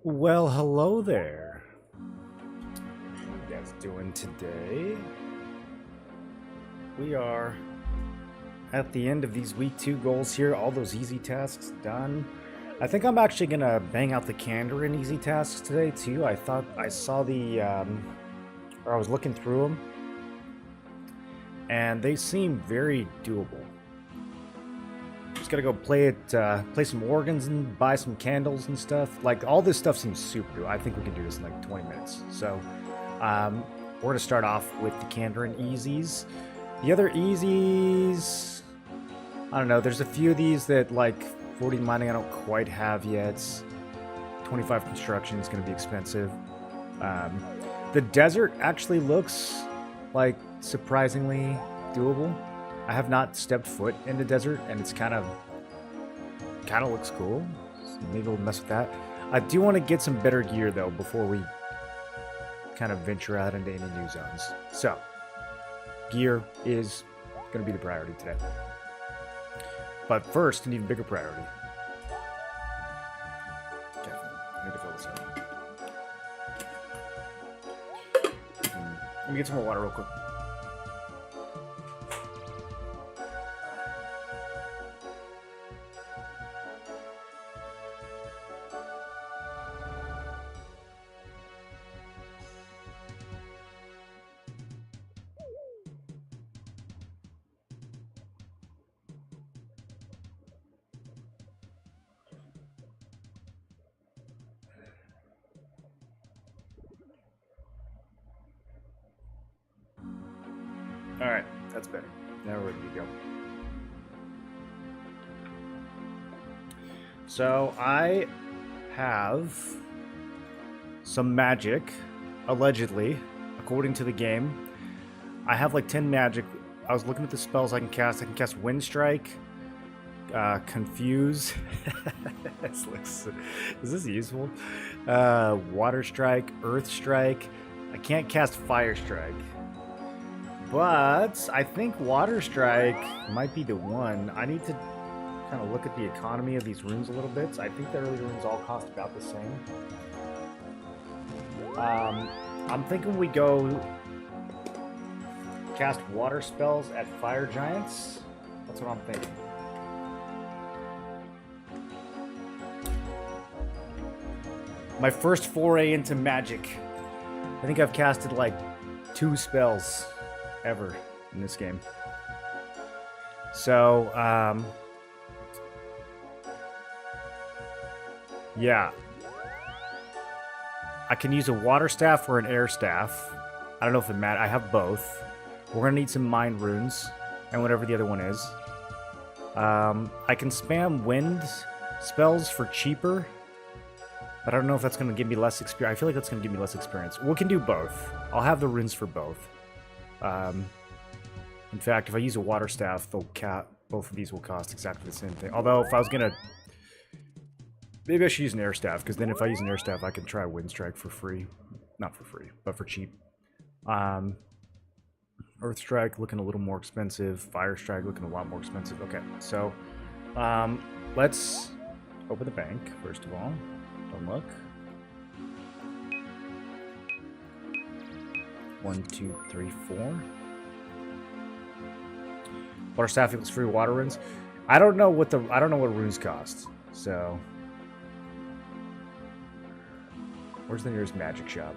Well, hello there. How you guys doing today? We are at the end of these week 2 goals here. All those easy tasks done. I think I'm actually gonna bang out the candor in easy tasks today too. I thought I saw the, or I was looking through them, and they seem very doable. Just gotta go play it, play some organs and buy some candles and stuff. Like, all this stuff seems super doable. I think we can do this in like 20 minutes. So, we're gonna start off with the candor and easies. The other easies, I don't know. There's a few of these that, like, 40 mining I don't quite have yet. 25 construction is gonna be expensive. The desert actually looks like surprisingly doable. I have not stepped foot in the desert, and it's kind of looks cool. So maybe we'll mess with that. I do want to get some better gear though before we kind of venture out into any new zones. So gear is going to be the priority today. But first, an even bigger priority. Definitely, I need to fill this up. Let me get some more water real quick. Alright, that's better. Now we're ready to go. So, I have some magic, allegedly, according to the game. I have like 10 magic. I was looking at the spells I can cast. I can cast Wind Strike, Confuse. Is this useful? Water Strike, Earth Strike. I can't cast Fire Strike. But I think Water Strike might be the one. I need to kind of look at the economy of these runes a little bit. I think the early runes all cost about the same. I'm thinking we go cast water spells at fire giants. That's what I'm thinking. My first foray into magic. I think I've casted like 2 spells ever in this game. So, yeah. I can use a water staff or an air staff. I don't know if it matters. I have both. We're gonna need some mind runes and whatever the other one is. I can spam wind spells for cheaper, but I don't know if that's gonna give me less experience. I feel like that's gonna give me less experience. We can do both. I'll have the runes for both. In fact, if I use a water staff, both of these will cost exactly the same thing. Although, if I was gonna... Maybe I should use an air staff, because then if I use an air staff, I can try Wind Strike for free. Not for free, but for cheap. Earth Strike looking a little more expensive. Fire Strike looking a lot more expensive. Okay, so let's open the bank, first of all. Don't look. 1, 2, 3, 4. Water staff equals free water runes. I don't know what runes cost. So, where's the nearest magic shop?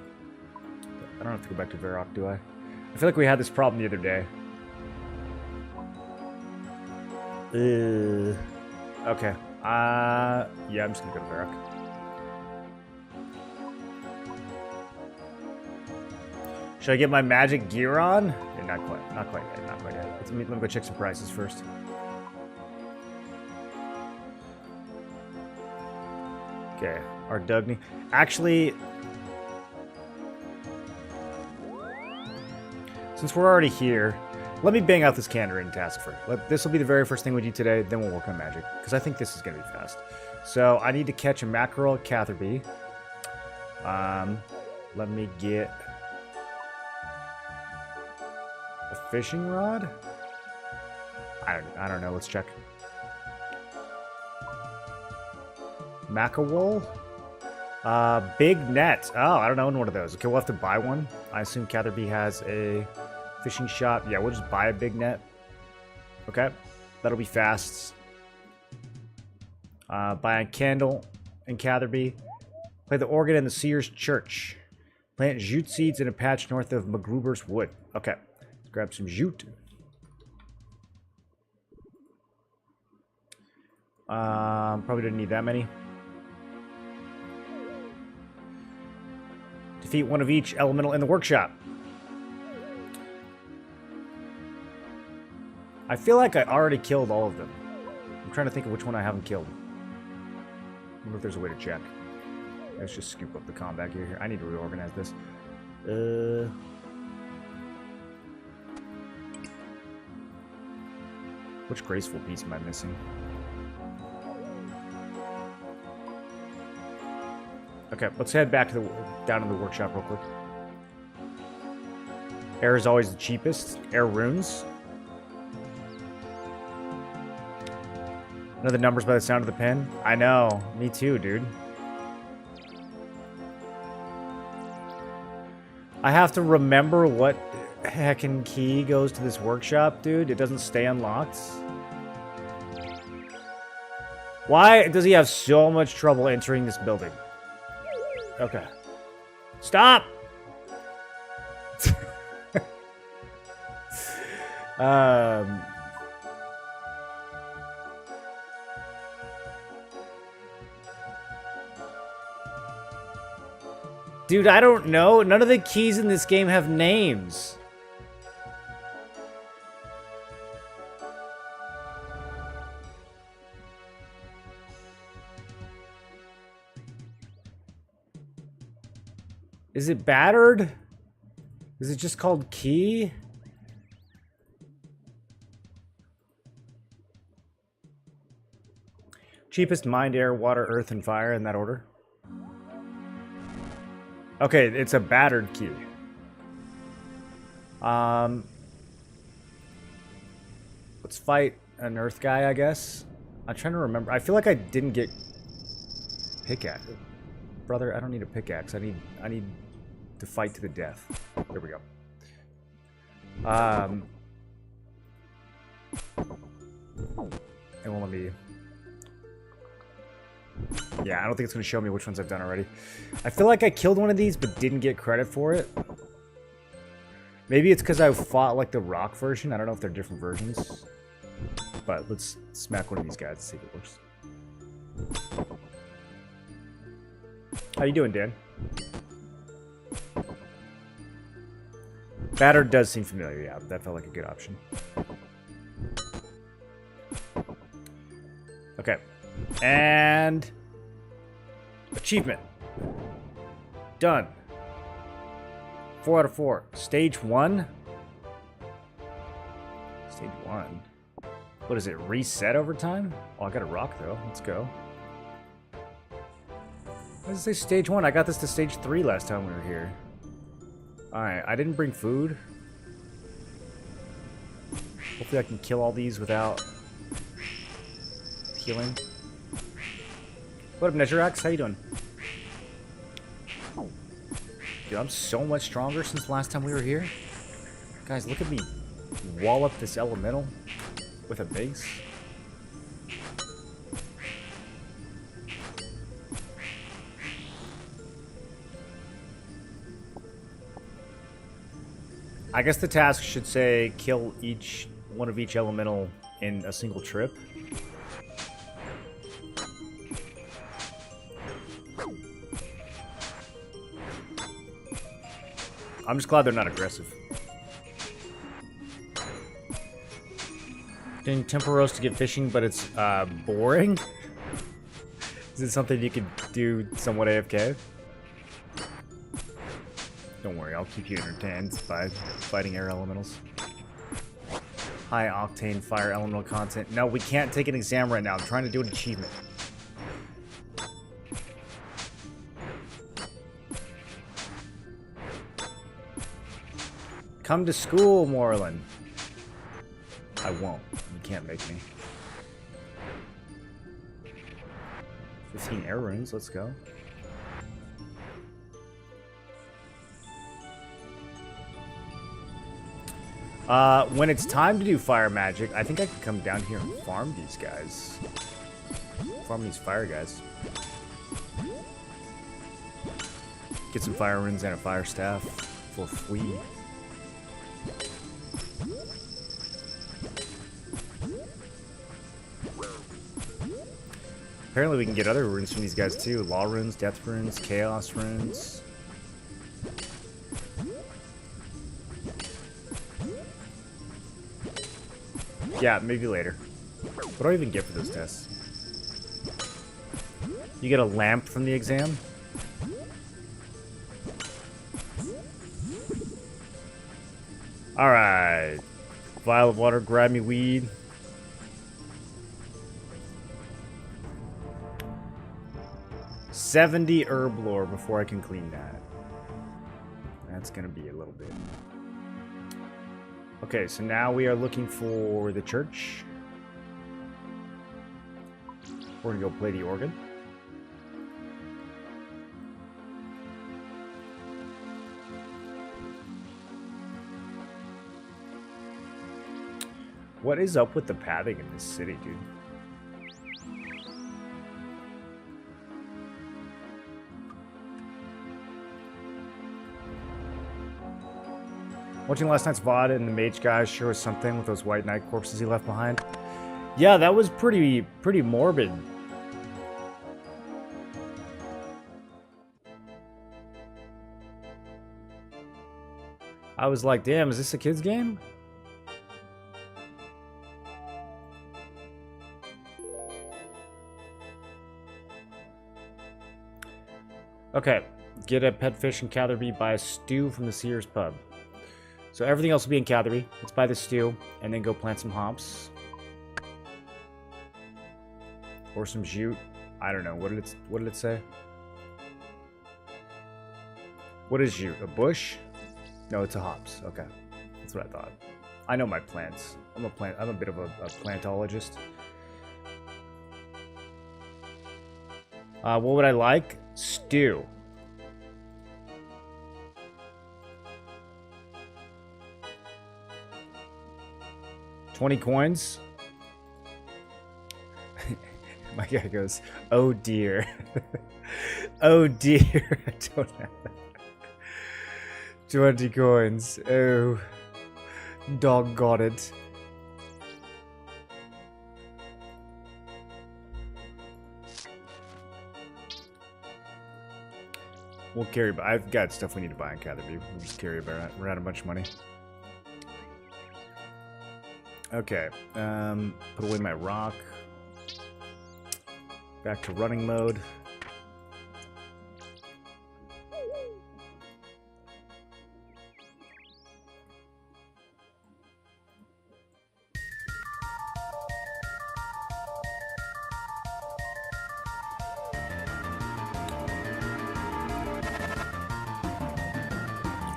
I don't have to go back to Varrock, do I? I feel like we had this problem the other day. Okay. Yeah, I'm just gonna go to Varrock. Should I get my magic gear on? Yeah, not quite. Not quite yet. Not quite yet. Let me go check some prices first. Okay, our Dugny. Actually, since we're already here, let me bang out this Candorin task first. This will be the very first thing we do today, then we'll work on magic, because I think this is going to be fast. So, I need to catch a mackerel at Catherby. Let me get a fishing rod? I don't know, let's check. Mackerel? Big net. Oh, I don't own one of those. Okay, we'll have to buy one. I assume Catherby has a fishing shop. Yeah, we'll just buy a big net. Okay, that'll be fast. Buy a candle in Catherby. Play the organ in the Seers Church. Plant jute seeds in a patch north of McGruber's Wood. Okay, let's grab some jute. Probably didn't need that many. Defeat one of each elemental in the workshop. I feel like I already killed all of them. I'm trying to think of which one I haven't killed. I wonder if there's a way to check. Let's just scoop up the combat gear here. I need to reorganize this. Which graceful piece am I missing? Okay, let's head back to down to the workshop real quick. Air is always the cheapest. Air runes. Know the numbers by the sound of the pen? I know. Me too, dude. I have to remember what heckin' key goes to this workshop, dude. It doesn't stay unlocked. Why does he have so much trouble entering this building? Okay. Stop! Dude, I don't know. None of the keys in this game have names. Is it battered? Is it just called key? Cheapest: mind, air, water, earth, and fire, in that order. Okay, it's a battered key. Let's fight an earth guy, I guess. I'm trying to remember. I feel like I didn't get pickaxe. Brother, I don't need a pickaxe. I need to fight to the death. There we go. It won't let me... Yeah, I don't think it's going to show me which ones I've done already. I feel like I killed one of these, but didn't get credit for it. Maybe it's because I fought, like, the rock version. I don't know if they're different versions. But let's smack one of these guys and see if it works. How you doing, Dan? Battered does seem familiar, yeah. That felt like a good option. Okay. And... achievement. Done. 4 out of 4. Stage 1? Stage 1. What is it? Reset over time? Oh, I got a rock, though. Let's go. Why does it say stage 1? I got this to stage 3 last time we were here. Alright, I didn't bring food. Hopefully I can kill all these without healing. What up, Nezirax? How you doing? Dude, I'm so much stronger since the last time we were here. Guys, look at me wall up this elemental with a base. I guess the task should say kill one of each elemental in a single trip. I'm just glad they're not aggressive. Doing tempo roast to get fishing, but it's boring? Is it something you could do somewhat AFK? Don't worry, I'll keep you entertained by fighting air elementals. High octane fire elemental content. No, we can't take an exam right now. I'm trying to do an achievement. Come to school, Moreland. I won't. You can't make me. 15 air runes, let's go. When it's time to do fire magic, I think I can come down here and farm these guys. Farm these fire guys. Get some fire runes and a fire staff for free. Apparently we can get other runes from these guys too. Law runes, death runes, chaos runes. Yeah, maybe later. What do I even get for those tests? You get a lamp from the exam? Alright. Vial of water, grab me weed. $70 herb lore before I can clean that. That's gonna be a little bit. Okay, so now we are looking for the church. We're gonna go play the organ. What is up with the pathing in this city, dude? Watching last night's VOD and the mage guy sure was something with those white knight corpses he left behind. Yeah, that was pretty morbid. I was like, damn, is this a kid's game? Okay, get a pet fish in Catherby, buy a stew from the Sears pub. So everything else will be in Catherby. Let's buy the stew and then go plant some hops. Or some jute. I don't know. What did it say? What is jute? A bush? No, it's a hops. Okay. That's what I thought. I know my plants. I'm a bit of a plantologist. What would I like? Stew. $20 coins. My guy goes, oh dear. Oh dear. I don't have 20 coins. Oh. Dog got it. We'll carry, but I've got stuff we need to buy in Catherby. We'll just carry about. We're out a bunch of money. Okay. Put away my rock. Back to running mode.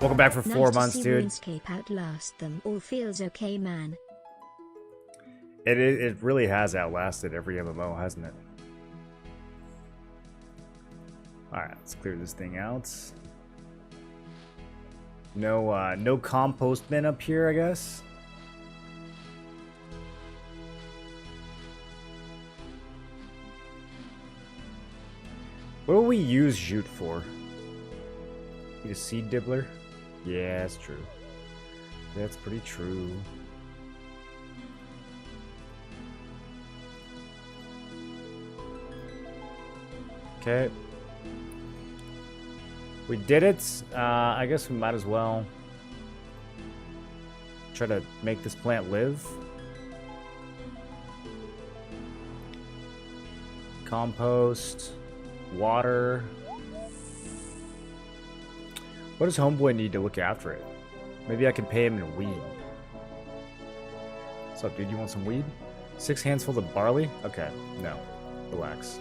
Welcome back for 4 months, dude. RuneScape outlast them all. Feels okay, man. It really has outlasted every MMO, hasn't it? Alright, let's clear this thing out. No compost bin up here, I guess. What do we use jute for? Need a seed dibbler? Yeah, that's true. That's pretty true. Okay. We did it. I guess we might as well try to make this plant live. Compost. Water. What does Homeboy need to look after it? Maybe I can pay him in weed. What's up, dude? You want some weed? 6 handsful of barley? Okay, no. Relax.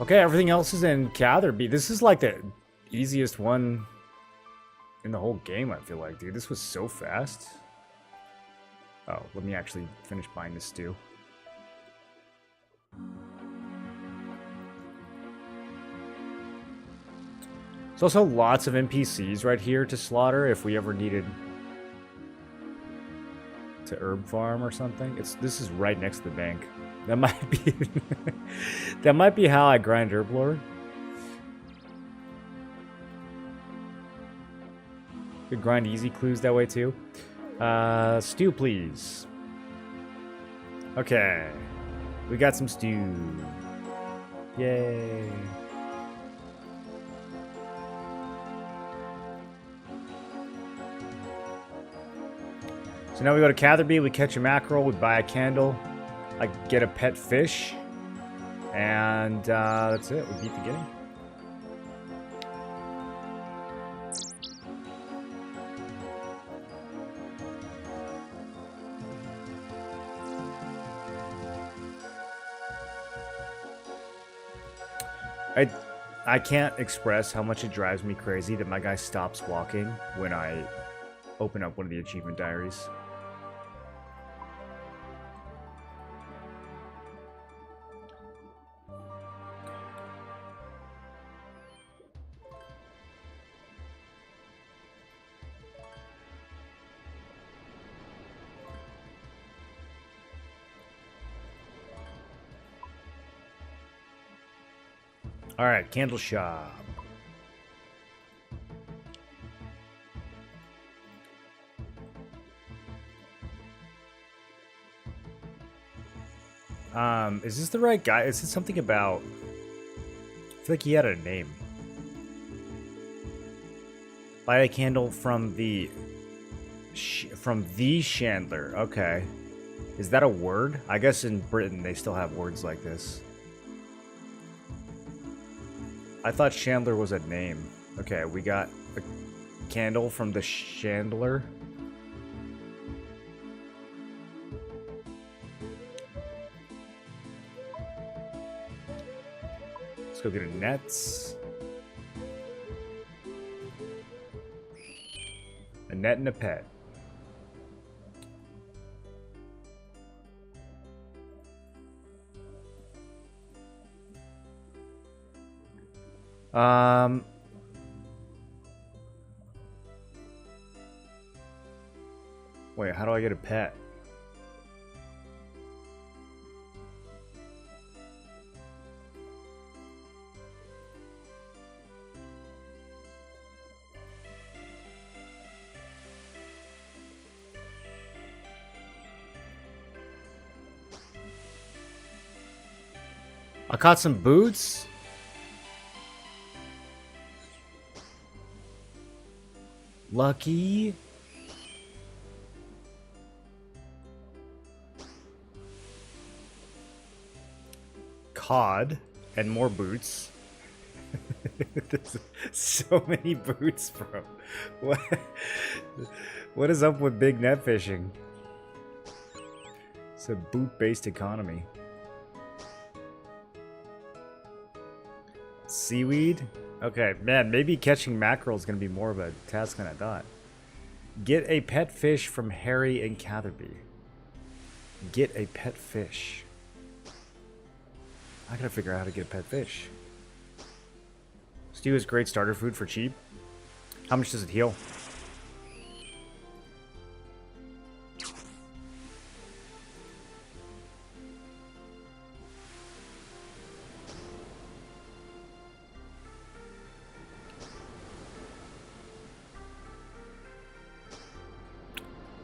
Okay, everything else is in Catherby. This is like the easiest one in the whole game, I feel like, dude. This was so fast. Oh, let me actually finish buying this stew. There's also lots of NPCs right here to slaughter if we ever needed to herb farm or something. This is right next to the bank. That might be that might be how I grind herb lore. Could grind easy clues that way too. Stew, please. Okay, we got some stew. Yay. So now we go to Catherby, we catch a mackerel, we buy a candle, I get a pet fish, and that's it, we beat the game. I can't express how much it drives me crazy that my guy stops walking when I open up one of the achievement diaries. All right, candle shop. Is this the right guy? Is it something about... I feel like he had a name. Buy a candle from the Chandler. Okay. Is that a word? I guess in Britain they still have words like this. I thought Chandler was a name. Okay, we got a candle from the Chandler. Let's go get a nets. A net and a pet. Wait, how do I get a pet? I caught some boots. Lucky. Cod and more boots. There's so many boots, bro. What is up with big net fishing? It's a boot-based economy. Seaweed? Okay, man, maybe catching mackerel is going to be more of a task than I thought. Get a pet fish from Harry and Catherby. Get a pet fish. I gotta figure out how to get a pet fish. Stew is great starter food for cheap. How much does it heal?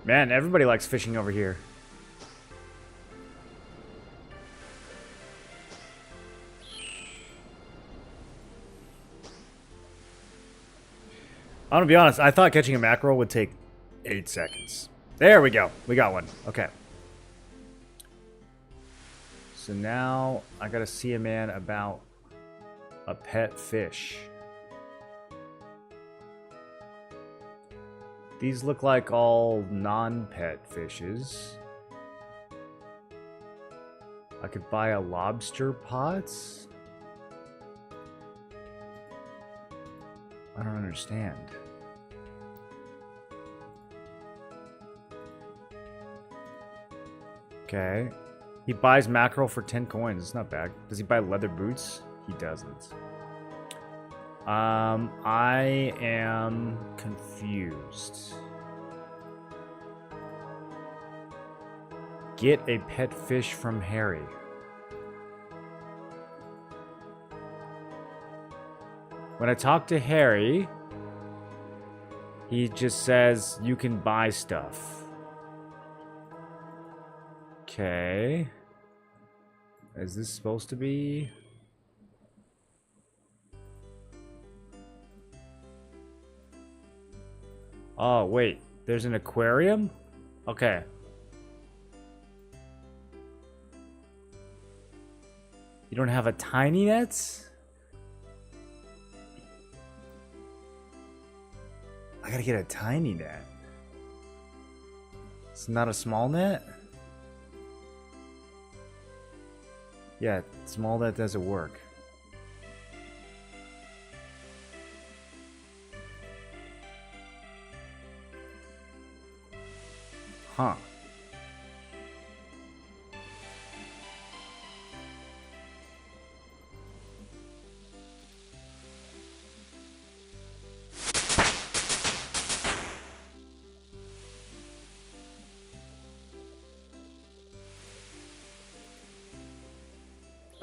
Man, everybody likes fishing over here. I'm gonna be honest, I thought catching a mackerel would take 8 seconds. There we go. We got one. Okay. So now I gotta see a man about a pet fish. These look like all non-pet fishes. I could buy a lobster pots? I don't understand. Okay. He buys mackerel for 10 coins. It's not bad. Does he buy leather boots? He doesn't. I am confused. Get a pet fish from Harry. When I talk to Harry, he just says you can buy stuff. Okay. Is this supposed to be? Oh, wait. There's an aquarium? Okay. You don't have a tiny net? I gotta get a tiny net. It's not a small net? Yeah, small net doesn't work. Huh.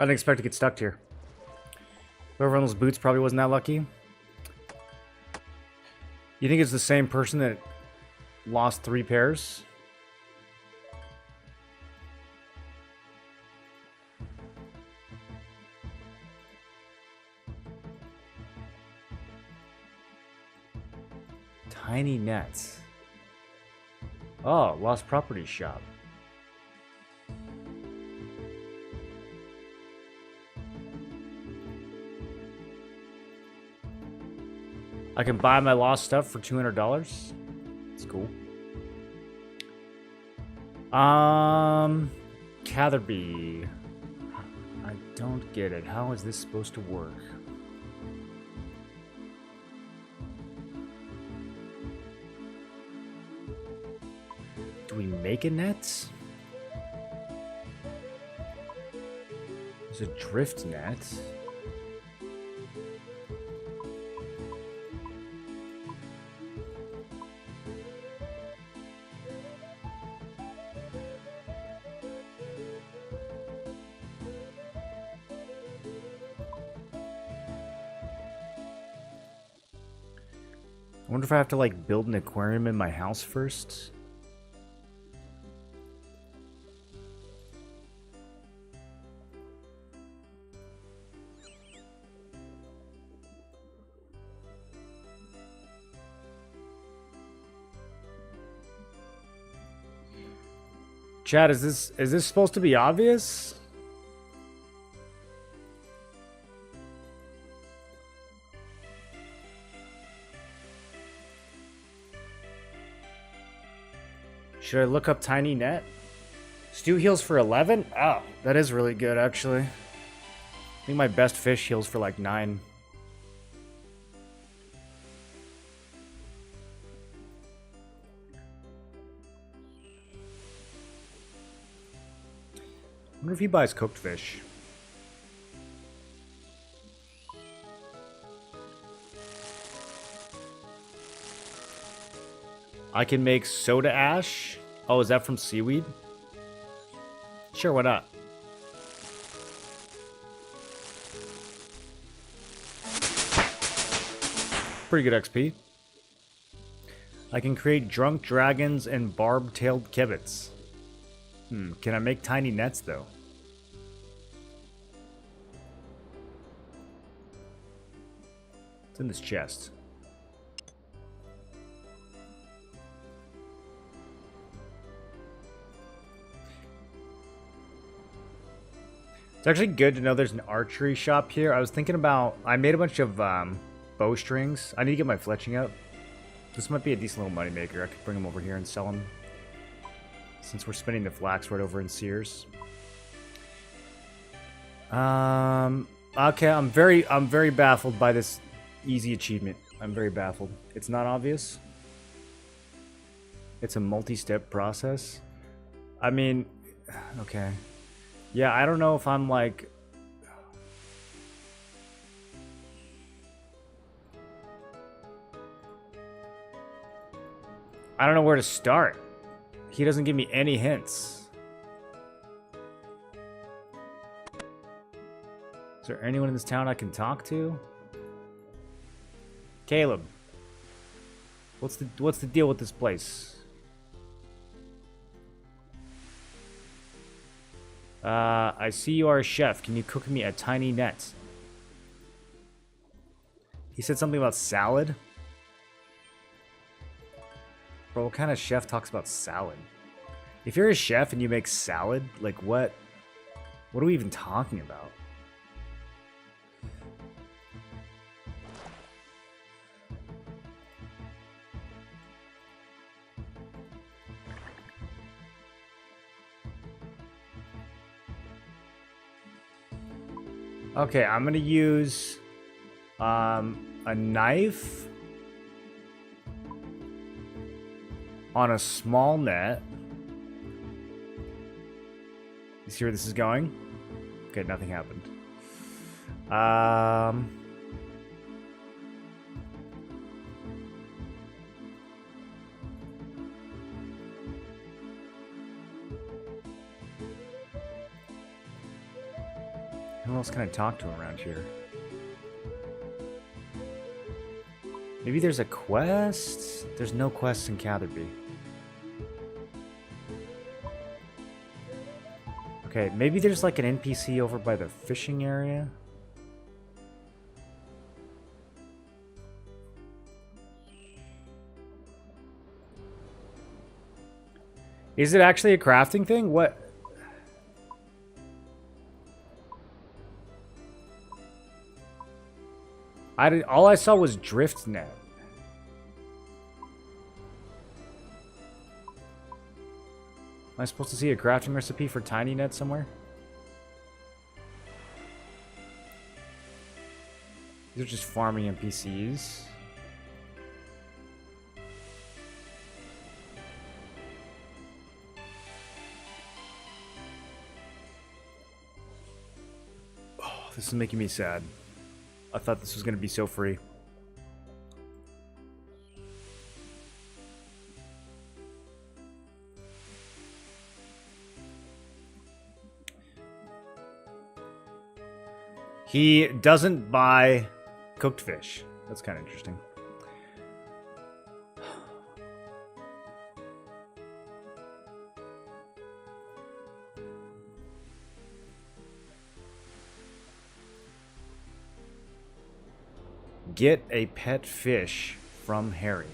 I didn't expect to get stuck here. Whoever on those boots probably wasn't that lucky. You think it's the same person that lost 3 pairs? Tiny nets. Oh, lost property shop. I can buy my lost stuff for $200. It's cool. Catherby. I don't get it. How is this supposed to work? Do we make a net? There's a drift net. I wonder if I have to like build an aquarium in my house first. Chad, is this supposed to be obvious? Should I look up tiny net? Stew heals for 11? Oh, that is really good, actually. I think my best fish heals for like 9. I wonder if he buys cooked fish. I can make soda ash. Oh, is that from seaweed? Sure, why not? Pretty good XP. I can create drunk dragons and barb-tailed kibits. Can I make tiny nets, though? It's in this chest. It's actually good to know there's an archery shop here. I was thinking about... I made a bunch of bowstrings. I need to get my fletching up. This might be a decent little moneymaker. I could bring them over here and sell them. Since we're spinning the flax right over in Sears. Okay, I'm very baffled by this easy achievement. I'm very baffled. It's not obvious. It's a multi-step process. I mean, okay. Yeah, I don't know if I'm like... I don't know where to start. He doesn't give me any hints. Is there anyone in this town I can talk to? Caleb. What's the deal with this place? I see you are a chef. Can you cook me a tiny net? He said something about salad. Bro, what kind of chef talks about salad? If you're a chef and you make salad, like what are we even talking about? Okay, I'm gonna use a knife on a small net. You see where this is going? Okay, nothing happened. Who else can I talk to around here? Maybe there's a quest? There's no quests in Catherby. Okay, maybe there's like an NPC over by the fishing area. Is it actually a crafting thing? What? All I saw was drift net. Am I supposed to see a crafting recipe for tiny net somewhere? These are just farming NPCs. Oh, this is making me sad. I thought this was going to be so free. He doesn't buy cooked fish. That's kind of interesting. Get a pet fish from Harry.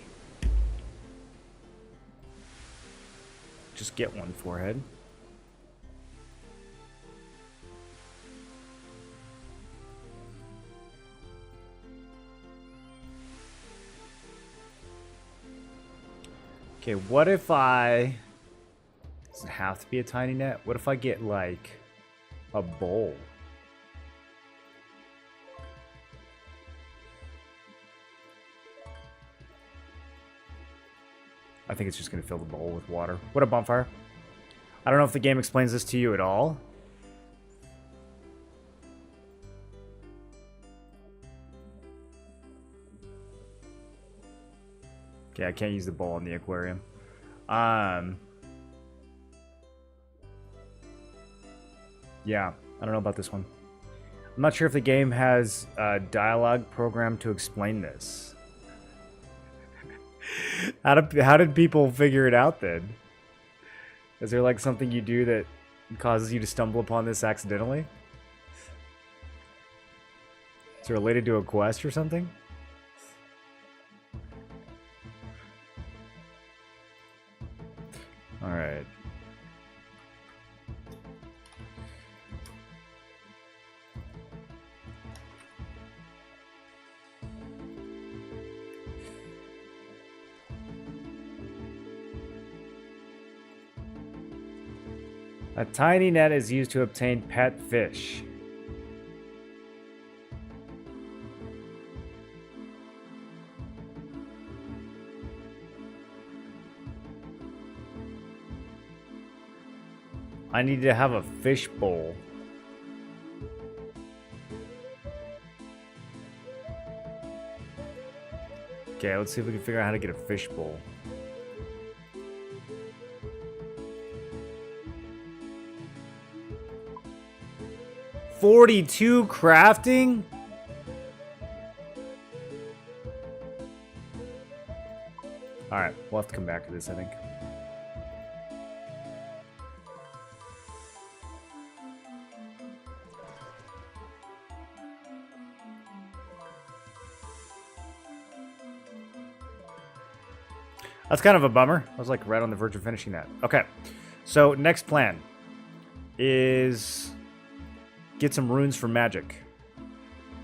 Just get one, forehead. Okay, what if I... Does it have to be a tiny net? What if I get, like, a bowl? I think it's just going to fill the bowl with water. What a bonfire. I don't know if the game explains this to you at all. Okay, I can't use the bowl in the aquarium. Yeah, I don't know about this one. I'm not sure if the game has a dialogue program to explain this. How did people figure it out then? Is there like something you do that causes you to stumble upon this accidentally? Is it related to a quest or something? Alright. A tiny net is used to obtain pet fish. I need to have a fish bowl. Okay, let's see if we can figure out how to get a fish bowl. 42 crafting? Alright, we'll have to come back to this, I think. That's kind of a bummer. I was like right on the verge of finishing that. Okay, so next plan is get some runes for magic.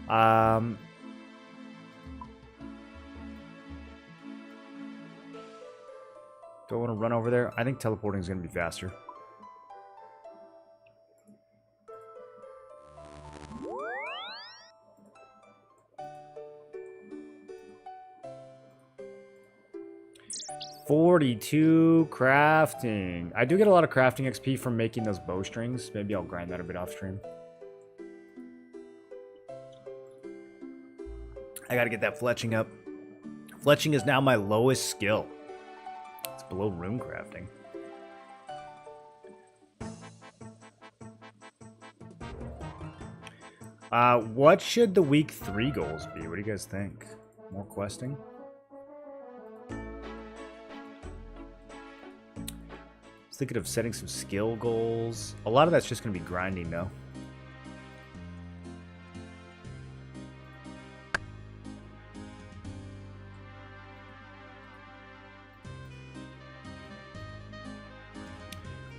Do I want to run over there? I think teleporting is going to be faster. $42 crafting. I do get a lot of crafting XP from making those bowstrings. Maybe I'll grind that a bit off stream. I gotta get that fletching up. Fletching is now my lowest skill. It's below rune crafting. What should the week 3 goals be? What do you guys think? More questing? Thinking of setting some skill goals. A lot of that's just going to be grinding, though.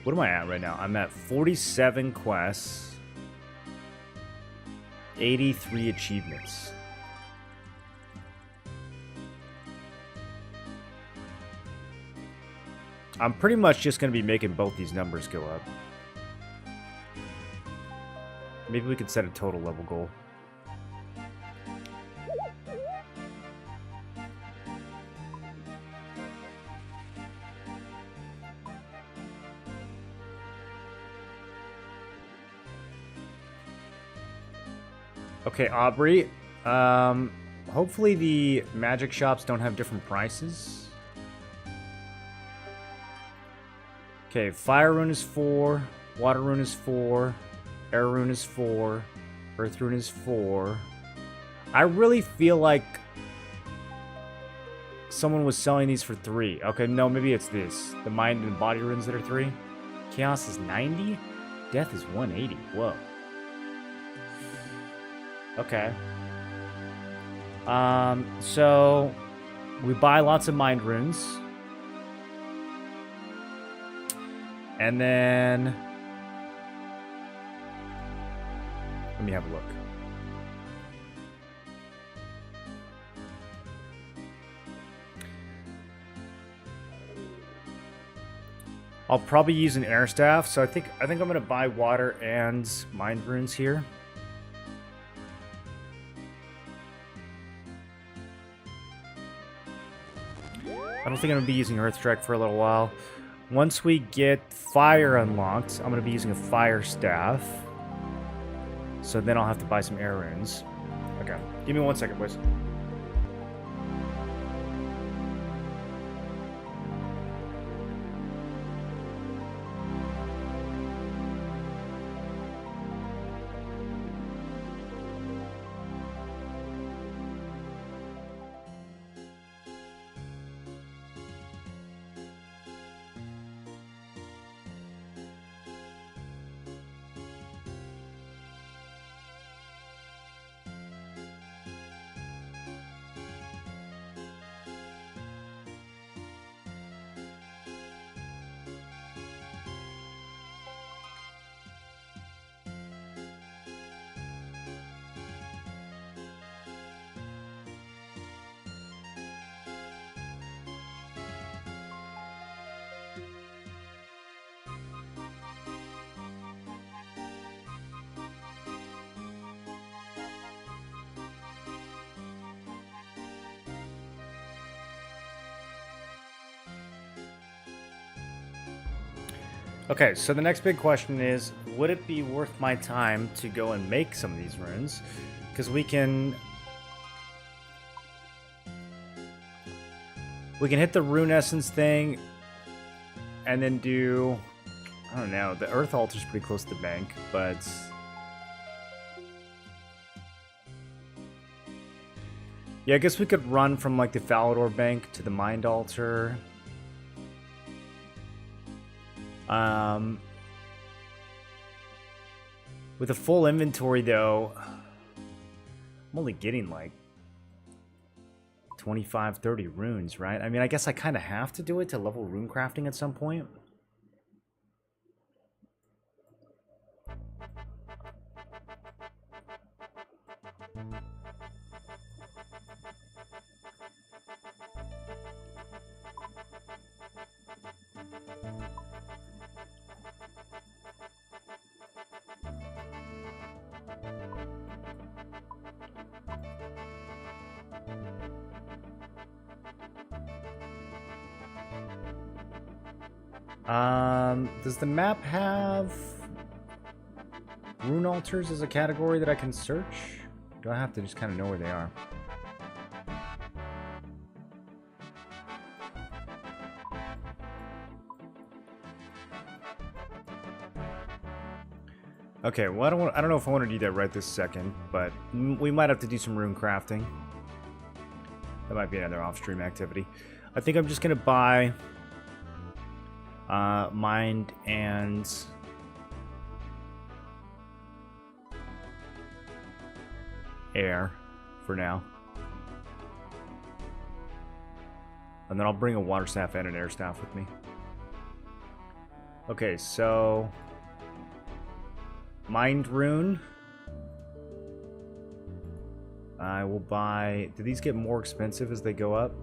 What am I at right now? I'm at 47 quests, 83 achievements. I'm pretty much just going to be making both these numbers go up. Maybe we could set a total level goal. Okay, Aubrey. Hopefully the magic shops don't have different prices. Okay, fire rune is 4, water rune is 4, air rune is 4, earth rune is 4. I really feel like someone was selling these for 3. Okay, no, maybe it's this. The mind and body runes that are 3. Chaos is 90? Death is 180. Whoa. Okay. So we buy lots of mind runes. And then let me have a look. I'll probably use an air staff, so I think I'm gonna buy water and mind runes here. I don't think I'm gonna be using Earth Strike for a little while. Once we get fire unlocked, I'm going to be using a fire staff. So then I'll have to buy some air runes. Okay, give me 1 second, boys. Okay, so the next big question is, would it be worth my time to go and make some of these runes? Because we can hit the rune essence thing and then do, I don't know, the earth altar's pretty close to the bank, but Yeah, I guess we could run from like the Falador Bank to the Mind Altar. With a full inventory though, I'm only getting like 25, 30 runes, right? I mean, I guess I kind of have to do it to level rune crafting at some point. Does the map have rune altars as a category that I can search? Do I have to just kind of know where they are? Okay, well, I don't know if I want to do that right this second, but we might have to do some rune crafting. That might be another off-stream activity. I think I'm just gonna buy Mind and Air for now. And then I'll bring a Water Staff and an Air Staff with me. Okay, so Mind Rune. I will buy... Do these get more expensive as they go up?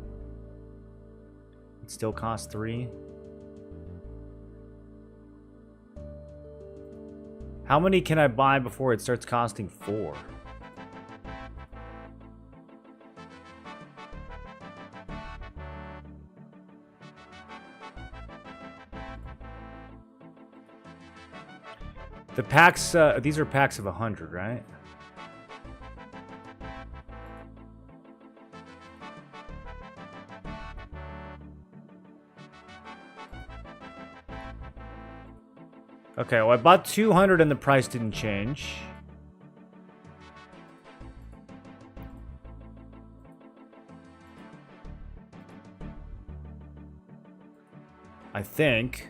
It still costs 3. How many can I buy before it starts costing 4? The packs, these are packs of 100, right? Okay, well I bought 200 and the price didn't change. I think.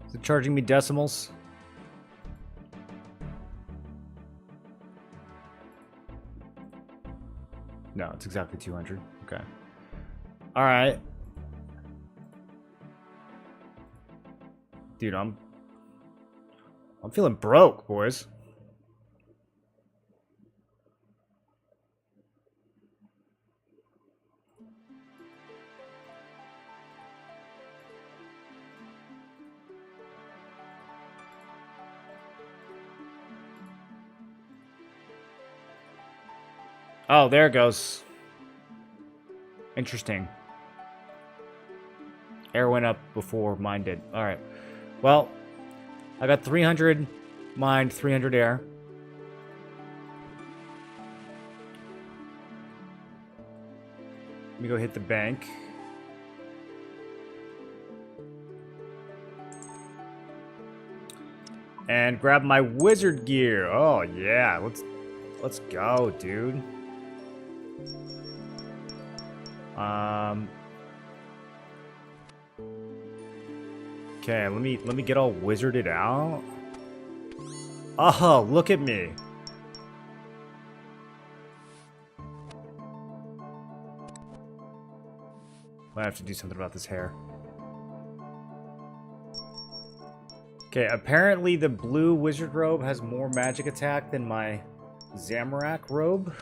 Is it charging me decimals? No, it's exactly 200. Okay. All right. Dude, I'm feeling broke, boys. Oh, there it goes. Interesting. Air went up before mine did. All right. Well, I got 300 mind, 300 air. Let me go hit the bank. And grab my wizard gear. Oh yeah, let's go, dude. Okay, let me get all wizarded out. Oh, look at me. I have to do something about this hair. Okay, apparently the blue wizard robe has more magic attack than my Zamorak robe.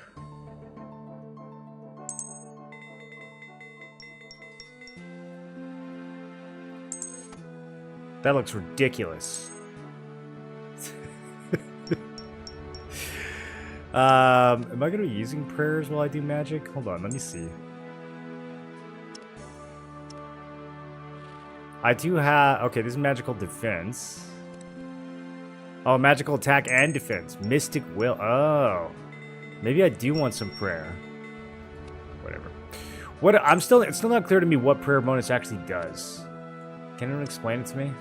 That looks ridiculous. Am I going to be using prayers while I do magic? Hold on, let me see. I do have... Okay, this is magical defense. Oh, magical attack and defense. Mystic will. Oh. Maybe I do want some prayer. Whatever. It's still not clear to me what prayer bonus actually does. Can anyone explain it to me?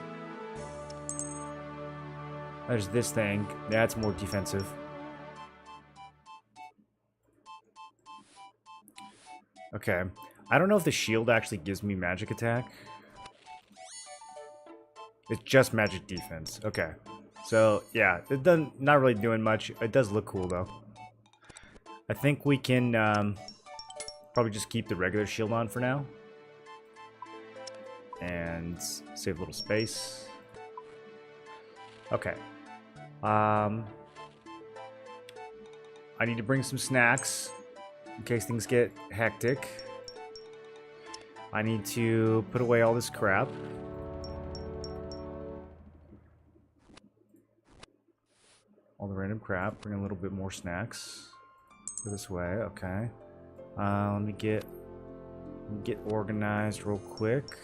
There's this thing. That's more defensive. Okay. I don't know if the shield actually gives me magic attack. It's just magic defense. Okay. So, yeah. It doesn't, not really doing much. It does look cool, though. I think we can probably just keep the regular shield on for now. And save a little space. Okay. I need to bring some snacks in case things get hectic. I need to put away all this crap. All the random crap. Bring a little bit more snacks. Go this way. Okay. Let me get organized real quick.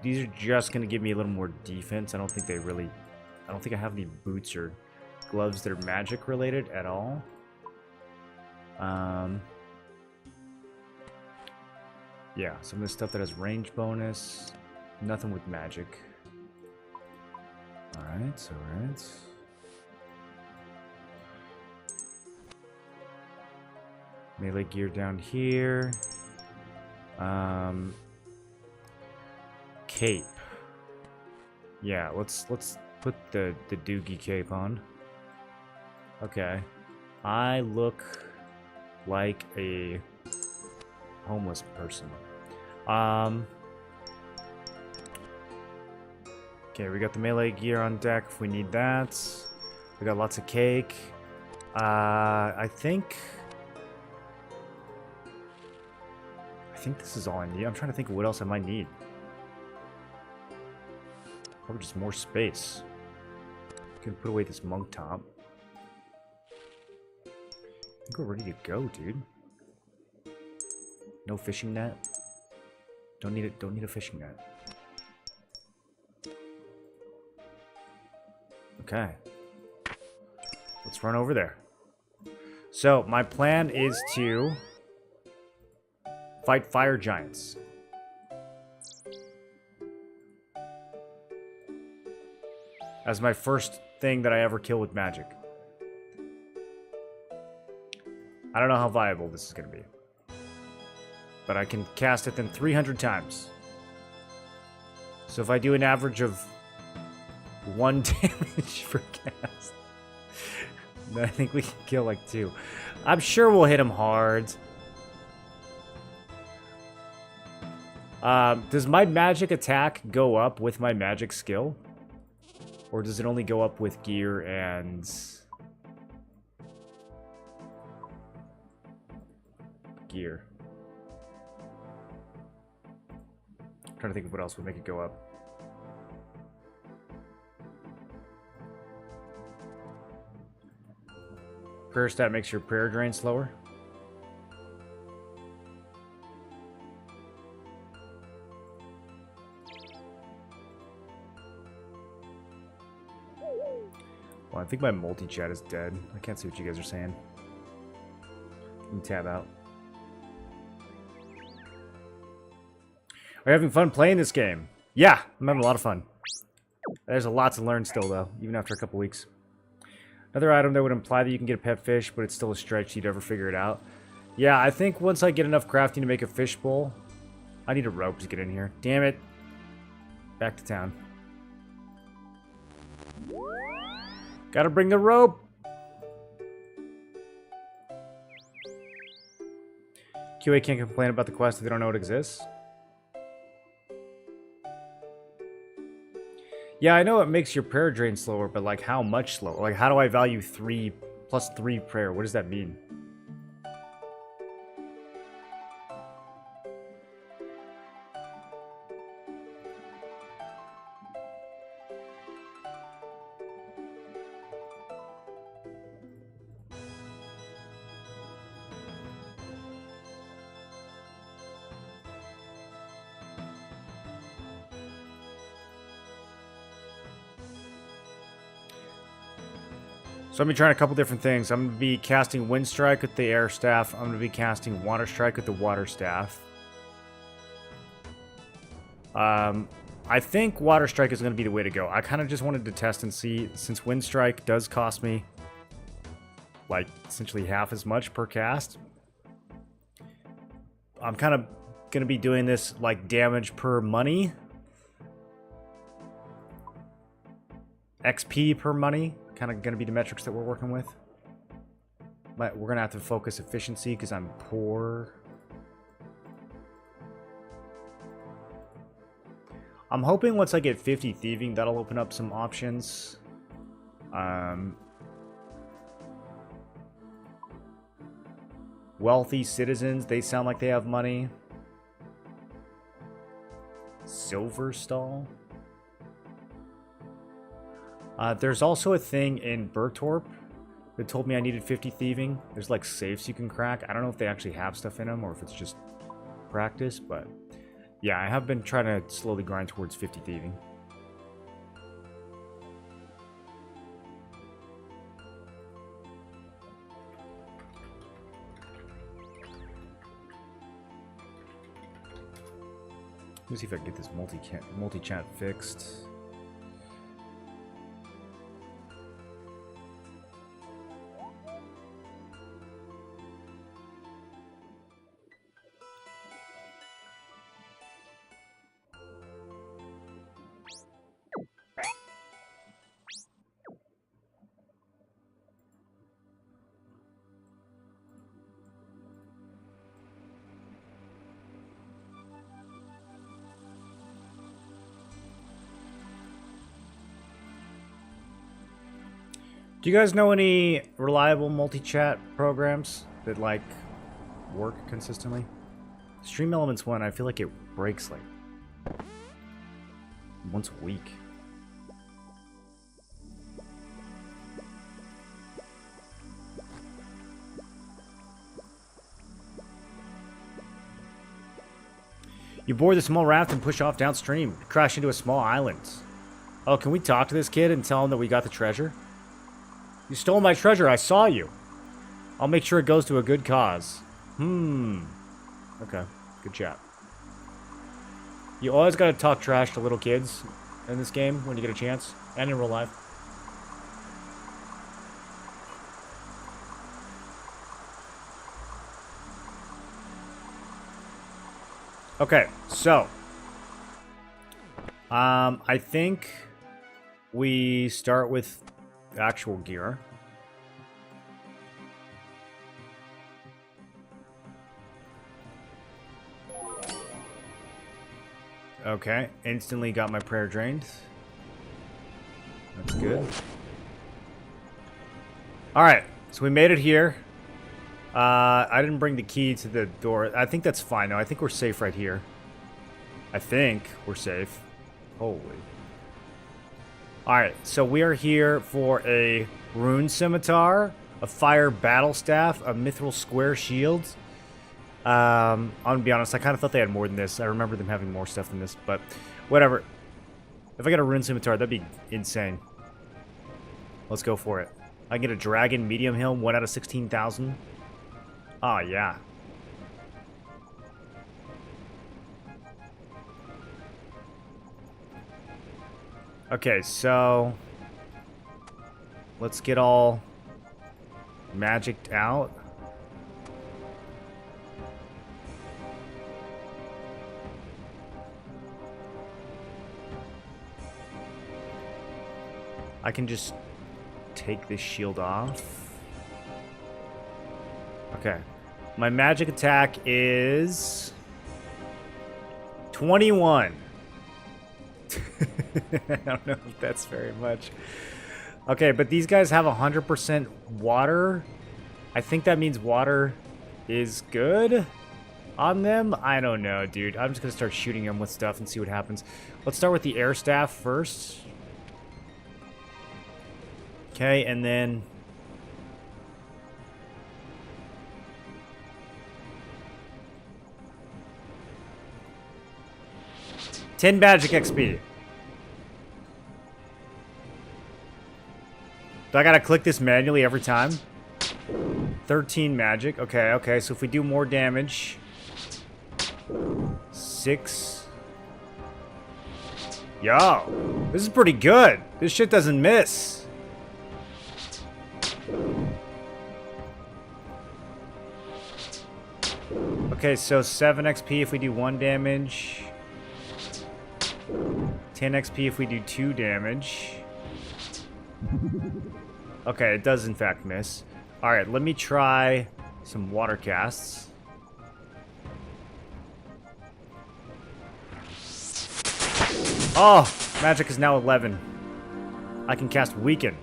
These are just gonna give me a little more defense. I don't think I have any boots or gloves that are magic related at all. Yeah, some of the stuff that has range bonus, nothing with magic. Alright, alright. Melee gear down here. Cape. Yeah, let's put the doogie cape on. Okay. I look like a homeless person. Okay, we got the melee gear on deck if we need that. We got lots of cake. I think this is all I need. I'm trying to think of what else I might need. Probably just more space. Can put away this monk top. I think we're ready to go, dude. No fishing net. Don't need it. Don't need a fishing net. Okay. Let's run over there. So my plan is to fight fire giants. As my first thing that I ever kill with magic. I don't know how viable this is going to be. But I can cast it then 300 times. So if I do an average of 1 damage per cast, then I think we can kill like 2. I'm sure we'll hit him hard. Does my magic attack go up with my magic skill? Or does it only go up with gear and... gear? I'm trying to think of what else would make it go up. Prayer stat makes your prayer drain slower. Well, I think my multi-chat is dead. I can't see what you guys are saying. Let me tab out. Are you having fun playing this game? Yeah, I'm having a lot of fun. There's a lot to learn still, though, even after a couple weeks. Another item that would imply that you can get a pet fish, but it's still a stretch you'd ever figure it out. Yeah, I think once I get enough crafting to make a fish bowl... I need a rope to get in here. Damn it. Back to town. Gotta bring the rope! QA can't complain about the quest if they don't know it exists. Yeah, I know it makes your prayer drain slower, but like how much slower? Like how do I value 3 plus 3 prayer? What does that mean? So I'm going to be trying a couple different things. I'm going to be casting Wind Strike with the Air Staff. I'm going to be casting Water Strike with the Water Staff. I think Water Strike is going to be the way to go. I kind of just wanted to test and see, since Wind Strike does cost me, like, essentially half as much per cast. I'm kind of going to be doing this, like, damage per money. XP per money. Kind of going to be the metrics that we're working with. But we're going to have to focus efficiency because I'm poor. I'm hoping once I get 50 thieving, that'll open up some options. Wealthy citizens, they sound like they have money. Silver stall. There's also a thing in Bertorp that told me I needed 50 thieving. There's like safes you can crack. I don't know if they actually have stuff in them or if it's just practice, but yeah, I have been trying to slowly grind towards 50 thieving. Let me see if I can get this multi-chat fixed. Do you guys know any reliable multi-chat programs that, like, work consistently? Stream Elements 1, I feel like it breaks, like, once a week. You board the small raft and push off downstream. Crash into a small island. Oh, can we talk to this kid and tell him that we got the treasure? You stole my treasure, I saw you. I'll make sure it goes to a good cause. Okay, good chat. You always gotta talk trash to little kids in this game when you get a chance, and in real life. Okay, so I think we start with actual gear. Okay, instantly got my prayer drained. That's good. Alright, so we made it here. I didn't bring the key to the door. I think that's fine. No, I think we're safe right here. I think we're safe. Holy. Alright, so we are here for a rune scimitar, a fire battle staff, a mithril square shield. I'm gonna be honest, I kind of thought they had more than this. I remember them having more stuff than this, but whatever. If I get a rune scimitar, that'd be insane. Let's go for it. I can get a dragon medium hill, 1 out of 16,000. Oh, yeah. Okay, so let's get all magicked out. I can just take this shield off. Okay. My magic attack is 21. I don't know if that's very much. Okay, but these guys have 100% water. I think that means water is good on them. I don't know, dude. I'm just going to start shooting them with stuff and see what happens. Let's start with the air staff first. Okay, and then... $10 magic XP. Do I gotta click this manually every time? 13 magic. Okay, okay. So if we do more damage... 6... Yo, this is pretty good. This shit doesn't miss. Okay, so 7 XP if we do 1 damage. 10 XP if we do 2 damage. Okay, it does in fact miss. Alright, let me try some water casts. Oh, magic is now 11. I can cast Weaken.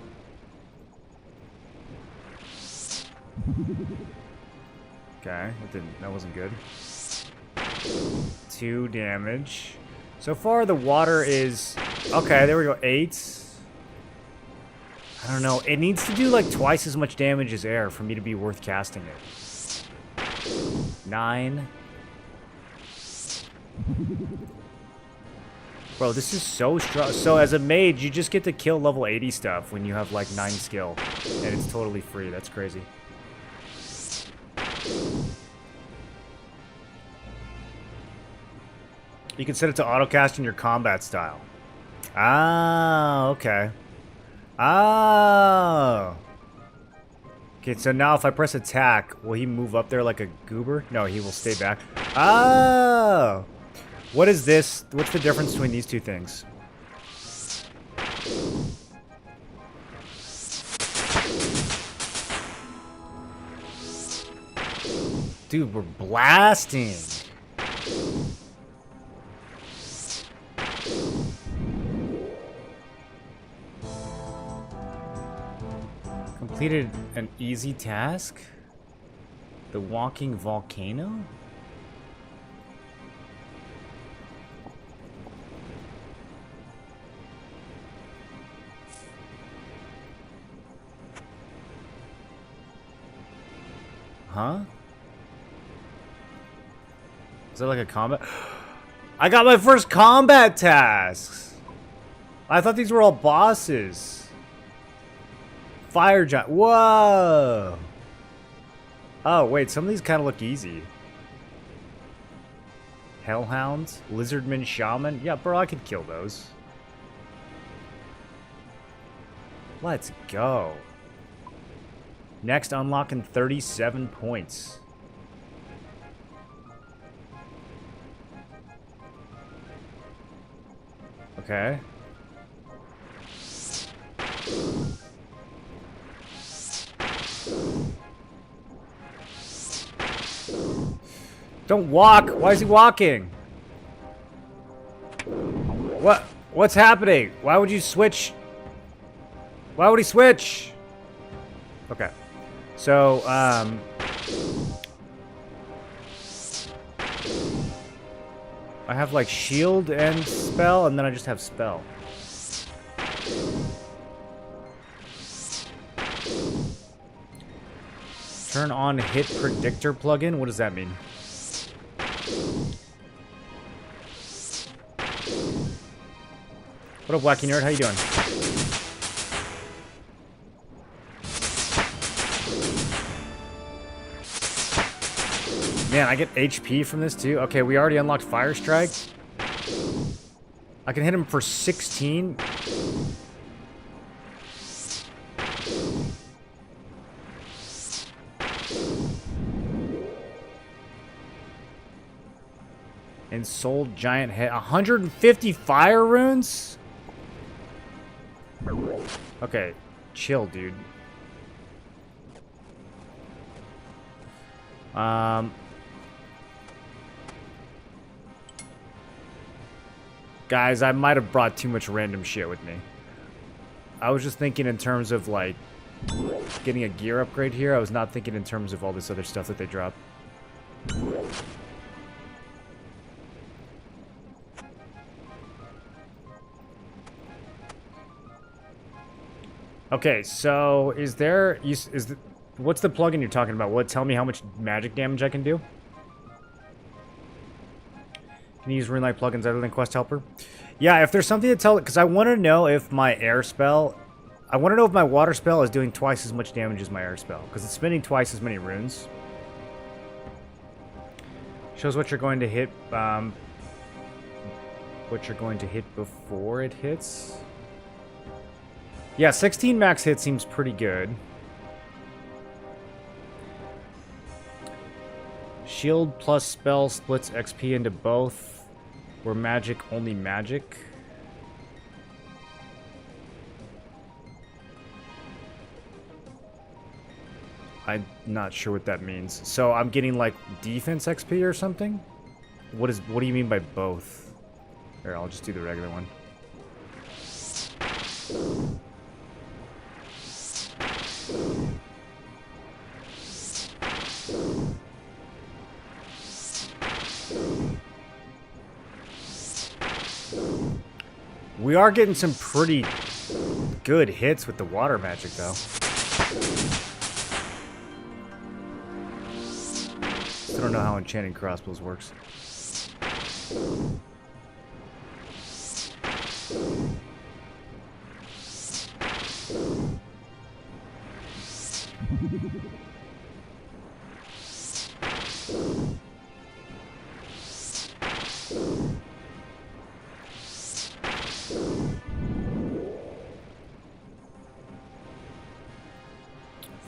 Okay, that wasn't good. 2 damage. So far the water is... Okay, there we go, 8. I don't know, it needs to do like twice as much damage as air for me to be worth casting it. 9. Bro, this is so strong. So as a mage, you just get to kill level 80 stuff when you have like 9 skill. And it's totally free, that's crazy. You can set it to auto-cast in your combat style. Ah, okay. Oh. Okay, so now if I press attack, will he move up there like a goober? No, he will stay back. Oh. What is this? What's the difference between these two things? Dude, we're blasting. Completed an easy task? The walking volcano? Huh? Is that like a combat? I got my first combat tasks! I thought these were all bosses. Fire giant. Whoa! Oh, wait. Some of these kind of look easy. Hellhounds? Lizardman Shaman? Yeah, bro, I could kill those. Let's go. Next, unlocking 37 points. Okay. Don't walk! Why is he walking? What's happening? Why would you switch? Why would he switch? Okay. So, I have like shield and spell, and then I just have spell. Turn on hit predictor plugin? What does that mean? What up, Wacky Nerd? How you doing? Man, I get HP from this too? Okay, we already unlocked Fire Strike. I can hit him for 16. And sold giant head. 150 fire runes? Okay, chill, dude. Guys, I might have brought too much random shit with me. I was just thinking in terms of, like, getting a gear upgrade here. I was not thinking in terms of all this other stuff that they drop. Okay, so is there... what's the plugin you're talking about? Will it tell me how much magic damage I can do? Can you use RuneLite plugins other than Quest Helper? Yeah, if there's something to tell it, because I want to know if my air spell... I want to know if my water spell is doing twice as much damage as my air spell, because it's spending twice as many runes. Shows what you're going to hit, what which are going to hit before it hits. Yeah, 16 max hit seems pretty good. Shield plus spell splits XP into both. Where magic only magic. I'm not sure what that means. So I'm getting like defense XP or something? What do you mean by both? Here, I'll just do the regular one. We are getting some pretty good hits with the water magic, though. Still don't know how enchanting crossbows works.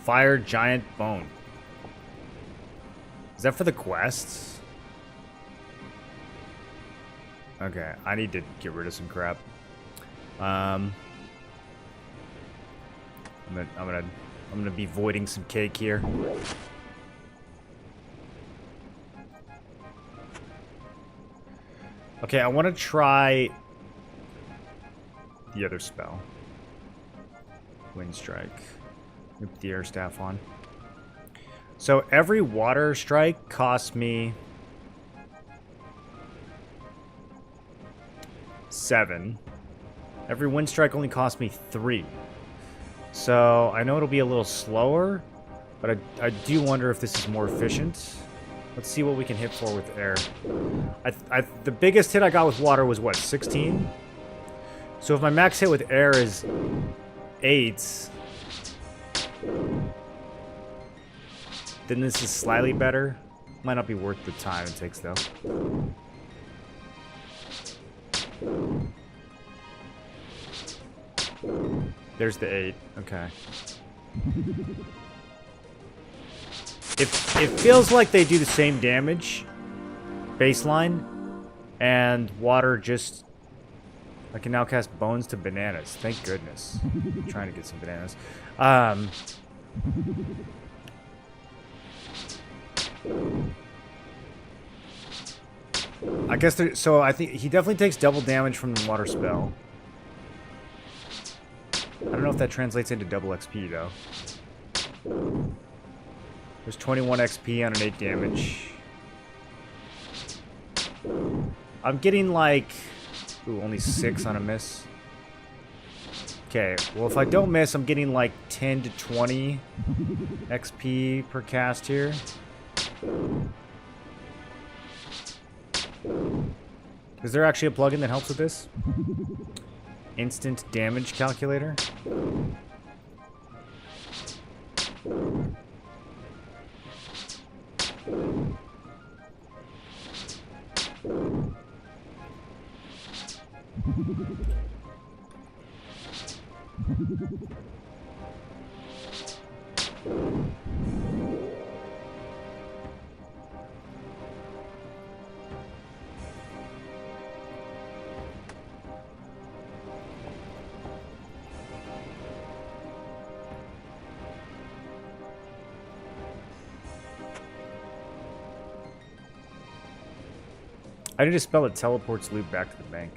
Fire giant bone. Is that for the quests? Okay, I need to get rid of some crap. I'm gonna be voiding some cake here. Okay, I want to try the other spell. Wind strike. Put the air staff on. So every water strike costs me 7. Every wind strike only costs me 3. So I know it'll be a little slower, but I do wonder if this is more efficient. Let's see what we can hit for with air. The biggest hit I got with water was what, 16? So if my max hit with air is 8, then this is slightly better. Might not be worth the time it takes, though. There's the 8. Okay. It feels like they do the same damage, baseline, and water just... I can now cast bones to bananas. Thank goodness. I'm trying to get some bananas. I guess there, so I think he definitely takes double damage from the water spell. I don't know if that translates into double XP though. There's 21 XP on an 8 damage. I'm getting like... Ooh, only 6 on a miss. Okay, well if I don't miss, I'm getting like 10 to 20 XP per cast here. Is there actually a plugin that helps with this? Instant damage calculator? I need a spell that teleports loot back to the bank.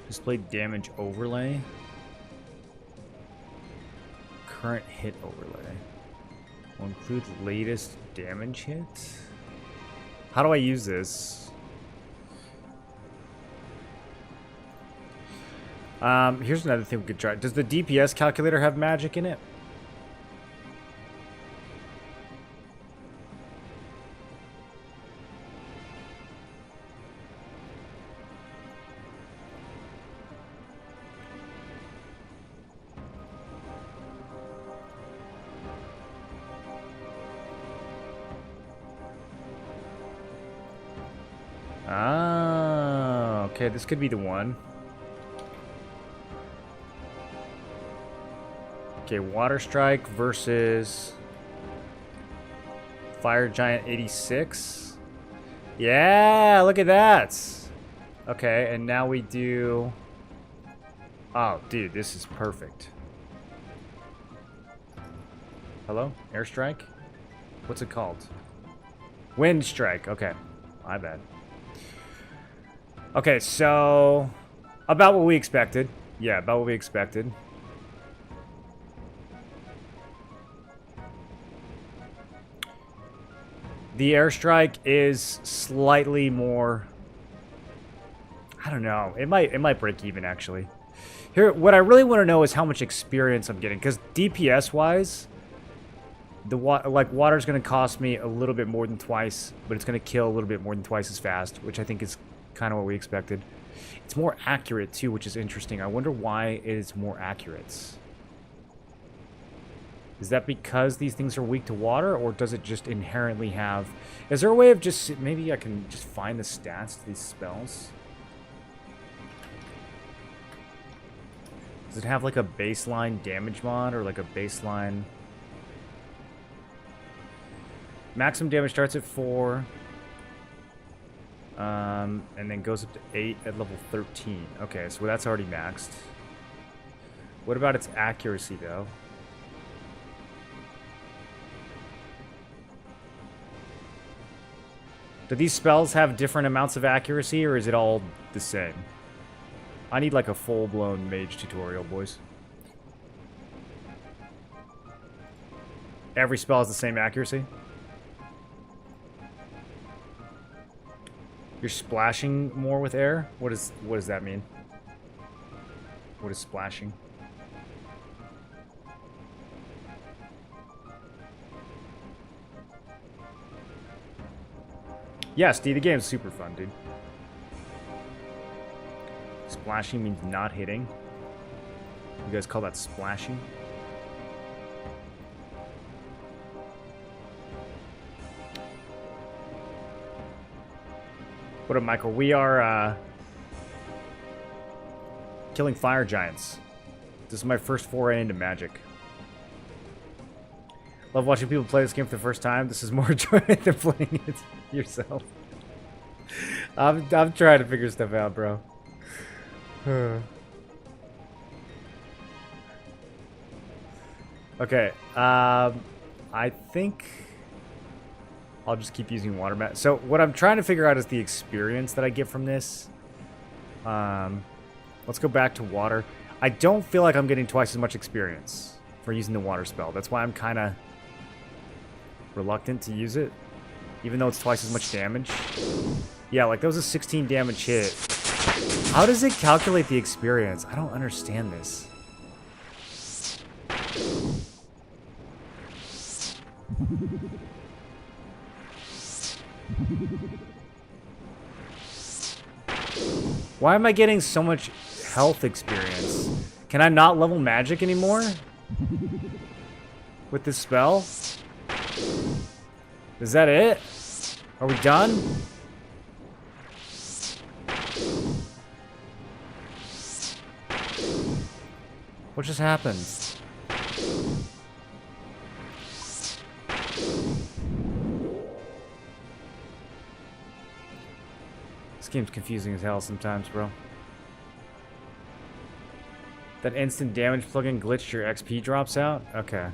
Display damage overlay. Current hit overlay. Will include latest damage hit. How do I use this? Here's another thing we could try. Does the DPS calculator have magic in it? Okay, this could be the one. Okay, Water Strike versus Fire Giant 86. Yeah, look at that. Okay, and now we do... Oh, dude, this is perfect. Hello? Airstrike? What's it called? Wind Strike. Okay, my bad. Okay, so... About what we expected. Yeah, about what we expected. The airstrike is slightly more... I don't know. It might break even, actually. Here, what I really want to know is how much experience I'm getting. Because DPS-wise, water's going to cost me a little bit more than twice, but it's going to kill a little bit more than twice as fast, which I think is kind of what we expected. It's more accurate, too, which is interesting. I wonder why it is more accurate. Is that because these things are weak to water, or does it just inherently have... Is there a way of just... Maybe I can just find the stats to these spells? Does it have, like, a baseline damage mod, or, like, a baseline... Maximum damage starts at 4. And then goes up to 8 at level 13. Okay, so that's already maxed. What about its accuracy, though? Do these spells have different amounts of accuracy, or is it all the same? I need like a full-blown mage tutorial, boys. Every spell has the same accuracy? You're splashing more with air? What does that mean? What is splashing? Yes, the game's super fun, dude. Splashing means not hitting. You guys call that splashing? What up, Michael? We are killing fire giants. This is my first foray into magic. Love watching people play this game for the first time. This is more enjoyment than playing it yourself. I'm trying to figure stuff out, bro. Okay, I think I'll just keep using water mat. So what I'm trying to figure out is the experience that I get from this. Let's go back to water. I don't feel like I'm getting twice as much experience for using the water spell. That's why I'm kind of reluctant to use it, even though it's twice as much damage. Yeah, like that was a 16 damage hit. How does it calculate the experience? I don't understand this. Why am I getting so much health experience? Can I not level magic anymore with this spell? Is that it? Are we done? What just happened? This game's confusing as hell sometimes, bro. That instant damage plugin glitched, your XP drops out? Okay.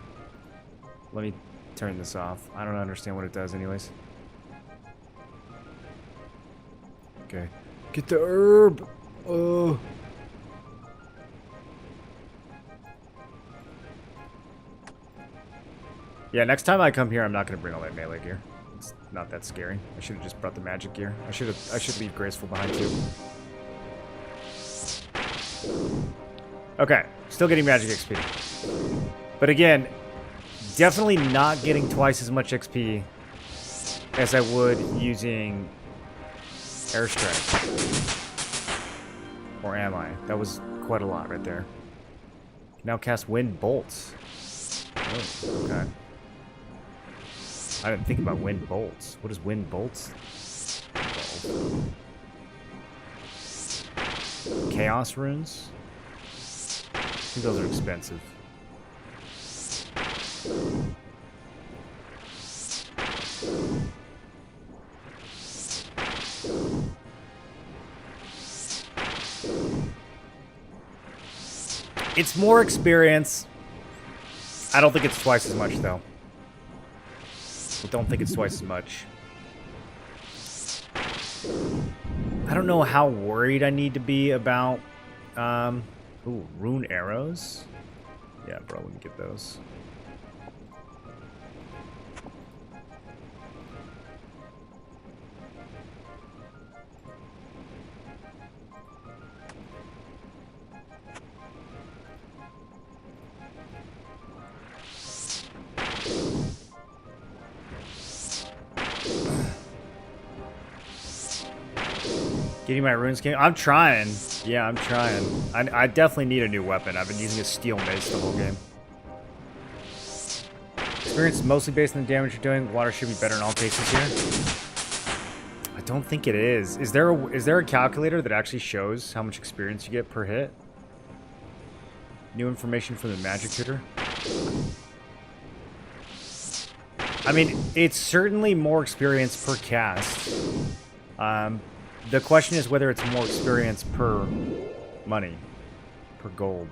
Let me turn this off. I don't understand what it does anyways. Okay. Get the herb! Oh. Yeah, next time I come here, I'm not going to bring all that melee gear. It's not that scary. I should have just brought the magic gear. I should leave Graceful behind too. Okay, still getting magic XP. But again, definitely not getting twice as much XP as I would using Airstrike. Or am I? That was quite a lot right there. Now cast Wind Bolts. Oh, okay. I didn't think about Wind Bolts. What is Wind Bolts? chaos runes. I think those are expensive. It's more experience. I don't think it's twice as much, though. I don't think it's twice as much. I don't know how worried I need to be about... ooh, rune arrows? Yeah, bro, we can get those. Getting my RuneScape. I'm trying. Yeah, I'm trying. I definitely need a new weapon. I've been using a steel mace the whole game. Experience is mostly based on the damage you're doing. Water should be better in all cases here. I don't think it is. Is there a calculator that actually shows how much experience you get per hit? New information from the magic tutor. I mean, it's certainly more experience per cast. The question is whether it's more experience per money, per gold.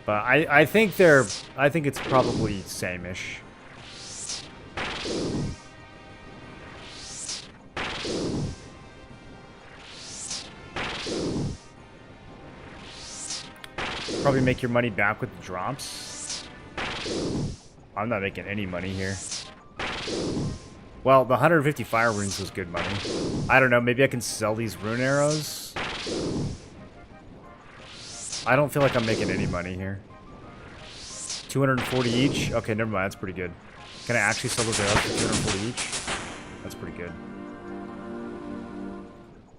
But I think it's probably same-ish. Probably make your money back with the drops. I'm not making any money here. Well, the 150 fire runes was good money. I don't know, maybe I can sell these rune arrows? I don't feel like I'm making any money here. 240 each? Okay, never mind, that's pretty good. Can I actually sell those arrows for 240 each? That's pretty good.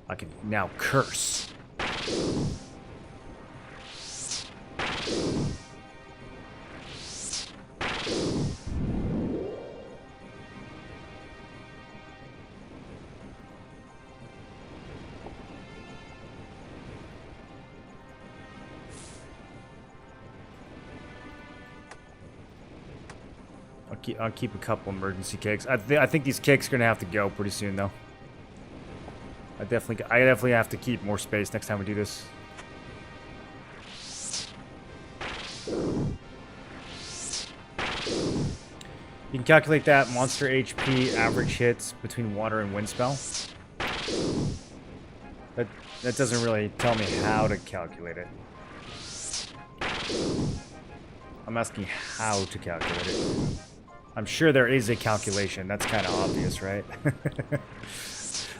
I can now curse. I'll keep a couple emergency cakes. I think these cakes are gonna have to go pretty soon, though. I definitely have to keep more space next time we do this. You can calculate that monster HP average hits between water and wind spell. That doesn't really tell me how to calculate it. I'm asking how to calculate it. I'm sure there is a calculation. That's kind of obvious, right?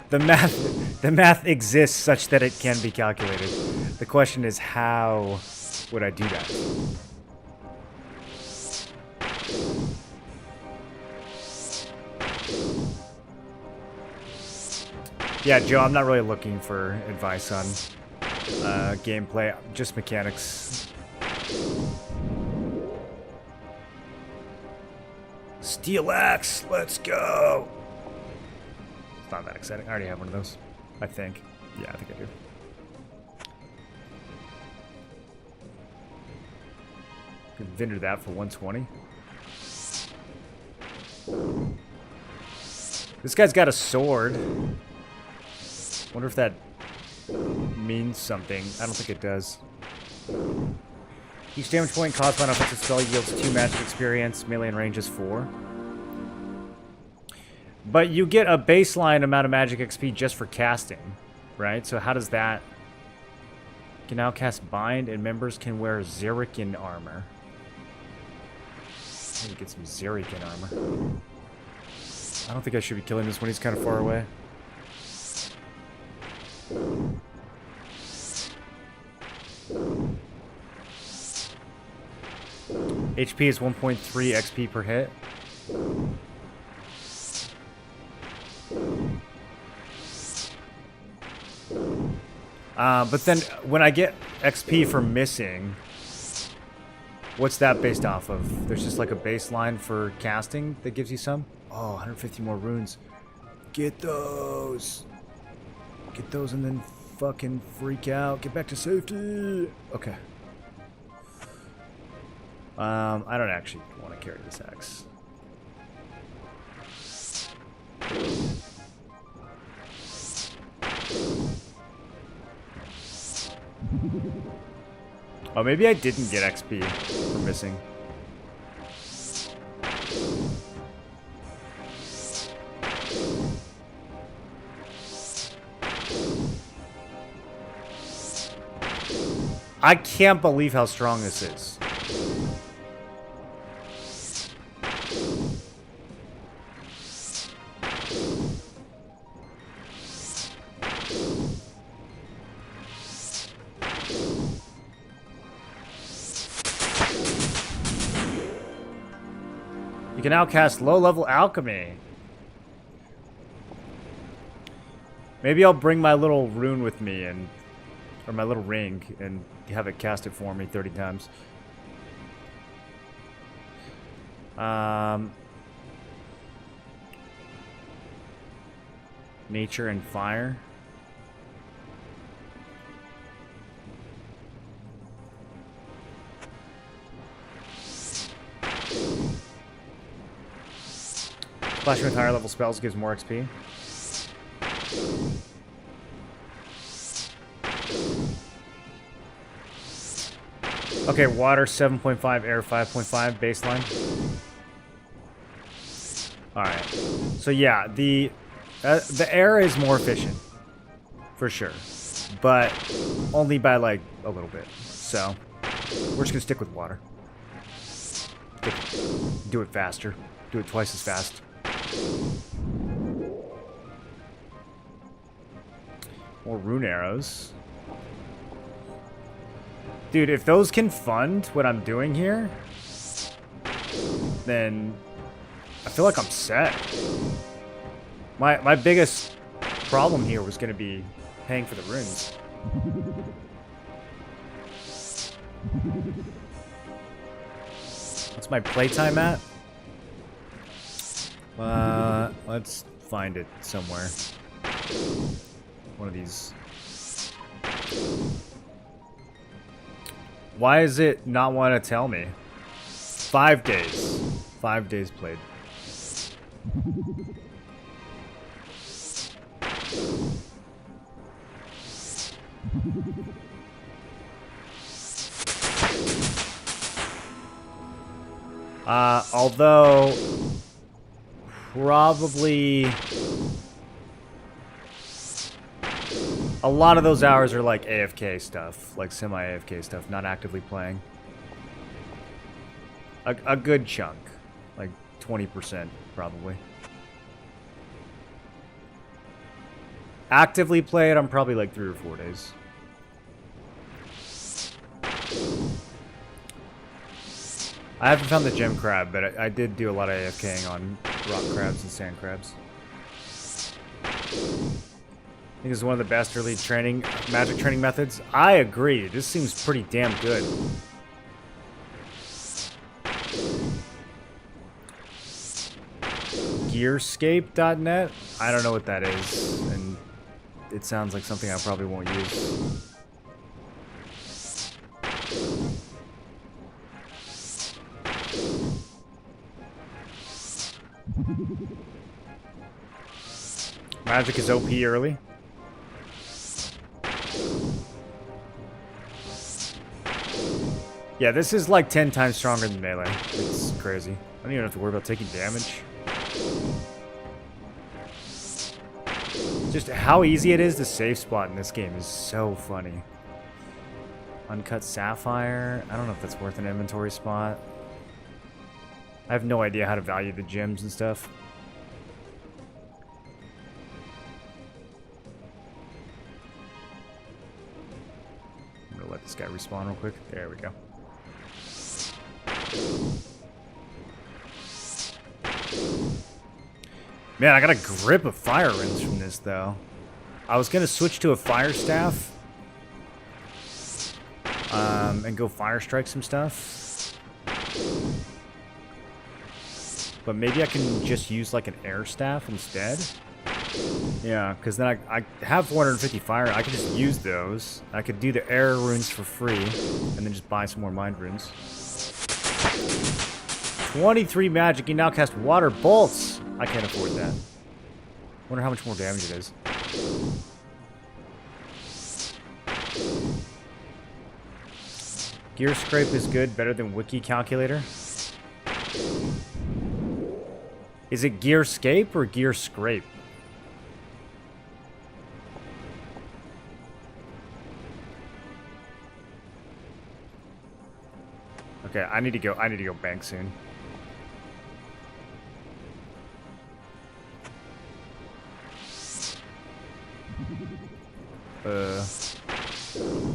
The math exists such that it can be calculated. The question is, how would I do that? Yeah, Joe, I'm not really looking for advice on gameplay, just mechanics. Steel axe, let's go! It's not that exciting. I already have one of those, I think. Yeah, I think I do. Could vendor that for 120. This guy's got a sword. Wonder if that means something. I don't think it does. Each damage point caused by an offensive spell yields 2 magic experience. Melee and range is 4. But you get a baseline amount of magic XP just for casting, right? So how does that... You can now cast Bind, and members can wear Zerikin armor. Maybe get some Zerikin armor. I don't think I should be killing this when he's kind of far away. HP is 1.3 XP per hit. But then when I get XP for missing, What's that based off of? There's just like a baseline for casting that gives you some? Oh, 150 more runes. Get those. Get those and then fucking freak out. Get back to safety. Okay. I don't actually want to carry this axe. Oh, maybe I didn't get XP for missing. I can't believe how strong this is. You can now cast low-level alchemy. Maybe I'll bring my little rune with me and, or my little ring, and have it cast it for me 30 times. Nature and fire. Flashing with higher level spells gives more XP. Okay, water 7.5, air 5.5, baseline. Alright. So yeah, the air is more efficient. For sure. But only by like a little bit. So we're just gonna stick with water. Do it faster. Do it twice as fast. More rune arrows. Dude, if those can fund what I'm doing here, then I feel like I'm set. My biggest problem here was going to be paying for the runes. What's my playtime at? Let's find it somewhere. One of these. Why does it not want to tell me? 5 days. 5 days played. Although probably a lot of those hours are like AFK stuff, like semi-AFK stuff, not actively playing. A good chunk, like 20% probably. Actively played, I'm probably like 3 or 4 days. I haven't found the gem crab, but I did do a lot of AFKing on rock crabs and sand crabs. I think it's one of the best early training, magic training methods. I agree. This seems pretty damn good. Gearscape.net? I don't know what that is, and it sounds like something I probably won't use. Magic is OP early. Yeah, this is like 10 times stronger than melee. It's crazy. I don't even have to worry about taking damage. Just how easy it is to save spot in this game is so funny. Uncut sapphire. I don't know if that's worth an inventory spot. I have no idea how to value the gems and stuff. I'm gonna let this guy respawn real quick. There we go. Man, I got a grip of fire rings from this, though. I was gonna switch to a fire staff. And go fire strike some stuff. But maybe I can just use like an air staff instead. Yeah, because then I have 450 fire. I could just use those. I could do the air runes for free, and then just buy some more mind runes. 23 magic. You now cast water bolts. I can't afford that. Wonder how much more damage it is. Gear scrape is good, better than wiki calculator. Is it gear scape or gear scrape? Okay, I need to go bank soon.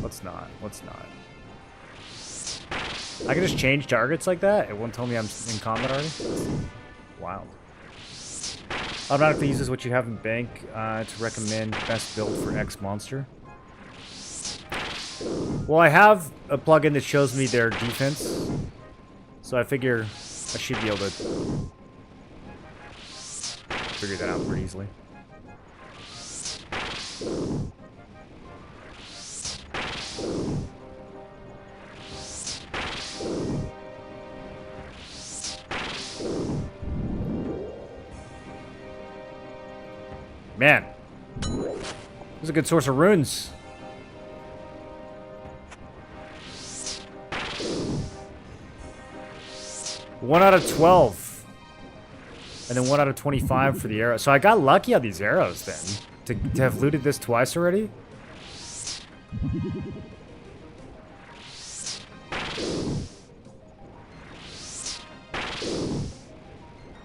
Let's not. I can just change targets like that? It won't tell me I'm in combat already? Wild. Automatically uses what you have in bank to recommend best build for X monster. Well, I have a plugin that shows me their defense, so I figure I should be able to figure that out pretty easily. Man, this is a good source of runes. One out of 12. And then 1 out of 25 for the arrow. So I got lucky on these arrows then. To have looted this twice already.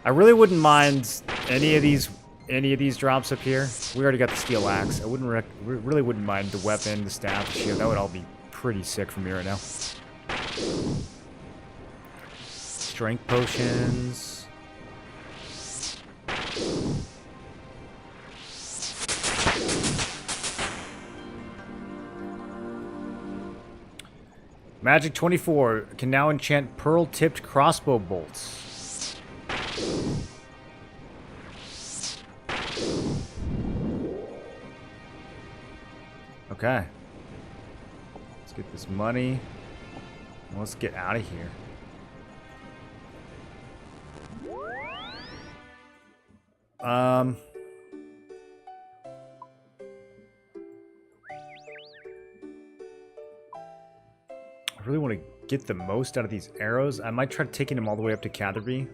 I really wouldn't mind any of these drops up here. We already got the steel axe. I really wouldn't mind the weapon, the staff, the shield. That would all be pretty sick for me right now. Strength potions. Magic 24 can now enchant pearl-tipped crossbow bolts. Okay. Let's get this money. Let's get out of here. I really want to get the most out of these arrows. I might try taking them all the way up to Catherby.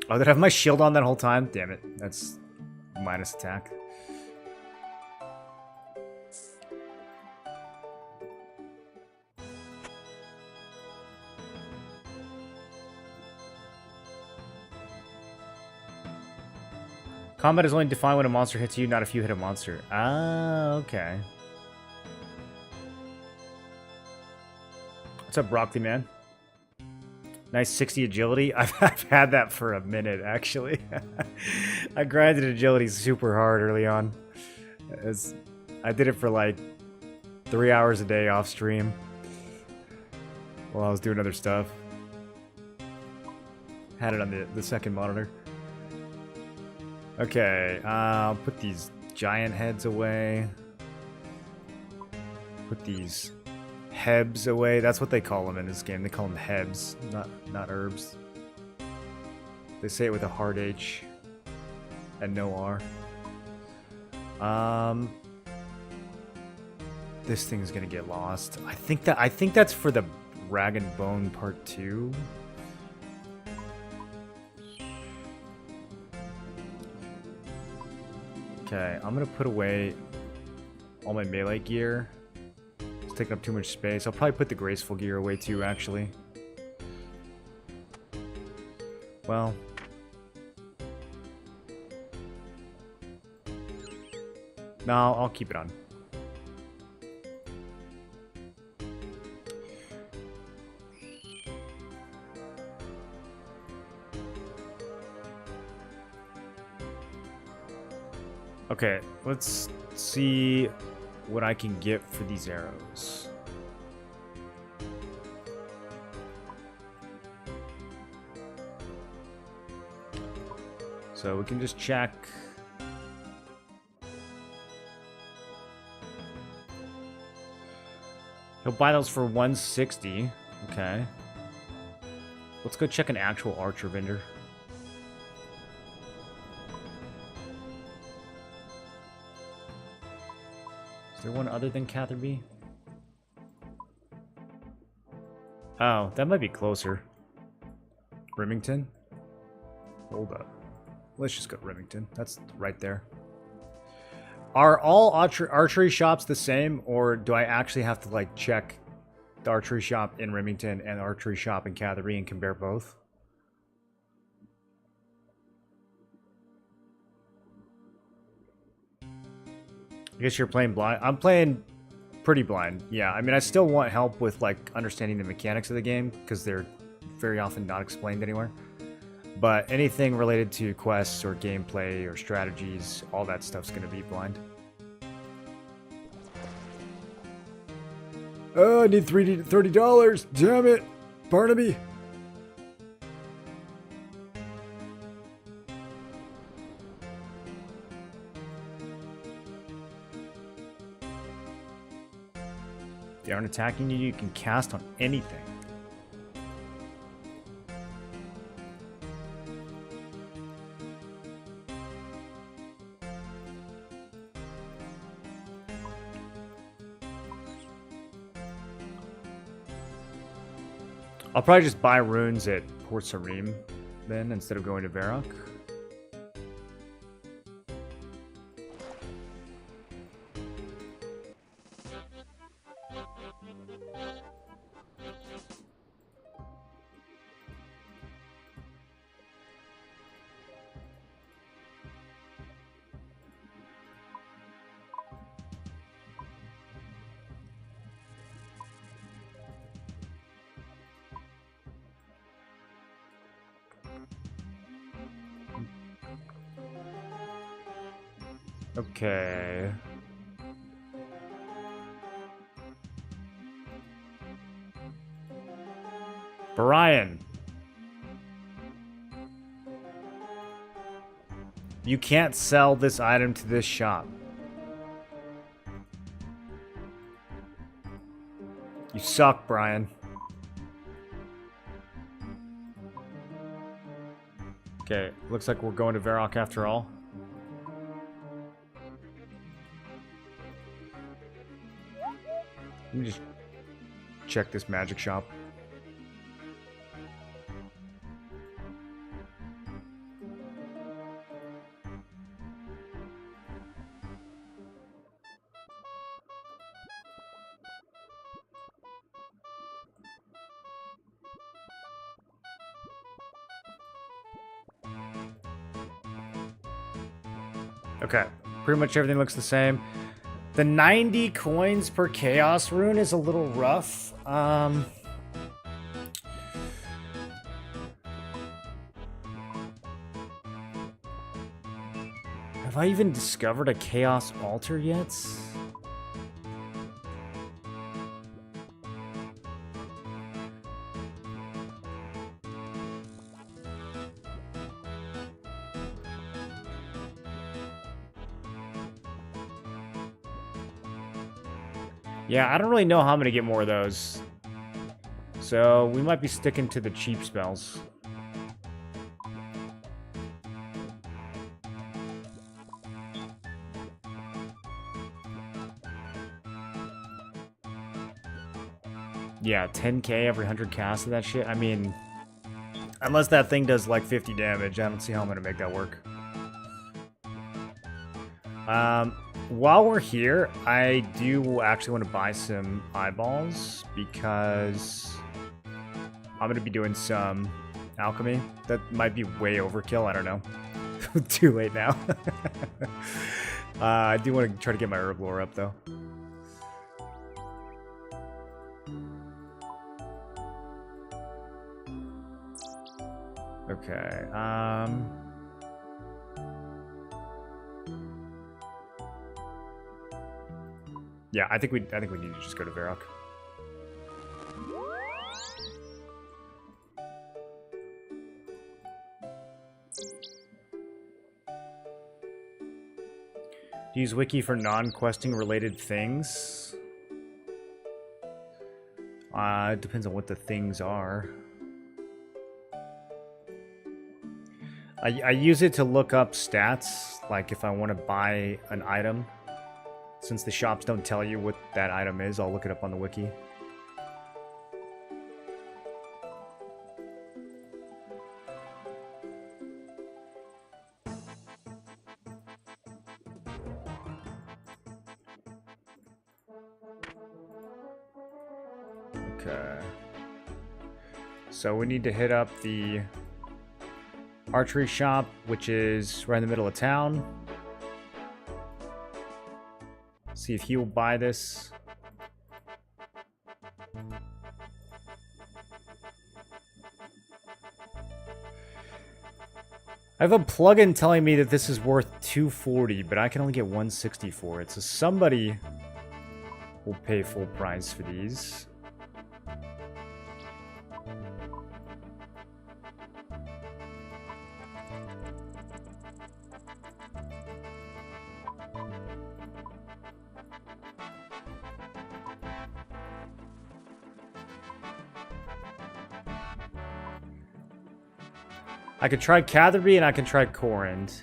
Oh, did I have my shield on that whole time? Damn it. That's minus attack. Combat is only defined when a monster hits you, not if you hit a monster. Ah, okay. What's up, Broccoli Man? Nice 60 agility. I've had that for a minute, actually. I grinded agility super hard early on. I did it for like 3 hours a day off stream while I was doing other stuff. Had it on the second monitor. Okay, I'll put these giant heads away. Put these hebs away. That's what they call them in this game. They call them hebs, not herbs. They say it with a hard H and no R. This thing's gonna get lost. I think that's for the Rag and Bone Part 2. Okay, I'm gonna put away all my melee gear. It's taking up too much space. I'll probably put the graceful gear away too, actually. Well. No, I'll keep it on. Okay, let's see what I can get for these arrows. So we can just check. He'll buy those for 160. Okay. Let's go check an actual archer vendor. Is there one other than Catherby? Oh, that might be closer. Remington? Hold up. Let's just go Remington. That's right there. Are all archery shops the same, or do I actually have to like check the archery shop in Remington and the archery shop in Catherby and compare both? I guess you're playing blind. I'm playing pretty blind. Yeah, I mean, I still want help with like understanding the mechanics of the game because they're very often not explained anywhere. But anything related to quests or gameplay or strategies, all that stuff's going to be blind. Oh, I need $30. Damn it, Barnaby. They aren't attacking you. You can cast on anything. I'll probably just buy runes at Port Sarim then instead of going to Varrock. Okay. Brian. You can't sell this item to this shop. You suck, Brian. Okay, looks like we're going to Varrock after all. Let me just check this magic shop. Okay, pretty much everything looks the same. The 90 coins per chaos rune is a little rough. Have I even discovered a chaos altar yet? Yeah, I don't really know how I'm going to get more of those. So we might be sticking to the cheap spells. Yeah, 10k every 100 casts of that shit. I mean, unless that thing does like 50 damage, I don't see how I'm going to make that work. While we're here, I do actually want to buy some eyeballs because I'm going to be doing some alchemy. That might be way overkill. I don't know. Too late now. I do want to try to get my herb lore up though. Okay. Yeah, I think we need to just go to Varrock. Use wiki for non-questing related things. It depends on what the things are. I use it to look up stats, like if I want to buy an item. Since the shops don't tell you what that item is, I'll look it up on the wiki. Okay. So we need to hit up the archery shop, which is right in the middle of town. See if he will buy this. I have a plugin telling me that this is worth $240, but I can only get $160 for it. So somebody will pay full price for these. I could try Catherby and I can try Corand.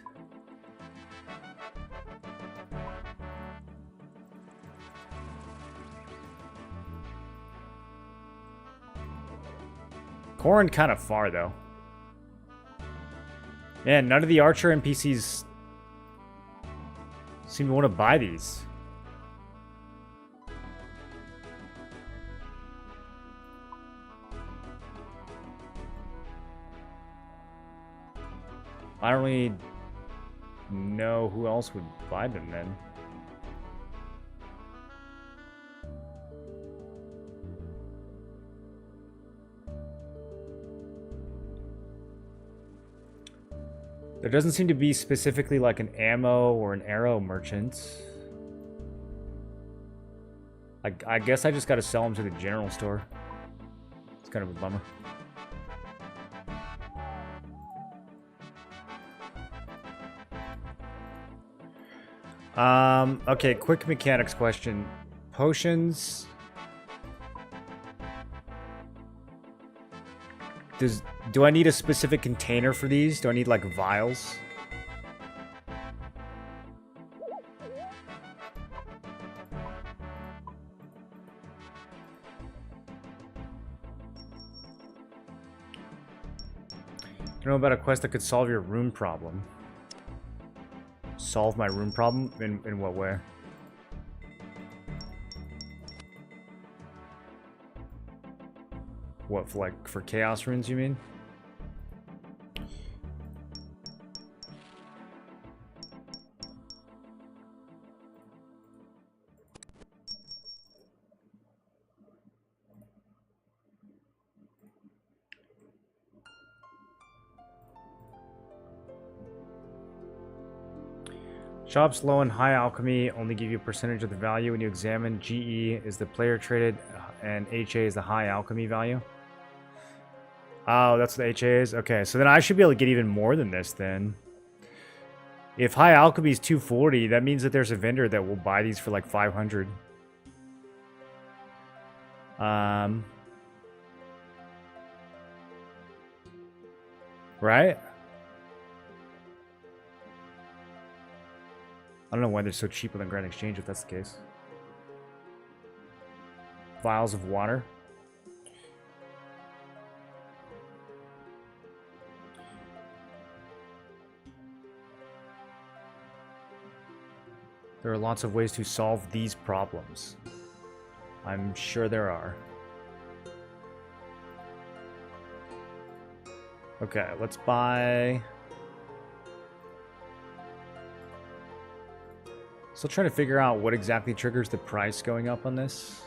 Corand kind of far though. Man, none of the Archer NPCs seem to want to buy these. I don't really know who else would buy them then. There doesn't seem to be specifically like an ammo or an arrow merchant. I guess I just gotta sell them to the general store. It's kind of a bummer. Okay, quick mechanics question. Potions. Do I need a specific container for these? Do I need like vials? I know about a quest that could solve your room problem. Solve my room problem? In what way? What, for chaos runes, you mean? Shops low and high alchemy only give you a percentage of the value when you examine. GE is the player traded and HA is the high alchemy value. Oh, that's what the HA is? Okay, so then I should be able to get even more than this then. If high alchemy is 240, that means that there's a vendor that will buy these for like 500. Right? I don't know why they're so cheap on the Grand Exchange if that's the case. Vials of water. There are lots of ways to solve these problems. I'm sure there are. Okay, let's buy... Still trying to figure out what exactly triggers the price going up on this.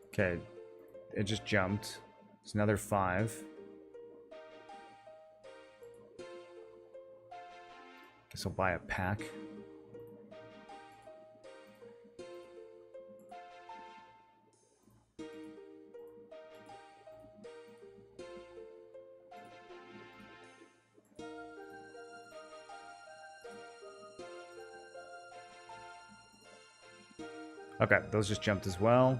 Okay, it just jumped. It's another 5. Guess I'll buy a pack. Okay, those just jumped as well.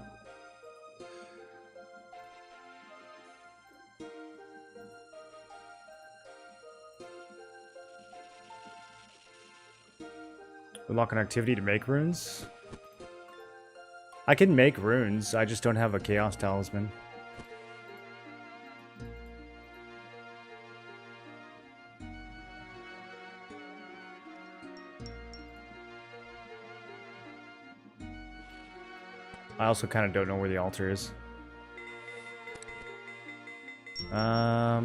Unlock an activity to make runes. I can make runes, I just don't have a Chaos Talisman. I also kind of don't know where the altar is. How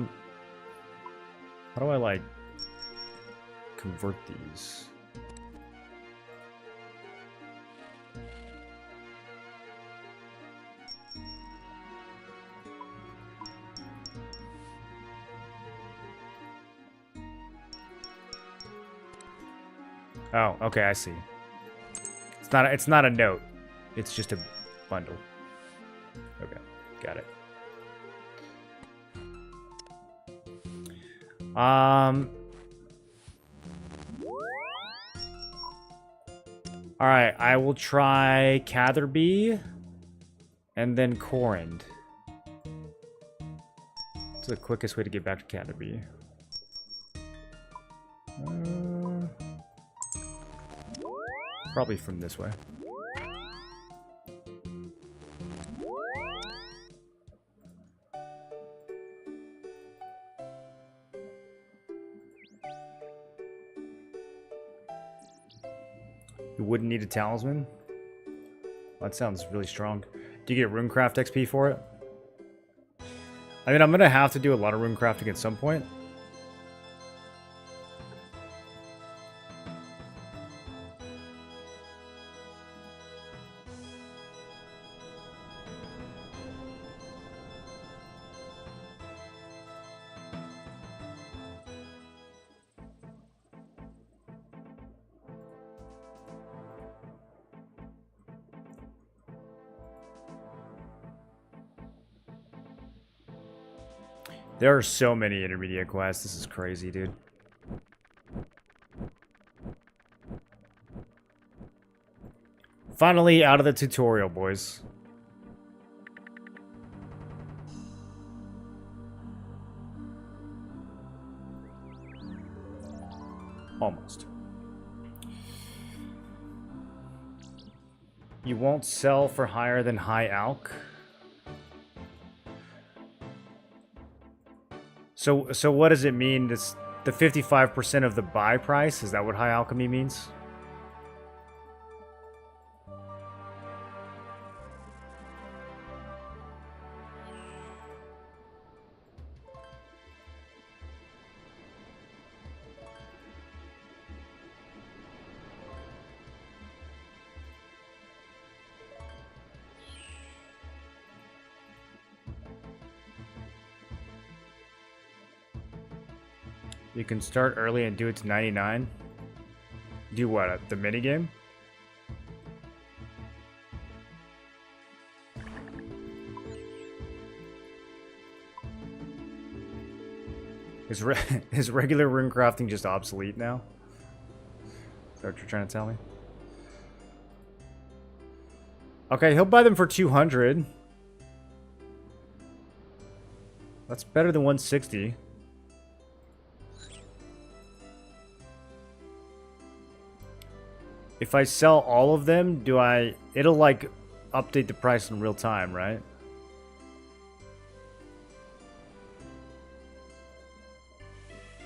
do I, like, convert these? Oh, okay, I see. It's not a note. It's just a bundle. Okay, got it. Alright, I will try Catherby and then Corand. It's the quickest way to get back to Catherby. Probably from this way. You wouldn't need a talisman? That sounds really strong. Do you get runecraft XP for it? I mean, I'm gonna have to do a lot of runecrafting at some point. There are so many intermediate quests. This is crazy, dude. Finally out of the tutorial, boys. Almost. You won't sell for higher than high alch. So what does it mean? This the 55% of the buy price? Is that what high alchemy means? You can start early and do it to 99. Do what? The minigame? Is regular rune crafting just obsolete now? Is that what you're trying to tell me? Okay, he'll buy them for 200. That's better than 160. If I sell all of them, it'll like update the price in real time, right?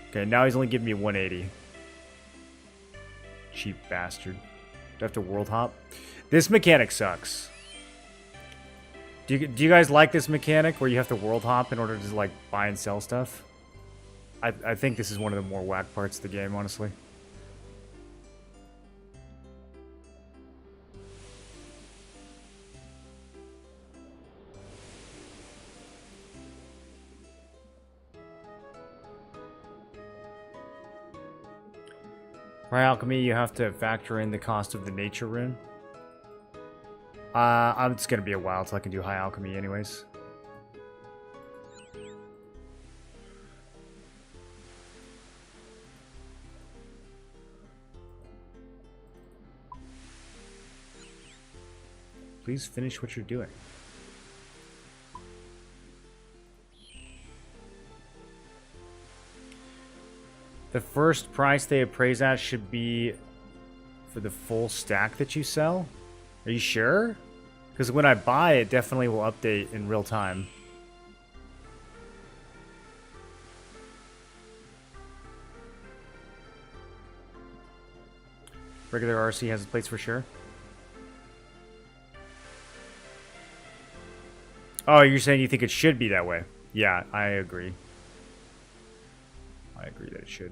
Okay, now he's only giving me 180. Cheap bastard. Do I have to world hop? This mechanic sucks. Do you guys like this mechanic where you have to world hop in order to like buy and sell stuff? I think this is one of the more whack parts of the game, honestly. For alchemy, you have to factor in the cost of the nature rune. It's gonna be a while till I can do high alchemy anyways. Please finish what you're doing. The first price they appraise at should be for the full stack that you sell. Are you sure? Because when I buy it, definitely will update in real time. Regular RC has its place for sure. Oh, you're saying you think it should be that way? Yeah, I agree. I agree that it should.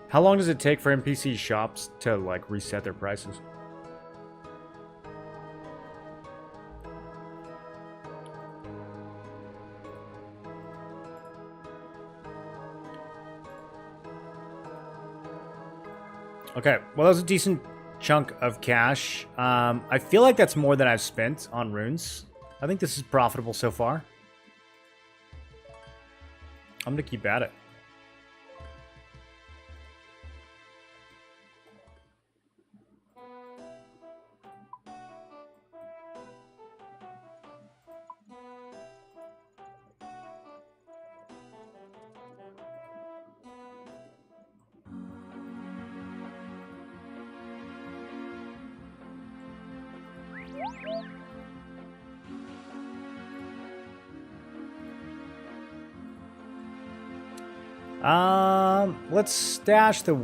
How long does it take for NPC shops to, like, reset their prices? Okay, well, that was a decent chunk of cash. I feel like that's more than I've spent on runes. I think this is profitable so far. I'm gonna keep at it. Let's stash the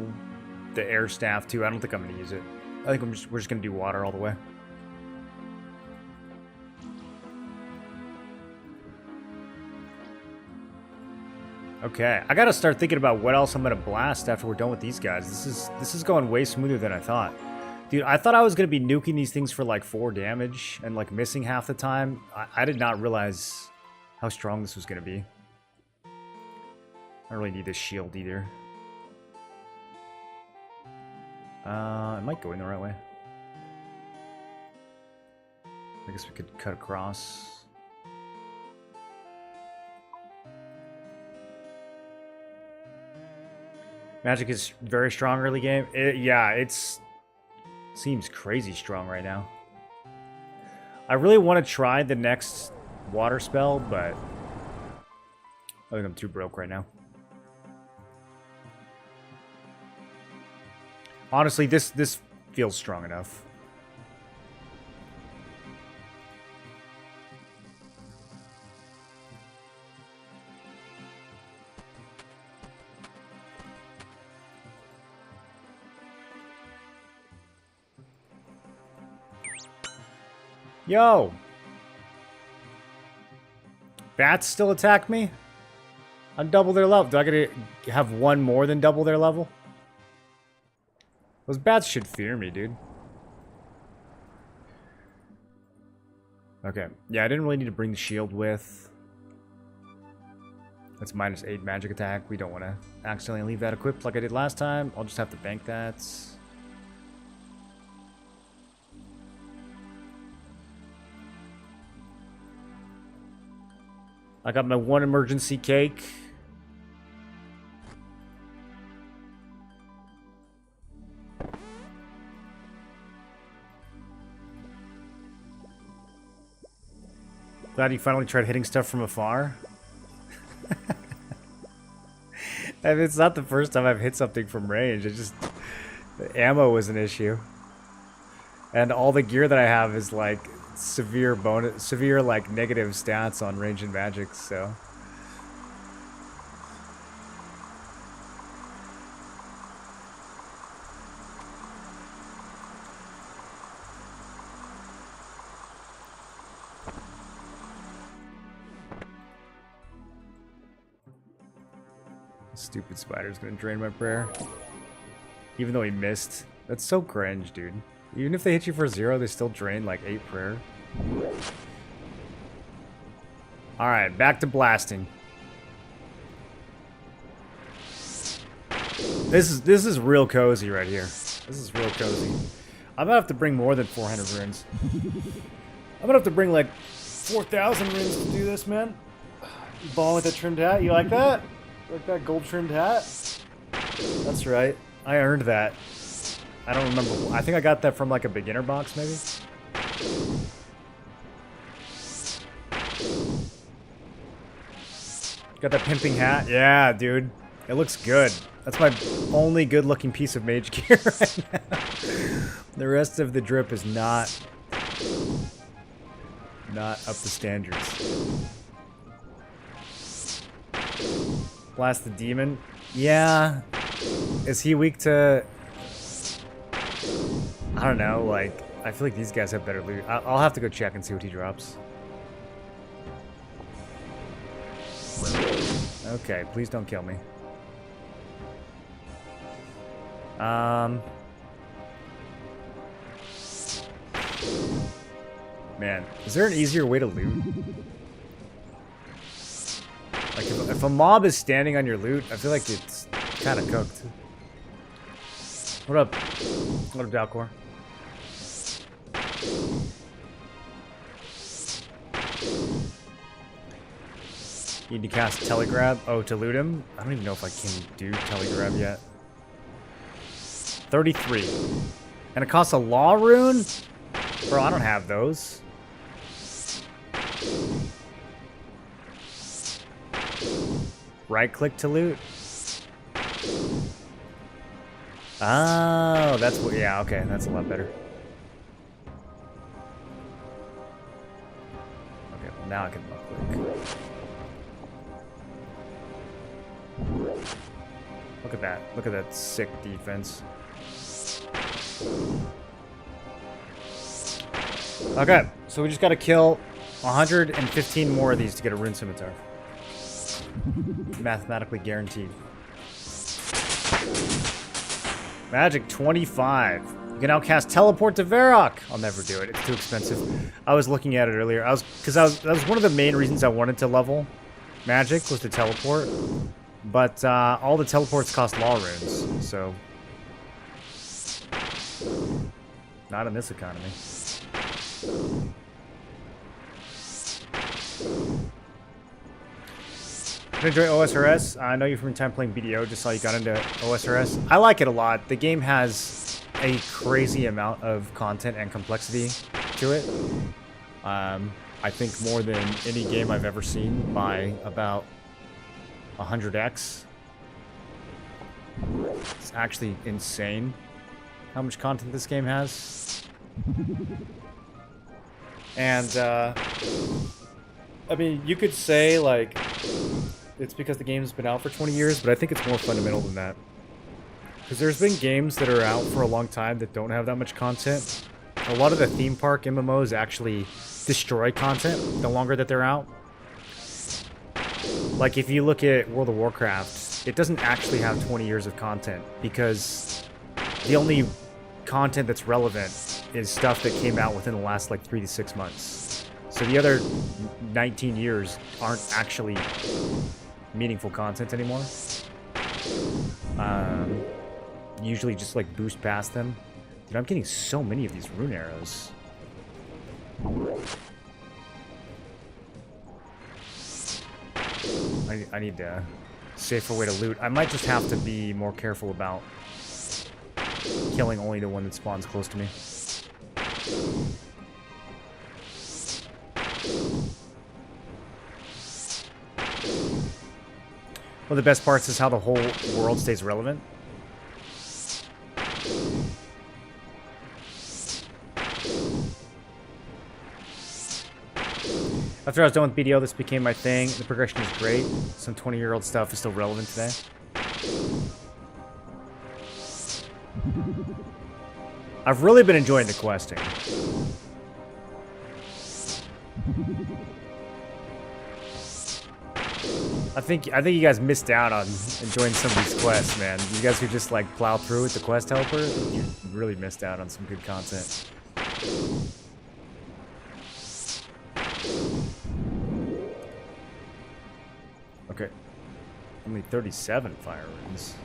air staff too. I don't think I'm gonna use it. I think we're just gonna do water all the way. Okay, I gotta start thinking about what else I'm gonna blast after we're done with these guys. This is going way smoother than I thought. Dude, I thought I was gonna be nuking these things for like 4 damage and like missing half the time. I did not realize how strong this was gonna be. I don't really need this shield either. It might go in the right way. I guess we could cut across. Magic is very strong early game. Yeah, it's seems crazy strong right now. I really want to try the next water spell, but I think I'm too broke right now. Honestly, this feels strong enough. Yo! Bats still attack me? I'm double their level. Do I gotta have one more than double their level? Those bats should fear me, dude. Okay. Yeah, I didn't really need to bring the shield with. That's -8 magic attack. We don't want to accidentally leave that equipped like I did last time. I'll just have to bank that. I got my 1 emergency cake. Glad you finally tried hitting stuff from afar. I mean, it's not the first time I've hit something from range. It just... the ammo was an issue. And all the gear that I have is like severe like negative stats on range and magic, so... Stupid spider's gonna drain my prayer. Even though he missed. That's so cringe, dude. Even if they hit you for 0, they still drain like 8 prayer. Alright, back to blasting. This is real cozy right here. This is real cozy. I'm gonna have to bring more than 400 runes. I'm gonna have to bring like 4,000 runes to do this, man. You balling with that trimmed hat? You like that? You like that gold trimmed hat? That's right. I earned that. I don't remember. I think I got that from like a beginner box, maybe. Got that pimping hat? Yeah, dude. It looks good. That's my only good-looking piece of mage gear right now. The rest of the drip is not up to standards. Blast the demon? Yeah. Is he weak to... I don't know, like... I feel like these guys have better loot. I'll have to go check and see what he drops. Okay, please don't kill me. Man, is there an easier way to loot? Like, if a mob is standing on your loot, I feel like it's kind of cooked. What up? What up, Dalcor? Need to cast Telegrab. Oh, to loot him? I don't even know if I can do Telegrab yet. 33. And it costs a law rune? Bro, I don't have those. Right click to loot? Oh, that's what, yeah, okay, that's a lot better. Okay, well now I can left click. Look at that sick defense. Okay, so we just gotta kill 115 more of these to get a rune scimitar. Mathematically guaranteed. Magic 25. You can now cast Teleport to Varrock. I'll never do it. It's too expensive. I was looking at it earlier. That was one of the main reasons I wanted to level Magic was to teleport. But all the teleports cost law runes, so not in this economy. I enjoy OSRS. I know you from your time playing BDO. Just saw you got into OSRS. I like it a lot. The game has a crazy amount of content and complexity to it. I think more than any game I've ever seen by about 100x. It's actually insane how much content this game has. And, I mean, you could say, like, it's because the game's been out for 20 years, but I think it's more fundamental than that. Because there's been games that are out for a long time that don't have that much content. A lot of the theme park MMOs actually destroy content the longer that they're out. Like, if you look at World of Warcraft, it doesn't actually have 20 years of content because the only content that's relevant is stuff that came out within the last, like, 3 to 6 months. So the other 19 years aren't actually meaningful content anymore. Usually just, like, boost past them. Dude, I'm getting so many of these rune arrows. I need a safer way to loot. I might just have to be more careful about killing only the one that spawns close to me. One of the best parts is how the whole world stays relevant. After I was done with BDO, this became my thing. The progression is great. Some 20-year-old stuff is still relevant today. I've really been enjoying the questing. I think you guys missed out on enjoying some of these quests, man. You guys who just like plow through with the quest helper, you really missed out on some good content. Okay. Only 37 fire runes.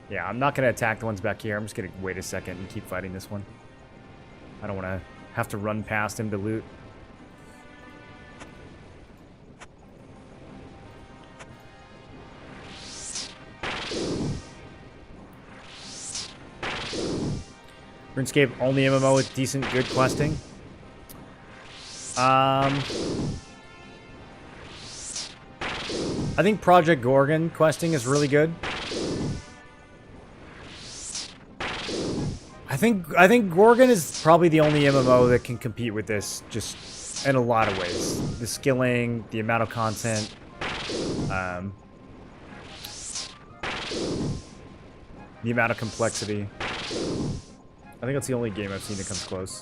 Yeah, I'm not going to attack the ones back here. I'm just going to wait a second and keep fighting this one. I don't want to have to run past him to loot. RuneScape only MMO with decent, good questing. I think Project Gorgon questing is really good. I think Gorgon is probably the only MMO that can compete with this, just in a lot of ways. The skilling, the amount of content, the amount of complexity. I think that's the only game I've seen that comes close.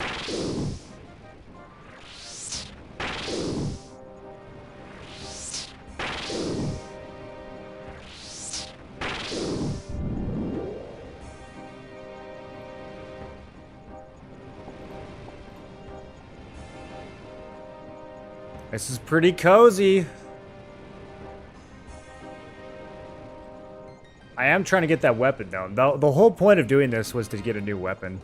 This is pretty cozy. I am trying to get that weapon, though. The whole point of doing this was to get a new weapon.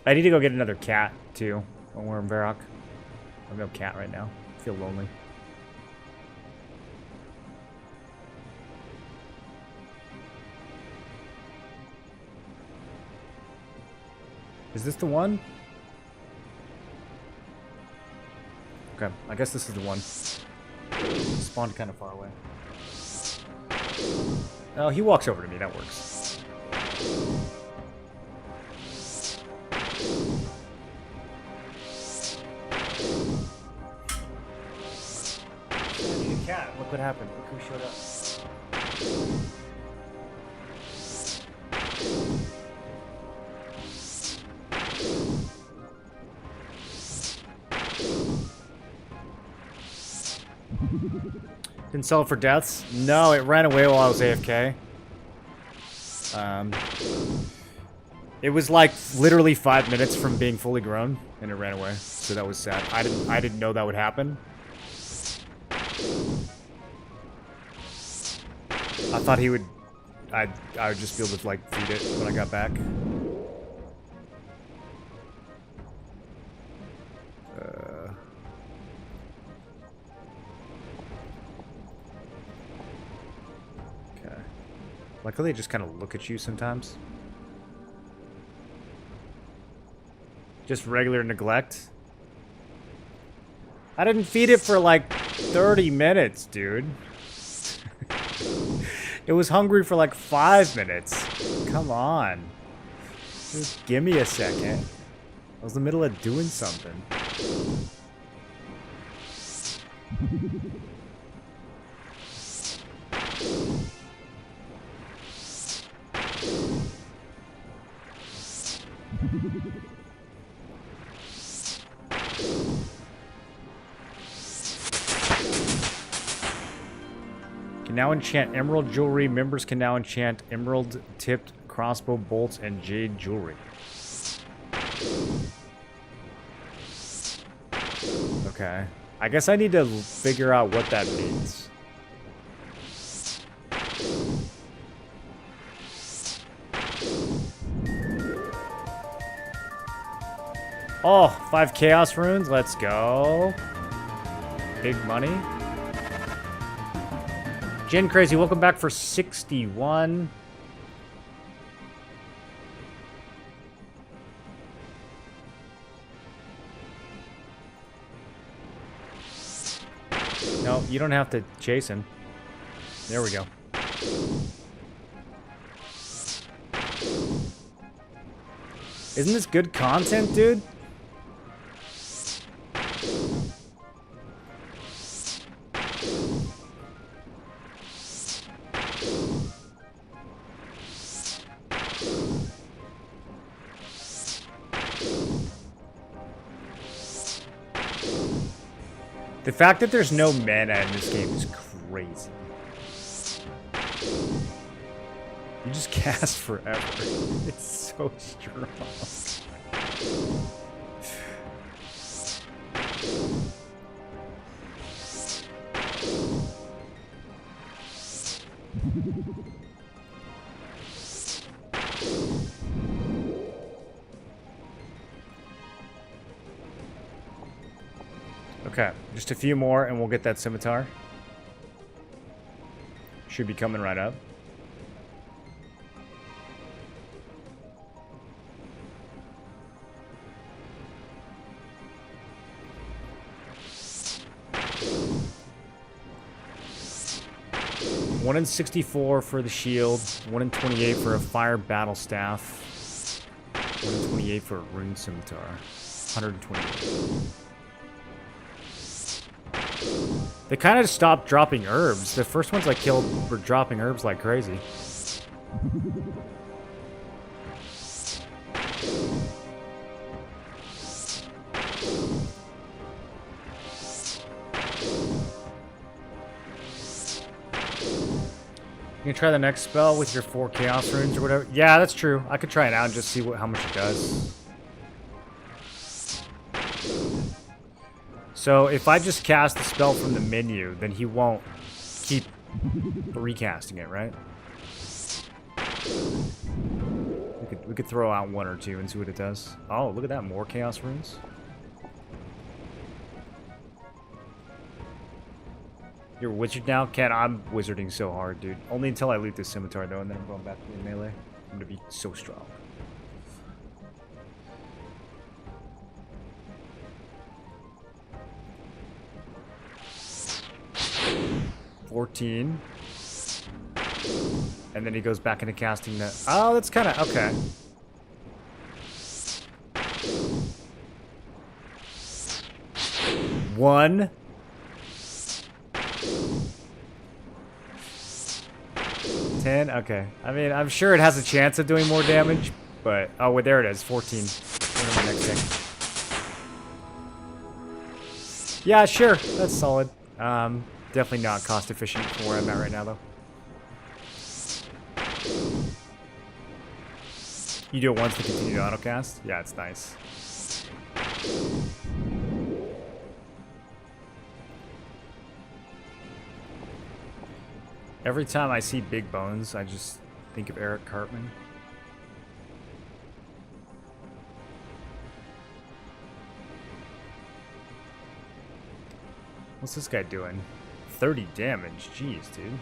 I need to go get another cat, too, when we're in Varrock. I have no cat right now. I feel lonely. Is this the one? Okay, I guess this is the one. Spawned kind of far away. Oh, he walks over to me. That works. I need a cat. Look what happened. Look who showed up. Didn't sell it for deaths? No, it ran away while I was AFK. It was like literally 5 minutes from being fully grown, and it ran away. So that was sad. I didn't know that would happen. I thought he would. I would just be able to like feed it when I got back. Like how they just kind of look at you sometimes. Just regular neglect. I didn't feed it for like 30 minutes, dude. It was hungry for like 5 minutes. Come on. Just give me a second. I was in the middle of doing something. Can now enchant emerald jewelry. Members can now enchant emerald tipped crossbow bolts and jade jewelry. Okay. I guess I need to figure out what that means. Oh, 5 chaos runes. Let's go. Big money. Jen Crazy, welcome back for 61. No, you don't have to chase him. There we go. Isn't this good content, dude? The fact that there's no mana in this game is crazy. You just cast forever. It's so strong. Okay, just a few more and we'll get that scimitar. Should be coming right up. One in 64 for the shield, 1 in 28 for a fire battle staff, 1 in 28 for a rune scimitar, 128. They kind of stopped dropping herbs. The first ones I killed were dropping herbs like crazy. You can try the next spell with your 4 chaos runes or whatever. Yeah, that's true. I could try it out and just see how much it does. So if I just cast the spell from the menu, then he won't keep recasting it, right? We could throw out 1 or 2 and see what it does. Oh, look at that, more chaos runes. You're a wizard now? Ken, I'm wizarding so hard, dude. Only until I loot this scimitar, though, and then I'm going back to the melee. I'm gonna be so strong. $14. And then he goes back into casting the... Oh, that's kind of... Okay. One. 10? Okay. I mean, I'm sure it has a chance of doing more damage, but... Oh, well, there it is. 14. The next thing. Yeah, sure. That's solid. Definitely not cost efficient for where I'm at right now, though. You do it once to continue to autocast? Yeah, it's nice. Every time I see big bones, I just think of Eric Cartman. What's this guy doing? 30 damage. Jeez, dude.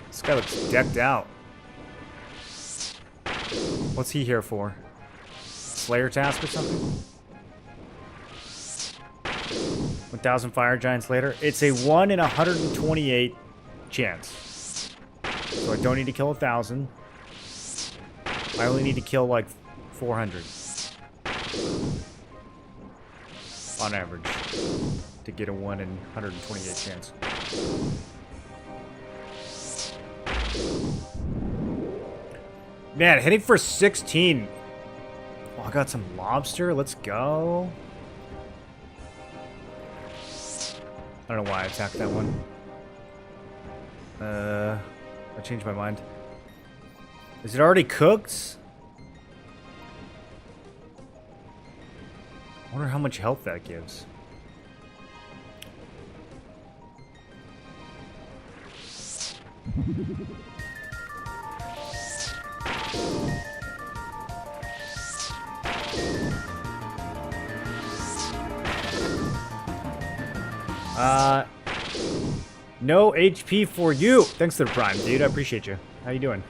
This guy looks decked out. What's he here for? Slayer task or something? 1,000 fire giants later. It's a 1 in 128 chance. So I don't need to kill 1,000. I only need to kill like 400 on average to get a 1 in 128 chance. Man, hitting for 16. Oh, I got some lobster. Let's go. I don't know why I attacked that one. I changed my mind. Is it already cooked? I wonder how much health that gives. No HP for you. Thanks to the Prime, dude. I appreciate you. How you doing?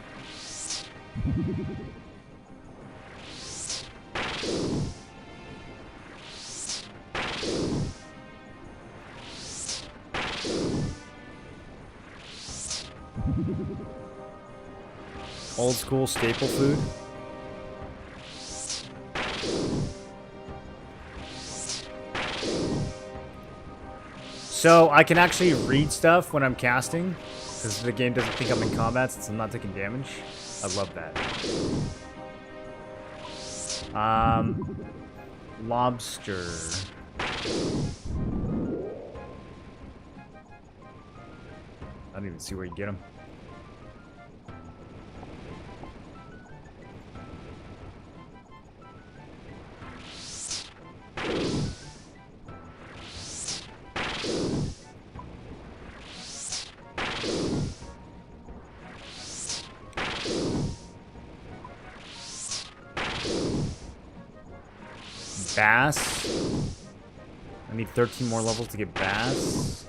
Old school staple food. So I can actually read stuff when I'm casting, because the game doesn't think I'm in combat since I'm not taking damage. I love that. Lobster. I don't even see where you get them. Bass. I need 13 more levels to get bass.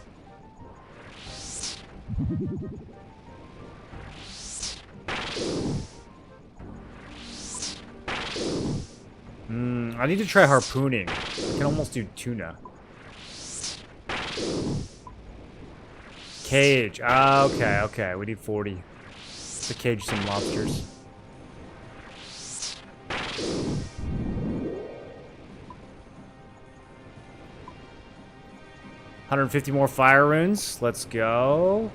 I need to try harpooning. I can almost do tuna. Cage. Ah, okay, okay. We need 40 to cage some lobsters. $150 more fire runes. Let's go.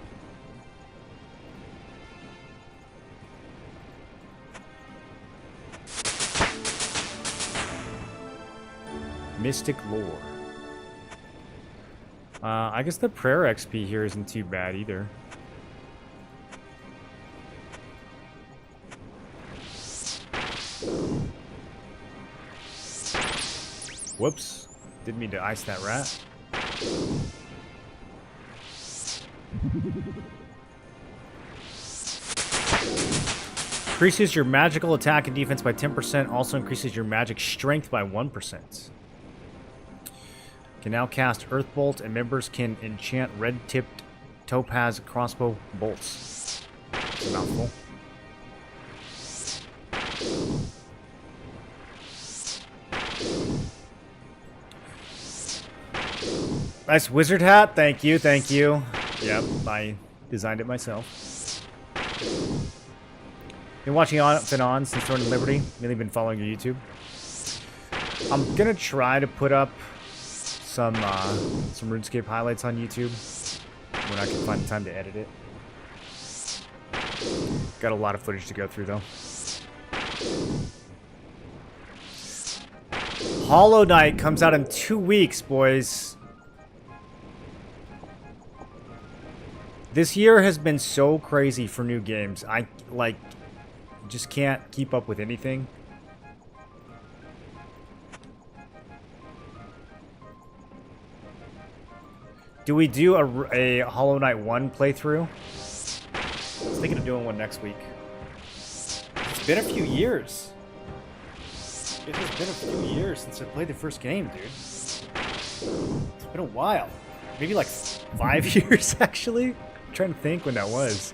Mystic lore. I guess the prayer XP here isn't too bad either. Whoops. Didn't mean to ice that rat. Increases your magical attack and defense by 10%. Also increases your magic strength by 1%. Can now cast Earth Bolt, and members can enchant red-tipped topaz crossbow bolts. It's a mouthful. Nice wizard hat. Thank you, thank you. Yep, I designed it myself. Been watching off and on since Thorn and Liberty. Really been following your YouTube. I'm gonna try to put up some RuneScape highlights on YouTube when I can find the time to edit it. Got a lot of footage to go through though. Hollow Knight comes out in 2 weeks, boys. This year has been so crazy for new games. I just can't keep up with anything. Do we do a Hollow Knight 1 playthrough? I was thinking of doing one next week. It's been a few years. It has been a few years since I played the first game, dude. It's been a while. Maybe like 5 years, actually. I'm trying to think when that was.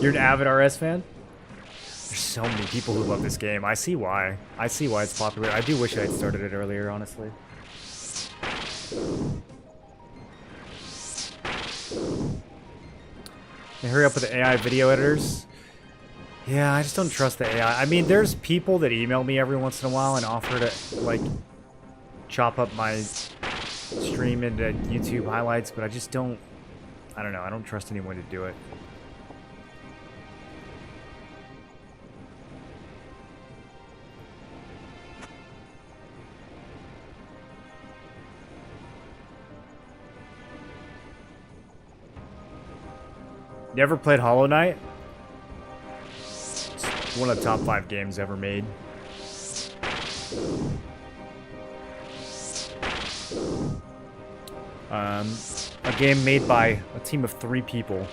You're an avid RS fan? There's so many people who love this game. I see why. I see why it's popular. I do wish I had started it earlier, honestly. And hurry up with the AI video editors. Yeah, I just don't trust the AI. I mean, there's people that email me every once in a while and offer to, like, chop up my stream into YouTube highlights, but I just don't... I don't know. I don't trust anyone to do it. You ever played Hollow Knight? It's one of the top 5 games ever made. A game made by a team of 3 people.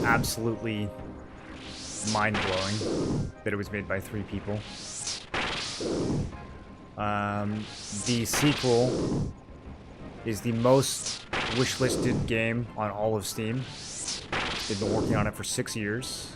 Absolutely mind-blowing that it was made by 3 people. The sequel is the most wishlisted game on all of Steam. They've been working on it for 6 years.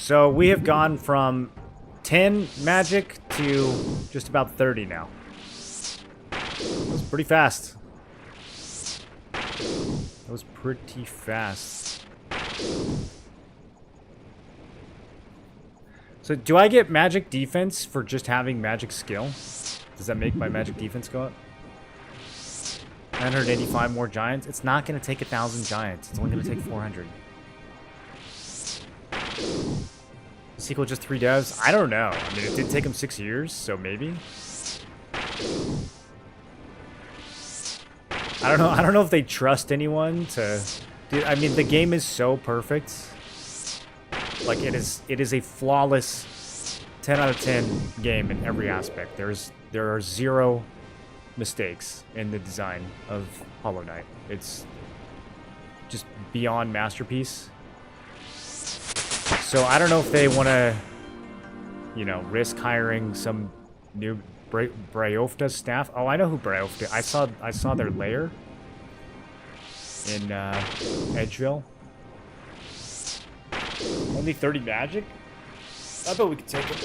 So we have gone from 10 magic to just about 30 now. Pretty fast. That was pretty fast. So do I get magic defense for just having magic skill? Does that make my magic defense go up? 985 more giants? It's not going to take 1,000 giants. It's only going to take 400. The sequel just 3 devs? I don't know. I mean, it did take them 6 years, so maybe. I don't know if they trust anyone to... Dude, I mean, the game is so perfect. Like, it is a flawless 10 out of 10 game in every aspect. There are 0 mistakes in the design of Hollow Knight. It's just beyond masterpiece. So I don't know if they want to, you know, risk hiring some new Bryofda staff. Oh, I know who Bryofda. I saw their lair in Edgeville. Only 30 magic? I bet we could take it.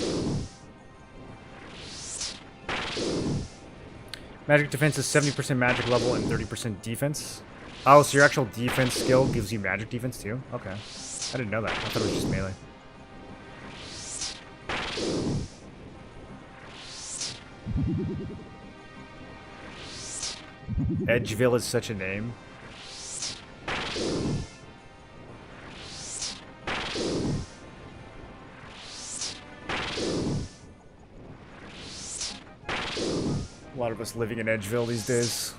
Magic defense is 70% magic level and 30% defense. Oh, so your actual defense skill gives you magic defense too? Okay. I didn't know that. I thought it was just melee. Edgeville is such a name. A lot of us living in Edgeville these days.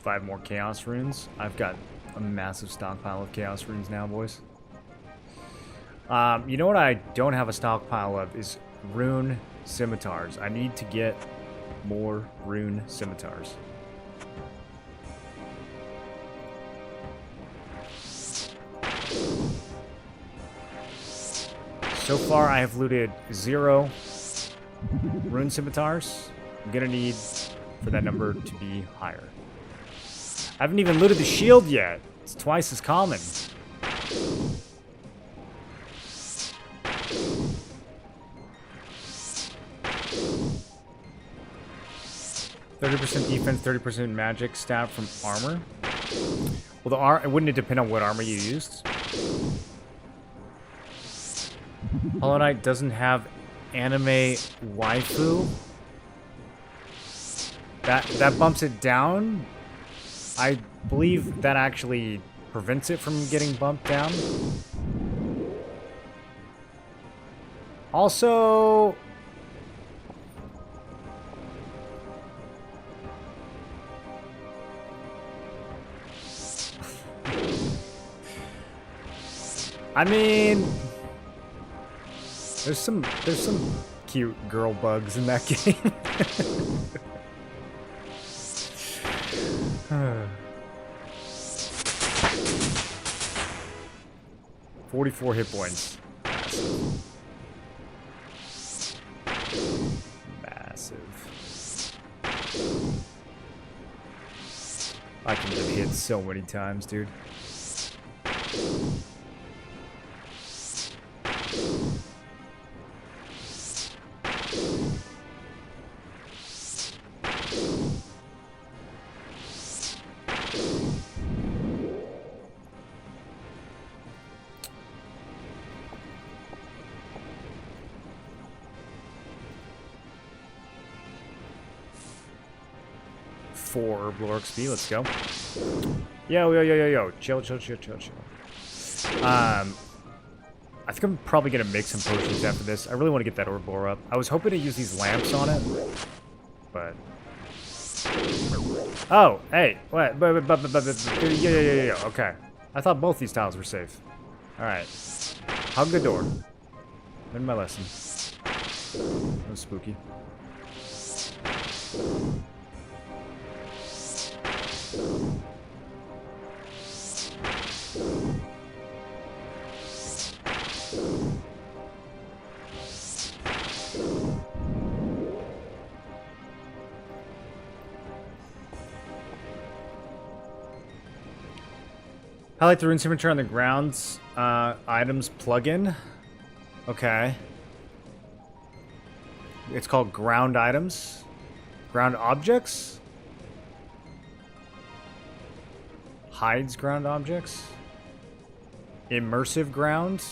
Five more chaos runes. I've got a massive stockpile of chaos runes now, boys. You know what I don't have a stockpile of is rune scimitars. I need to get more rune scimitars. So far, I have looted 0 rune scimitars. I'm gonna need for that number to be higher. I haven't even looted the shield yet. It's twice as common. 30% defense, 30% magic stab from armor. Well, wouldn't it depend on what armor you used? Hollow Knight doesn't have anime waifu. That bumps it down. I believe that actually prevents it from getting bumped down. Also, I mean, there's some cute girl bugs in that game. 44 hit points. Massive. I can get hit so many times, dude. Herbal XP, let's go. Yo. Chill. I think I'm probably gonna make some potions after this. I really want to get that Ouroboros up. I was hoping to use these lamps on it, but... Oh, hey, what? Yeah, okay. I thought both these tiles were safe. Alright. Hug the door. Learned my lesson. That was spooky. Highlight the rune signature on the grounds items plugin. Okay. It's called ground items. Ground objects. Hides ground objects. Immersive ground.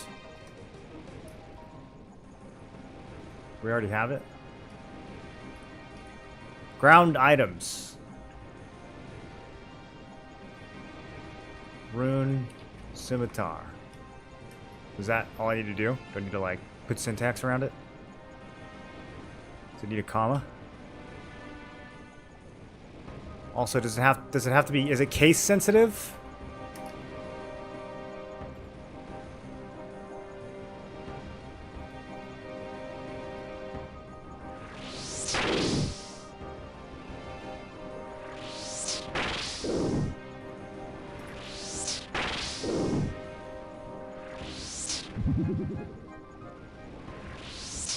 We already have it. Ground items. Rune scimitar. Is that all I need to do? Do I need to like put syntax around it? Does it need a comma? Also, does it have to be, is it case sensitive?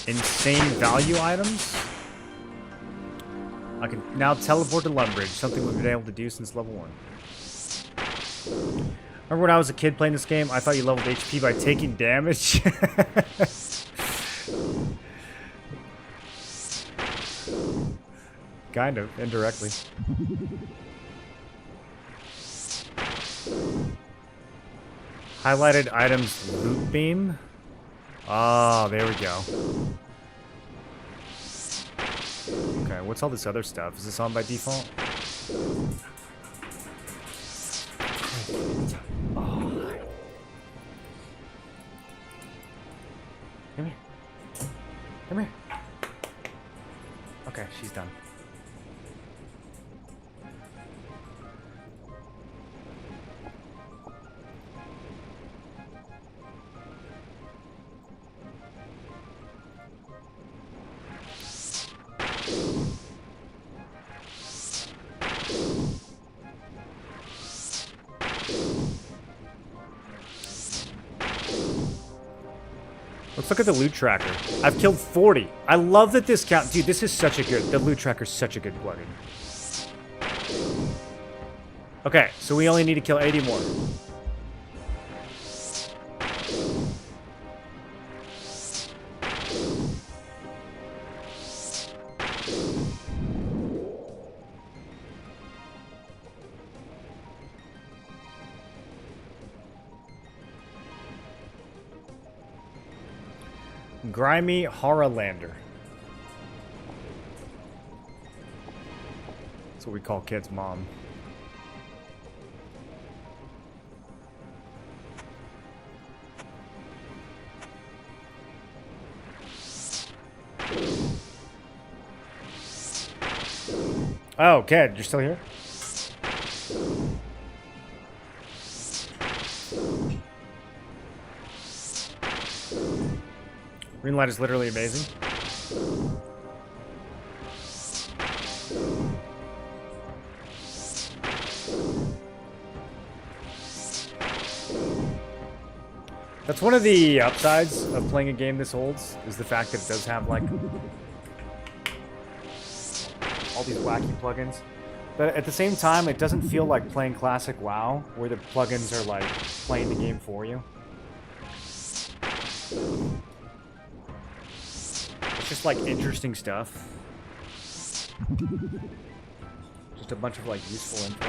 Insane value items? I can now teleport to Lumbridge, something we've been able to do since level 1. Remember when I was a kid playing this game, I thought you leveled HP by taking damage? Kind of, indirectly. Highlighted items loot beam. Oh, there we go. Okay, what's all this other stuff? Is this on by default? Oh. Come here. Come here. Okay, she's done. Let's look at the loot tracker. I've killed 40. I love that this count. Dude, this is such a good. The loot tracker's such a good plugin. Okay, so we only need to kill 80 more. Grimy Horrorlander. That's what we call Kid's mom. Oh, Kid, you're still here? Green light is literally amazing. That's one of the upsides of playing a game this old, is the fact that it does have like all these wacky plugins. But at the same time, it doesn't feel like playing classic WoW, where the plugins are like playing the game for you. It's just like interesting stuff. Just a bunch of like useful info.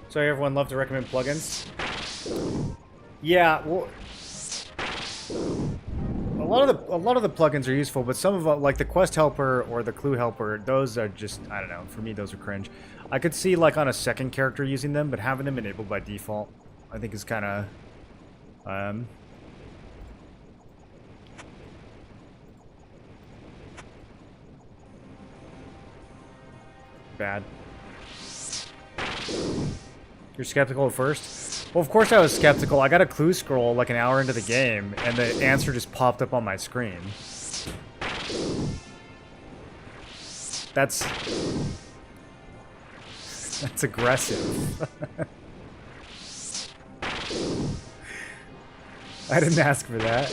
So everyone love to recommend plugins. Yeah, well, a lot of the plugins are useful, but some of them, like the Quest Helper or the Clue Helper, those are just, I don't know, for me those are cringe. I could see like on a second character using them, but having them enabled by default, I think is kind of bad. You're skeptical at first? Well, of course I was skeptical. I got a clue scroll like an hour into the game, and the answer just popped up on my screen. That's aggressive. I didn't ask for that.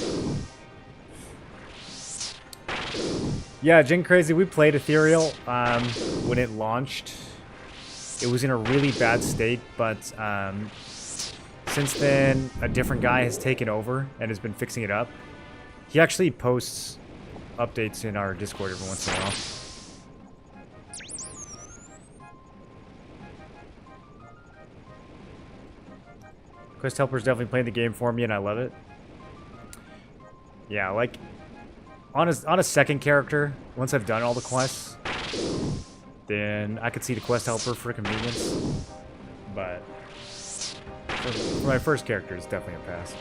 Yeah, Gen Crazy, we played Ethereal when it launched. It was in a really bad state, but since then, a different guy has taken over and has been fixing it up. He actually posts updates in our Discord every once in a while. Quest Helper's definitely playing the game for me, and I love it. Yeah, like, on a second character, once I've done all the quests, then I could see the Quest Helper for convenience. But for my first character, it's definitely a pass.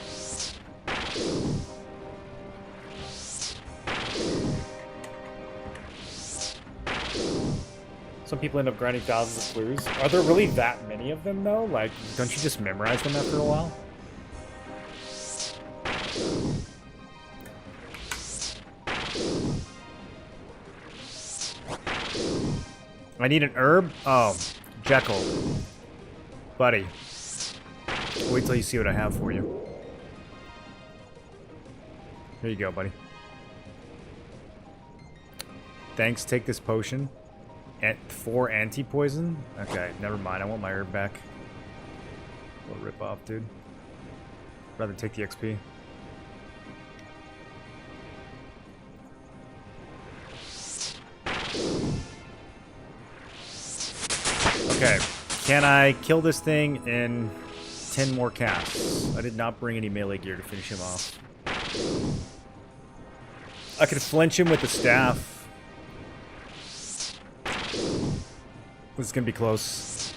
Some people end up grinding thousands of clues. Are there really that many of them, though? Like, don't you just memorize them after a while? I need an herb? Oh, Jekyll. Buddy. Wait till you see what I have for you. Here you go, buddy. Thanks, take this potion. At 4 anti-poison? Okay, never mind. I want my herb back. What a rip-off, dude. Rather take the XP. Okay, can I kill this thing in 10 more casts? I did not bring any melee gear to finish him off. I could flinch him with the staff. This is gonna be close.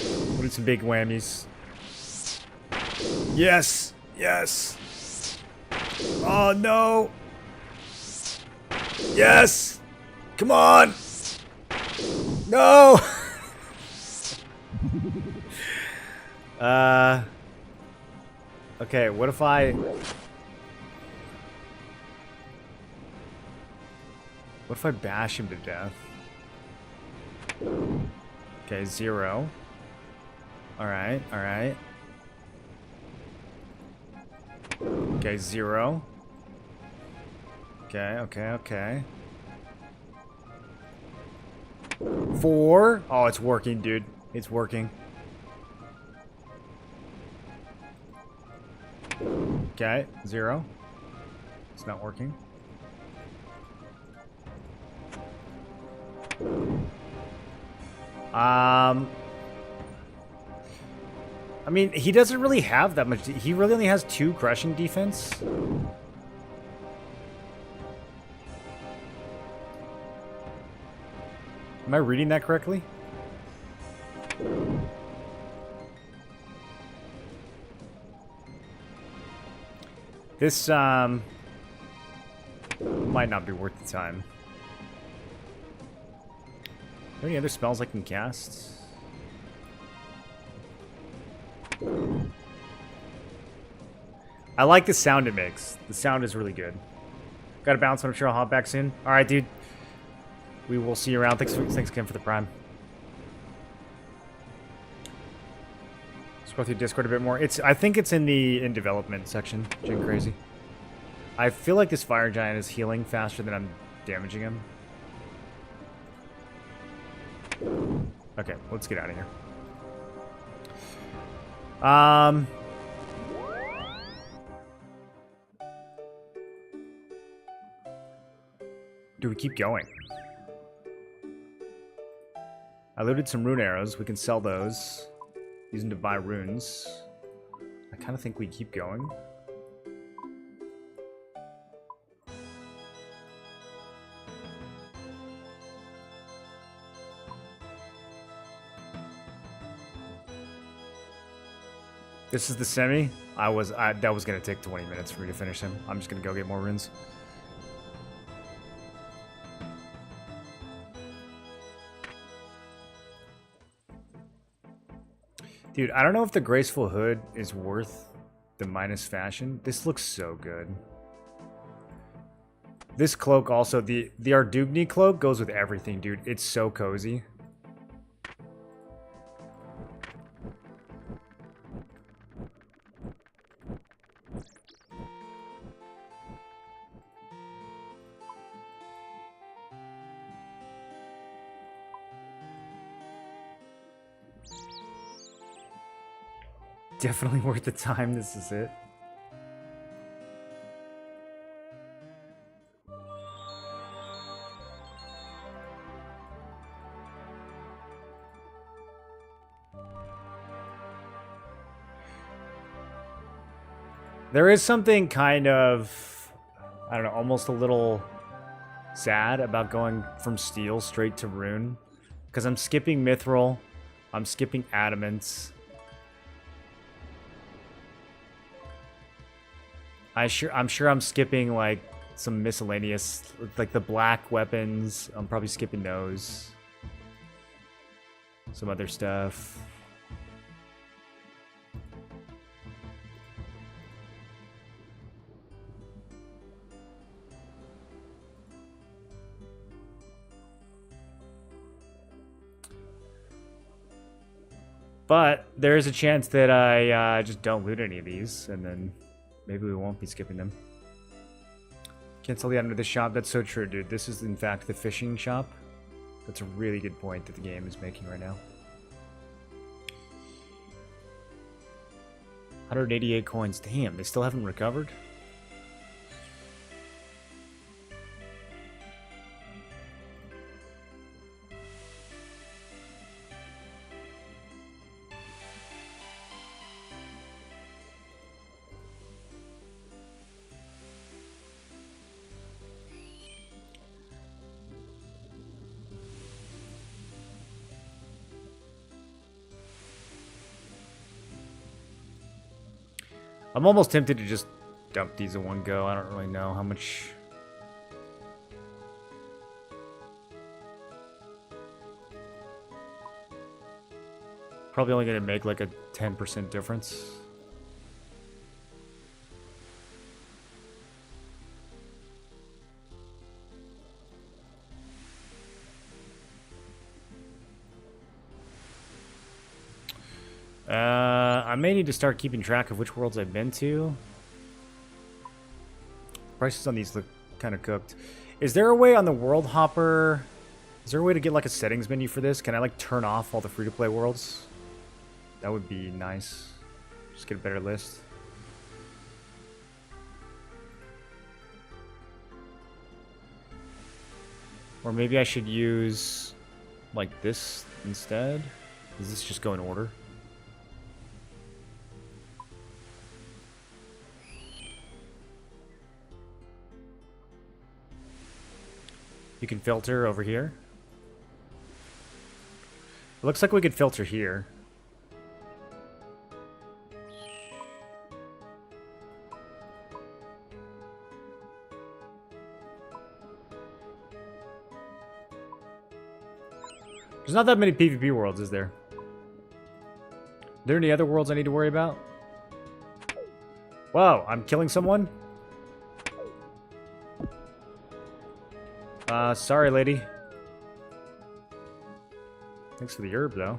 We'll do some big whammies. Yes! Yes! Oh no! Yes! Come on! No! Okay, what if I... What if I bash him to death? Okay, 0. Alright, alright. Okay, 0. Okay, okay, okay. 4. Oh, it's working, dude. It's working. Okay, 0. It's not working. I mean, he doesn't really have that much. He really only has 2 crushing defense. Am I reading that correctly? This, might not be worth the time. Are there any other spells I can cast? I like the sound it makes. The sound is really good. Gotta bounce, but I'm sure I'll hop back soon. Alright, dude. We will see you around. Thanks again for the prime. Let's go through Discord a bit more. I think it's in the in development section. Gen Crazy. I feel like this fire giant is healing faster than I'm damaging him. Okay, let's get out of here. Do we keep going? I looted some rune arrows. We can sell those. Use them to buy runes. I kind of think we keep going. This is the semi. That was gonna take 20 minutes for me to finish him. I'm just gonna go get more runes. Dude, I don't know if the graceful hood is worth the minus fashion. This looks so good. This cloak also, the Ardugni cloak goes with everything, dude. It's so cozy. definitely worth the time. This is it. There is something kind of, I don't know, almost a little sad about going from steel straight to rune. Because I'm skipping mithril, I'm skipping adamants. I'm sure I'm skipping like some miscellaneous, like the black weapons. I'm probably skipping those. Some other stuff. But there is a chance that I just don't loot any of these, and then maybe we won't be skipping them. Cancel the item to the shop. That's so true, dude. This is, in fact, the fishing shop. That's a really good point that the game is making right now. 188 coins. Damn, they still haven't recovered? I'm almost tempted to just dump these in one go. I don't really know how much. Probably only going to make like a 10% difference. I may need to start keeping track of which worlds I've been to. Prices on these look kind of cooked. Is there a way on the World Hopper? Is there a way to get like a settings menu for this? Can I like turn off all the free-to-play worlds? That would be nice. Just get a better list. Or maybe I should use like this instead. Does this just go in order? You can filter over here. It looks like we could filter here. There's not that many PvP worlds, is there? Are there any other worlds I need to worry about? Whoa, I'm killing someone? Sorry, lady. Thanks for the herb, though.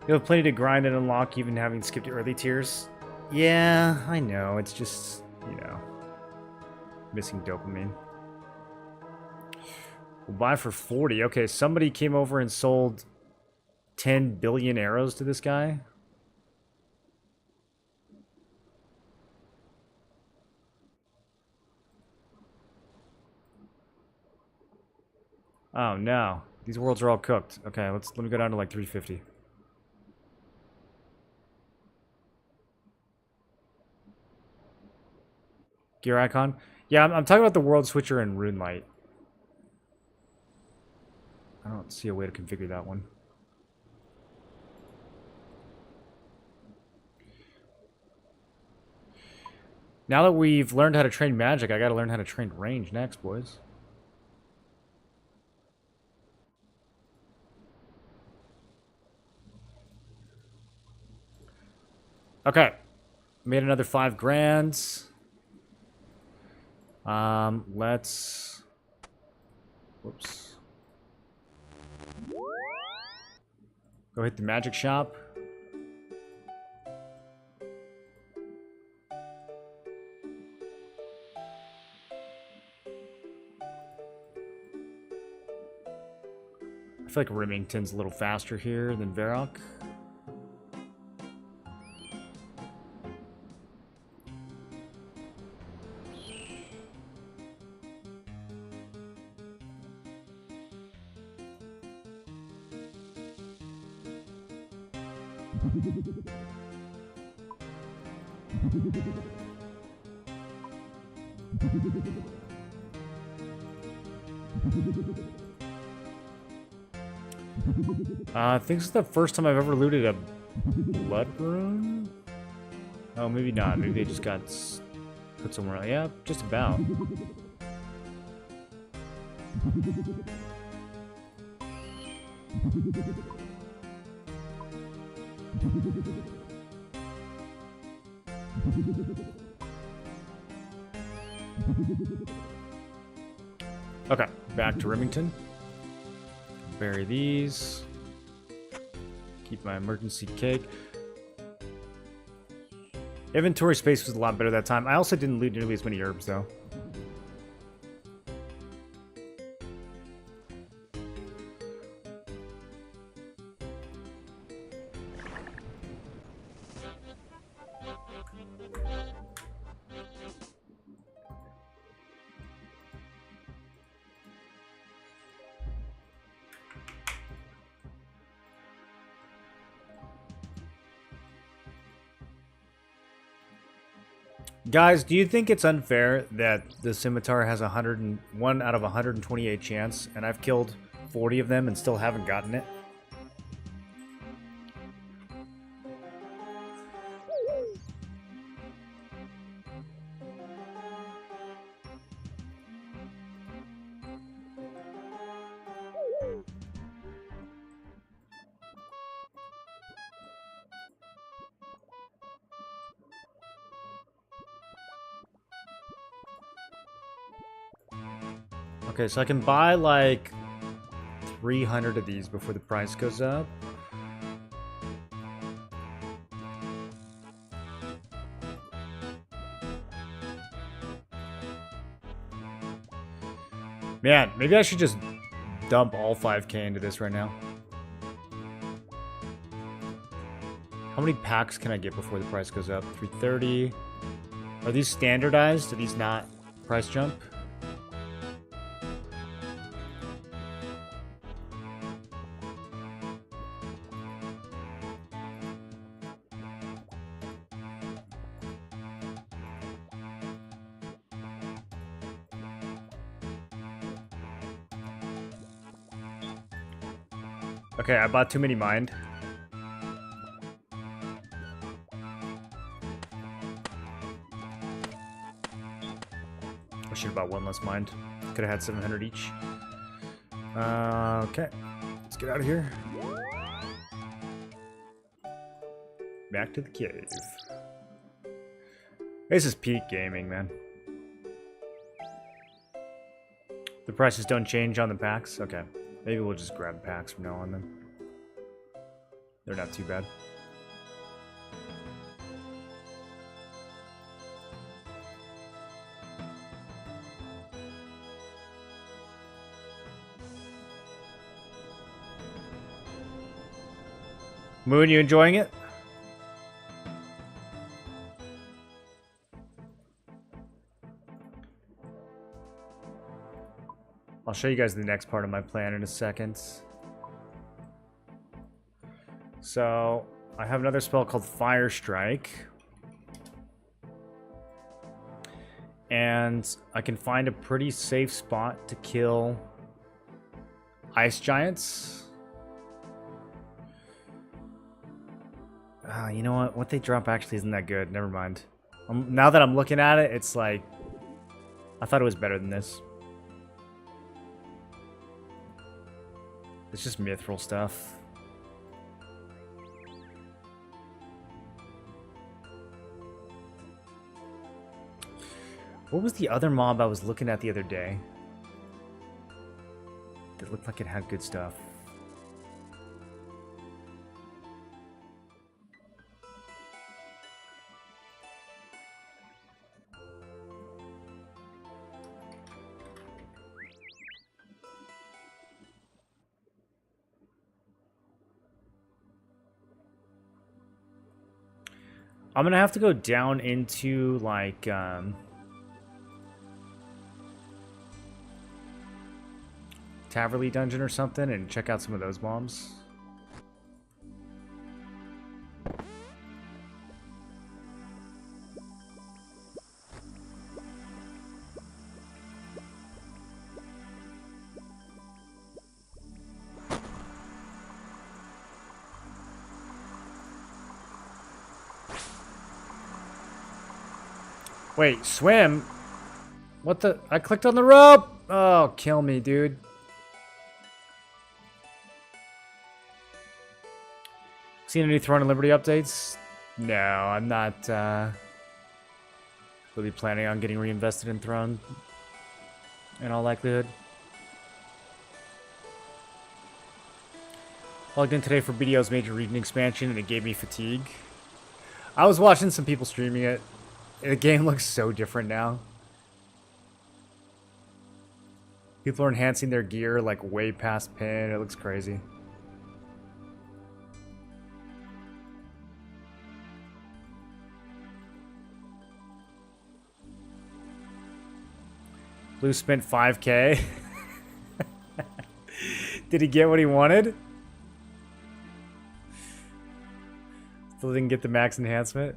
You have plenty to grind and unlock, even having skipped early tiers. Yeah, I know. It's just, you know, missing dopamine. We'll buy for 40. Okay, somebody came over and sold 10 billion arrows to this guy. Oh no, these worlds are all cooked. Okay, let me go down to like 350. Gear icon? Yeah, I'm talking about the world switcher and RuneLight. I don't see a way to configure that one. Now that we've learned how to train magic, I gotta learn how to train range next, boys. Okay. Made another 5 grand. Let's... Whoops. Go hit the magic shop. feel like Remington's a little faster here than Varrock. I think this is the first time I've ever looted a blood rune. Oh, maybe not. Maybe they just got put somewhere else. Yeah, just about. Okay, back to Remington. Bury these. Keep my emergency cake. Inventory space was a lot better that time. I also didn't loot nearly as many herbs, though. Guys, do you think it's unfair that the scimitar has 101 out of 128 chance, and I've killed 40 of them and still haven't gotten it? Okay, so I can buy like 300 of these before the price goes up. Man, maybe I should just dump all 5k into this right now. How many packs can I get before the price goes up? 330. Are these standardized? Are these not price jump? Okay, I bought too many mind. I should have bought one less mind. Could have had 700 each. Okay, let's get out of here. Back to the cave. This is peak gaming, man. The prices don't change on the packs? Okay. Maybe we'll just grab packs from now on then. They're not too bad. Moon, you enjoying it? I'll show you guys the next part of my plan in a second. So, I have another spell called Fire Strike. And I can find a pretty safe spot to kill ice giants. You know what? What they drop actually isn't that good. Never mind. Now that I'm looking at it, it's like... I thought it was better than this. It's just mithril stuff. What was the other mob I was looking at the other day? That looked like it had good stuff. I'm gonna have to go down into like Taverley Dungeon or something and check out some of those bombs. Wait, swim? What the? I clicked on the rope! Oh, kill me, dude. Seen any Throne and Liberty updates? No, I'm not really planning on getting reinvested in Throne in all likelihood. Logged in today for BDO's major region expansion and it gave me fatigue. I was watching some people streaming it. The game looks so different now. People are enhancing their gear like way past pin. It looks crazy. Blue spent 5K. Did he get what he wanted? Still didn't get the max enhancement.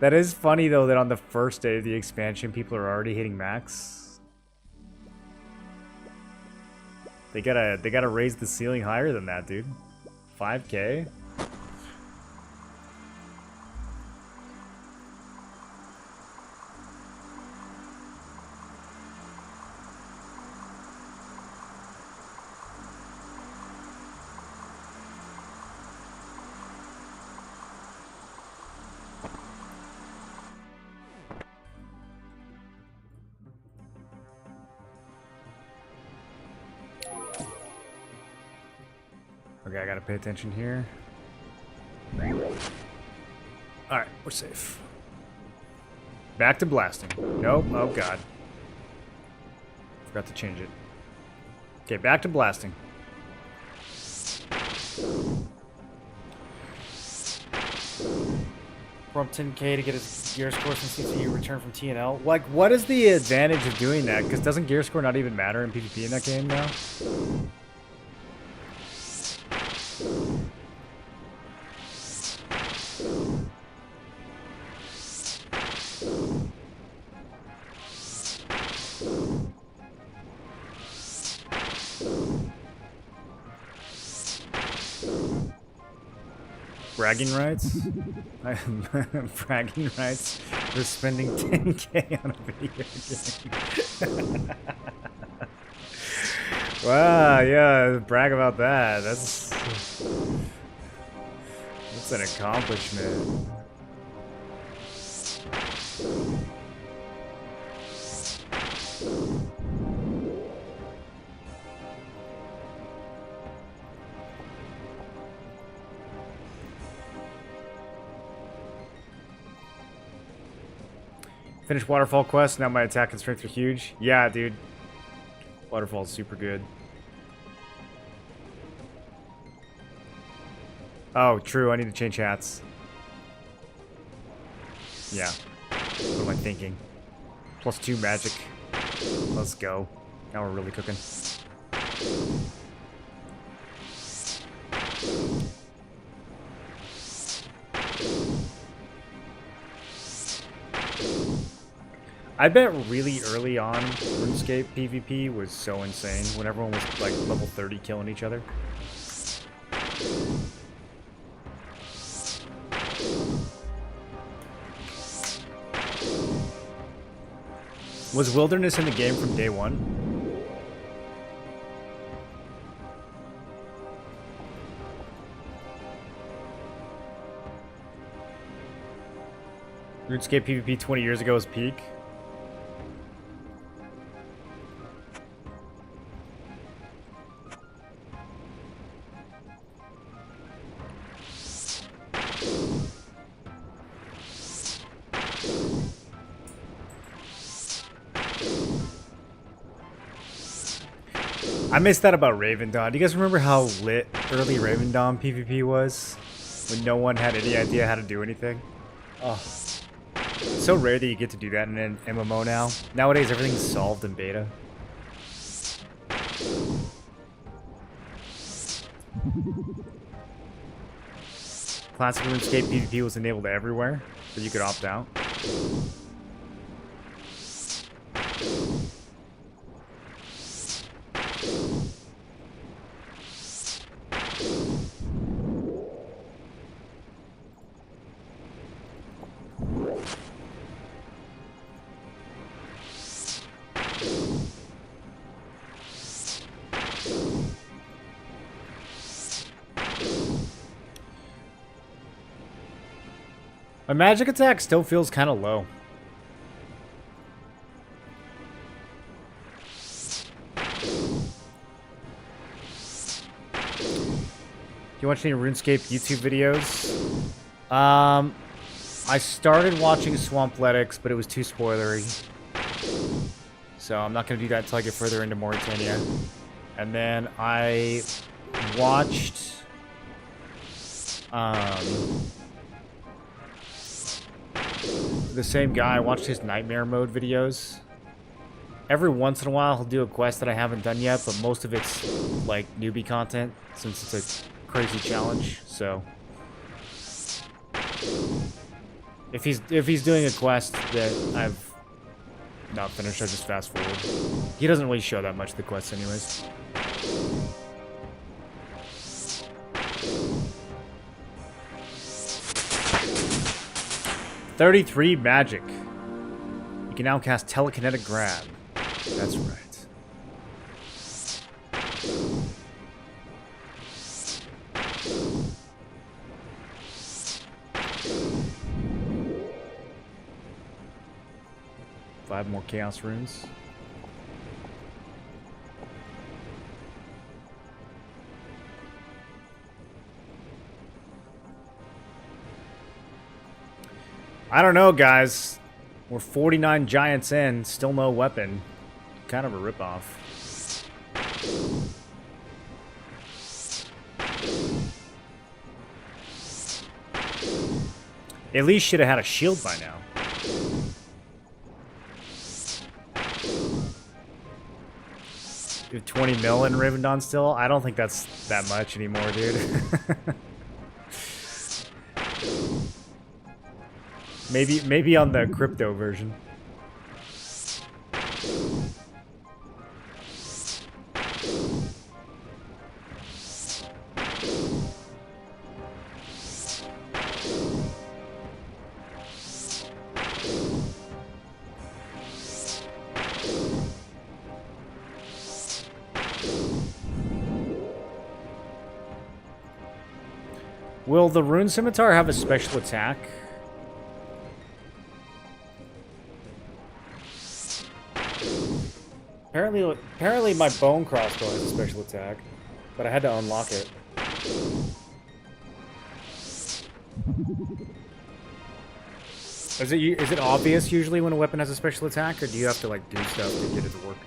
That is funny though that on the first day of the expansion people are already hitting max. They gotta raise the ceiling higher than that, dude. 5K? Okay, I gotta pay attention here. Alright, we're safe. Back to blasting. Nope, oh god. Forgot to change it. Okay, back to blasting. From 10K to get his gear score since CCU return from TNL. Like, what is the advantage of doing that? Because doesn't gear score not even matter in PvP in that game now? Bragging rights? Bragging rights for spending 10K on a video game. Wow, yeah, brag about that. That's an accomplishment. Finished Waterfall quest, now my attack and strength are huge. Yeah, dude. Waterfall's super good. Oh, true, I need to change hats. Yeah. What am I thinking? +2 magic. Let's go. Now we're really cooking. I bet really early on, RuneScape PvP was so insane when everyone was like level 30 killing each other. Was Wilderness in the game from day one? RuneScape PvP 20 years ago was peak. I missed that about Raven Dawn. Do you guys remember how lit early Raven Dawn PvP was? When no one had any idea how to do anything? Oh, it's so rare that you get to do that in an MMO now. Nowadays, everything's solved in beta. Classic RuneScape PvP was enabled everywhere, but you could opt out. My magic attack still feels kind of low. Do you watch any RuneScape YouTube videos? I started watching Swampletics, but it was too spoilery. So I'm not going to do that until I get further into Mauritania. And then I watched... the same guy. I watched his Nightmare Mode videos. Every once in a while, he'll do a quest that I haven't done yet, but most of it's, like, newbie content, since it's a crazy challenge, so... If he's doing a quest that I've not finished, I just fast forward. He doesn't really show that much of the quests anyways. $33 magic. You can now cast Telekinetic Grab. That's right. Five more Chaos Runes. I don't know, guys. We're 49 giants in, still no weapon. Kind of a ripoff. At least should have had a shield by now. You have 20 mil in Rivendon still? I don't think that's that much anymore, dude. Maybe on the crypto version. Will the Rune Scimitar have a special attack? Apparently my bone crossbow has a special attack, but I had to unlock it. Is it obvious usually when a weapon has a special attack, or do you have to like do stuff to get it to work?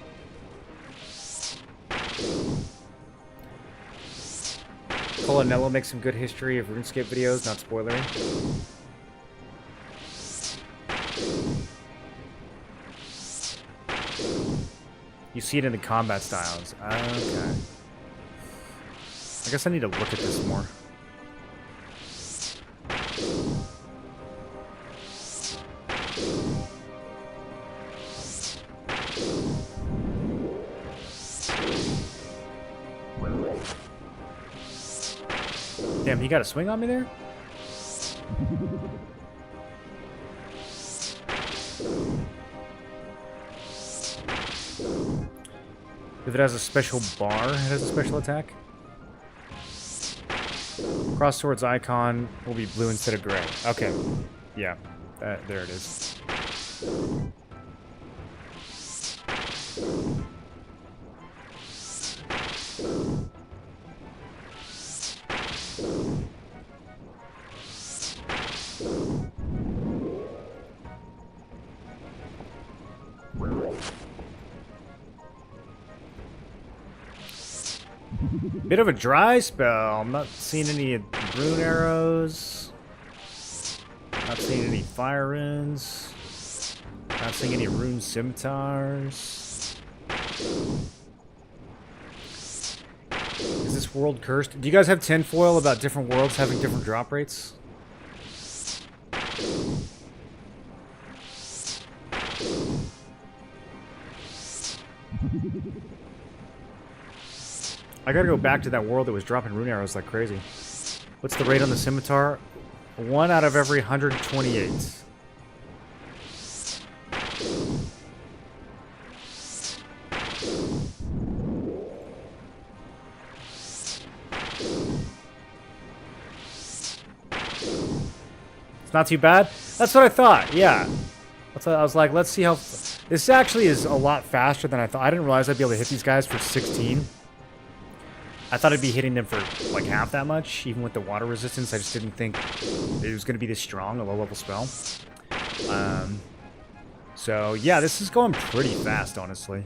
Colonello makes some good history of RuneScape videos, not spoilery. You see it in the combat styles. Okay. I guess I need to look at this more. Damn, he got a swing on me there? If it has a special bar, it has a special attack. Cross swords icon will be blue instead of gray. Okay. Yeah. There it is. Bit of a dry spell. I'm not seeing any rune arrows. Not seeing any fire runes. Not seeing any rune scimitars. Is this world cursed? Do you guys have tinfoil about different worlds having different drop rates? I gotta go back to that world that was dropping rune arrows like crazy. What's the rate on the scimitar? 1 out of every 128. It's not too bad. That's what I thought. Yeah. That's what I was like, let's see how... This actually is a lot faster than I thought. I didn't realize I'd be able to hit these guys for 16. I thought I'd be hitting them for like half that much, even with the water resistance. I just didn't think it was going to be this strong, a low-level spell. So, yeah, this is going pretty fast, honestly,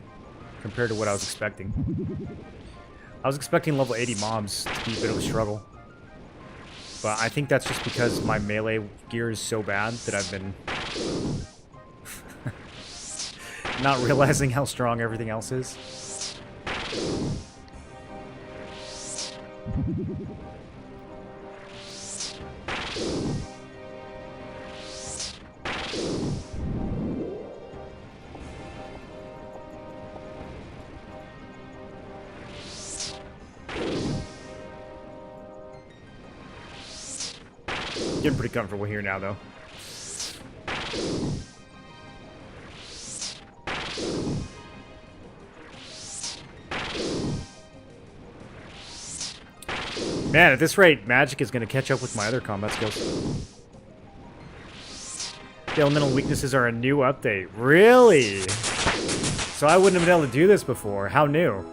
compared to what I was expecting. I was expecting level 80 mobs to be a bit of a struggle. But I think that's just because my melee gear is so bad that I've been not realizing how strong everything else is. Getting pretty comfortable here now, though. Man, at this rate, magic is going to catch up with my other combat skills. The elemental weaknesses are a new update. Really? So I wouldn't have been able to do this before. How new?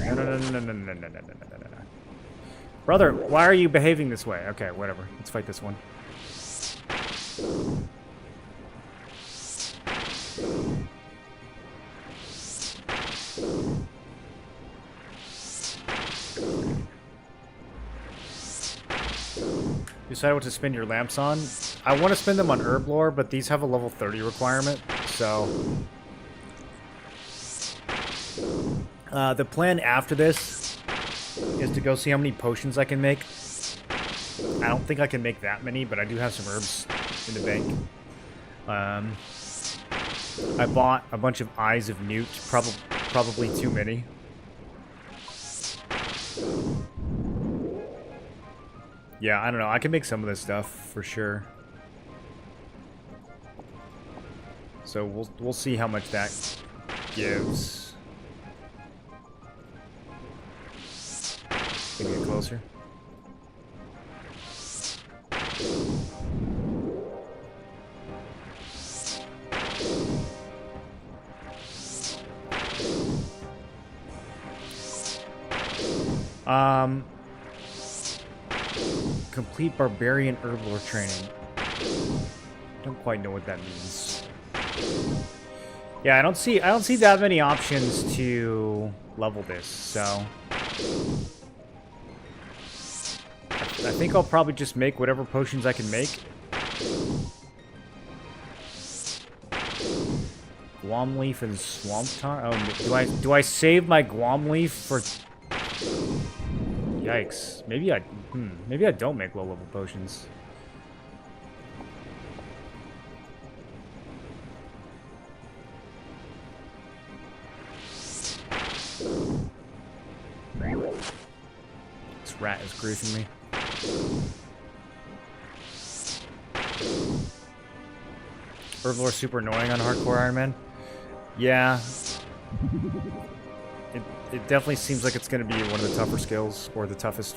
No. Brother, why are you behaving this way? Okay, whatever. Let's fight this one. You decide what to spend your lamps on? I want to spend them on herb lore, but these have a level 30 requirement, so... the plan after this is to go see how many potions I can make. I don't think I can make that many, but I do have some herbs in the bank. I bought a bunch of Eyes of Newt, probably too many. Yeah, I don't know. I can make some of this stuff for sure. So we'll see how much that gives. Can we get closer? Complete barbarian herblore training. Don't quite know what that means. Yeah, I don't see that many options to level this, so I think I'll probably just make whatever potions I can make. Guam leaf and swamp tar. Oh, do I save my guam leaf for? Yikes! Maybe I don't make low level potions. This rat is griefing me. Herblore super annoying on hardcore Iron Man. Yeah. It definitely seems like it's going to be one of the tougher skills, or the toughest.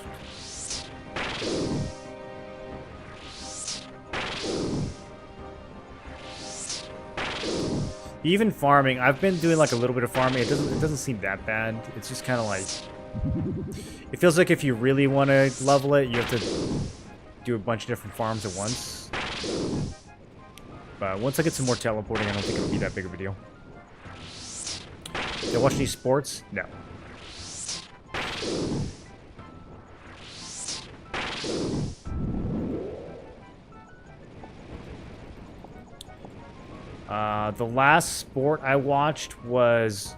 Even farming, I've been doing like a little bit of farming. It doesn't seem that bad. It's just kind of like, it feels like if you really want to level it, you have to do a bunch of different farms at once. But once I get some more teleporting, I don't think it'll be that big of a deal. Did I watch any sports? No. The last sport I watched was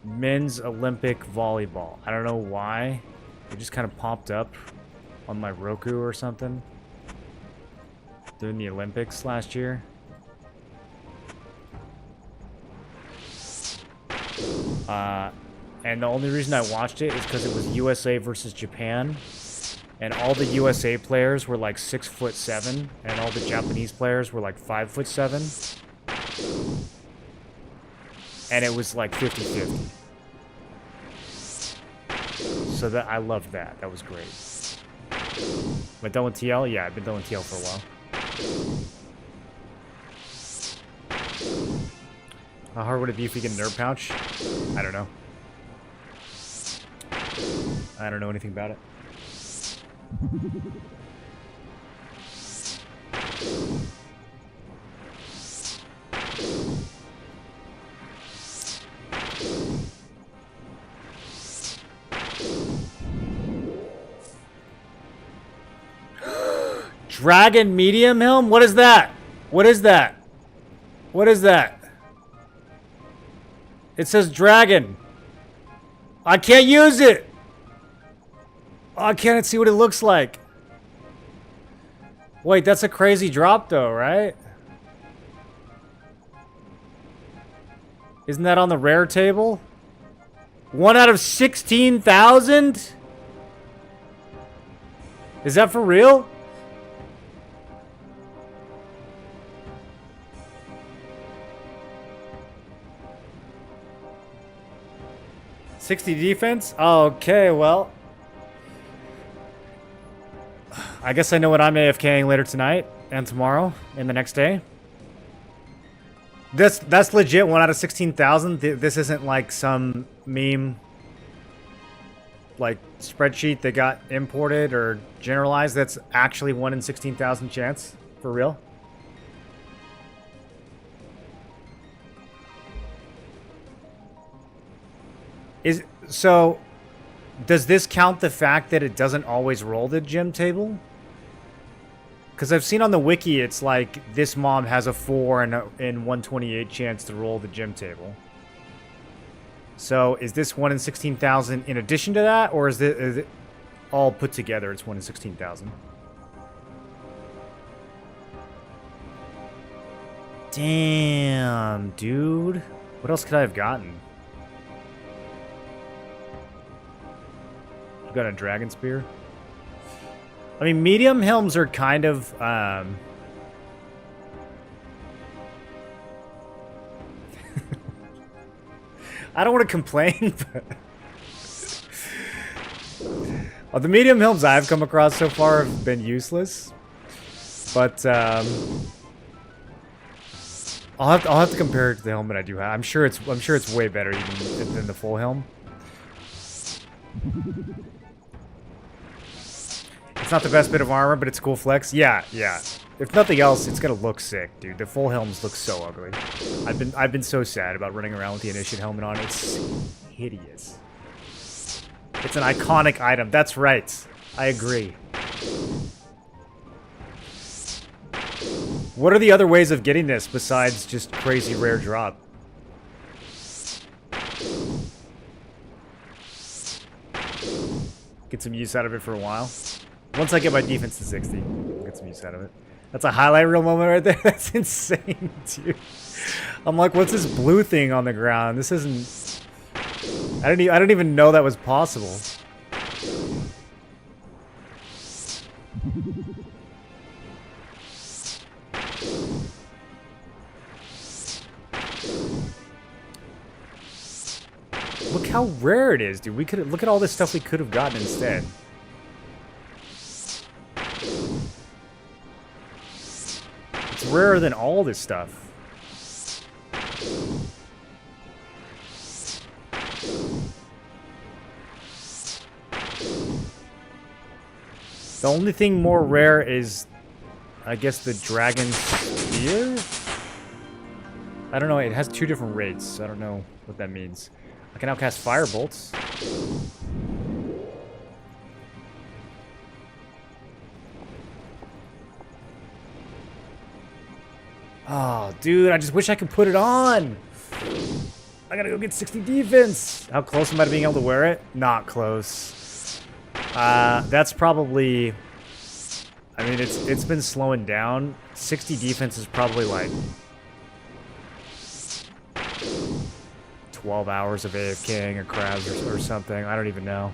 men's Olympic volleyball. I don't know why. It just kind of popped up on my Roku or something. Doing the Olympics last year. And the only reason I watched it is because it was USA versus Japan. And all the USA players were like 6'7", and all the Japanese players were like 5'7". And it was like 50-50. So that I loved that. That was great. But done with TL? Yeah, I've been done with TL for a while. How hard would it be if we get a nerd pouch? I don't know. I don't know anything about it. Dragon medium helm? What is that? What is that? What is that? It says dragon. I can't use it. Oh, I can't see what it looks like. Wait, that's a crazy drop though, right? Isn't that on the rare table? 1 out of 16,000? Is that for real? $60 defense? Okay, well. I guess I know what I'm AFKing later tonight and tomorrow and the next day. That's legit 1 out of 16,000. This isn't like some meme like spreadsheet that got imported or generalized. That's actually 1 in 16,000 chance for real. So does this count the fact that it doesn't always roll the gym table? Because I've seen on the wiki, it's like this mob has a 4 and 128 chance to roll the gym table. So is this 1 in 16,000 in addition to that, or is it all put together? It's 1 in 16,000. Damn, dude. What else could I have gotten? I've got a dragon spear. I mean, medium helms are kind of, I don't want to complain, but the medium helms I've come across so far have been useless. But I'll have to compare it to the helmet I do have. I'm sure it's way better even than the full helm. It's not the best bit of armor, but it's cool flex. Yeah, yeah. If nothing else, it's gonna look sick, dude. The full helms look so ugly. I've been so sad about running around with the initiate helmet on. It's hideous. It's an iconic item. That's right. I agree. What are the other ways of getting this besides just crazy rare drop? Get some use out of it for a while. Once I get my defense to 60, I'll get some use out of it. That's a highlight reel moment right there. That's insane, dude. I'm like, what's this blue thing on the ground? This isn't... I don't even know that was possible. Look how rare it is, dude. We could look at all this stuff we could have gotten instead. It's rarer than all this stuff. The only thing more rare is, I guess, the dragon spear? I don't know, it has 2 different rates, so I don't know what that means. I can now cast fire bolts. Oh, dude, I just wish I could put it on. I gotta go get 60 defense. How close am I to being able to wear it? Not close. That's probably... I mean, it's been slowing down. 60 defense is probably like 12 hours of AFKing or crabs or something. I don't even know.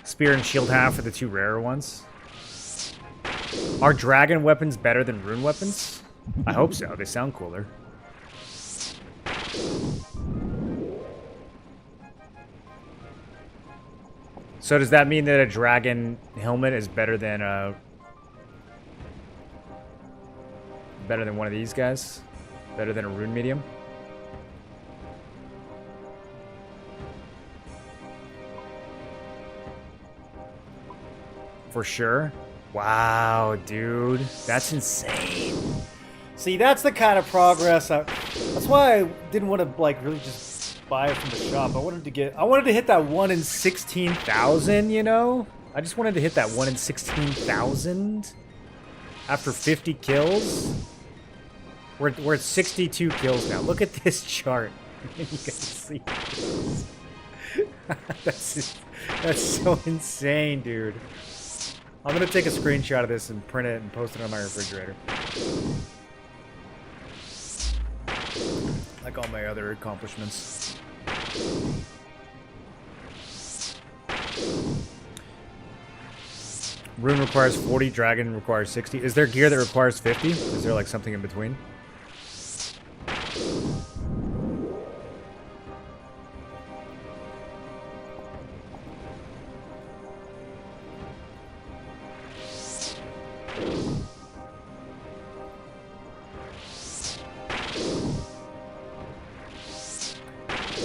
Spear and shield half for the 2 rarer ones. Are dragon weapons better than rune weapons? I hope so. They sound cooler. So does that mean that a dragon helmet is better than one of these guys? Better than a rune medium? For sure. Wow, dude. That's insane. See, that's the kind of progress that's why I didn't want to like really just buy it from the shop. I wanted to hit that 1 in 16,000, you know? I just wanted to hit that 1 in 16,000 after 50 kills. We're at 62 kills now. Look at this chart. You can see. That's so insane, dude. I'm gonna take a screenshot of this and print it and post it on my refrigerator. Like all my other accomplishments. Rune requires 40, dragon requires 60. Is there gear that requires 50? Is there like something in between?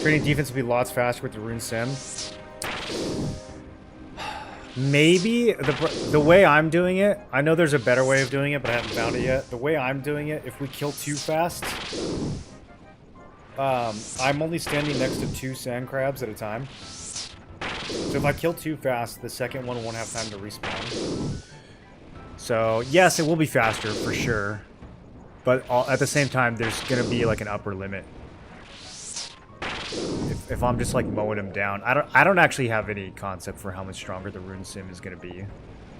Training defense will be lots faster with the RuneScape. Maybe the way I'm doing it, I know there's a better way of doing it, but I haven't found it yet. The way I'm doing it, if we kill too fast, I'm only standing next to 2 sand crabs at a time. So if I kill too fast, the second one won't have time to respawn. So yes, it will be faster for sure, but at the same time, there's gonna be like an upper limit. If I'm just like mowing them down, I don't actually have any concept for how much stronger the RuneScape is gonna be.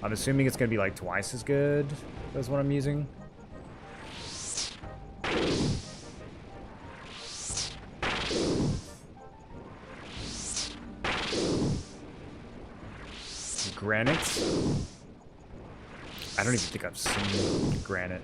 I'm assuming it's gonna be like twice as good as what I'm using. Granite? I don't even think I've seen granite.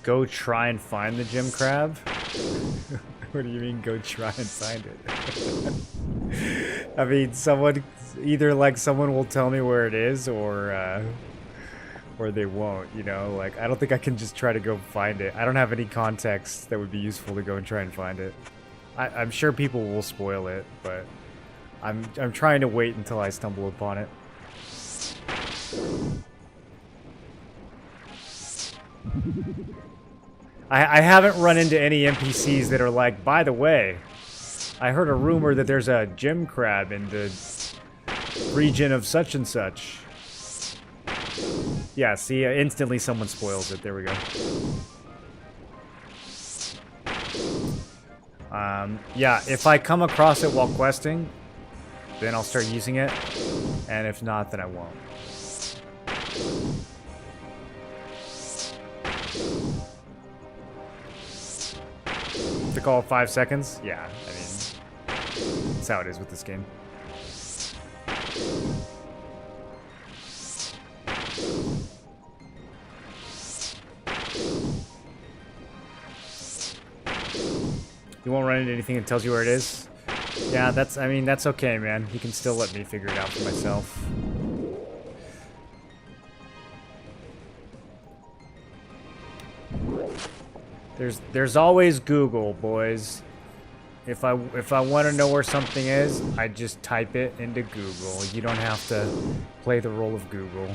Go try and find the gem crab? What do you mean go try and find it? I mean, either like someone will tell me where it is or they won't, you know? Like, I don't think I can just try to go find it. I don't have any context that would be useful to go and try and find it. I'm sure people will spoil it, but I'm trying to wait until I stumble upon it. I haven't run into any NPCs that are like, by the way, I heard a rumor that there's a gem crab in the region of such and such. Yeah, see, instantly someone spoils it. There we go. Yeah, if I come across it while questing, then I'll start using it. And if not, then I won't. To call 5 seconds? Yeah, I mean, that's how it is with this game. You won't run into anything that tells you where it is? Yeah, I mean, that's okay, man. You can still let me figure it out for myself. There's always Google, boys. If I want to know where something is, I just type it into Google. You don't have to play the role of Google.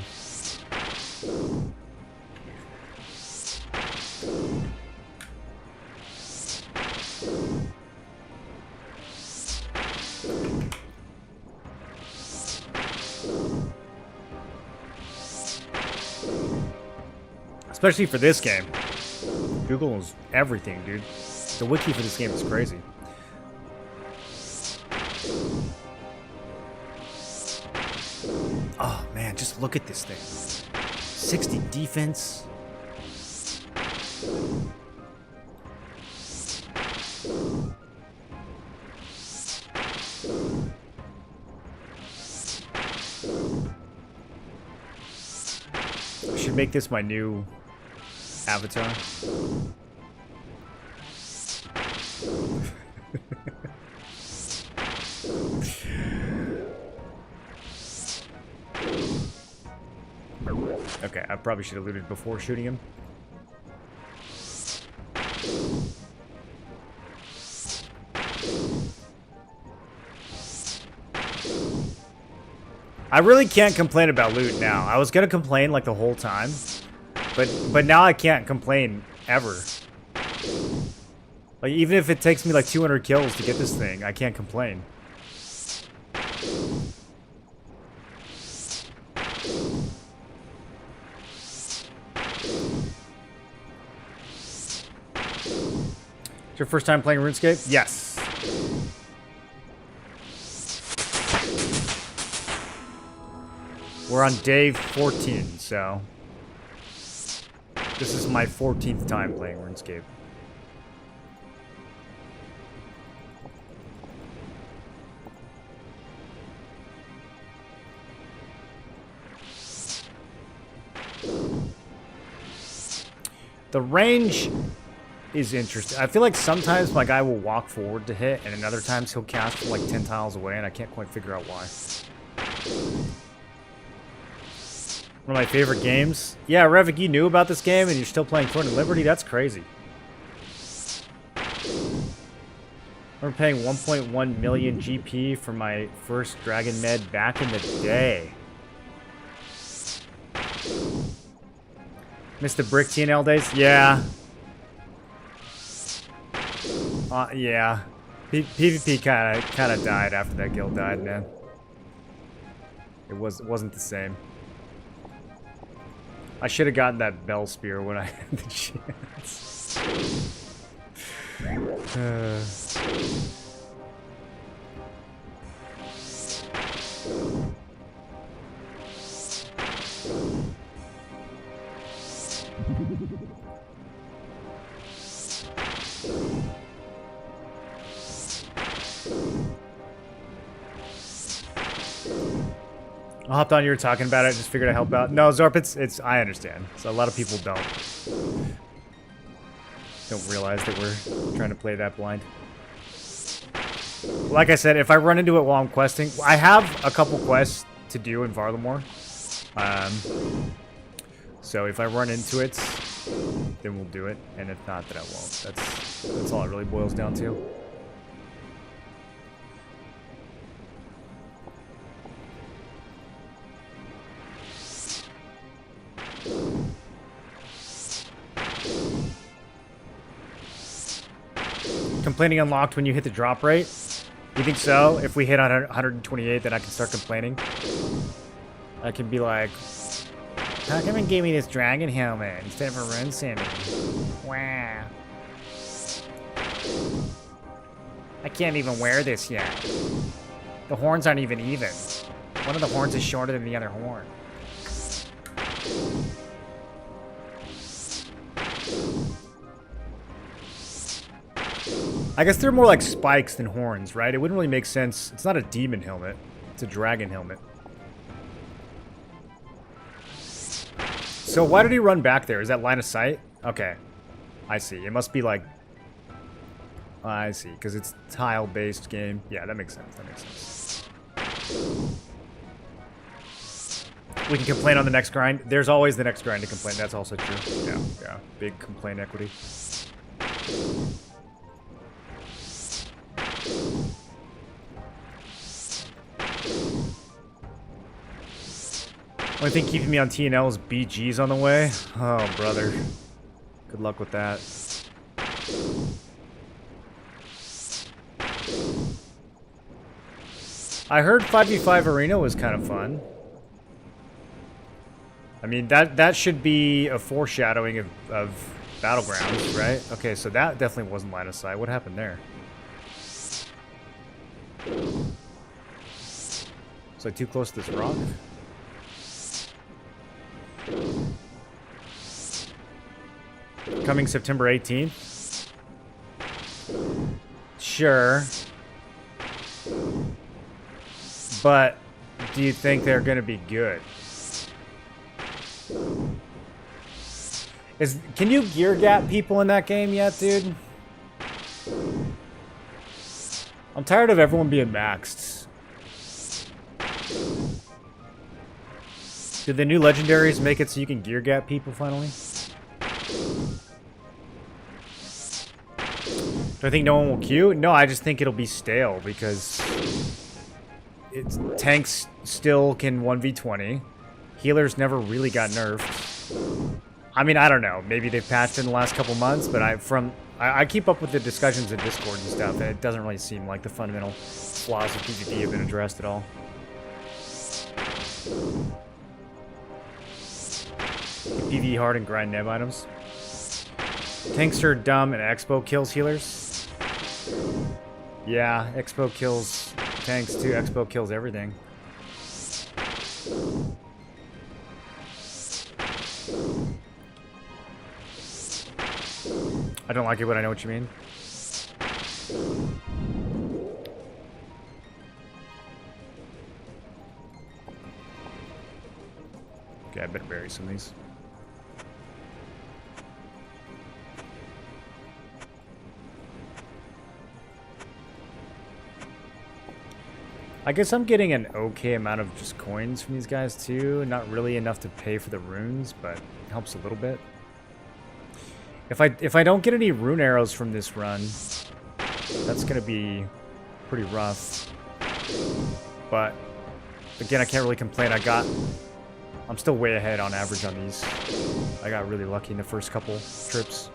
Especially for this game. Google is everything, dude. The wiki for this game is crazy. Oh, man, just look at this thing. 60 defense. I should make this my new avatar. Okay, I probably should have looted before shooting him. I really can't complain about loot now. I was gonna complain like the whole time, but now I can't complain ever. Like even if it takes me like 200 kills to get this thing, I can't complain. It's your first time playing RuneScape? Yes. We're on day 14, so this is my 14th time playing RuneScape. The range is interesting. I feel like sometimes my guy will walk forward to hit, and in other times he'll cast from like 10 tiles away, and I can't quite figure out why. One of my favorite games. Yeah, Revik, you knew about this game, and you're still playing Throne of Liberty? That's crazy. I'm paying 1.1 million GP for my first Dragon Med back in the day. Missed the Brick TNL days? Yeah. Yeah. PvP kind of died after that guild died, man. It wasn't the same. I should have gotten that Bell Spear when I had the chance. I hopped on, you were talking about it, just figured I'd help out. No, Zorp, it's I understand. So a lot of people don't realize that we're trying to play that blind. Like I said, if I run into it while I'm questing, I have a couple quests to do in Varlamore. So if I run into it, then we'll do it, and if not, then I won't. That's all it really boils down to. Complaining unlocked when you hit the drop rate? You think so? If we hit 128, then I can start complaining. I can be like, how come it gave me this dragon helmet instead of a rune simi? Wow. I can't even wear this yet. The horns aren't even. One of the horns is shorter than the other horn. I guess they're more like spikes than horns, right? It wouldn't really make sense. It's not a demon helmet. It's a dragon helmet. So why did he run back there? Is that line of sight? Okay. I see. It must be like... I see. Because it's tile-based game. Yeah, that makes sense. That makes sense. We can complain on the next grind. There's always the next grind to complain. That's also true. Yeah, yeah. Big complaint equity. Only thing keeping me on TNL is BG's on the way. Oh, brother. Good luck with that. I heard 5v5 Arena was kind of fun. I mean, that should be a foreshadowing of Battlegrounds, right? Okay, so that definitely wasn't line of sight. What happened there? So too close to this rock? Coming September 18th? Sure. But do you think they're going to be good? Can you gear gap people in that game yet, dude? I'm tired of everyone being maxed. Did the new legendaries make it so you can gear gap people finally? Do I think no one will queue? No, I just think it'll be stale because tanks still can 1v20. Healers never really got nerfed. I mean, I don't know. Maybe they've patched in the last couple months, but I keep up with the discussions in Discord and stuff, and it doesn't really seem like the fundamental flaws of PvP have been addressed at all. PvE hard and grind neb items. Tanks are dumb and Expo kills healers. Yeah, Expo kills tanks too. Expo kills everything. I don't like it, but I know what you mean. Okay, I better bury some of these. I guess I'm getting an okay amount of just coins from these guys too. Not really enough to pay for the runes, but it helps a little bit. If I don't get any rune arrows from this run, that's gonna be pretty rough. But again, I can't really complain. I'm still way ahead on average on these. I got really lucky in the first couple trips.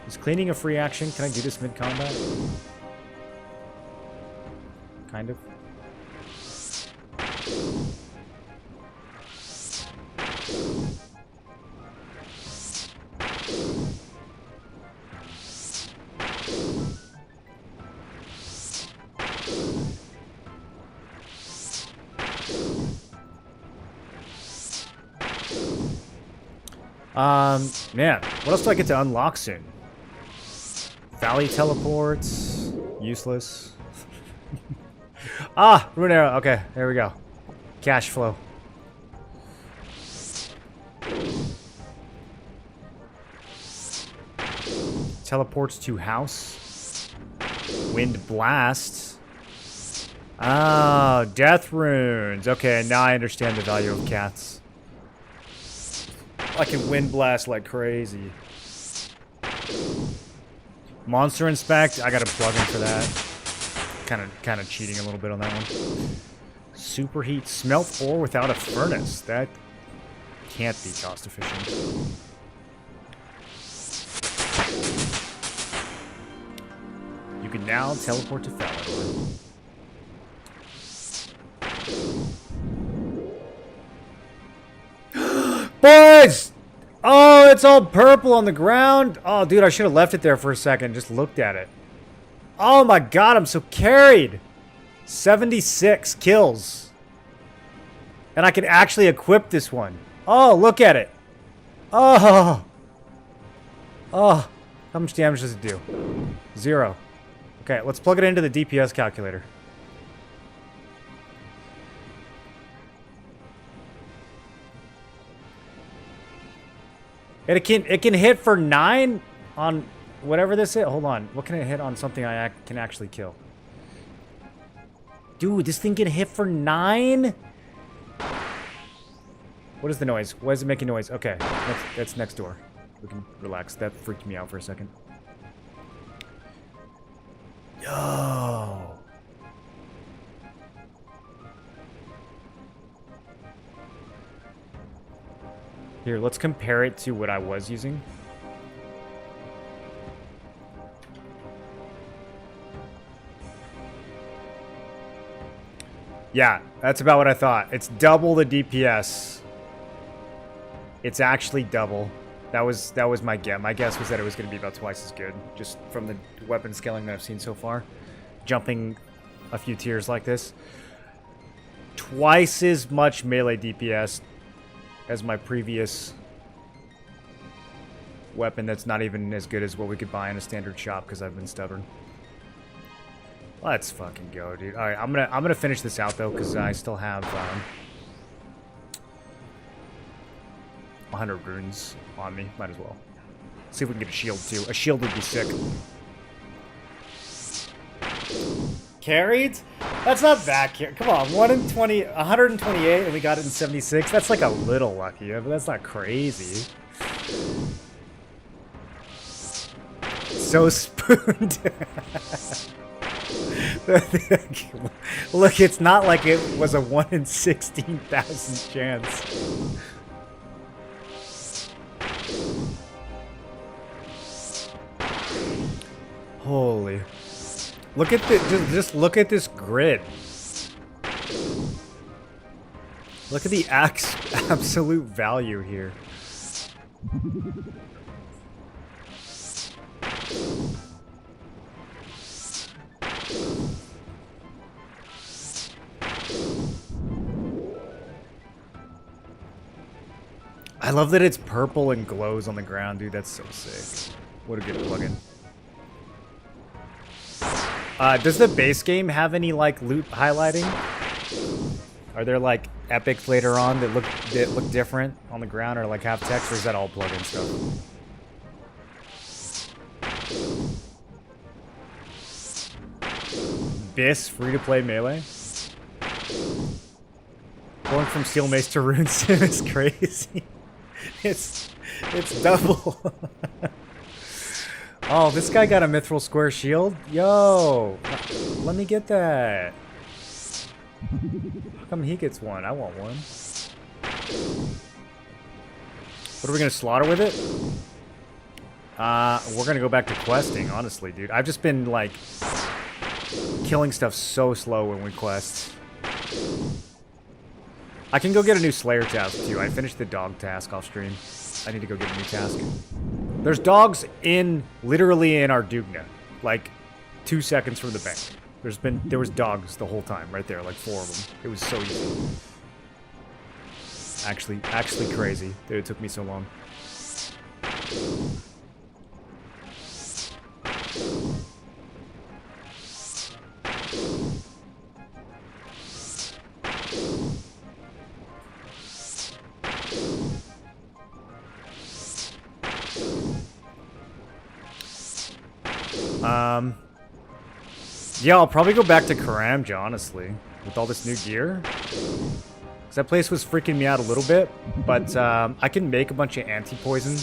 Is cleaning a free action? Can I do this mid-combat? Kind of. Man, what else do I get to unlock soon? Valley teleports. Useless. Ah, rune arrow. Okay, there we go. Cash flow. Teleports to house. Wind blast. Oh, death runes. Okay, now I understand the value of cats. I can wind blast like crazy. Monster inspect. I gotta plug in for that. Kind of cheating a little bit on that one. Superheat. Smelt ore without a furnace. That can't be cost efficient. You can now teleport to Falador. Boys! Oh, it's all purple on the ground. Oh, dude, I should have left it there for a second. Just looked at it. Oh my god, I'm so carried. 76 kills. And I can actually equip this one. Oh, look at it. Oh. Oh. How much damage does it do? 0. Okay, let's plug it into the DPS calculator. It can hit for 9 on whatever this is. Hold on. What can it hit on something I can actually kill? Dude, this thing can hit for 9? What is the noise? Why is it making noise? Okay, that's next door. We can relax. That freaked me out for a second. Yo. Here, let's compare it to what I was using. Yeah, that's about what I thought. It's double the DPS. It's actually double. That was my guess. My guess was that it was going to be about twice as good, just from the weapon scaling that I've seen so far. Jumping a few tiers like this. Twice as much melee DPS as my previous weapon that's not even as good as what we could buy in a standard shop because I've been stubborn. Let's fucking go, dude. All right, I'm gonna finish this out though because I still have 100 runes on me. Might as well. See if we can get a shield too. A shield would be sick. Carried? That's not that carried. Come on, 128 and we got it in 76. That's like a little lucky, but that's not crazy. So spooned. Look, it's not like it was a 1 in 16,000 chance. Holy. Look at this, just look at this grid. Look at the absolute value here. I love that it's purple and glows on the ground, dude. That's so sick. What a good plugin. Does the base game have any like loot highlighting? Are there like epics later on that look different on the ground or like have text, or is that all plugin stuff? Bis free-to-play melee? Going from Steel Mace to RuneScape is crazy. It's double. Oh, this guy got a mithril square shield? Yo, let me get that. How come he gets one? I want one. What are we gonna slaughter with it? We're gonna go back to questing, honestly, dude. I've just been like killing stuff so slow when we quest. I can go get a new Slayer task too. I finished the dog task off stream. I need to go get a new task. There's dogs literally in our Dugna, like 2 seconds from the bank. There was dogs the whole time right there, like 4 of them. It was so easy. Actually crazy that it took me so long. Yeah, I'll probably go back to Karamja, honestly, with all this new gear. Because that place was freaking me out a little bit, but I can make a bunch of anti-poison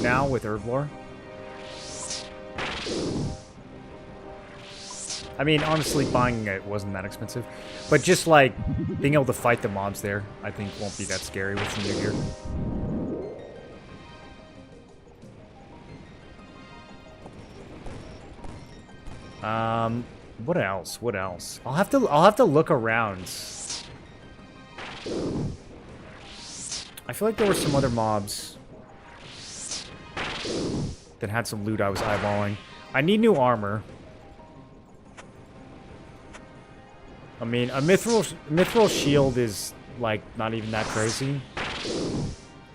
now with Herblore. I mean, honestly, buying it wasn't that expensive. But just, like, being able to fight the mobs there, I think won't be that scary with some new gear. What else? What else? I'll have to look around. I feel like there were some other mobs that had some loot I was eyeballing. I need new armor. I mean, a mithril shield is like not even that crazy.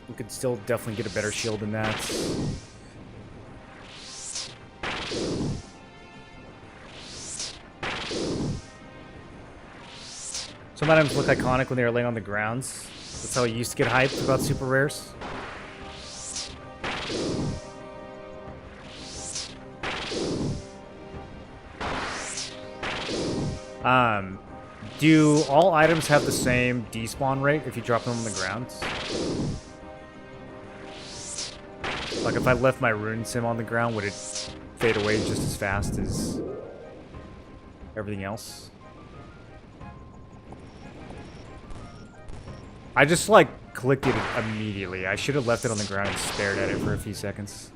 We could still definitely get a better shield than that. Some items look iconic when they are laying on the grounds. That's how I used to get hyped about super rares. Do all items have the same despawn rate if you drop them on the ground? Like if I left my RuneScape on the ground, would it fade away just as fast as everything else? I just like clicked it immediately. I should have left it on the ground and stared at it for a few seconds.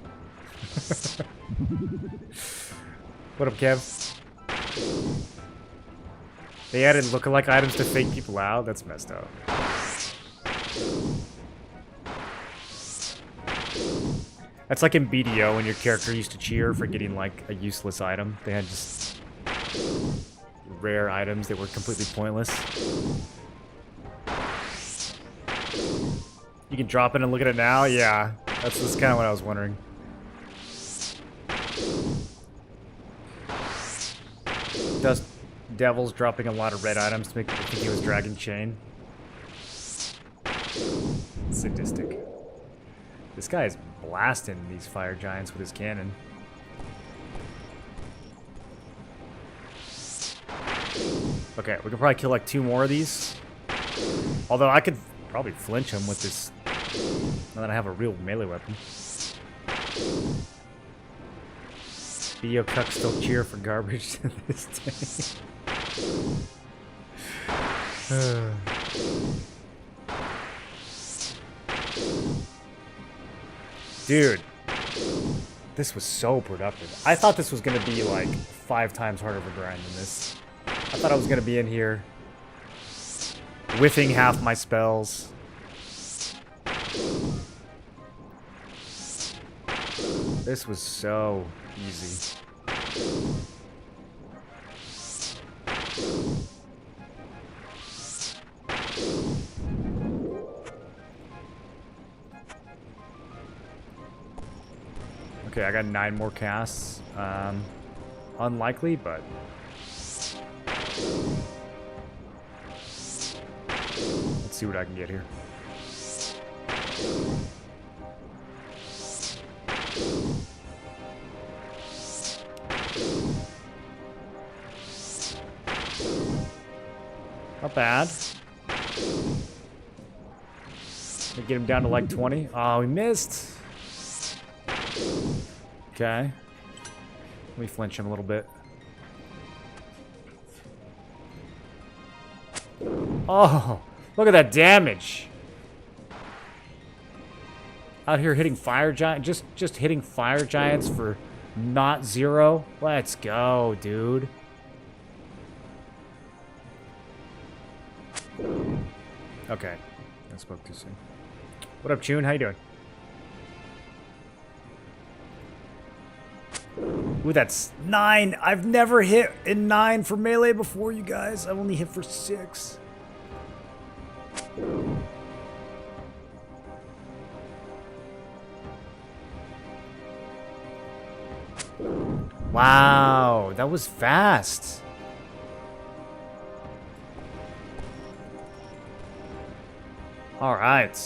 What up, Kev? They added lookalike items to fake people out? That's messed up. That's like in BDO when your character used to cheer for getting like a useless item. They had just rare items that were completely pointless. You can drop it and look at it now? Yeah, that's kind of what I was wondering. Dust Devil's dropping a lot of red items to make people think he was Dragon Chain. Sadistic. This guy is blasting these fire giants with his cannon. Okay, we can probably kill like 2 more of these. Although I could probably flinch him with this now that I have a real melee weapon. Theo Cuck still cheer for garbage to this day. Dude, this was so productive. I thought this was going to be like 5 times harder of a grind than this. I thought I was going to be in here whiffing half my spells. This was so easy. Okay, I got 9 more casts. Unlikely, but let's see what I can get here. Not bad. We get him down to like 20. Oh, we missed. Okay. Let me flinch him a little bit. Oh, look at that damage. Out here hitting fire giant, just hitting fire giants for not 0. Let's go, dude. Okay, I spoke too soon. What up, Chun? How you doing? Ooh, that's 9. I've never hit in 9 for melee before, you guys. I've only hit for 6. Wow, that was fast. All right.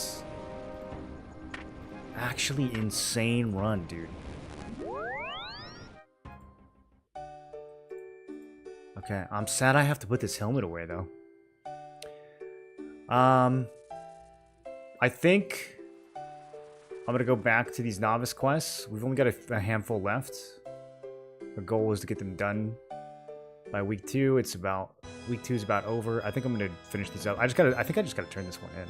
Actually insane run, dude. Okay, I'm sad I have to put this helmet away, though. I think I'm gonna go back to these novice quests. We've only got a handful left. The goal is to get them done by week 2. Week 2 is about over. I think I'm gonna finish these up. I think I just gotta turn this one in.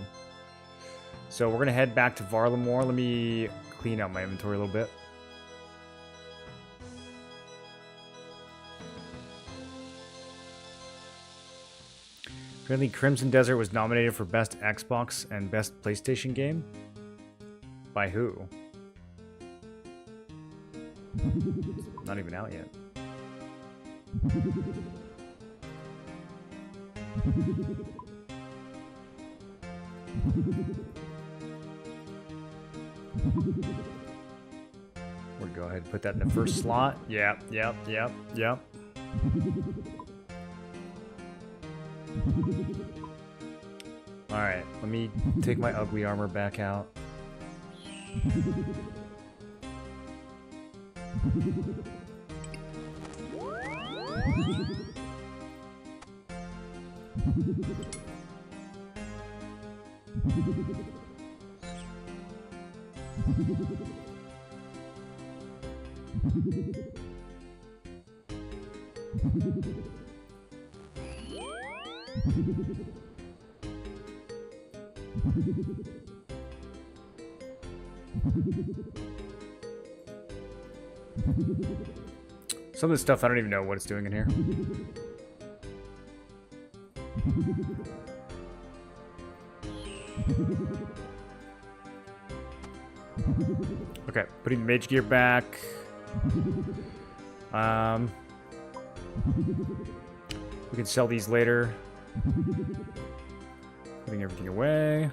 So we're gonna head back to Varlamore. Let me clean out my inventory a little bit. Apparently Crimson Desert was nominated for Best Xbox and Best PlayStation Game. By who? Not even out yet. We'll go ahead and put that in the first slot. Yep. Alright, let me take my ugly armor back out. Some of this stuff I don't even know what it's doing in here. Okay, putting mage gear back. We can sell these later. Putting everything away.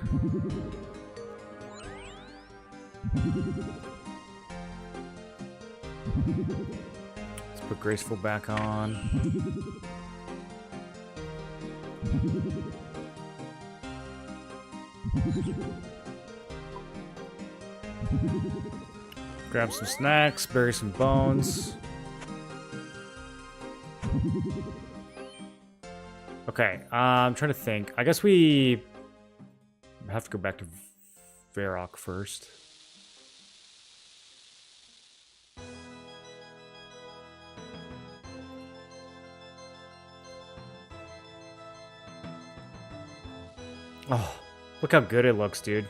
Let's put Graceful back on. Grab some snacks, bury some bones. Okay, I'm trying to think. I guess we have to go back to Varrock first. Oh, look how good it looks, dude.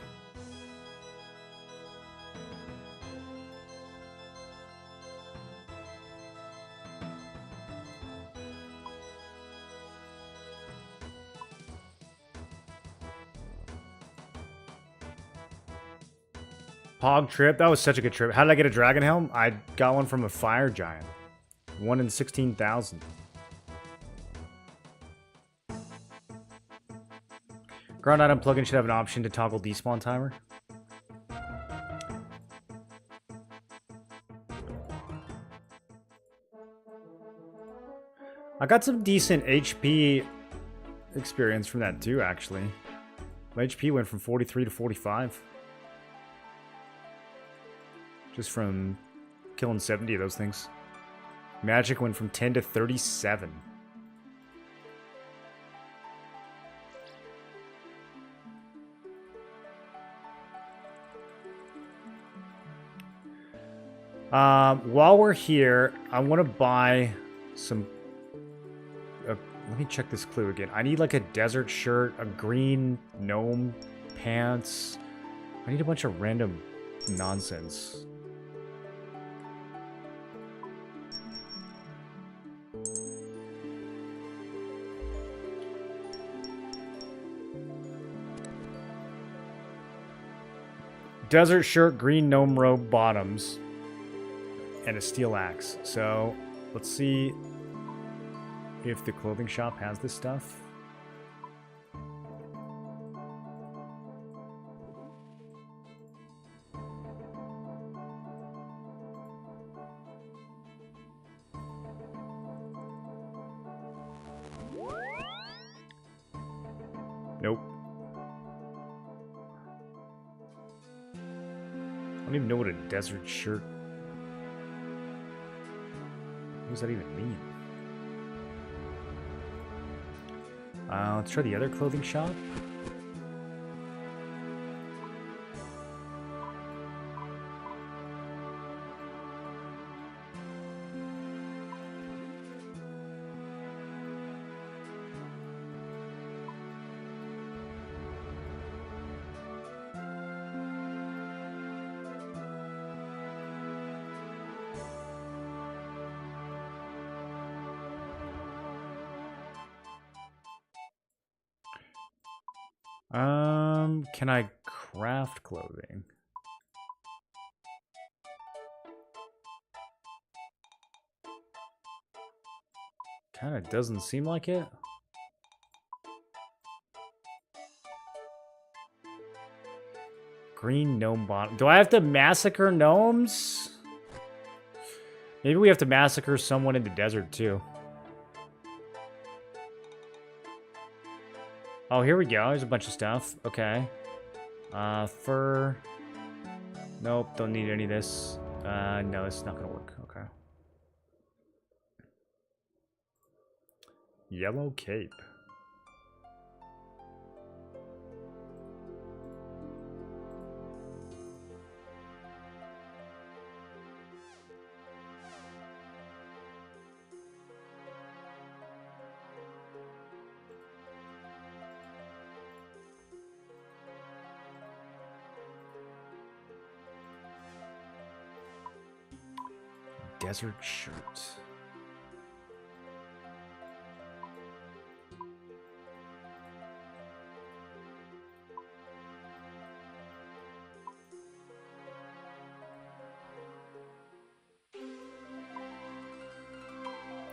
Pog trip. That was such a good trip. How did I get a dragon helm? I got one from a fire giant. 1 in 16,000. Ground item plugin should have an option to toggle despawn timer. I got some decent HP experience from that too, actually. My HP went from 43 to 45. Just from killing 70 of those things. Magic went from 10 to 37. While we're here, I want to buy some... let me check this clue again. I need like a desert shirt, a green gnome pants. I need a bunch of random nonsense. Desert shirt, green gnome robe bottoms, and a steel axe. So, let's see if the clothing shop has this stuff. Nope. I don't even know what a desert shirt... What does that even mean? Let's try the other clothing shop. Can I craft clothing? Kinda doesn't seem like it. Green gnome bottom. Do I have to massacre gnomes? Maybe we have to massacre someone in the desert too. Oh, here we go. There's a bunch of stuff. Okay. Fur. Nope, don't need any of this. No, it's not gonna work. Okay. Yellow cape. desert shirt.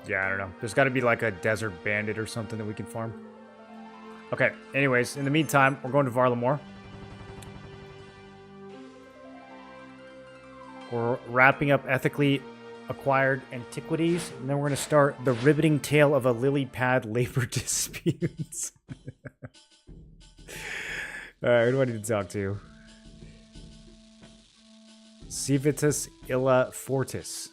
Yeah, I don't know. There's got to be like a desert bandit or something that we can farm. Okay, anyways, in the meantime, we're going to Varlamore. We're wrapping up ethically acquired antiquities, and then we're going to start the riveting tale of a lily pad labor dispute. Alright, who do I need to talk to? Civitas Illa Fortis.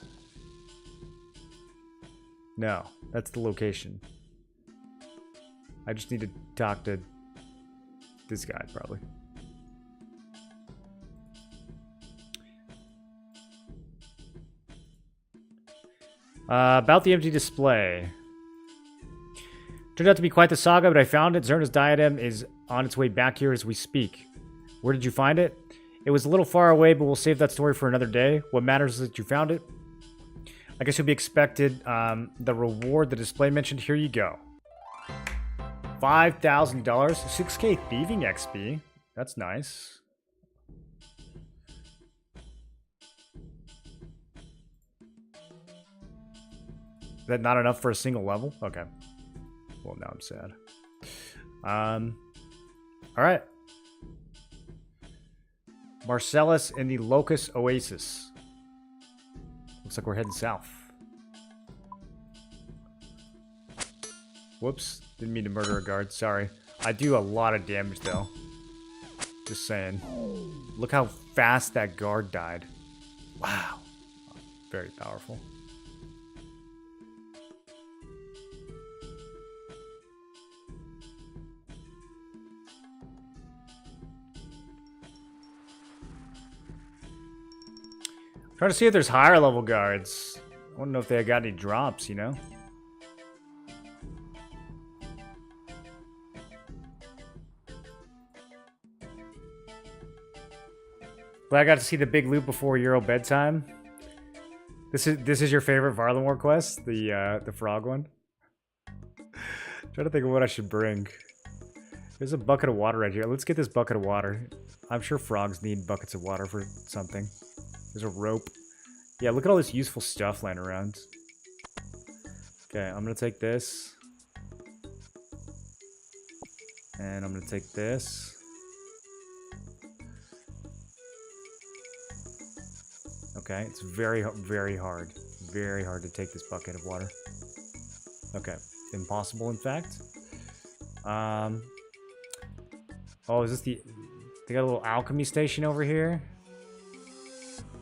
No, that's the location. I just need to talk to this guy, probably. About the empty display. Turned out to be quite the saga, but I found it. Zerna's diadem is on its way back here as we speak. Where did you find it? It was a little far away, but we'll save that story for another day. What matters is that you found it. I guess you'll be expected. The reward the display mentioned. Here you go. $5,000. 6K thieving XP. That's nice. Is that not enough for a single level? Okay. Well, now I'm sad. Alright. Marcellus in the Locust Oasis. Looks like we're heading south. Whoops. Didn't mean to murder a guard. Sorry. I do a lot of damage, though. Just saying. Look how fast that guard died. Wow. Very powerful. Trying to see if there's higher level guards. I want to know if they got any drops, you know? But I got to see the big loot before Euro bedtime. This is your favorite Varlamore quest, the frog one. Trying to think of what I should bring. There's a bucket of water right here. Let's get this bucket of water. I'm sure frogs need buckets of water for something. There's a rope. Yeah, look at all this useful stuff lying around. Okay, I'm gonna take this. And I'm gonna take this. Okay, it's very, very hard. Very hard to take this bucket of water. Okay, impossible in fact. Oh, is this the... They got a little alchemy station over here?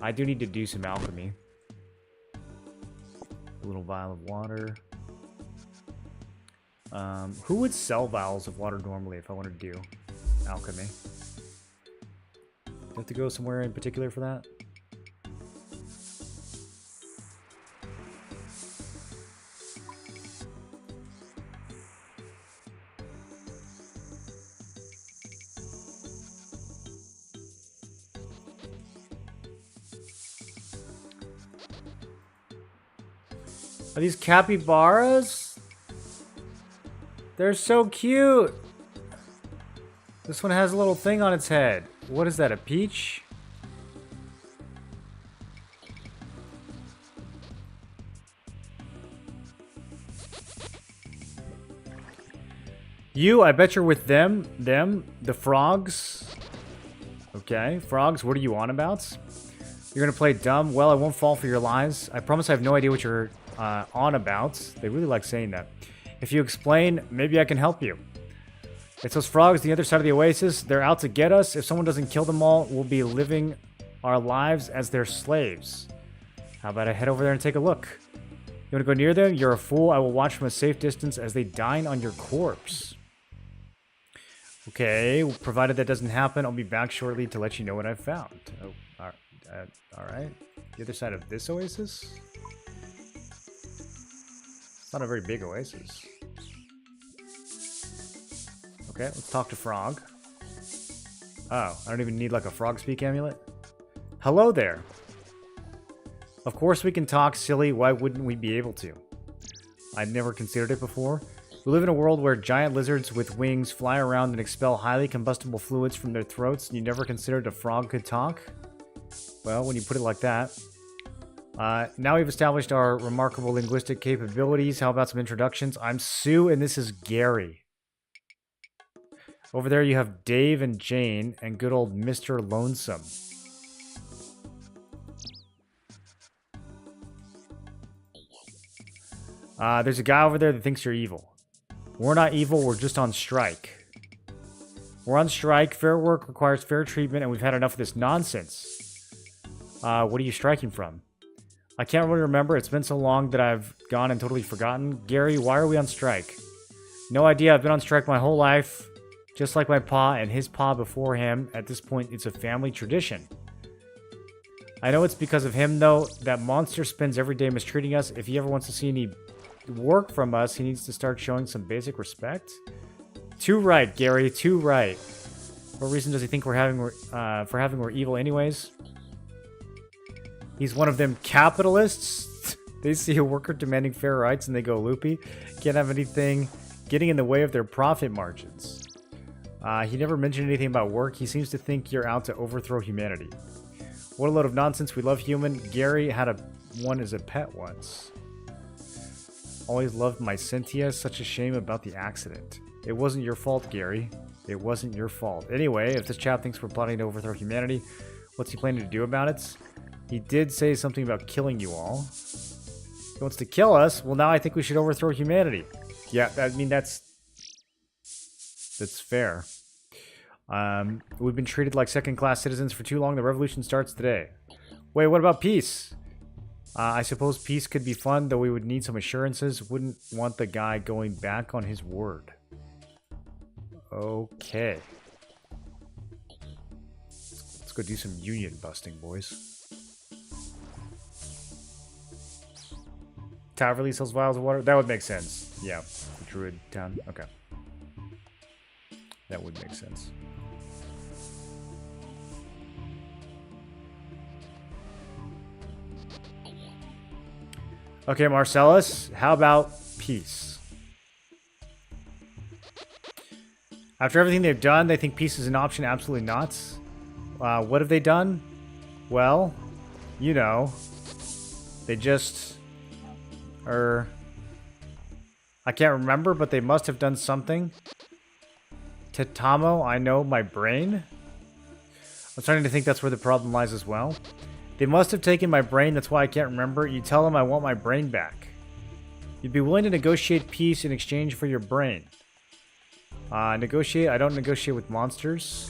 I do need to do some alchemy. A little vial of water. Who would sell vials of water normally if I wanted to do alchemy? Do I have to go somewhere in particular for that? Are these capybaras? They're so cute. This one has a little thing on its head. What is that, a peach? You, I bet you're with them, the frogs. Okay, frogs, what are you on about? You're gonna play dumb? Well, I won't fall for your lies. I promise I have no idea what you're on about. They really like saying that. If you explain, maybe I can help you. It's those frogs the other side of the oasis. They're out to get us. If someone doesn't kill them all, we'll be living our lives as their slaves. How about I head over there and take a look? You want to go near them? You're a fool. I will watch from a safe distance as they dine on your corpse. Okay, provided that doesn't happen, I'll be back shortly to let you know what I've found. Oh, alright. The other side of this oasis? It's not a very big oasis. Okay, let's talk to Frog. Oh, I don't even need like a frog speak amulet? Hello there. Of course we can talk, silly. Why wouldn't we be able to? I'd never considered it before. We live in a world where giant lizards with wings fly around and expel highly combustible fluids from their throats, and you never considered a frog could talk? Well, when you put it like that. Now we've established our remarkable linguistic capabilities. How about some introductions? I'm Sue, and this is Gary. Over there you have Dave and Jane, and good old Mr. Lonesome. There's a guy over there that thinks you're evil. We're not evil, we're just on strike. We're on strike, fair work requires fair treatment, and we've had enough of this nonsense. What are you striking from? I can't really remember, it's been so long that I've gone and totally forgotten. Gary, why are we on strike? No idea, I've been on strike my whole life. Just like my pa and his pa before him, at this point it's a family tradition. I know it's because of him though, that monster spends every day mistreating us. If he ever wants to see any work from us, he needs to start showing some basic respect. Too right, Gary, too right. What reason does he think we're evil anyways? He's one of them capitalists. They see a worker demanding fair rights and they go loopy. Can't have anything getting in the way of their profit margins. He never mentioned anything about work. He seems to think you're out to overthrow humanity. What a load of nonsense. We love human. Gary had one as a pet once. Always loved my Cynthia. Such a shame about the accident. It wasn't your fault, Gary. It wasn't your fault. Anyway, if this chap thinks we're plotting to overthrow humanity, what's he planning to do about it? He did say something about killing you all. He wants to kill us? Well, now I think we should overthrow humanity. Yeah, I mean, that's fair. We've been treated like second-class citizens for too long. The revolution starts today. Wait, what about peace? I suppose peace could be fun, though we would need some assurances. Wouldn't want the guy going back on his word. Okay. Let's go do some union busting, boys. Taverley sells vials of water? That would make sense. Yeah, Druid Town. Okay. That would make sense. Okay, Marcellus, how about peace? After everything they've done, they think peace is an option? Absolutely not. What have they done? Well, you know, they just I can't remember, but they must have done something. Tetamo, I know my brain. I'm starting to think that's where the problem lies as well. They must have taken my brain, that's why I can't remember. You tell them I want my brain back. You'd be willing to negotiate peace in exchange for your brain. Negotiate? I don't negotiate with monsters.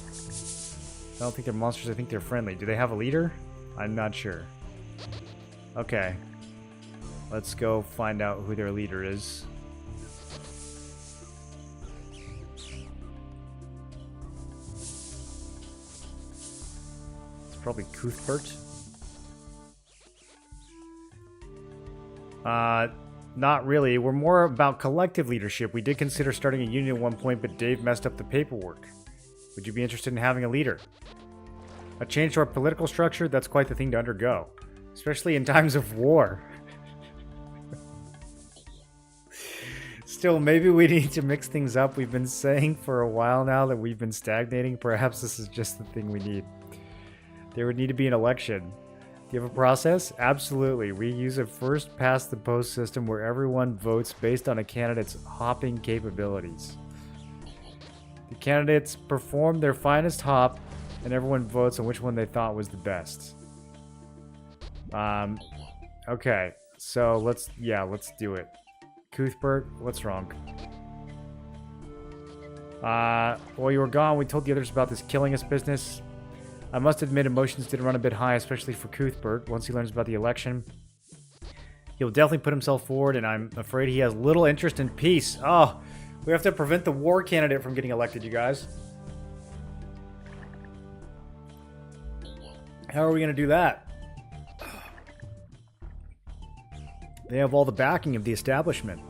I don't think they're monsters, I think they're friendly. Do they have a leader? I'm not sure. Okay. Let's go find out who their leader is. It's probably Cuthbert. Not really. We're more about collective leadership. We did consider starting a union at one point, but Dave messed up the paperwork. Would you be interested in having a leader? A change to our political structure? That's quite the thing to undergo. Especially in times of war. Still, maybe we need to mix things up. We've been saying for a while now that we've been stagnating. Perhaps this is just the thing we need. There would need to be an election. Do you have a process? Absolutely. We use a first-past-the-post system where everyone votes based on a candidate's hopping capabilities. The candidates perform their finest hop, and everyone votes on which one they thought was the best. Okay. So, let's do it. Cuthbert, what's wrong? While you were gone, we told the others about this killing us business. I must admit emotions did run a bit high, especially for Cuthbert. Once he learns about the election, he'll definitely put himself forward, and I'm afraid he has little interest in peace. Oh, we have to prevent the war candidate from getting elected, you guys. How are we going to do that? They have all the backing of the establishment.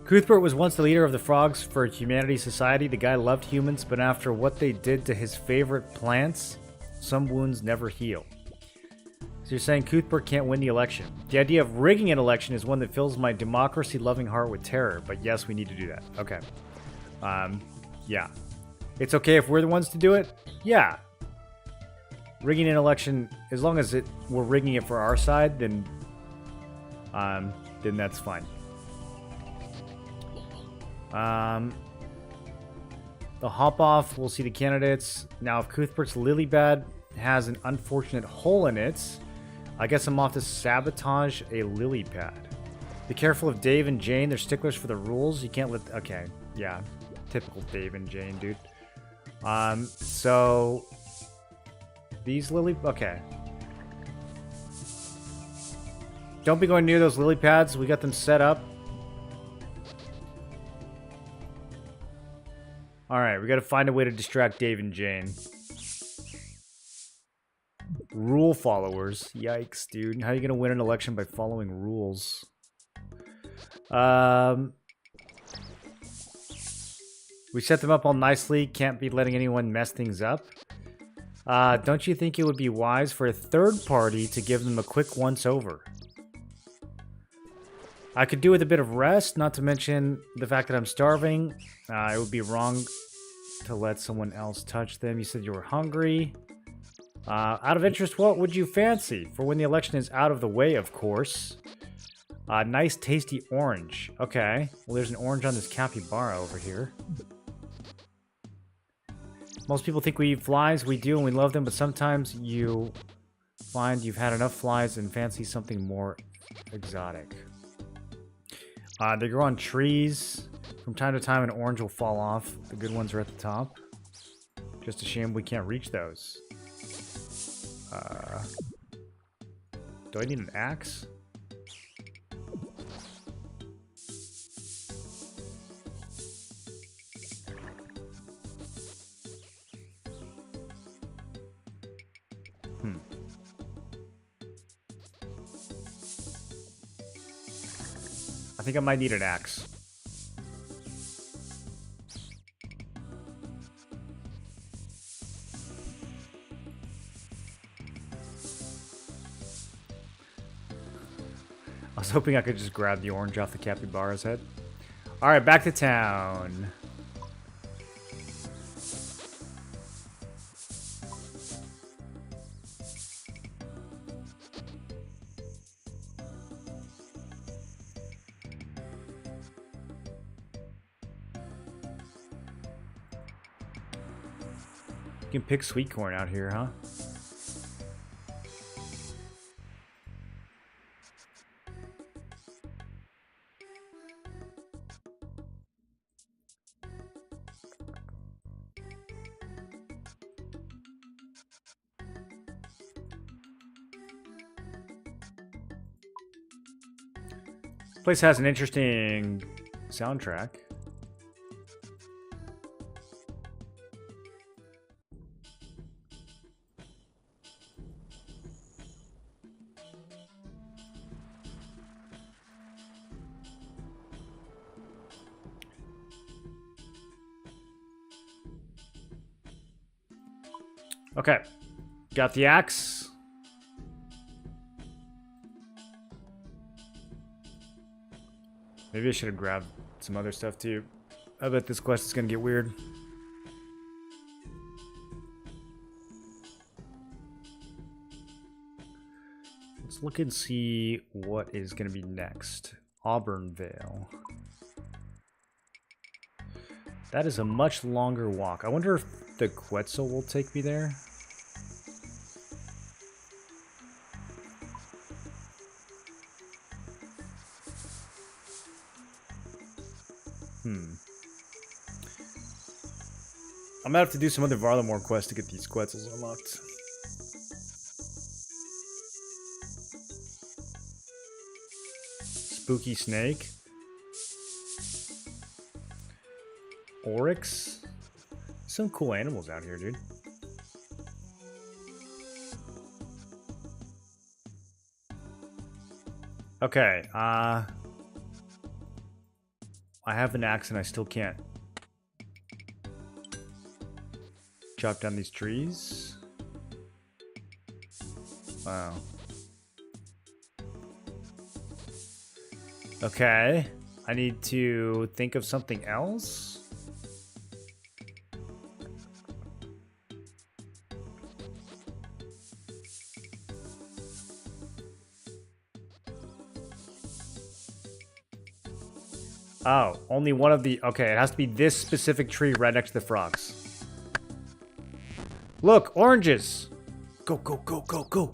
Cuthbert was once the leader of the Frogs for Humanity Society. The guy loved humans, but after what they did to his favorite plants, some wounds never heal. So you're saying Cuthbert can't win the election. The idea of rigging an election is one that fills my democracy-loving heart with terror, but yes, we need to do that. Okay. Yeah. It's okay if we're the ones to do it? Yeah. Rigging an election, as long as we're rigging it for our side, then that's fine. The hop off, we'll see the candidates. Now, if Cuthbert's lily pad has an unfortunate hole in it, I guess I'm off to sabotage a lily pad. Be careful of Dave and Jane. They're sticklers for the rules. You can't let... Okay, yeah. Typical Dave and Jane, dude. So... These lily... Okay. Don't be going near those lily pads. We got them set up. Alright, we gotta find a way to distract Dave and Jane. Rule followers. Yikes, dude. How are you gonna win an election by following rules? We set them up all nicely. Can't be letting anyone mess things up. Don't you think it would be wise for a third party to give them a quick once-over? I could do with a bit of rest, not to mention the fact that I'm starving. It would be wrong to let someone else touch them. You said you were hungry. Out of interest, what would you fancy? For when the election is out of the way, of course. Nice, tasty orange. Okay. Well, there's an orange on this capybara over here. Most people think we eat flies. We do, and we love them, but sometimes you find you've had enough flies and fancy something more exotic. They grow on trees. From time to time, an orange will fall off. The good ones are at the top. Just a shame we can't reach those. Do I need an axe? I think I might need an axe. I was hoping I could just grab the orange off the capybara's head. Alright, back to town. You can pick sweet corn out here, huh? This place has an interesting soundtrack. Okay, got the axe. Maybe I should have grabbed some other stuff too. I bet this quest is gonna get weird. Let's look and see what is gonna be next. Auburnvale. That is a much longer walk. I wonder if the Quetzal will take me there. I'm gonna have to do some other Varlamore quests to get these Quetzals unlocked. Spooky snake. Oryx. Some cool animals out here, dude. Okay, I have an axe and I still can't chop down these trees. Wow. Okay. I need to think of something else. Oh, only one of the... Okay, it has to be this specific tree right next to the frogs. Look, oranges! Go, go, go, go, go!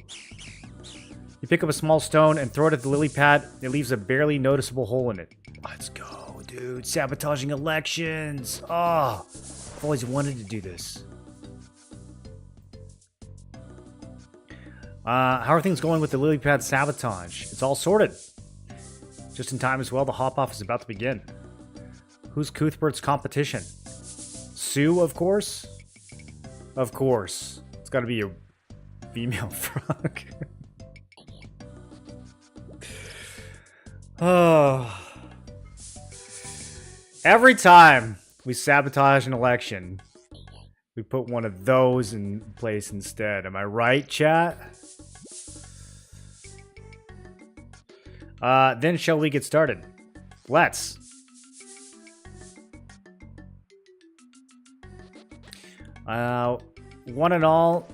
You pick up a small stone and throw it at the lily pad. It leaves a barely noticeable hole in it. Let's go, dude. Sabotaging elections! Oh, I've always wanted to do this. How are things going with the lily pad sabotage? It's all sorted. Just in time as well, the hop-off is about to begin. Who's Cuthbert's competition? Sue, of course? Of course. It's gotta be a female frog. Oh. Every time we sabotage an election, we put one of those in place instead. Am I right, chat? Then shall we get started? Let's. One and all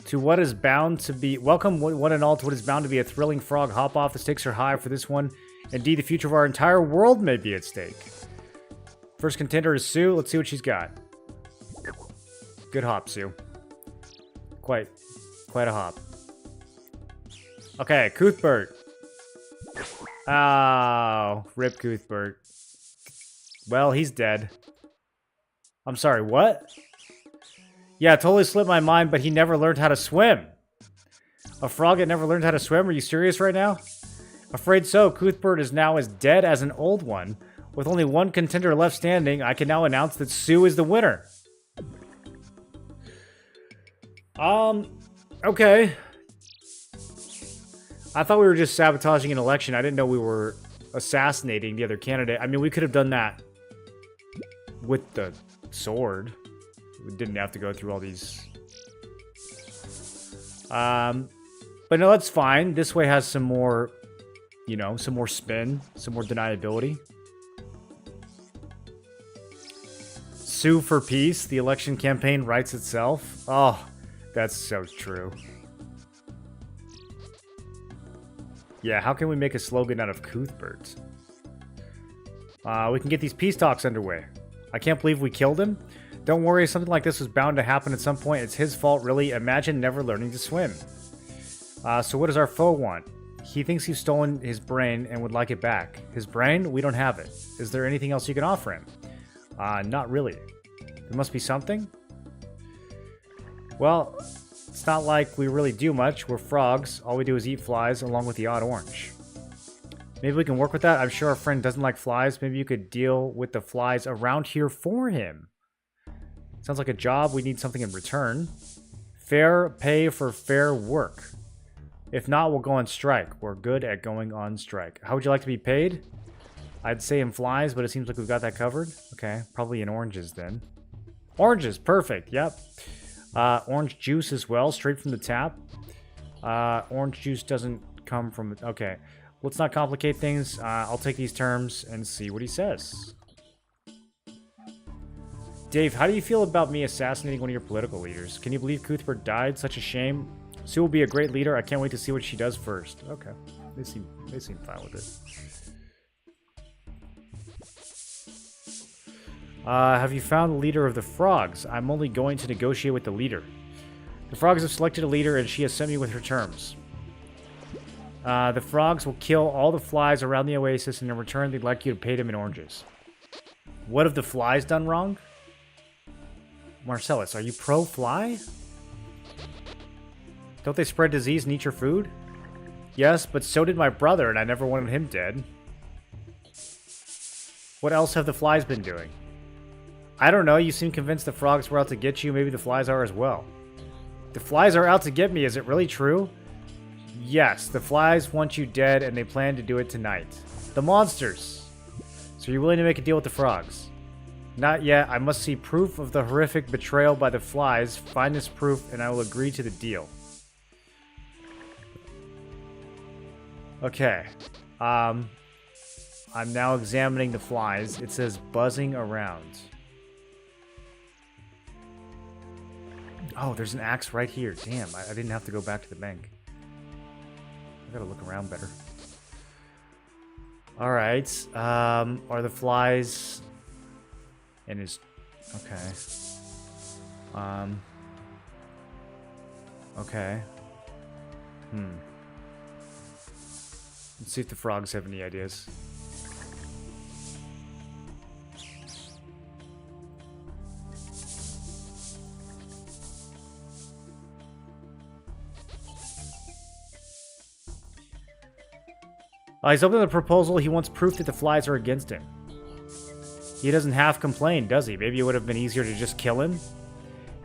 to what is bound to be... Welcome, one and all, to what is bound to be a thrilling frog hop-off. The stakes are high for this one. Indeed, the future of our entire world may be at stake. First contender is Sue. Let's see what she's got. Good hop, Sue. Quite a hop. Okay, Cuthbert. Oh, rip Cuthbert. Well, he's dead. I'm sorry, what? Yeah, totally slipped my mind, but he never learned how to swim. A frog that never learned how to swim? Are you serious right now? Afraid so. Cuthbert is now as dead as an old one. With only one contender left standing, I can now announce that Sue is the winner. Okay. I thought we were just sabotaging an election. I didn't know we were assassinating the other candidate. I mean, we could have done that with the sword. We didn't have to go through all these. But no, that's fine. This way has some more, you know, some more spin, some more deniability. Sue for peace. The election campaign writes itself. Oh, that's so true. Yeah, how can we make a slogan out of Cuthbert? We can get these peace talks underway. I can't believe we killed him. Don't worry, something like this was bound to happen at some point. It's his fault, really. Imagine never learning to swim. So what does our foe want? He thinks you've stolen his brain and would like it back. His brain? We don't have it. Is there anything else you can offer him? Not really. There must be something? Well... It's not like we really do much. We're frogs. All we do is eat flies along with the odd orange. Maybe we can work with that. I'm sure our friend doesn't like flies. Maybe you could deal with the flies around here for him. Sounds like a job. We need something in return. Fair pay for fair work. If not, we'll go on strike. We're good at going on strike. How would you like to be paid? I'd say in flies, but it seems like we've got that covered. Okay, probably in oranges then. Oranges, perfect. Yep. Orange juice as well, straight from the tap. Orange juice doesn't come from... Okay, let's not complicate things. I'll take these terms and see what he says. Dave, how do you feel about me assassinating one of your political leaders? Can you believe Cuthbert died? Such a shame. Sue will be a great leader. I can't wait to see what she does first. Okay, they seem fine with it. Have you found the leader of the frogs? I'm only going to negotiate with the leader. The frogs have selected a leader and she has sent me with her terms. The frogs will kill all the flies around the oasis and in return they'd like you to pay them in oranges. What have the flies done wrong? Marcellus, are you pro-fly? Don't they spread disease and eat your food? Yes, but so did my brother and I never wanted him dead. What else have the flies been doing? I don't know, you seem convinced the frogs were out to get you, maybe the flies are as well. The flies are out to get me, is it really true? Yes, the flies want you dead and they plan to do it tonight. The monsters! So you're willing to make a deal with the frogs? Not yet, I must see proof of the horrific betrayal by the flies. Find this proof and I will agree to the deal. Okay. I'm now examining the flies. It says buzzing around. Oh, there's an axe right here. Damn, I didn't have to go back to the bank. I gotta look around better. Alright. Are the flies in his... Okay. Okay. Let's see if the frogs have any ideas. He's opening the proposal. He wants proof that the flies are against him. He doesn't half complain, does he? Maybe it would have been easier to just kill him.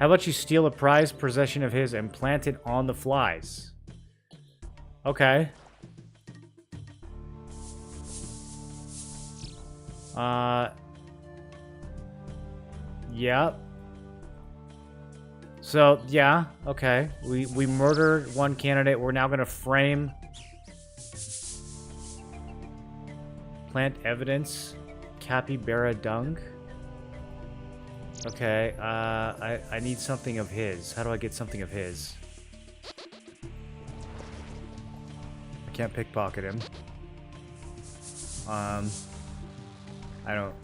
How about you steal a prized possession of his and plant it on the flies? Okay. Yeah. So, yeah, okay. We murdered one candidate. We're now going to frame... Plant evidence. Capybara dung. Okay, I need something of his. How do I get something of his? I can't pickpocket him. I don't...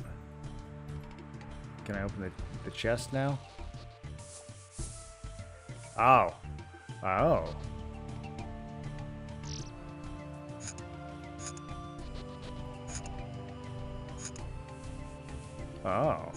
Can I open the chest now? Oh. Oh. Oh.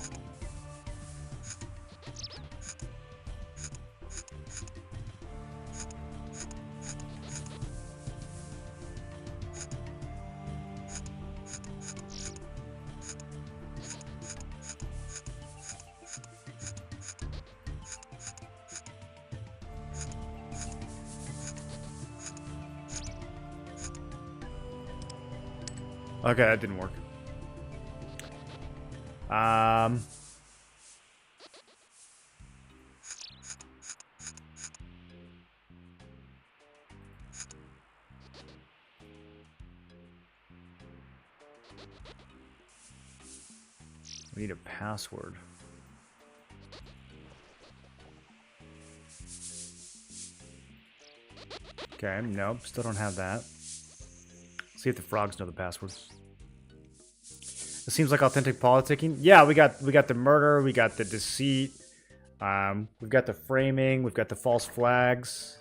Okay, that didn't work. We need a password. Okay, nope, still don't have that. See if the frogs know the password. It seems like authentic politicking. Yeah, we got the murder, we got the deceit, we've got the framing, we've got the false flags.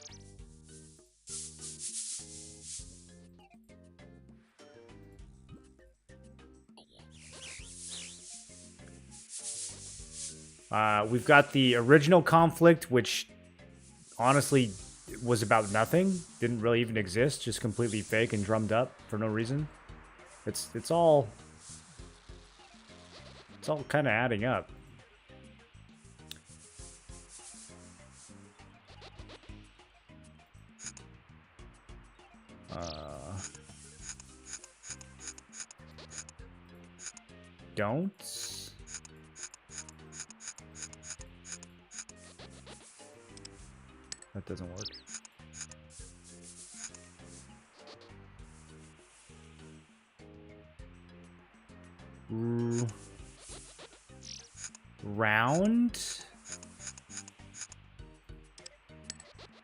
We've got the original conflict, which honestly was about nothing, didn't really even exist, just completely fake and drummed up for no reason. It's all kind of adding up. Don't. That doesn't work. Round?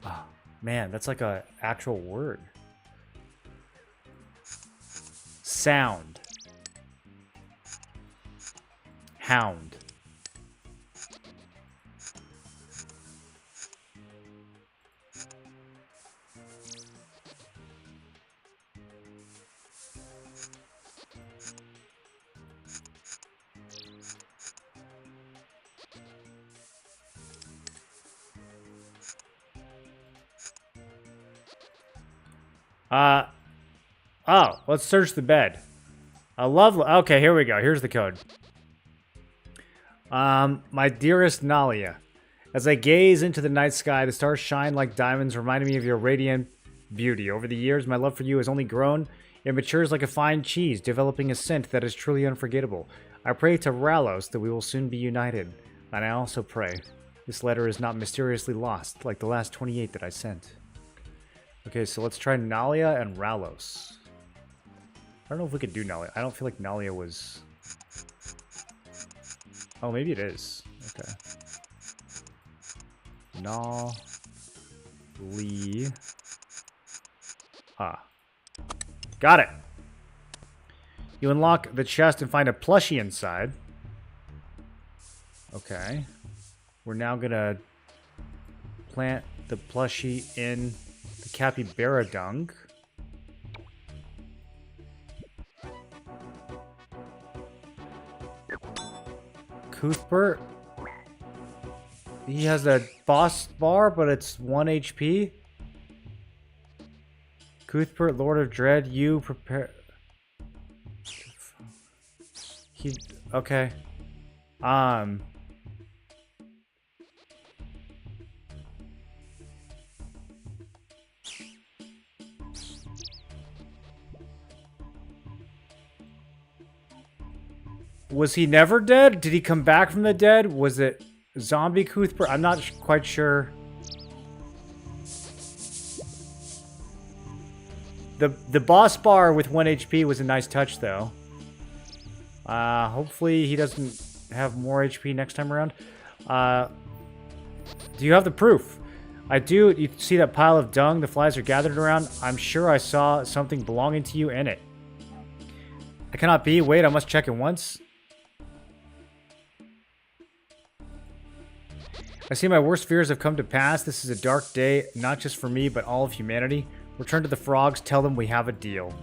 Oh, man, that's like a actual word. Sound. Hound. Oh, let's search the bed. A lovely... Okay, here we go. Here's the code. My dearest Nalia, as I gaze into the night sky, the stars shine like diamonds, reminding me of your radiant beauty. Over the years, my love for you has only grown. It matures like a fine cheese, developing a scent that is truly unforgettable. I pray to Ralos that we will soon be united. And I also pray this letter is not mysteriously lost, like the last 28 that I sent. Okay, so let's try Nalia and Ralos. I don't know if we could do Nalia. I don't feel like Nalia was... Oh, maybe it is. Okay. Lee. Ah. Got it. You unlock the chest and find a plushie inside. Okay. We're now gonna plant the plushie in the capybara dung. Cuthbert. He has a boss bar, but it's 1 HP. Cuthbert, Lord of Dread, you prepare... He... Okay. Was he never dead? Did he come back from the dead? Was it zombie Cuthbert? I'm not quite sure. The boss bar with 1 HP was a nice touch, though. Hopefully he doesn't have more HP next time around. Do you have the proof? I do. You see that pile of dung the flies are gathered around? I'm sure I saw something belonging to you in it. I cannot be. Wait, I must check it once. I see my worst fears have come to pass. This is a dark day, not just for me, but all of humanity. Return to the frogs, tell them we have a deal.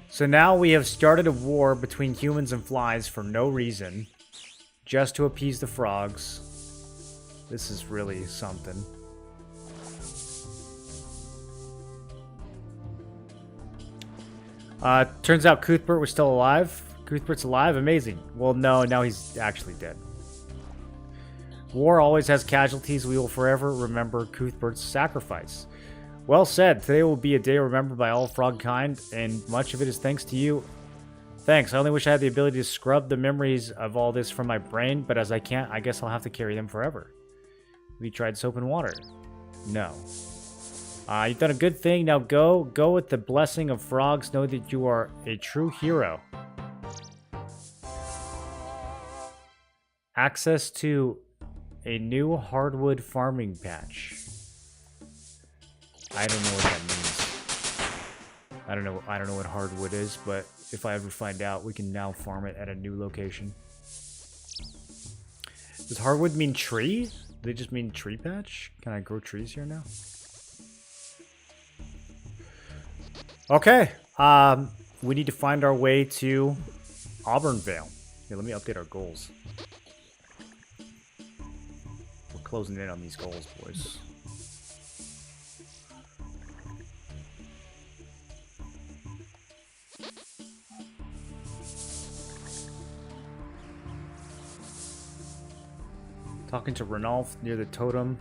So now we have started a war between humans and flies for no reason, just to appease the frogs. This is really something. Turns out Cuthbert was still alive. Cuthbert's alive? Amazing. Well, no, now he's actually dead. War always has casualties. We will forever remember Cuthbert's sacrifice. Well said. Today will be a day remembered by all frog kind, and much of it is thanks to you. Thanks. I only wish I had the ability to scrub the memories of all this from my brain, but as I can't, I guess I'll have to carry them forever. Have you tried soap and water? No. You've done a good thing. Now go. Go with the blessing of frogs. Know that you are a true hero. Access to a new hardwood farming patch. I don't know what that means. I don't know what hardwood is, but if I ever find out, we can now farm it at a new location. Does hardwood mean tree? Do they just mean tree patch? Can I grow trees here now? Okay. We need to find our way to Auburnvale. Here, let me update our goals. We're closing in on these goals, boys. Talking to Ranulph near the totem.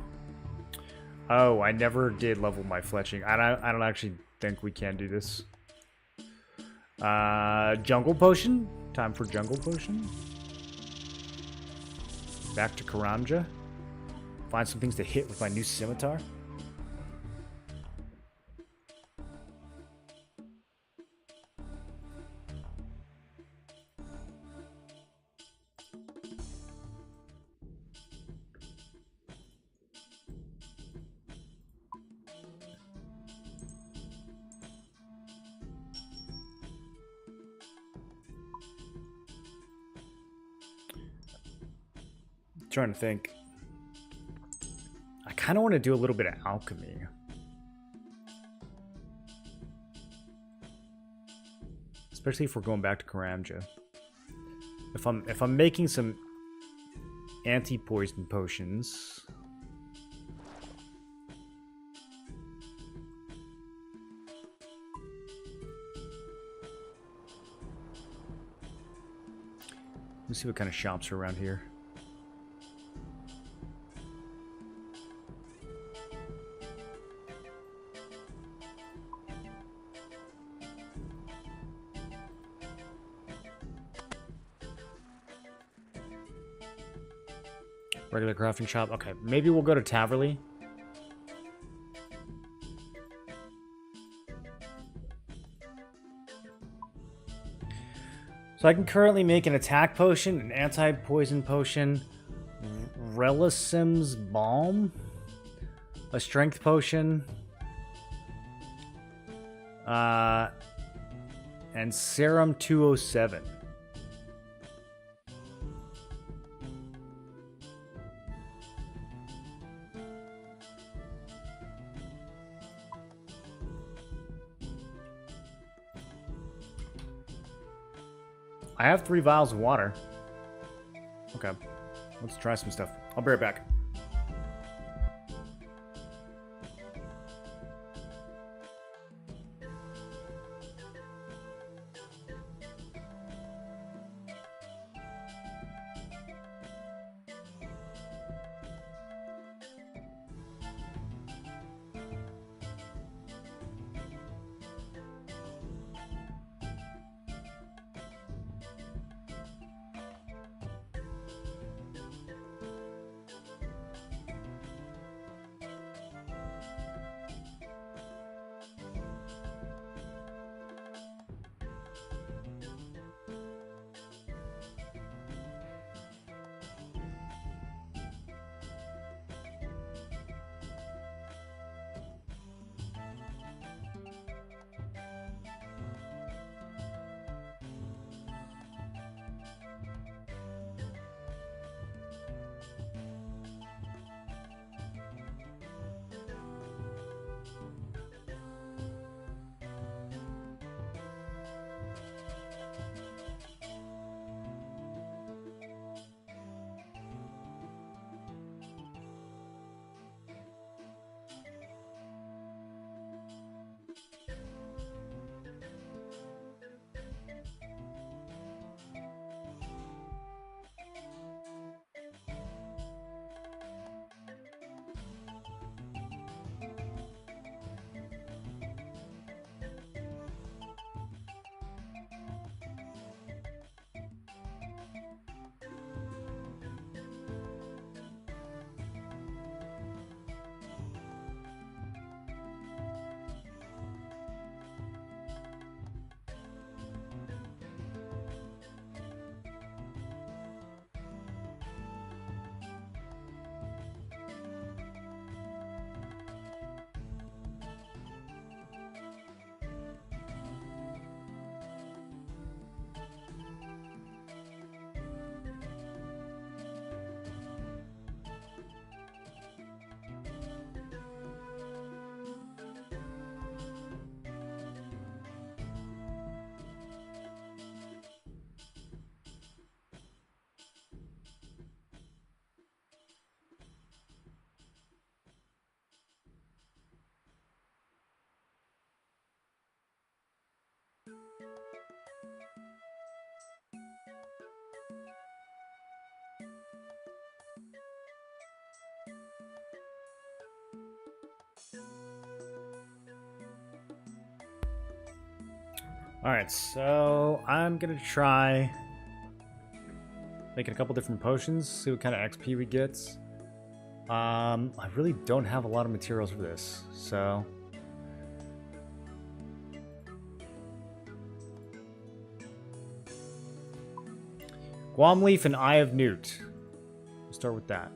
Oh, I never did level my fletching. I don't actually think we can do this. Jungle potion. Time for jungle potion. Back to Karamja. Find some things to hit with my new scimitar. Trying to think. I kind of want to do a little bit of alchemy. Especially if we're going back to Karamja. If I'm making some anti-poison potions. Let's see what kind of shops are around here. Regular crafting shop. Okay, maybe we'll go to Taverley. So I can currently make an attack potion, an anti-poison potion, Relisim's Balm, a strength potion, and Serum 207. I have 3 vials of water. Okay, let's try some stuff. I'll be right back. Alright, so I'm gonna try making a couple different potions, see what kind of XP we get. I really don't have a lot of materials for this, so... Guam Leaf and Eye of Newt. We'll start with that.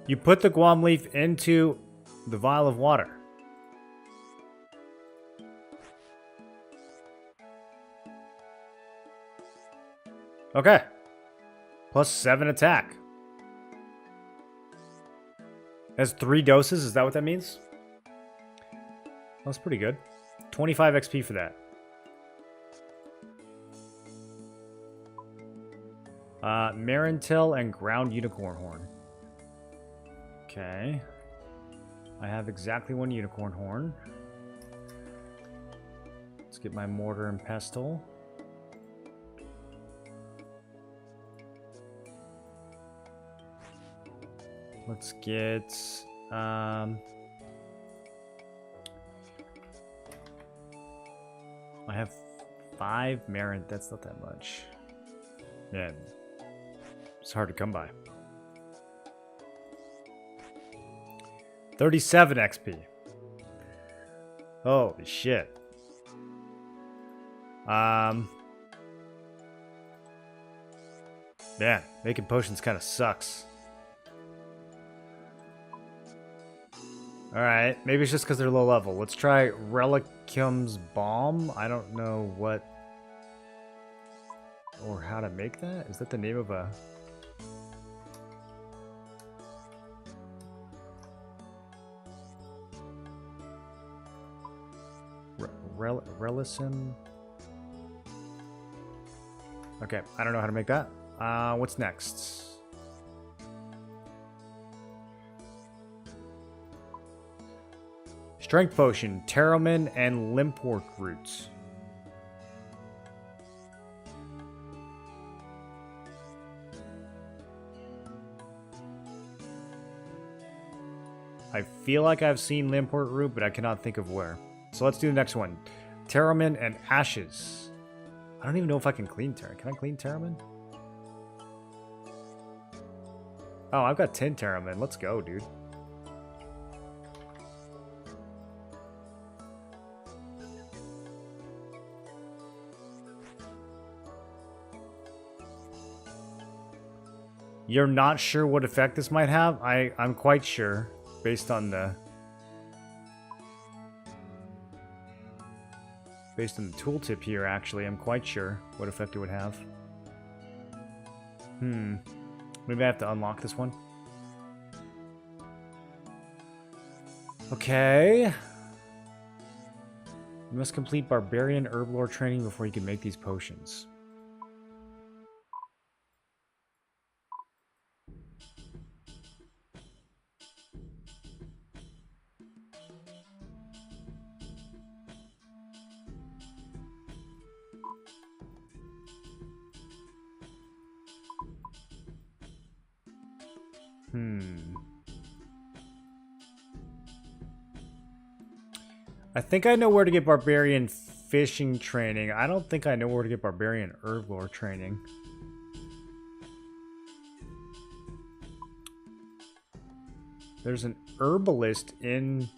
You put the Guam Leaf into the vial of water. Okay. Plus 7 attack. Has 3 doses, is that what that means? That's pretty good. 25 XP for that. Marintel and Ground Unicorn Horn. Okay. I have exactly 1 unicorn horn. Let's get my mortar and pestle. Let's get I have 5 merit. That's not that much. Man, it's hard to come by. 37 XP. Holy shit. Man, making potions kind of sucks. Alright, maybe it's just because they're low level. Let's try Relicum's Balm. I don't know what or how to make that. Is that the name of a... Relicum? Okay, I don't know how to make that. What's next? Strength Potion, Terramin, and Limport Roots. I feel like I've seen Limport Root, but I cannot think of where. So let's do the next one. Terramin and Ashes. I don't even know if I can clean Terramin. Can I clean Terramin? Oh, I've got 10 Terramin. Let's go, dude. You're not sure what effect this might have? I'm quite sure, based on the tooltip here, actually. I'm quite sure what effect it would have. Maybe I have to unlock this one. Okay. You must complete Barbarian Herblore training before you can make these potions. I think I know where to get Barbarian Fishing training. I don't think I know where to get Barbarian Herblore training. There's an herbalist in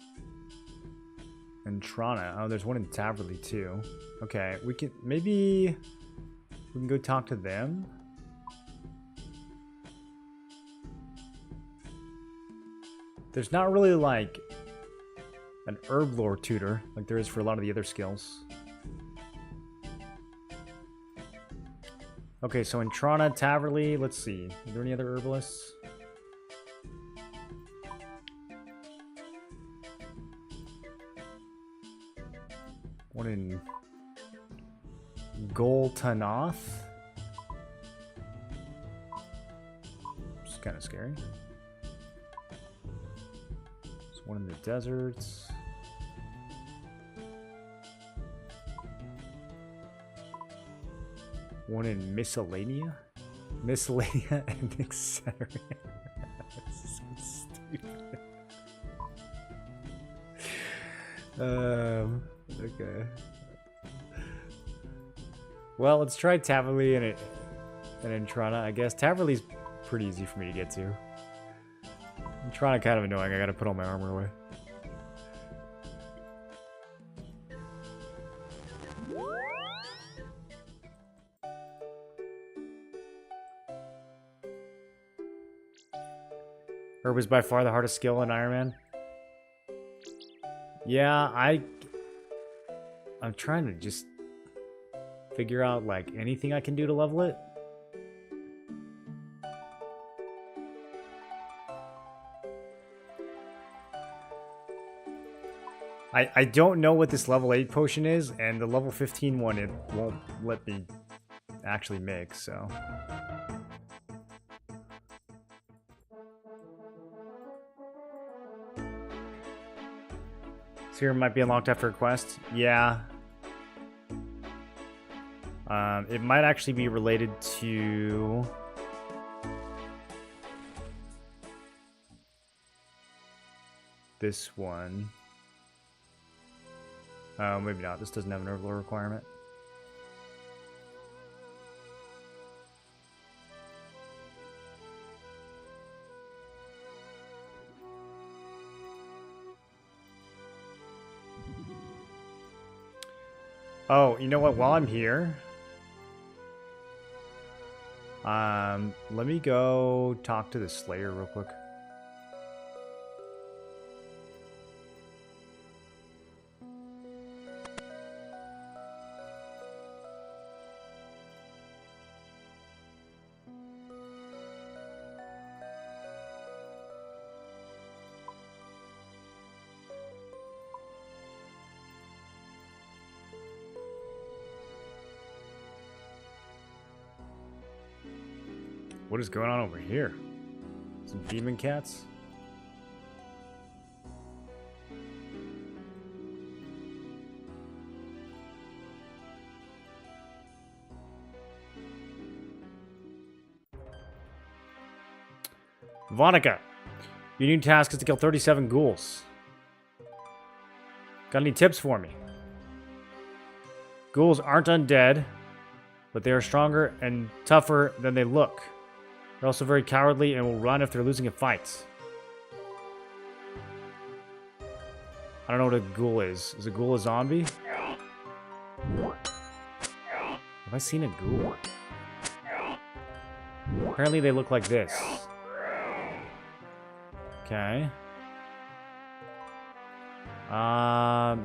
Trana. Oh, there's one in Taverley too. Okay, we can go talk to them. There's not really like an Herblore tutor like there is for a lot of the other skills. Okay, so in Trana, Taverley, let's see. Are there any other herbalists? One in Goltanoth. Which is kind of scary. There's one in the deserts. One in Miscellanea? Miscellanea and etc. This is so stupid. Okay. Well, let's try Taverley and Entrana, I guess. Taverley's pretty easy for me to get to. Entrana kind of annoying. I gotta put all my armor away. Herb is by far the hardest skill in Iron Man. Yeah, I'm trying to just figure out like anything I can do to level it. I don't know what this level 8 potion is, and the level 15 one it won't let me actually make, so. Serum might be unlocked after a quest. Yeah. It might actually be related to this one. Oh, maybe not. This doesn't have an overlord requirement. Oh, you know what? While I'm here, let me go talk to the Slayer real quick. What is going on over here? Some demon cats? Vonica, your new task is to kill 37 ghouls. Got any tips for me? Ghouls aren't undead, but they are stronger and tougher than they look. They're also very cowardly and will run if they're losing a fight. I don't know what a ghoul is. Is a ghoul a zombie? Have I seen a ghoul? Apparently they look like this. Okay.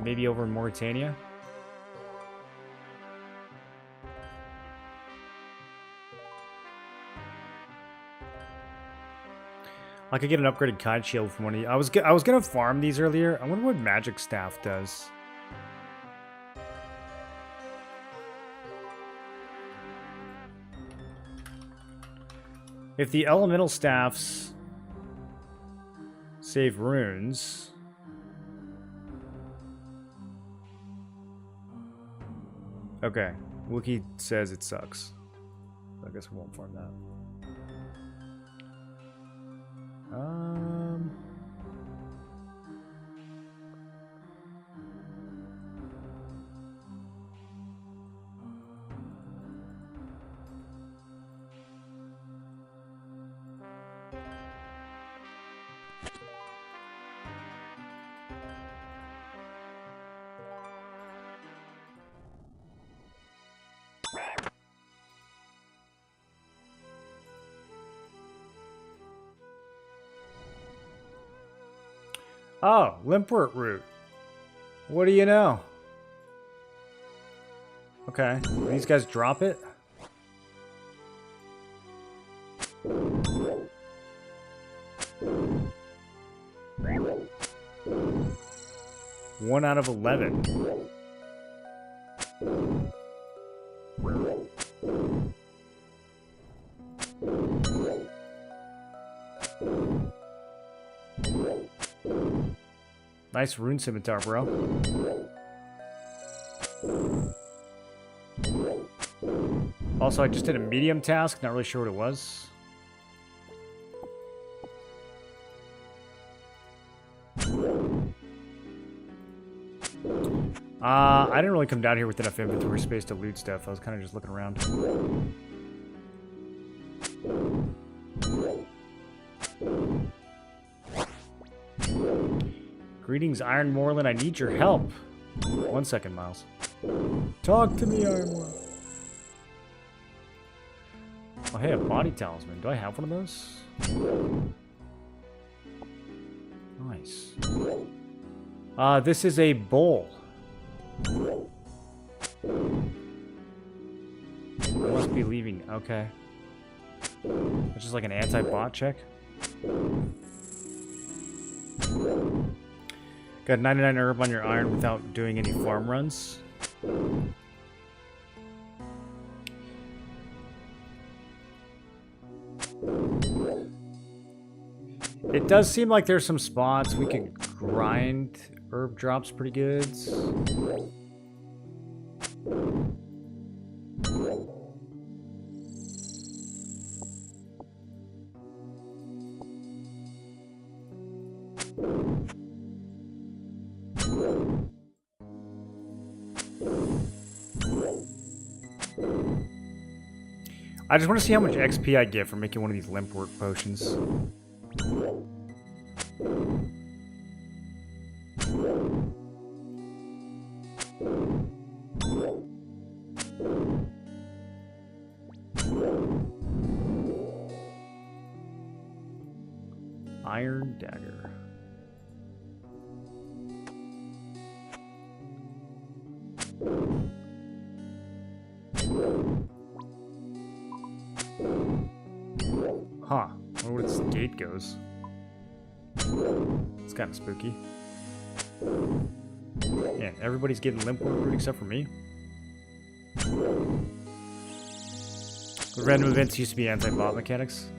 Maybe over in Mauritania? I could get an upgraded kite shield from one of you. I was gonna farm these earlier. I wonder what magic staff does. If the elemental staffs save runes, okay. Wookie says it sucks. I guess we won't farm that. Oh, Limpwort root. What do you know? Okay, these guys drop it. One out of 11. Nice rune scimitar, bro. Also, I just did a medium task. Not really sure what it was. I didn't really come down here with enough inventory space to loot stuff. I was kind of just looking around. Greetings, Iron Moreland. I need your help. 1 second, Miles. Talk to me, Iron Moreland. Oh, hey, a body talisman. Do I have one of those? Nice. This is a bowl. I must be leaving. Okay. It's just like an anti-bot check. Got 99 herb on your iron without doing any farm runs. It does seem like there's some spots we can grind herb drops pretty good. I just want to see how much XP I get for making one of these limp work potions. Iron dagger. Huh. I wonder where this gate goes. It's kind of spooky. Man, everybody's getting limp work root except for me. The random events used to be anti-bot mechanics.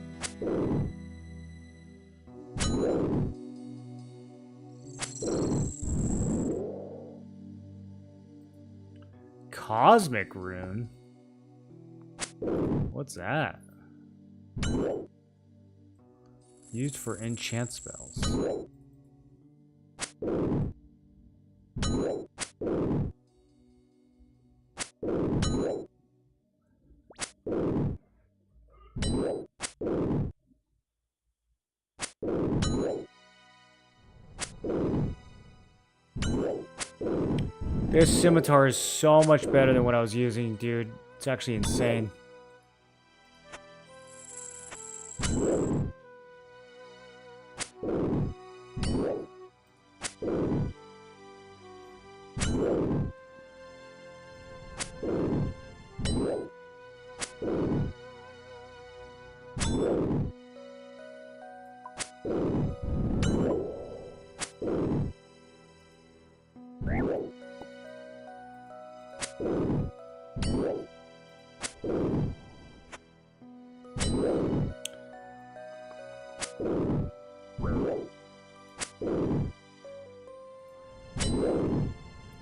Cosmic rune? What's that? Used for enchant spells. This scimitar is so much better than what I was using, dude. It's actually insane.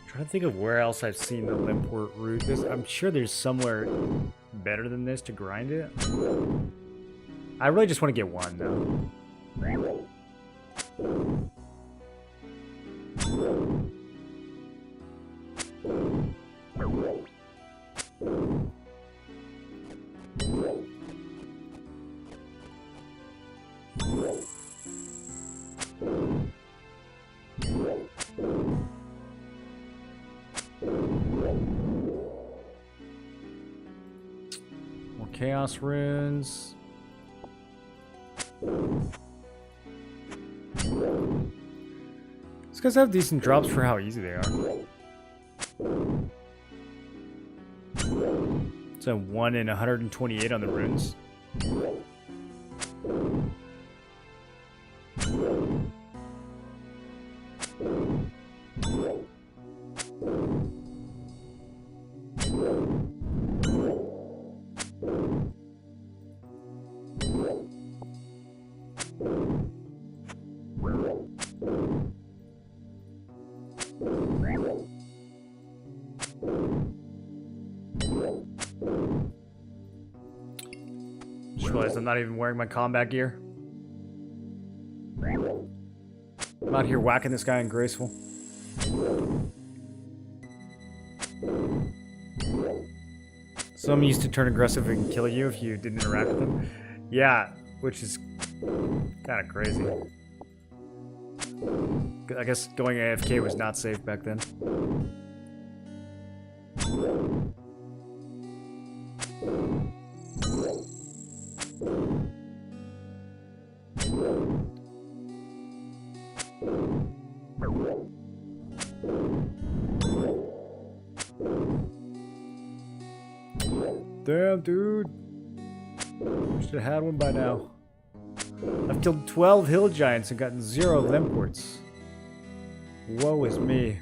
Trying to think of where else I've seen the limpwort root. I'm sure there's somewhere better than this to grind it. I really just want to get one though. More chaos runes. These guys have decent drops for how easy they are. It's a 1 in 128 on the runes. Just realized I'm not even wearing my combat gear. I'm out here whacking this guy in graceful. Some used to turn aggressive and kill you if you didn't interact with them. Yeah, which is kind of crazy. I guess going AFK was not safe back then. Damn, dude. Should have had one by now. I've killed 12 hill giants and gotten 0 limports. Woe is me.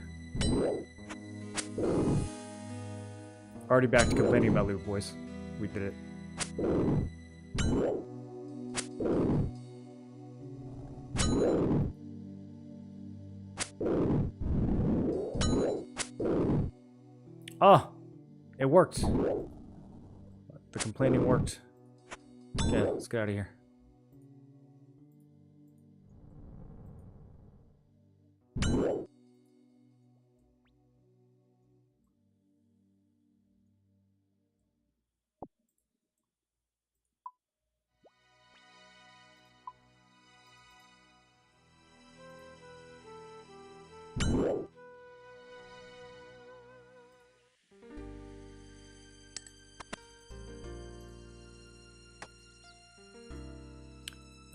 Already back to complaining about loot, boys. We did it. Oh, it worked. The complaining worked. Okay, let's get out of here.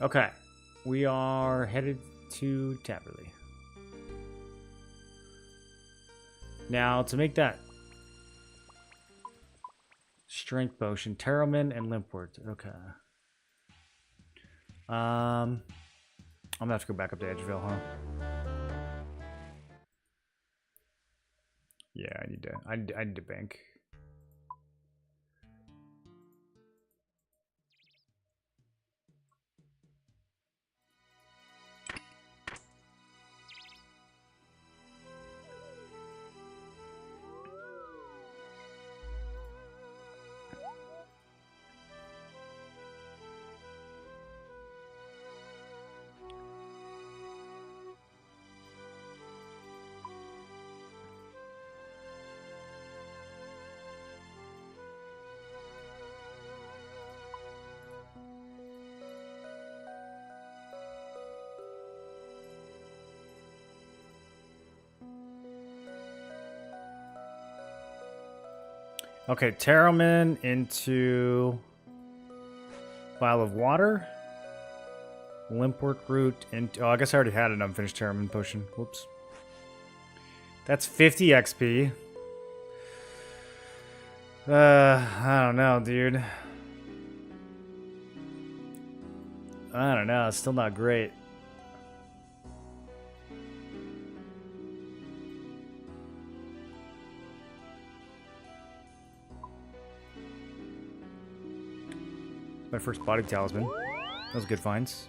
Okay. We are headed to Taberley. Now, to make that strength potion, Terramin and Limpwort. Okay. I'm gonna have to go back up to Edgeville, huh? Yeah, I need to bank. Okay, Terramin into vial of water. Limpwort root into... Oh, I guess I already had an unfinished Terramin potion. Whoops. That's 50 XP. I don't know, dude. I don't know. It's still not great. My first body talisman. Those good finds.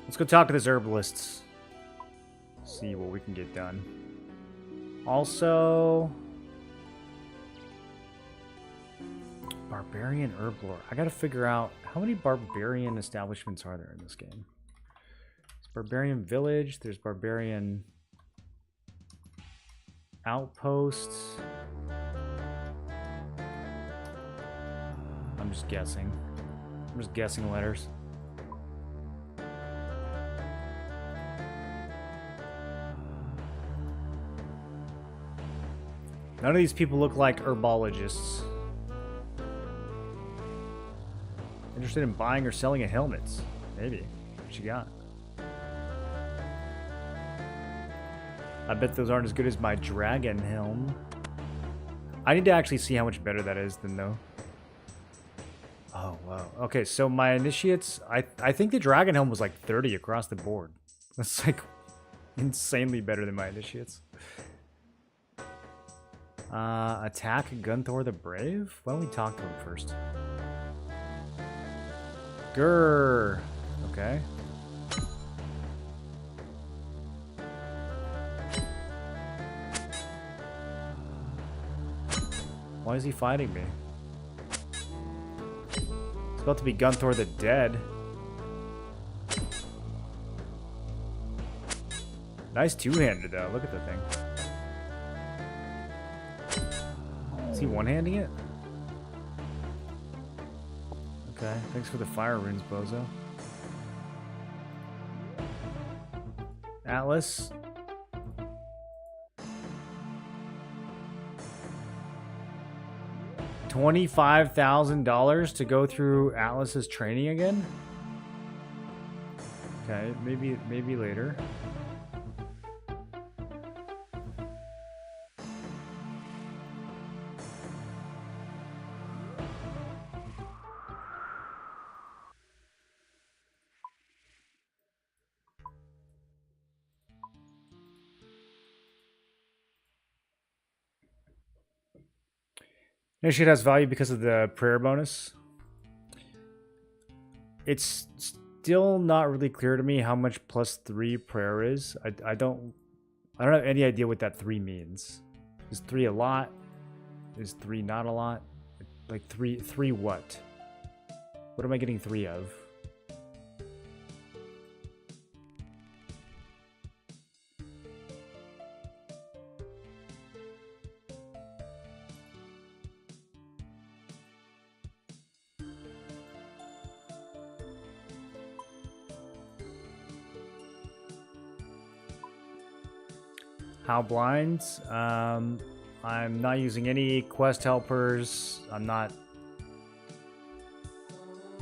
Let's go talk to this herbalist. See what we can get done. Also... Barbarian Herblore. I gotta figure out how many barbarian establishments are there in this game. There's Barbarian Village, there's Barbarian Outposts. I'm just guessing. I'm just guessing letters. None of these people look like herbologists. Interested in buying or selling a helmets? Maybe. What you got? I bet those aren't as good as my dragon helm. I need to actually see how much better that is than though. Oh, wow. Okay, so my initiates... I think the dragon helm was like 30 across the board. That's like insanely better than my initiates. Attack Gunthor the Brave? Why don't we talk to him first? Grrr. Okay. Why is he fighting me? It's about to be Gunthor the Dead. Nice two-handed though. Look at the thing. Is he one-handing it? Okay, thanks for the fire runes, bozo. Atlas. $25,000 to go through Atlas's training again? Okay, maybe later. Initiate has value because of the prayer bonus. It's still not really clear to me how much +3 prayer is. I don't have any idea what that 3 means. Is 3 a lot? Is 3 not a lot? Like 3 what? What am I getting 3 of? How blind? I'm not using any quest helpers. I'm not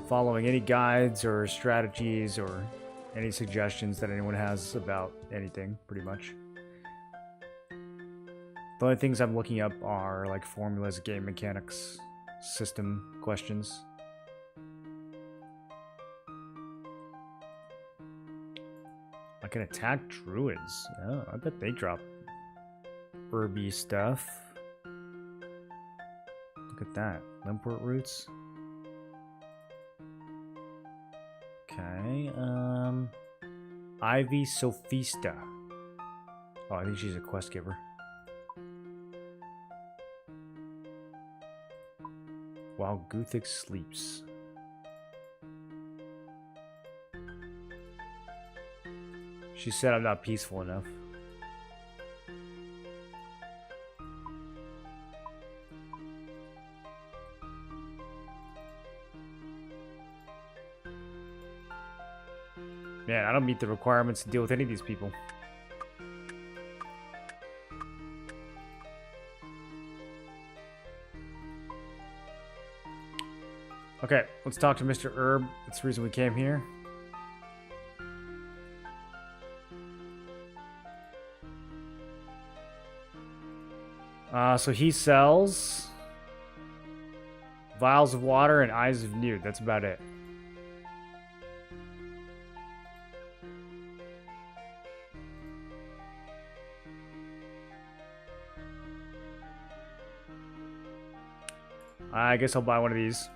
following any guides or strategies or any suggestions that anyone has about anything, pretty much. The only things I'm looking up are like formulas, game mechanics, system questions. I can attack druids. Oh, I bet they drop herby stuff. Look at that. Limport roots. Okay, Ivy Sophista. Oh, I think she's a quest giver. While Guthix sleeps. She said I'm not peaceful enough. Man, I don't meet the requirements to deal with any of these people. Okay, let's talk to Mr. Herb. That's the reason we came here. So he sells vials of water and eyes of nude. That's about it. I guess I'll buy one of these.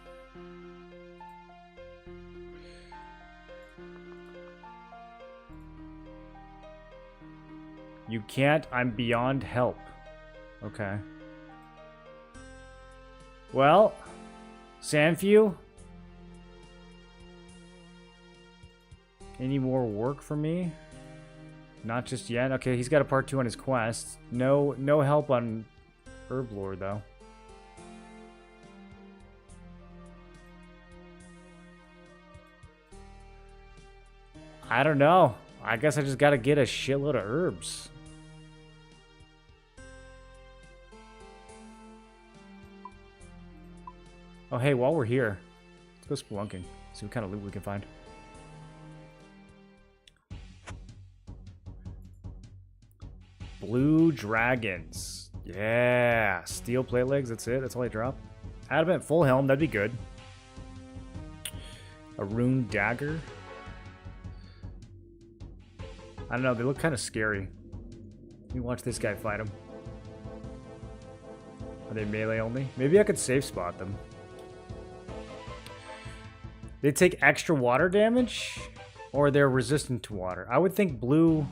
You can't. I'm beyond help. Okay. Well, Sanfew? Any more work for me? Not just yet. Okay, he's got a part 2 on his quest. No help on Herblore though. I don't know. I guess I just gotta get a shitload of herbs. Oh, hey, while we're here, let's go spelunking. See what kind of loot we can find. Blue dragons. Yeah. Steel plate legs, that's it. That's all I drop. Adamant full helm, that'd be good. A rune dagger. I don't know, they look kind of scary. Let me watch this guy fight him. Are they melee only? Maybe I could safe spot them. They take extra water damage? Or they're resistant to water? I would think blue...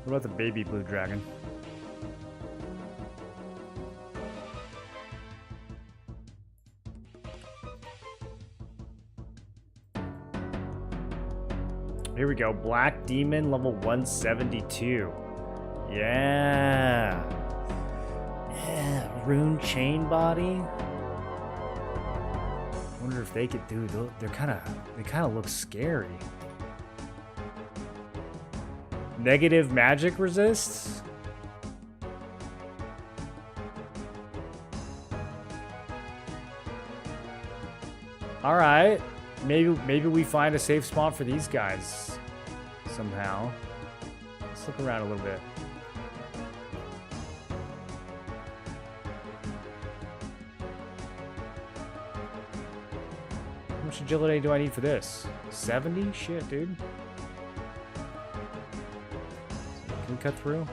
What about the baby blue dragon? Here we go. Black Demon, level 172. Yeah. Rune chain body. Wonder if they could do. They kind of look scary. Negative magic resists. All right. Maybe we find a safe spot for these guys somehow. Let's look around a little bit. How much agility do I need for this? 70? Shit, dude. Can we cut through?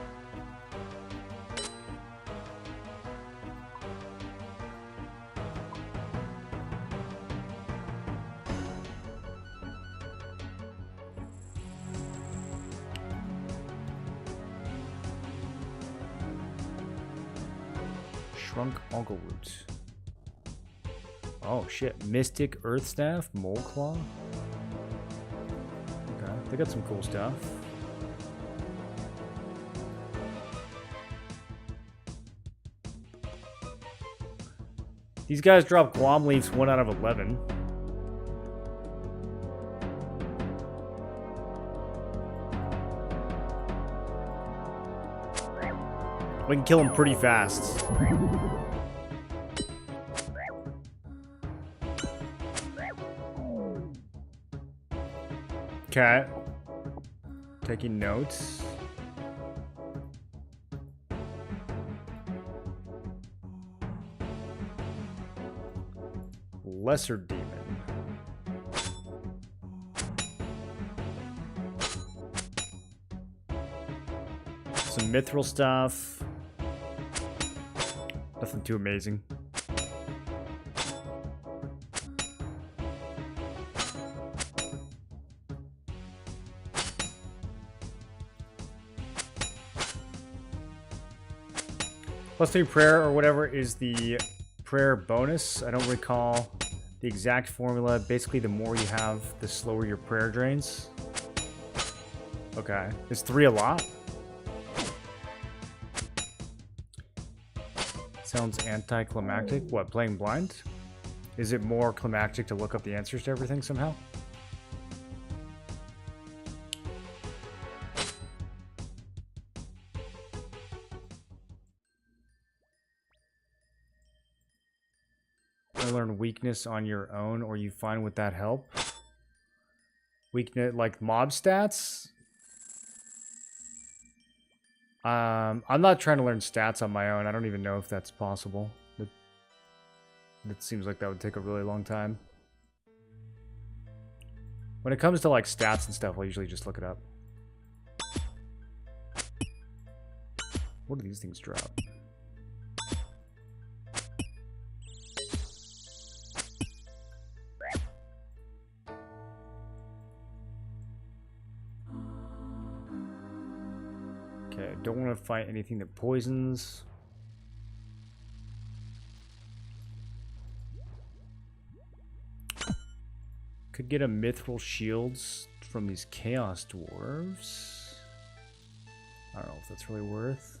Shrunk Ogleroot. Oh shit. Mystic Earth Staff, Mole Claw. Okay, they got some cool stuff. These guys drop Guam leaves 1 out of 11. We can kill them pretty fast. Okay. Taking notes. Lesser demon. Some mithril stuff. Nothing too amazing. +3 prayer or whatever is the prayer bonus. I don't recall the exact formula. Basically, the more you have, the slower your prayer drains. Okay. Is 3 a lot? Sounds anticlimactic. What, playing blind? Is it more climactic to look up the answers to everything somehow? Learn weakness on your own, or you find with that help? Weakness, like mob stats? I'm not trying to learn stats on my own. I don't even know if that's possible. It seems like that would take a really long time. When it comes to like stats and stuff, I'll usually just look it up. What do these things drop? Okay, don't want to fight anything that poisons. Could get a mithril shields from these chaos dwarves. I don't know if that's really worth.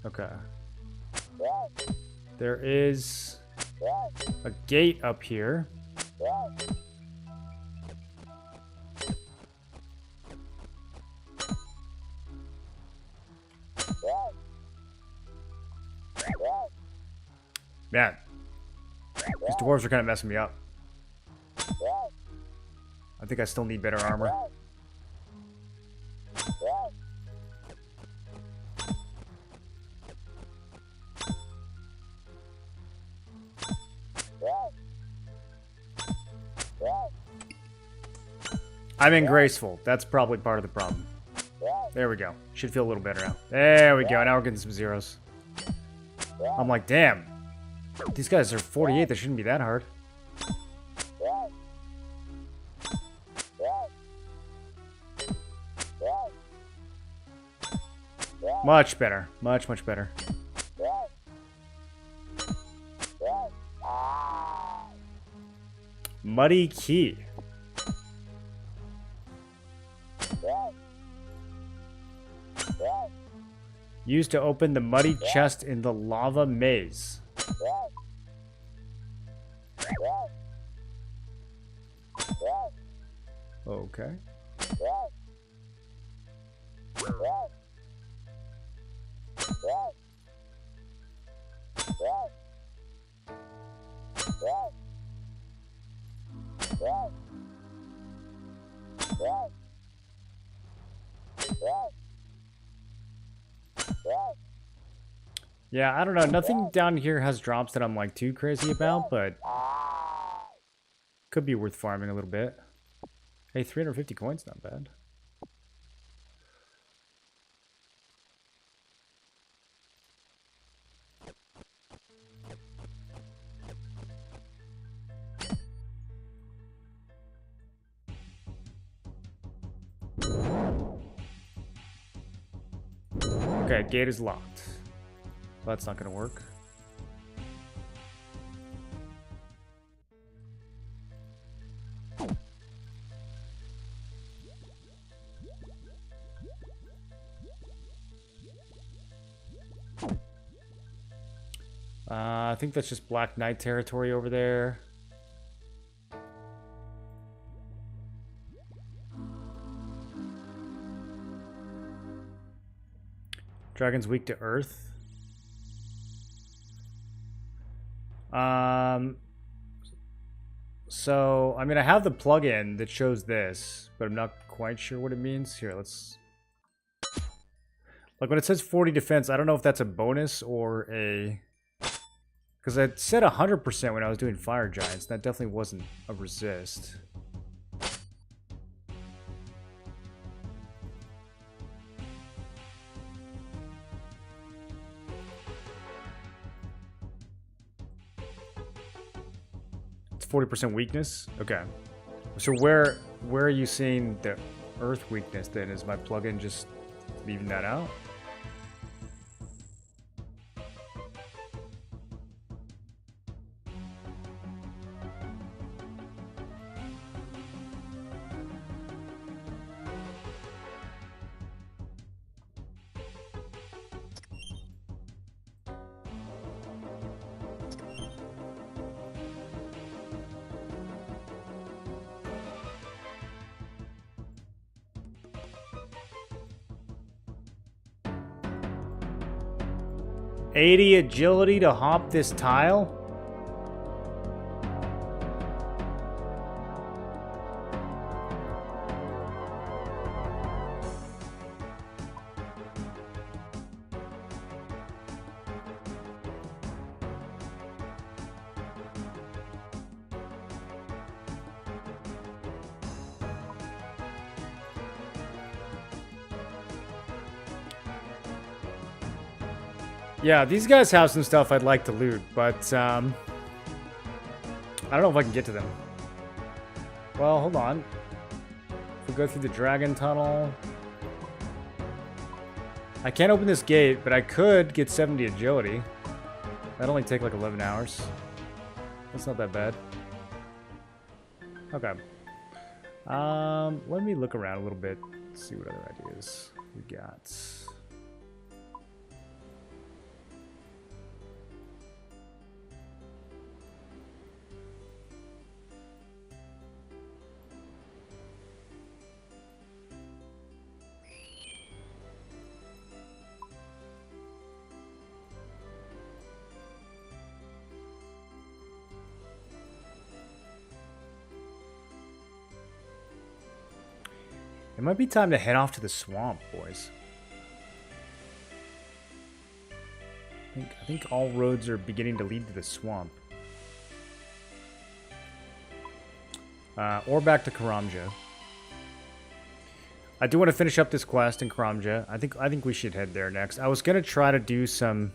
Okay. There is a gate up here. Man, these dwarves are kind of messing me up. I think I still need better armor. I'm ingraceful. That's probably part of the problem. There we go. Should feel a little better now. There we go. Now we're getting some zeros. I'm like, damn. These guys are 48. They shouldn't be that hard. Much better. Much, much better. Muddy key. Used to open the muddy chest in the lava maze. Okay. Yeah, I don't know. Nothing down here has drops that I'm like too crazy about, but could be worth farming a little bit. Hey, 350 coins, not bad. Okay, gate is locked. That's not going to work. I think that's just Black Knight territory over there. Dragon's weak to earth. So, I mean, I have the plugin that shows this, but I'm not quite sure what it means. Here, let's... Like, when it says 40 defense, I don't know if that's a bonus or a... Because it said 100% when I was doing Fire Giants. That definitely wasn't a resist. It's 40% weakness? Okay. So where are you seeing the earth weakness then? Is my plugin just leaving that out? $80 agility to hop this tile? Yeah, these guys have some stuff I'd like to loot, but I don't know if I can get to them. Well, hold on. If we go through the dragon tunnel... I can't open this gate, but I could get 70 agility. That'd only take like 11 hours. That's not that bad. Okay. Let me look around a little bit, see what other ideas we got. It might be time to head off to the swamp, boys. I think all roads are beginning to lead to the swamp. Or back to Karamja. I do want to finish up this quest in Karamja. I think we should head there next. I was gonna try to do some,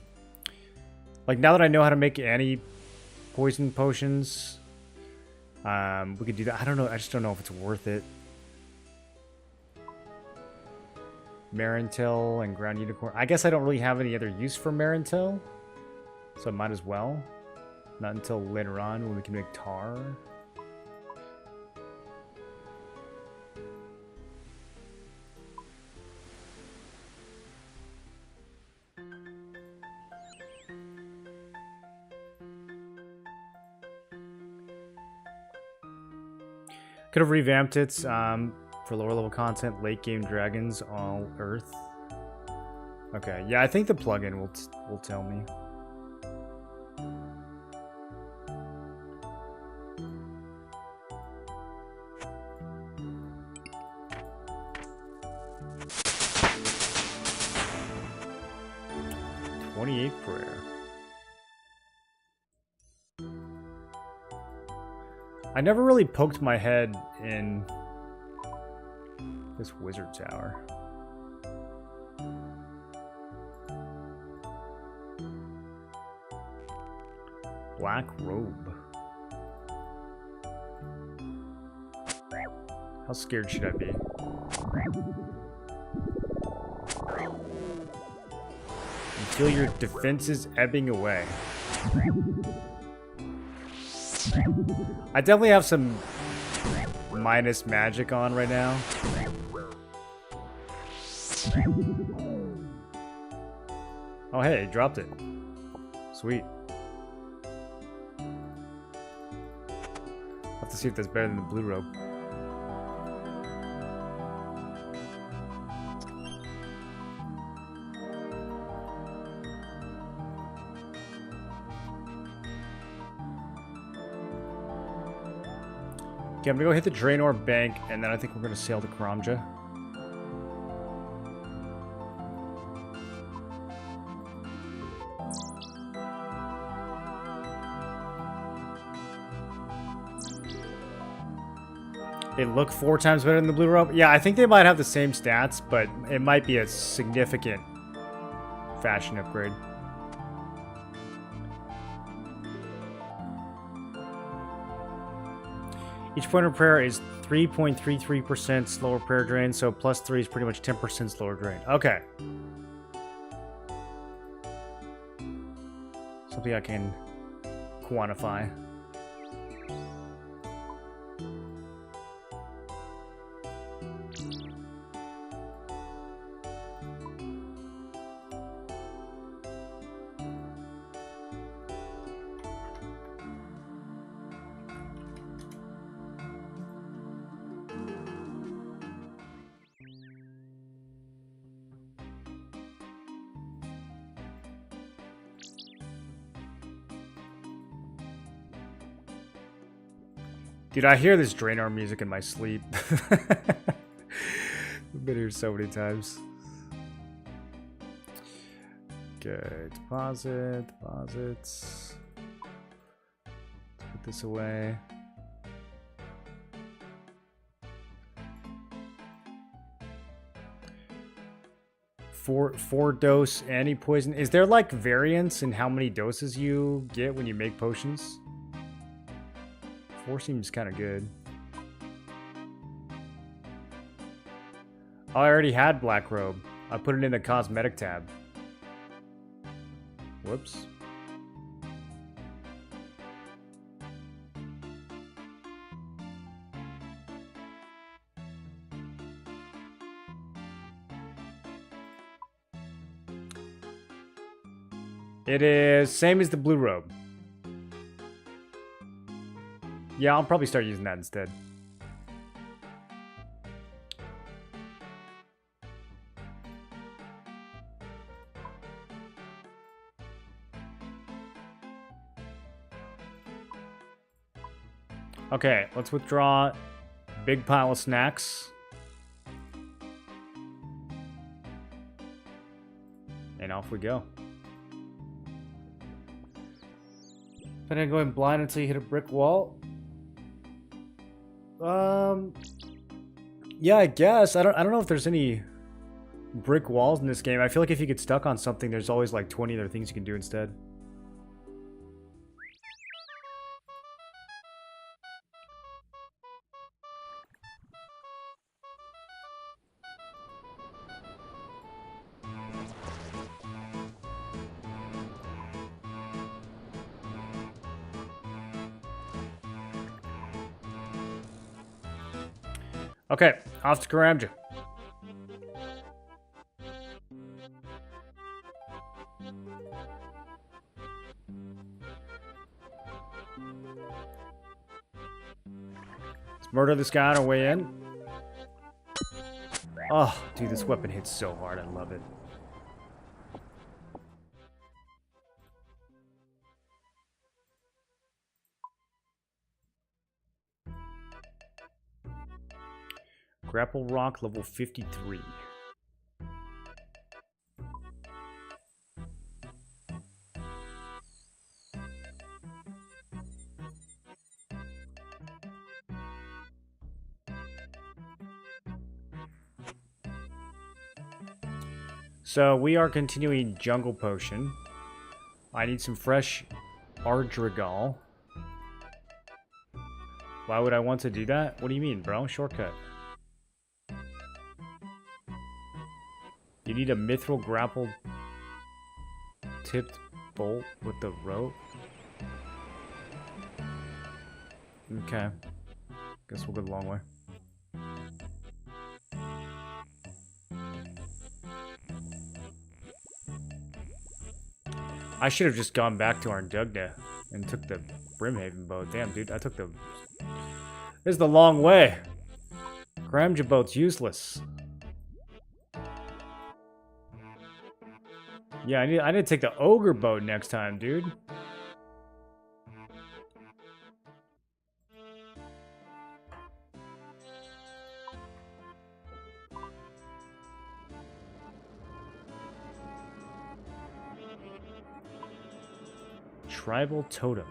like, now that I know how to make anti-poison potions, we could do that. I don't know. I just don't know if it's worth it. Marintil and Ground Unicorn. I guess I don't really have any other use for Marintil, so I might as well. Not until later on when we can make tar. Could have revamped it for lower level content, late game dragons, all earth. Okay, yeah, I think the plugin will tell me. Prayer. I never really poked my head in this wizard tower. Black robe. How scared should I be? Until your defenses ebbing away. I definitely have some minus magic on right now. Oh hey, dropped it. Sweet. Let's see if that's better than the blue robe. Okay, I'm gonna go hit the Draenor Bank, and then I think we're gonna sail to Karamja. They look 4 times better than the blue robe. Yeah, I think they might have the same stats, but it might be a significant fashion upgrade. Each point of prayer is 3.33% slower prayer drain, so plus 3 is pretty much 10% slower drain. Okay. Something I can quantify. Dude, I hear this Draenor music in my sleep. I've been here so many times. Okay, deposits. Let's put this away. Four dose anti-poison. Is there like variance in how many doses you get when you make potions? 4 seems kind of good. Oh, I already had Black Robe. I put it in the cosmetic tab. Whoops. It is same as the blue robe. Yeah, I'll probably start using that instead. Okay, let's withdraw big pile of snacks. And off we go. Then I go in blind until you hit a brick wall. Yeah, I guess. I don't know if there's any brick walls in this game. I feel like if you get stuck on something, there's always like 20 other things you can do instead. Okay, off to Karamja. Let's murder this guy on our way in. Oh, dude, this weapon hits so hard. I love it. Grapple Rock, level 53. So we are continuing Jungle Potion. I need some fresh Ardrigal. Why would I want to do that? What do you mean, bro? Shortcut. You need a mithril grapple tipped bolt with the rope. Okay. Guess we'll go the long way. I should have just gone back to Ardugna and took the Brimhaven boat. Damn, dude, I took the This is the long way. Gramja boat's useless. Yeah, I need to take the ogre boat next time, dude. Tribal totem.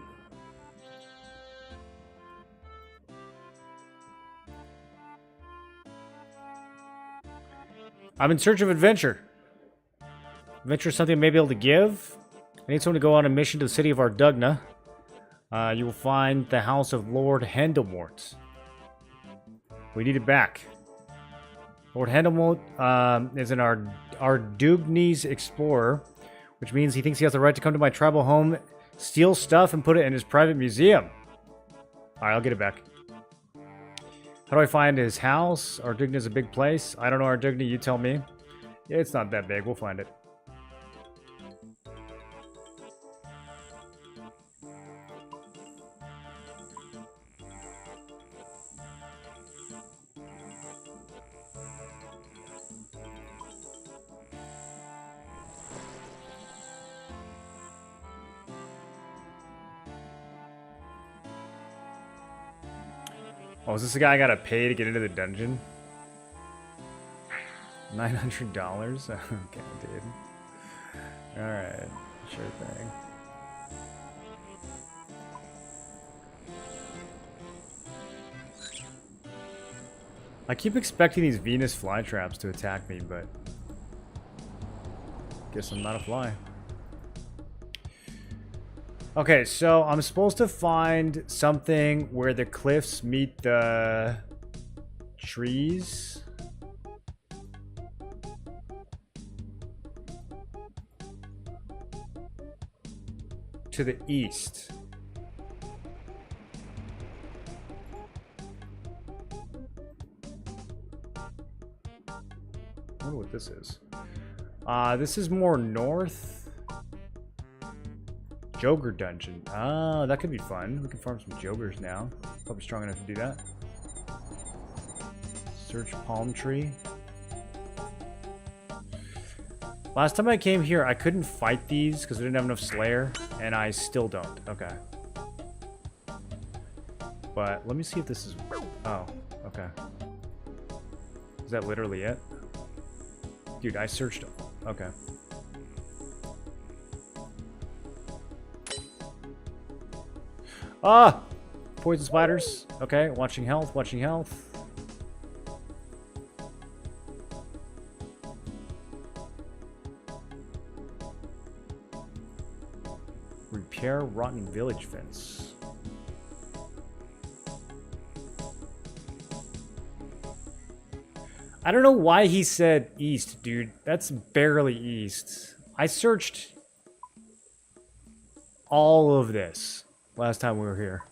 I'm in search of adventure. Adventure is something I may be able to give. I need someone to go on a mission to the city of Ardugna. You will find the house of Lord Hendelmort. We need it back. Lord Hendelmort is an Ardugnese explorer, which means he thinks he has the right to come to my tribal home, steal stuff, and put it in his private museum. Alright, I'll get it back. How do I find his house? Ardugna is a big place. I don't know Ardugna, you tell me. Yeah, it's not that big. We'll find it. Oh, is this the guy I gotta pay to get into the dungeon? $900? Okay, dude. Alright, sure thing. I keep expecting these Venus flytraps to attack me, but guess I'm not a fly. Okay, so I'm supposed to find something where the cliffs meet the trees. To the east. I wonder what this is. This is more north. Joker dungeon. Oh, that could be fun. We can farm some Jokers now. Probably strong enough to do that. Search palm tree. Last time I came here, I couldn't fight these because I didn't have enough Slayer, and I still don't. Okay. But let me see if this is... Oh, okay. Is that literally it? Dude, I searched... Okay. Ah! Poison spiders. Okay, watching health, watching health. Repair rotten village fence. I don't know why he said east, dude. That's barely east. I searched all of this last time we were here.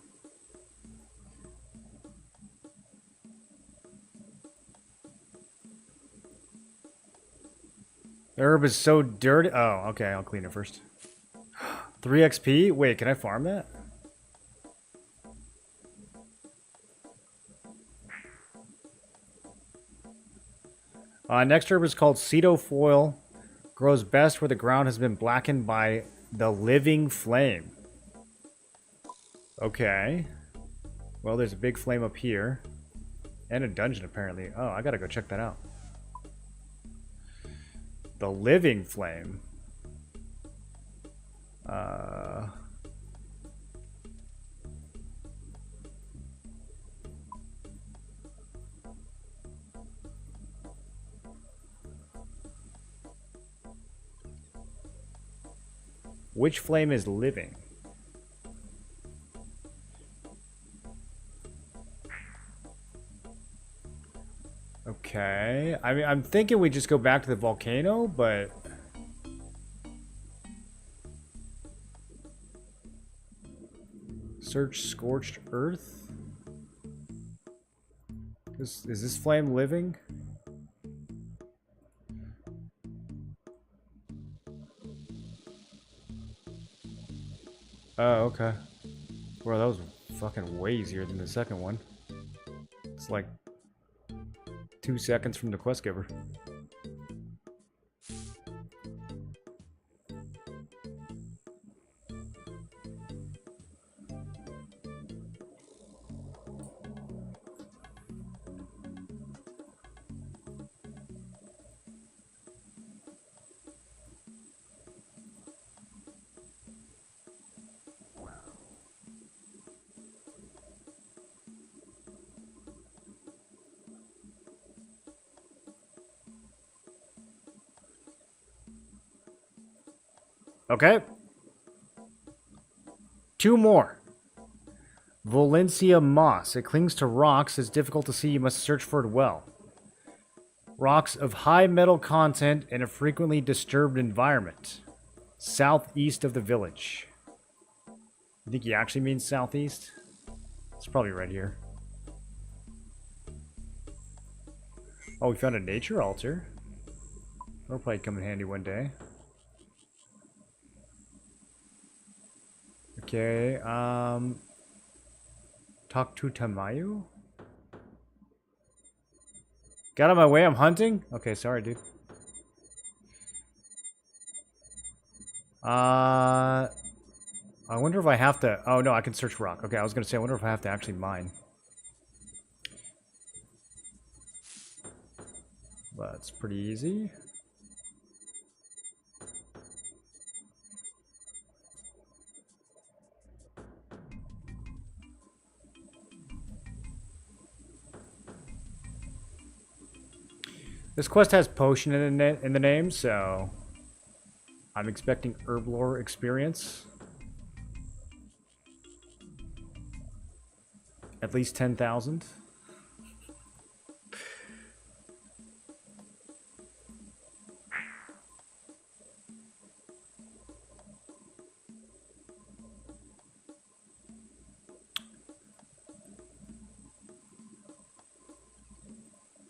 The herb is so dirty. Oh, okay. I'll clean it first. 3 XP? Wait, can I farm that? Next herb is called Cetofoil. Grows best where the ground has been blackened by the living flame. Okay. Well, there's a big flame up here. And a dungeon, apparently. Oh, I gotta go check that out. The living flame. Which flame is living? Okay. I mean, I'm thinking we just go back to the volcano, but... Search scorched earth? Is this flame living? Oh, okay. Well, that was fucking way easier than the second one. It's like 2 seconds from the quest giver. Okay. 2 more. Valencia moss. It clings to rocks. It's difficult to see. You must search for it well. Rocks of high metal content in a frequently disturbed environment. Southeast of the village. You think he actually means southeast? It's probably right here. Oh, we found a nature altar. That'll probably come in handy one day. Okay, talk to Tamayu? Got out of my way, I'm hunting? Okay, sorry, dude. I wonder if I have to... Oh, no, I can search rock. Okay, I was gonna say, I wonder if I have to actually mine. That's pretty easy. This quest has potion in the name, so I'm expecting herb lore experience. At least 10,000.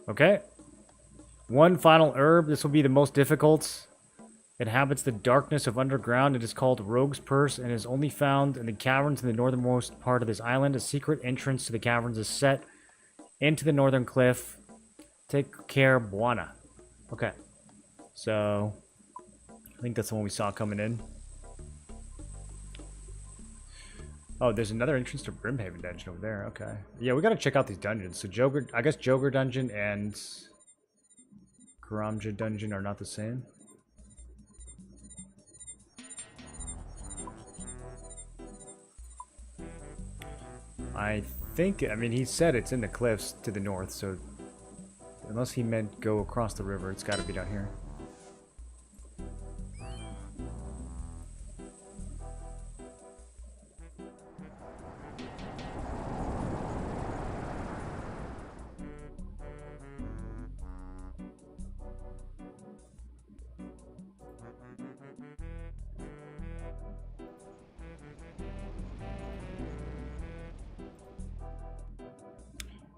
Okay. One final herb. This will be the most difficult. It inhabits the darkness of underground. It is called Rogue's Purse and is only found in the caverns in the northernmost part of this island. A secret entrance to the caverns is set into the northern cliff. Take care, Buana. Okay. So, I think that's the one we saw coming in. Oh, there's another entrance to Brimhaven Dungeon over there. Okay. Yeah, we gotta check out these dungeons. So, Joker, I guess Joker Dungeon and Karamja Dungeon are not the same. I think, I mean, he said it's in the cliffs to the north, so unless he meant go across the river, it's gotta be down here.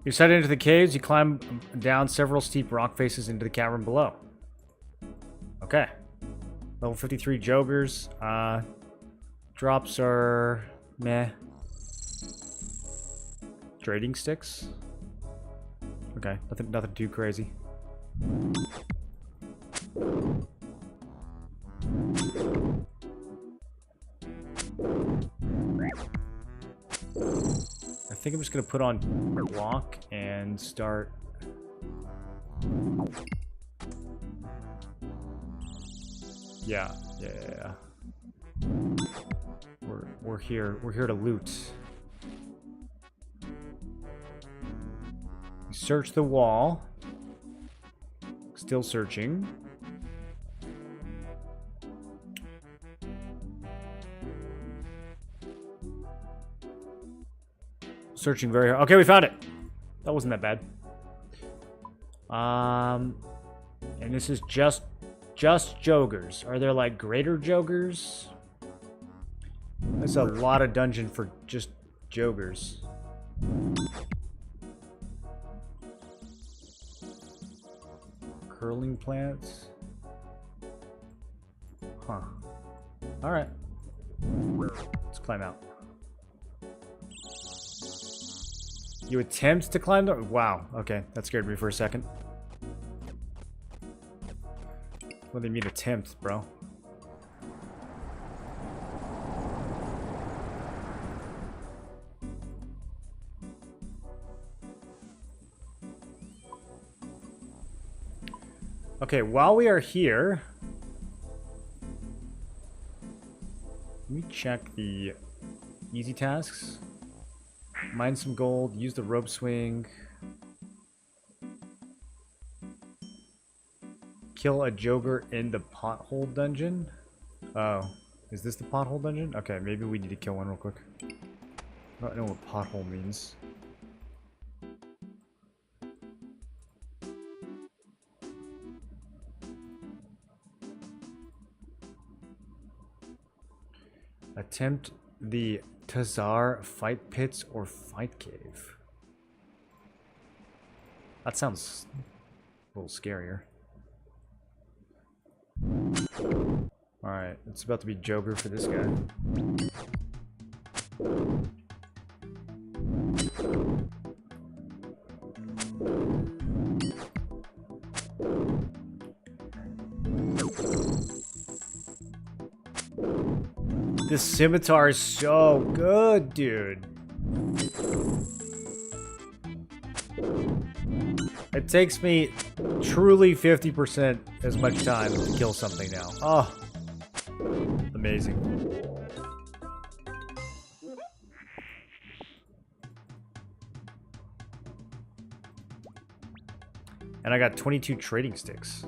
You set into the caves, you climb down several steep rock faces into the cavern below. Okay. Level 53 Jogers. Drops are meh. Trading sticks. Okay, nothing too crazy. I think I'm just gonna put on block and start. Yeah. We're here to loot. Search the wall. Still searching. Searching very hard. Okay, we found it. That wasn't that bad. And this is just Jogers. Are there like greater Jogers? That's a lot of dungeon for just Jogers. Curling plants. Huh. Alright. Let's climb out. You attempt to climb the... Wow, okay. That scared me for a second. What do they mean attempt, bro? Okay, while we are here... Let me check the easy tasks. Mine some gold, use the rope swing. Kill a Joker in the pothole dungeon. Oh, is this the pothole dungeon? Okay, maybe we need to kill one real quick. I don't know what pothole means. Attempt the Tazar fight pits or fight cave. That sounds a little scarier. Alright, it's about to be Joker for this guy. This scimitar is so good, dude. It takes me truly 50% as much time to kill something now. Oh, amazing. And I got 22 trading sticks.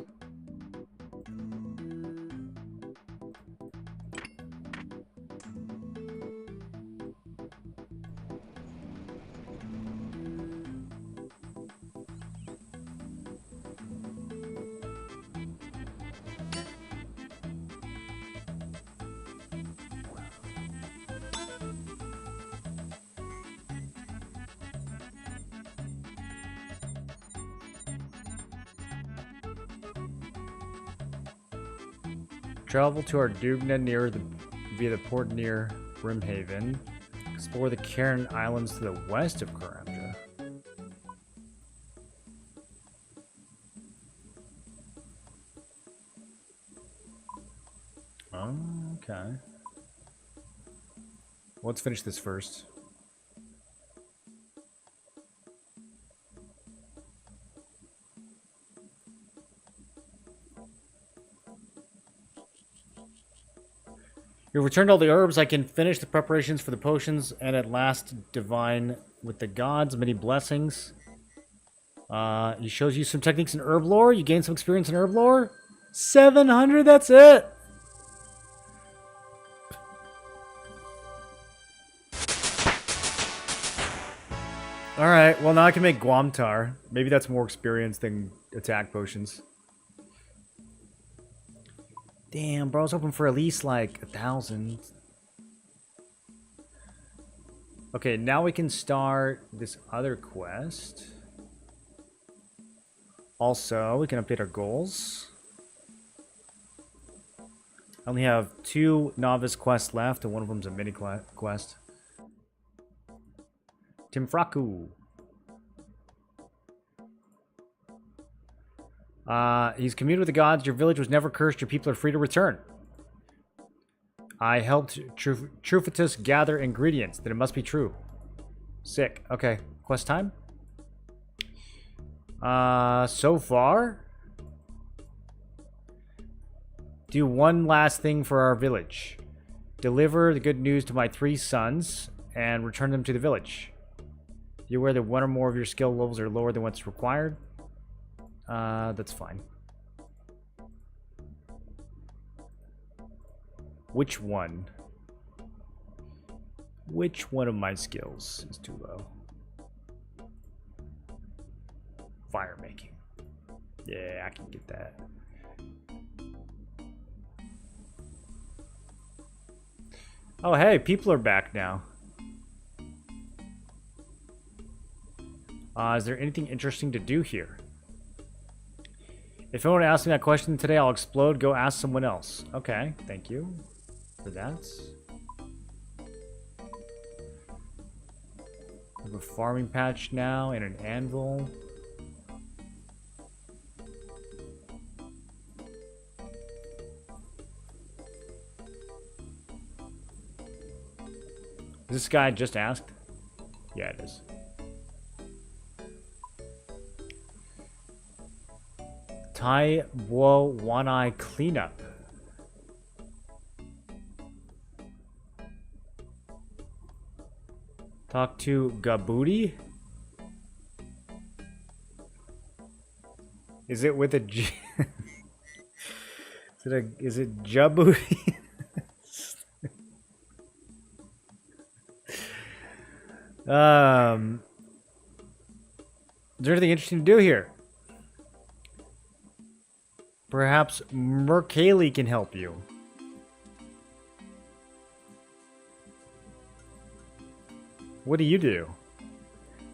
Travel to Ardugna via the port near Brimhaven. Explore the Cairn Islands to the west of Karamja. Oh, okay. Let's finish this first. You've returned all the herbs. I can finish the preparations for the potions and at last divine with the gods. Many blessings. He shows you some techniques in herb lore. You gain some experience in herb lore. 700, that's it. Alright, well now I can make Guamtar. Maybe that's more experience than attack potions. Damn, bro, I was hoping for at least like 1,000. Okay, now we can start this other quest. Also, we can update our goals. I only have 2 novice quests left, and one of them's a mini quest. Timfraku. He's communed with the gods. Your village was never cursed. Your people are free to return. I helped Trufitus gather ingredients. Then it must be true. Sick. Okay. Quest time? So far? Do one last thing for our village. Deliver the good news to my 3 sons and return them to the village. You aware that 1 or more of your skill levels are lower than what's required? That's fine. Which one? Which one of my skills is too low? Fire making. Yeah, I can get that. Oh, hey, people are back now. Is there anything interesting to do here? If anyone asks me that question today, I'll explode. Go ask someone else. Okay, thank you for that. have a farming patch now and an anvil. This guy just asked? Yeah, it is. Tai Wo One Eye Cleanup. Talk to Gabooti? Is it with a G? Is it Jabooti? Is there anything interesting to do here? Perhaps Mercaley can help you. What do you do?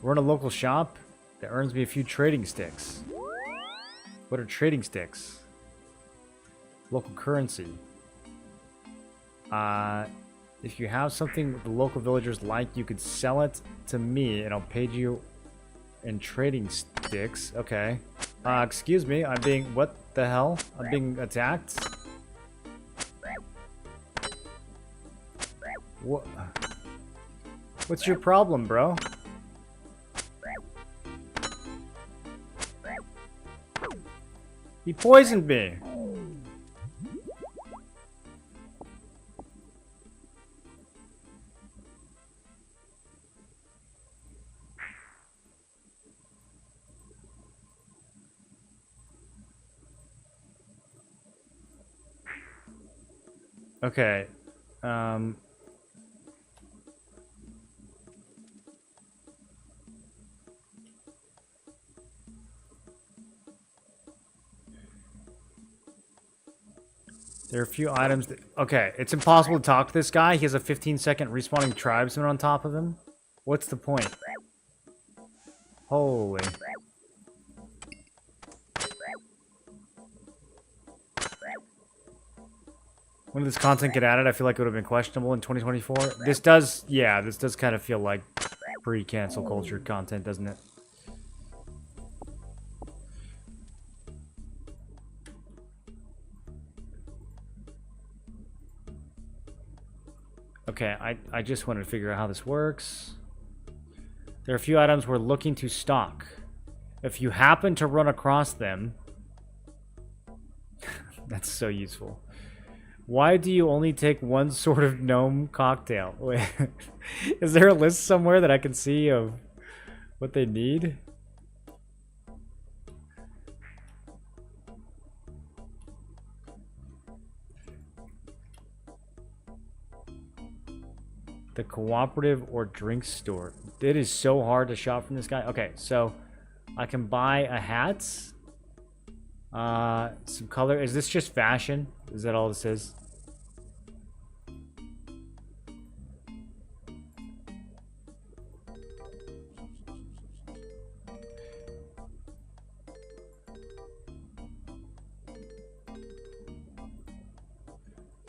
Run a local shop that earns me a few trading sticks. What are trading sticks? Local currency. If you have something the local villagers like, you could sell it to me and I'll pay you in trading sticks. Okay. Excuse me, I'm being... What the hell? I'm being attacked? What? What's your problem, bro? He poisoned me. Okay. There are a few items that... Okay, it's impossible to talk to this guy. He has a 15-second respawning tribesman on top of him. What's the point? Holy... When did this content get added? I feel like it would have been questionable in 2024. This does, yeah, this does kind of feel like pre-cancel culture content, doesn't it? Okay, I just wanted to figure out how this works. There are a few items we're looking to stock. If you happen to run across them... That's so useful. Why do you only take one sort of gnome cocktail? Wait, is there a list somewhere that I can see of what they need? The cooperative or drink store. It is so hard to shop from this guy. Okay, so I can buy a hat. Some color. Is this just fashion? Is that all this is?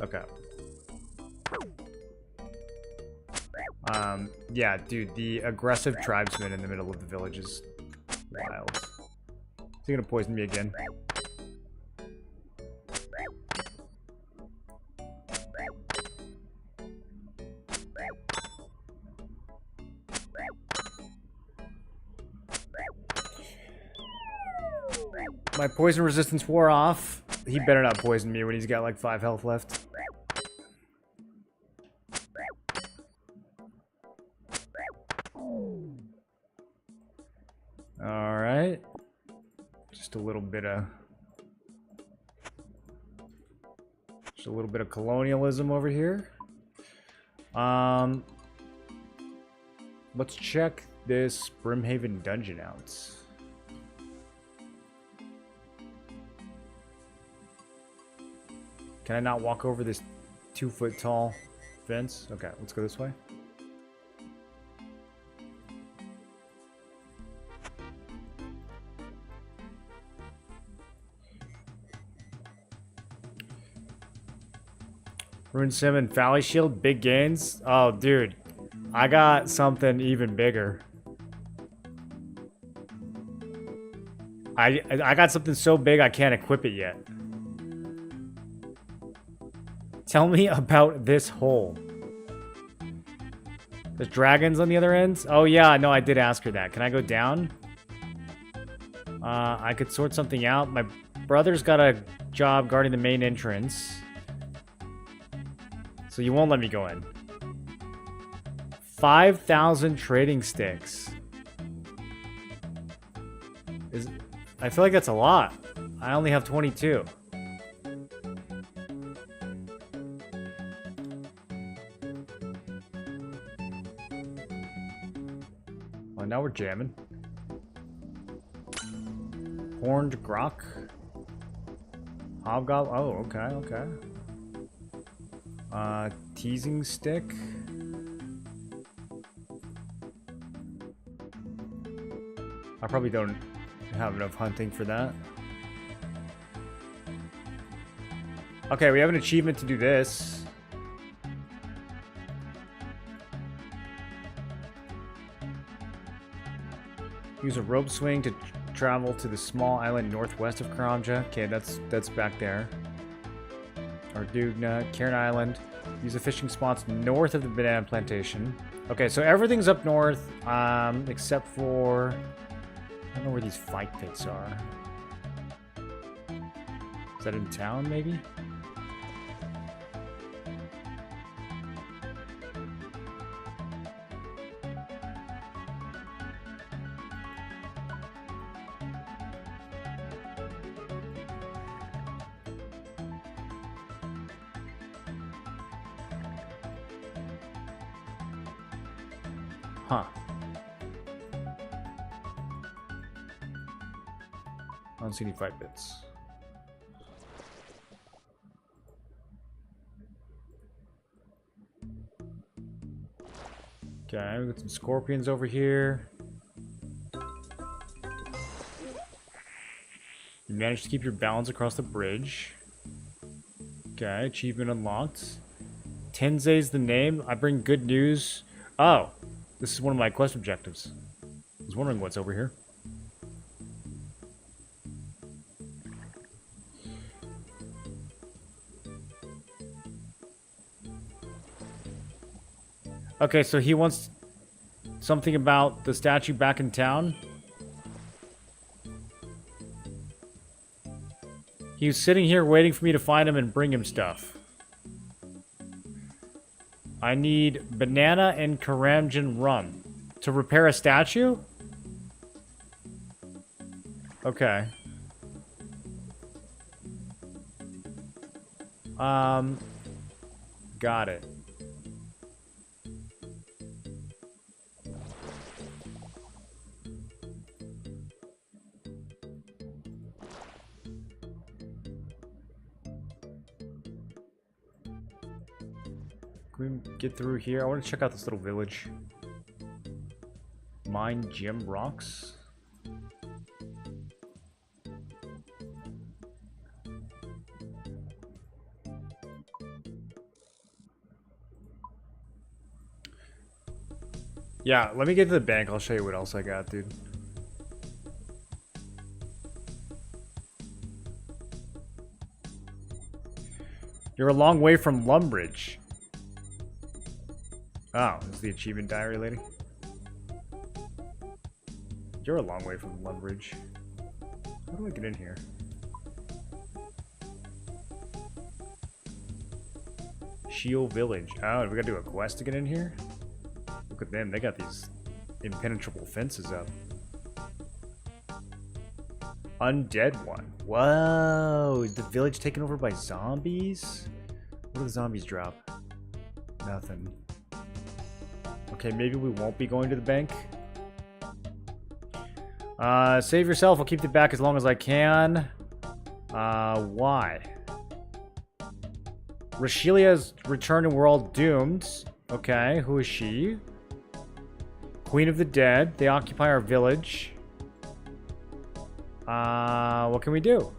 Okay. Yeah, dude, the aggressive tribesman in the middle of the village is wild. Is he gonna poison me again? My poison resistance wore off. He better not poison me when he's got like 5 health left. Alright. Just a little bit of... Just a little bit of colonialism over here. Let's check this Brimhaven dungeon out. Can I not walk over this 2-foot tall fence? Okay, let's go this way. RuneScape and Valley Shield, big gains. Oh, dude, I got something even bigger. I got something so big I can't equip it yet. Tell me about this hole. There's dragons on the other end? Oh yeah, no, I did ask her that. Can I go down? I could sort something out. My brother's got a job guarding the main entrance. So you won't let me go in. 5,000 trading sticks. I feel like that's a lot. I only have 22. Well, now we're jamming. Horned grok. Hobgoblin. Oh, okay, okay. Teasing stick. I probably don't have enough hunting for that. Okay, we have an achievement to do this. Use a rope swing to travel to the small island northwest of Karamja. Okay, that's back there. Ardugna, Cairn Island. Use the fishing spots north of the banana plantation. Okay, so everything's up north, except for... I don't know where these fight pits are. Is that in town, maybe? Huh. I don't see any fight bits. Okay, we got some scorpions over here. You managed to keep your balance across the bridge. Okay, achievement unlocked. Tenzei's the name. I bring good news. Oh, this is one of my quest objectives. I was wondering what's over here. Okay, so he wants something about the statue back in town. He was sitting here waiting for me to find him and bring him stuff. I need banana and Karamjan rum. To repair a statue? Okay. Got it. Can we get through here? I want to check out this little village. Mine gem rocks. Yeah, let me get to the bank. I'll show you what else I got, dude. You're a long way from Lumbridge. Oh, this is the achievement diary lady. You're a long way from Lumbridge. How do I get in here? Shield Village. Oh, we gotta do a quest to get in here? Look at them, they got these impenetrable fences up. Undead one. Whoa, is the village taken over by zombies? What do the zombies drop? Nothing. Okay, maybe we won't be going to the bank. Save yourself, I'll keep it back as long as I can. Why? Rashilia's returned and we're all doomed. Okay, who is she? Queen of the Dead. They occupy our village. What can we do?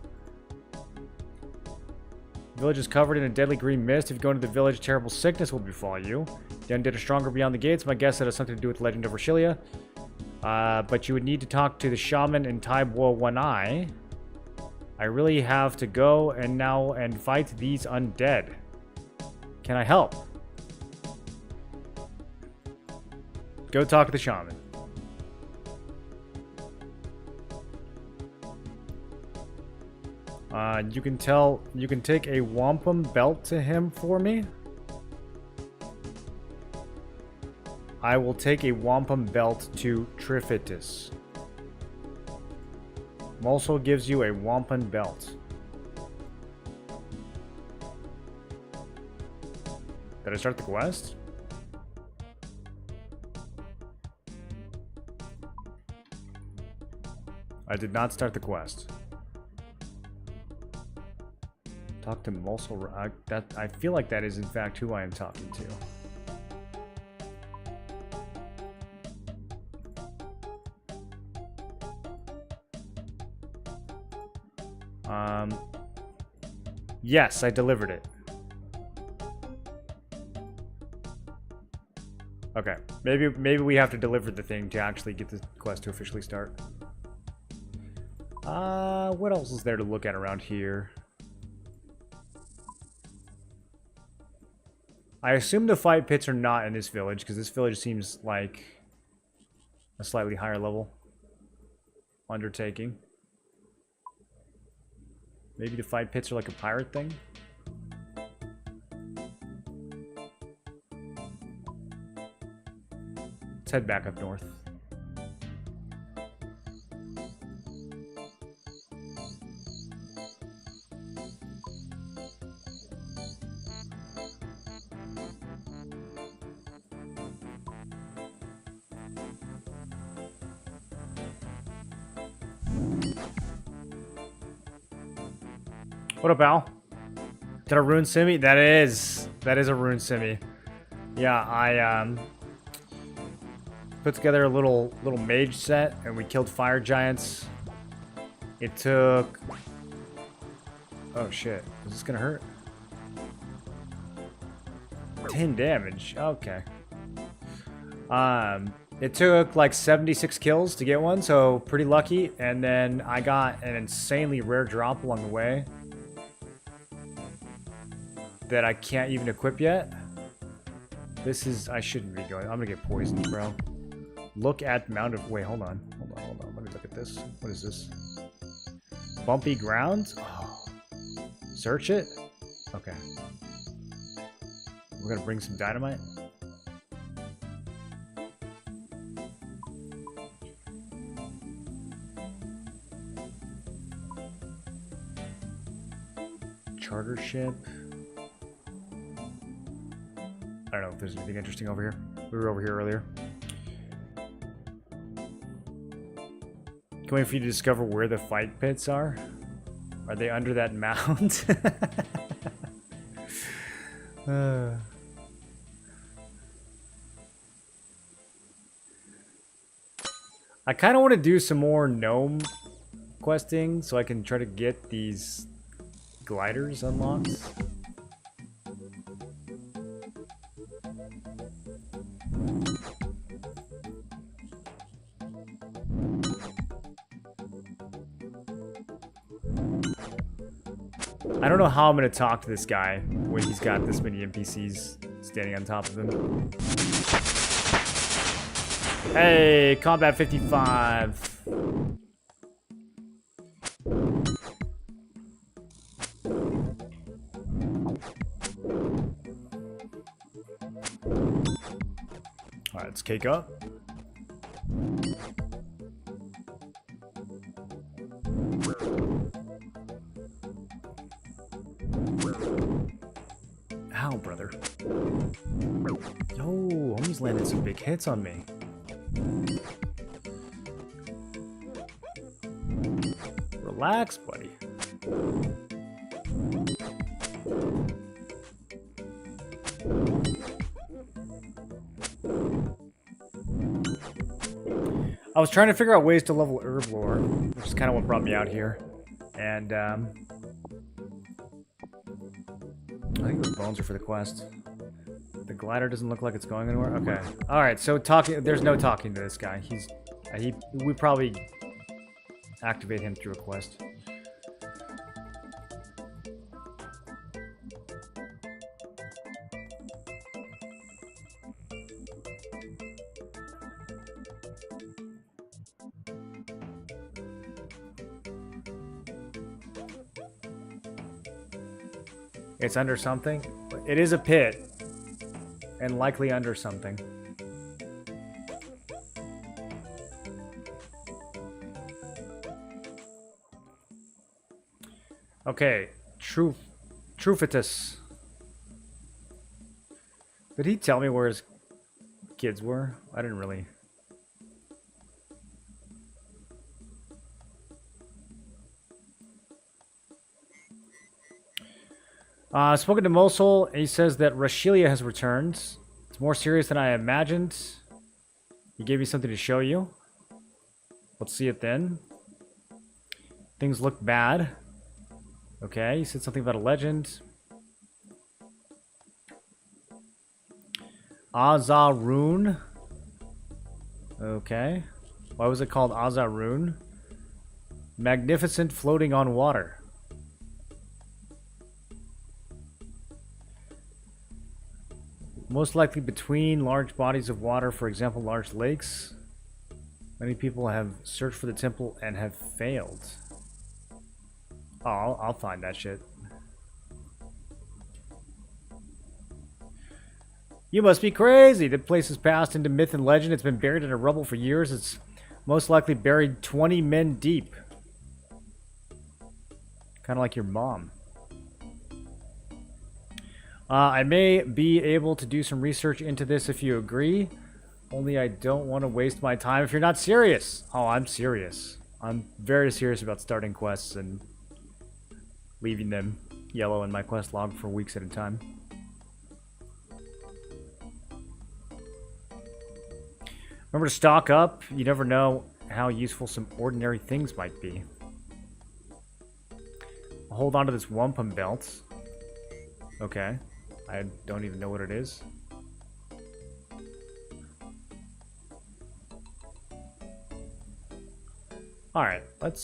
The village is covered in a deadly green mist. If you go into the village, terrible sickness will befall you. The undead are stronger beyond the gates. My guess that has something to do with the legend of Rashilia. But you would need to talk to the shaman in Taibo One Eye. I really have to go and fight these undead. Can I help? Go talk to the shaman. You can take a wampum belt to him for me. I will take a wampum belt to Triphytus. Also gives you a wampum belt. Did I start the quest? I did not start the quest. Talk to Molso. I feel like that is in fact who I am talking to. Yes, I delivered it. Okay, maybe we have to deliver the thing to actually get the quest to officially start. What else is there to look at around here? I assume the fight pits are not in this village, because this village seems like a slightly higher level undertaking. Maybe the fight pits are like a pirate thing? Let's head back up north. What up, Al? Is that a rune simi? That is a rune simi. Yeah, I put together a little mage set and we killed fire giants. It took... Oh shit, is this gonna hurt? 10 damage, okay. It took like 76 kills to get one, so pretty lucky. And then I got an insanely rare drop along the way that I can't even equip yet. This is... I shouldn't be going. I'm gonna get poisoned, bro. Look at Mount of... Wait, hold on. Let me look at this. What is this? Bumpy ground? Oh. Search it? Okay. We're gonna bring some dynamite. Charter ship. I don't know if there's anything interesting over here. We were over here earlier. Can wait for you to discover where the fight pits are. Are they under that mound? I kind of want to do some more gnome questing so I can try to get these gliders unlocked. I don't know how I'm going to talk to this guy when he's got this many NPCs standing on top of him. Hey, Combat 55. Alright, let's cake up. Ow, brother. Yo, homie's landed some big hits on me. Relax, buddy. I was trying to figure out ways to level herb lore, which is kind of what brought me out here. And, I think those bones are for the quest. The glider doesn't look like it's going anywhere. Okay. All right. So talking. There's no talking to this guy. We probably activate him through a quest. It's under something. It is a pit. And likely under something. Okay. Trufitus. Did he tell me where his kids were? I didn't really. Spoken to Mosul, he says that Rashilia has returned. It's more serious than I imagined. He gave me something to show you. Let's see it then. Things look bad. Okay, he said something about a legend. Azarun. Okay. Why was it called Azarun? Magnificent floating on water. Most likely between large bodies of water, for example, large lakes. Many people have searched for the temple and have failed. Oh, I'll find that shit. You must be crazy. The place has passed into myth and legend. It's been buried in a rubble for years. It's most likely buried 20 men deep. Kind of like your mom. I may be able to do some research into this if you agree. Only I don't want to waste my time if you're not serious. Oh, I'm serious. I'm very serious about starting quests and leaving them yellow in my quest log for weeks at a time. Remember to stock up. You never know how useful some ordinary things might be. I'll hold on to this wampum belt. Okay. I don't even know what it is. Alright, let's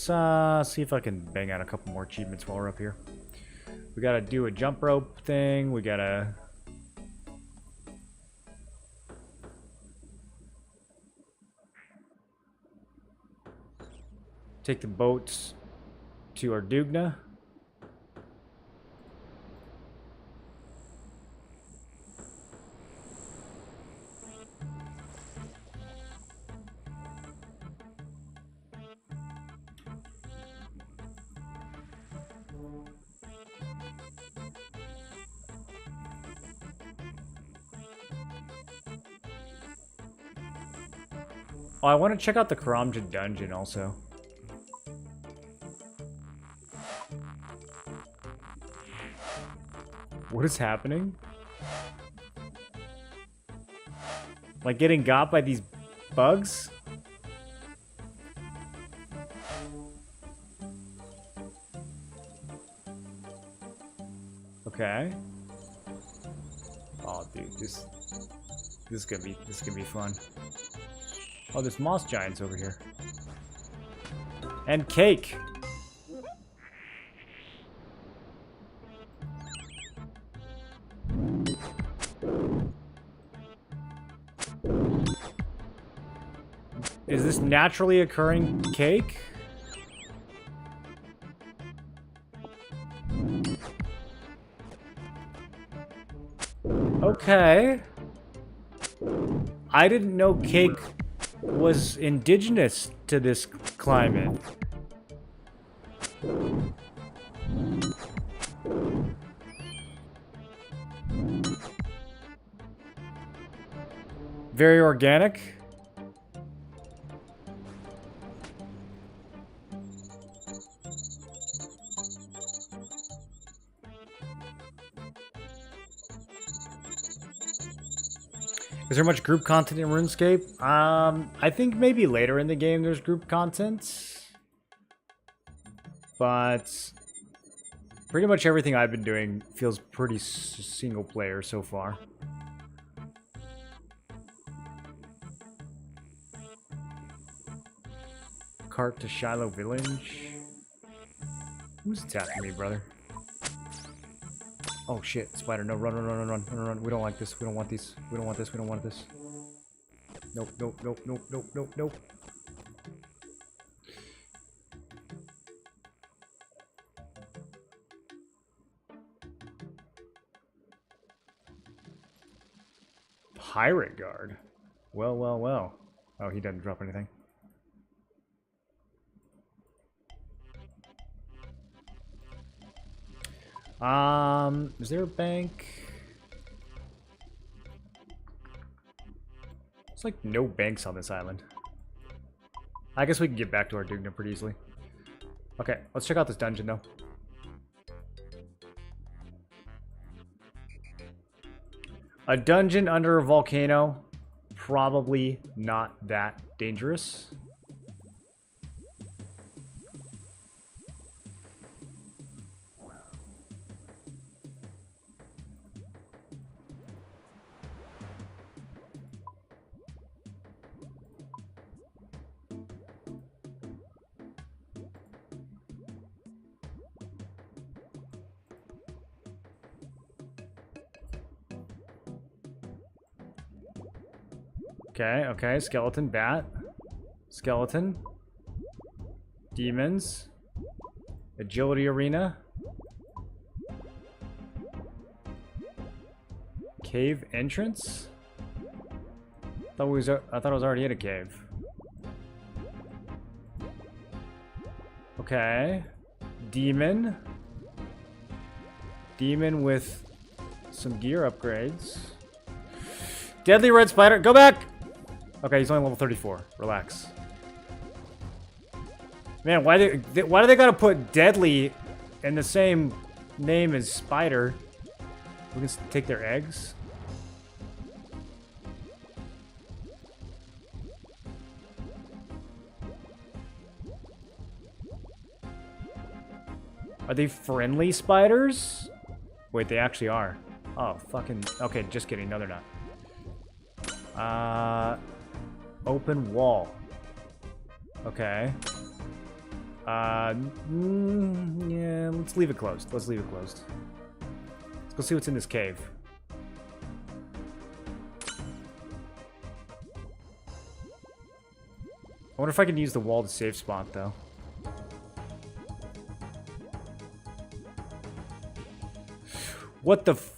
see if I can bang out a couple more achievements while we're up here. We gotta do a jump rope thing. We gotta... take the boats to Ardugna. Oh, I want to check out the Karamja dungeon also. What is happening? Like getting got by these bugs? Okay. Oh, dude, this is gonna be fun. Oh, there's moss giants over here. And cake. Is this naturally occurring cake? Okay. I didn't know cake was indigenous to this climate. Very organic. Is there much group content in RuneScape? I think maybe later in the game there's group content. But pretty much everything I've been doing feels pretty single player so far. cart to Shiloh Village. Who's attacking me, brother? Oh shit, spider, no, run, run, run, run, run, run, run. We don't like this, we don't want these. We don't want this, we don't want this. Nope, nope, nope, nope, nope, nope, nope. Pirate guard. Well, well, well. Oh, he doesn't drop anything. Is there a bank? There's like no banks on this island. I guess we can get back to our Dugna pretty easily. Okay, let's check out this dungeon though. A dungeon under a volcano, probably not that dangerous. Okay, okay, skeleton, bat, skeleton, demons, agility arena, cave entrance. I thought it was already in a cave. Okay, demon with some gear upgrades. Deadly red spider, go back! Okay, he's only level 34. Relax. Man, why do they gotta put deadly in the same name as spider? We can take their eggs. Are they friendly spiders? Wait, they actually are. Oh, fucking... Okay, just kidding. No, they're not. Open wall. Okay. Yeah, let's leave it closed. Let's leave it closed. Let's go see what's in this cave. I wonder if I can use the wall to save spot, though. What the f...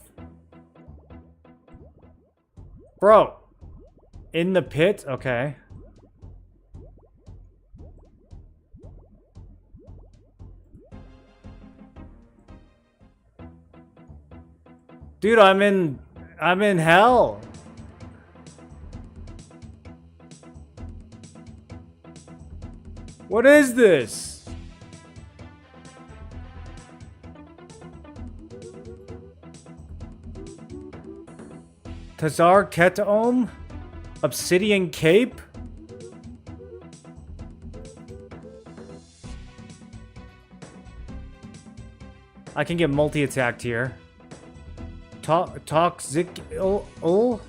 Bro! In the pit? Okay. Dude, I'm in hell. What is this? Tazar Ketaom? Obsidian Cape? I can get multi-attacked here. Toxic... Oh?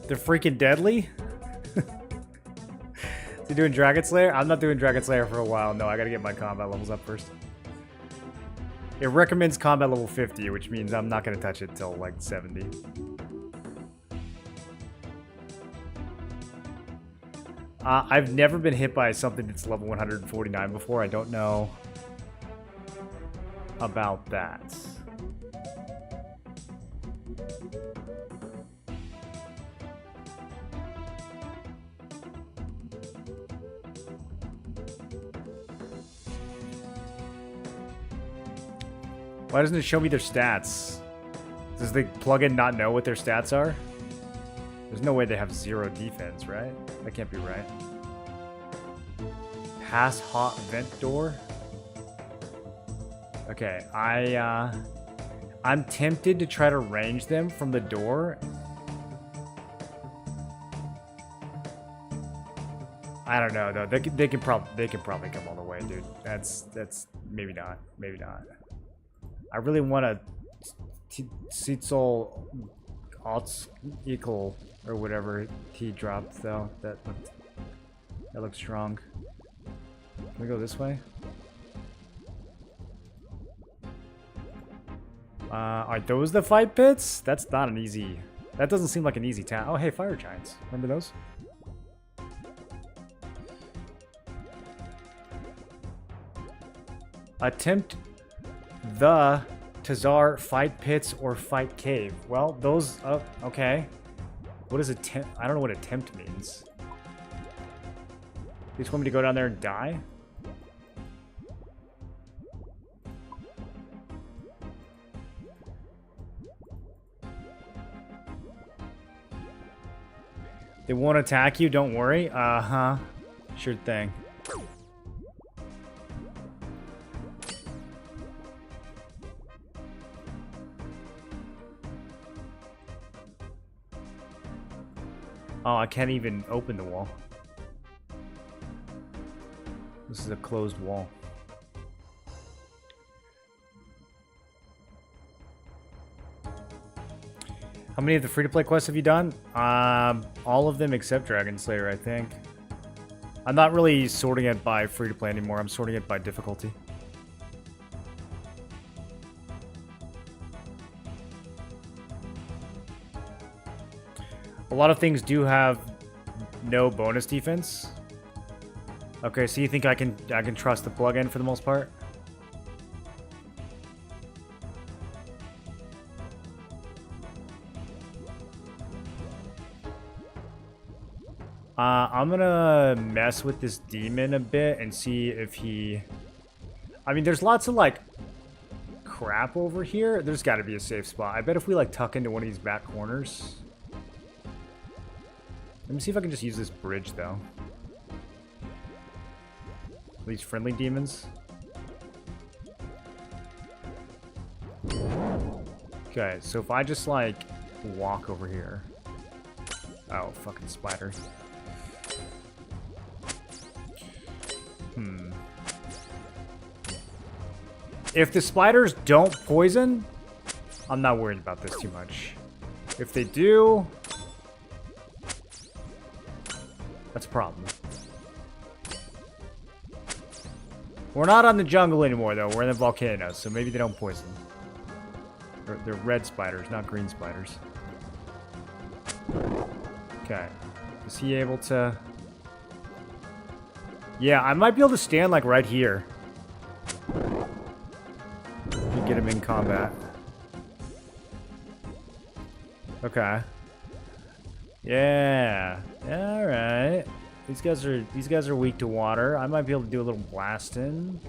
They're freaking deadly? Is he doing Dragon Slayer? I'm not doing Dragon Slayer for a while. No, I gotta get my combat levels up first. It recommends combat level 50, which means I'm not gonna touch it till like 70. I've never been hit by something that's level 149 before. I don't know about that. Why doesn't it show me their stats? Does the plugin not know what their stats are? There's no way they have 0 defense, right? That can't be right. Pass hot vent door. Okay, I'm tempted to try to range them from the door. I don't know though. They can probably come all the way, dude. That's maybe not. Maybe not. I really want a Sitzel Alts equal or whatever he dropped though. That looked strong. Can we go this way? Are those the fight pits? That's not an easy... That doesn't seem like an easy task. Oh, hey, fire giants. Remember those? Attempt the Tazar fight pits or fight cave. Well, those... okay. What is attempt? I don't know what attempt means. You just want me to go down there and die? They won't attack you, don't worry. Uh-huh. Sure thing. Oh, I can't even open the wall. This is a closed wall. How many of the free-to-play quests have you done? All of them except Dragon Slayer, I think. I'm not really sorting it by free-to-play anymore. I'm sorting it by difficulty. A lot of things do have no bonus defense. Okay, so you think I can trust the plugin for the most part? I'm gonna mess with this demon a bit and see if he... I mean, there's lots of, like, crap over here. There's gotta be a safe spot. I bet if we, like, tuck into one of these back corners... Let me see if I can just use this bridge, though. These friendly demons. Okay, so if I just, like, walk over here... Oh, fucking spiders. If the spiders don't poison, I'm not worried about this too much. If they do, that's a problem. We're not on the jungle anymore, though. We're in the volcano, so maybe they don't poison. They're red spiders, not green spiders. Okay. Is he able to... Yeah, I might be able to stand, like, right here. Get him in combat. Okay. Yeah. Alright. These guys are weak to water. I might be able to do a little blasting.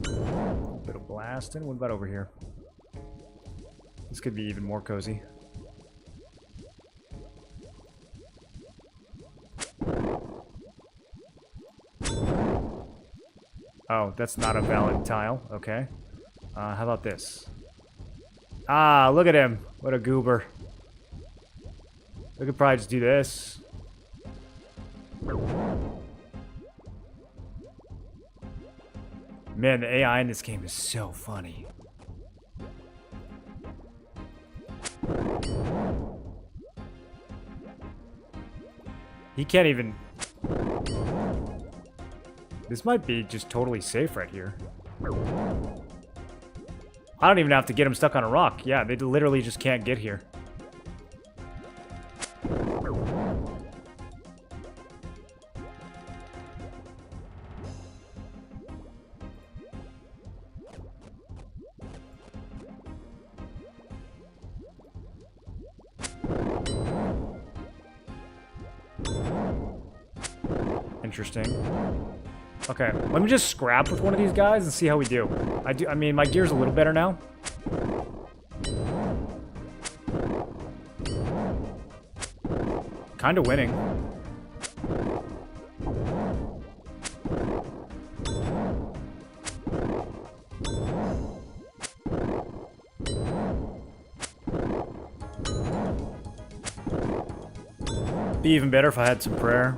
A little bit of blasting. What about over here? This could be even more cozy. Oh, that's not a valid tile. Okay. How about this? Ah, look at him. What a goober. We could probably just do this. Man, the AI in this game is so funny. He can't even... This might be just totally safe right here. I don't even have to get him stuck on a rock. Yeah, they literally just can't get here. Interesting. Okay, let me just scrap with one of these guys and see how we do. I mean, my gear's a little better now. Kind of winning. Be even better if I had some prayer.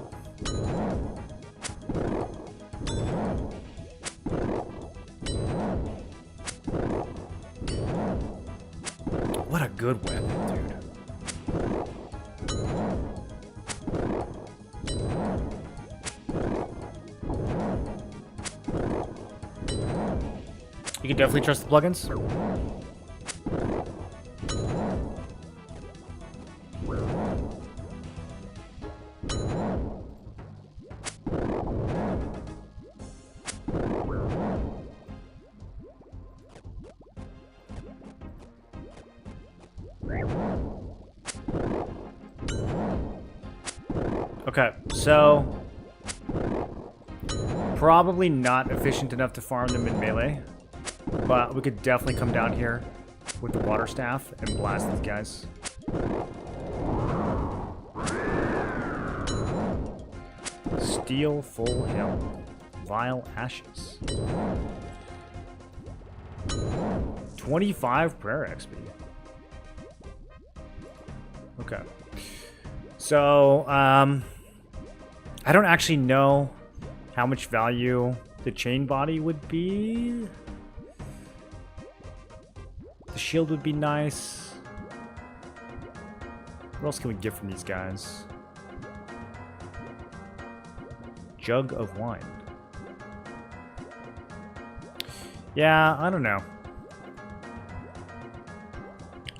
good weapon, dude. You can definitely trust the plugins. Okay, so probably not efficient enough to farm them in melee, but we could definitely come down here with the water staff and blast these guys. Steel full helm, vile ashes, 25 prayer XP. Okay, so I don't actually know how much value the chain body would be. The shield would be nice. What else can we get from these guys? Jug of wine. Yeah, I don't know.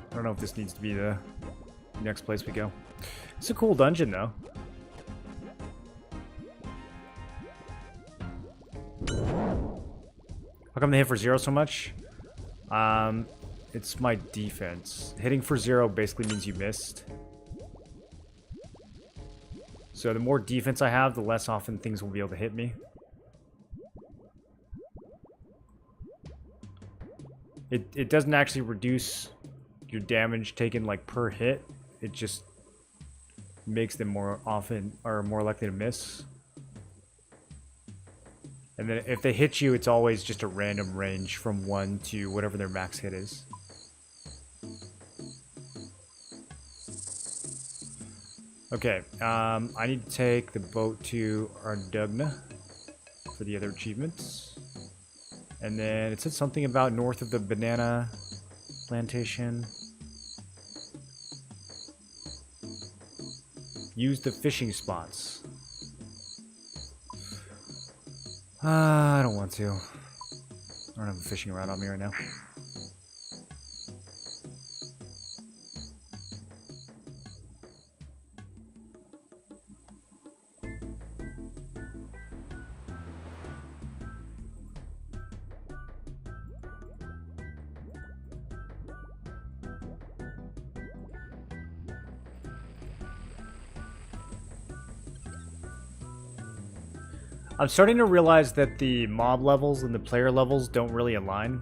I don't know if this needs to be the next place we go. It's a cool dungeon, though. How come they hit for 0 so much? It's my defense. Hitting for 0 basically means you missed. So the more defense I have, the less often things will be able to hit me. It doesn't actually reduce your damage taken like per hit. It just makes them more often or more likely to miss. And then if they hit you, it's always just a random range from 1 to whatever their max hit is. Okay, I need to take the boat to Ardugna for the other achievements. And then it said something about north of the banana plantation. Use the fishing spots. I don't want to. I don't have a fishing rod on me right now. I'm starting to realize that the mob levels and the player levels don't really align.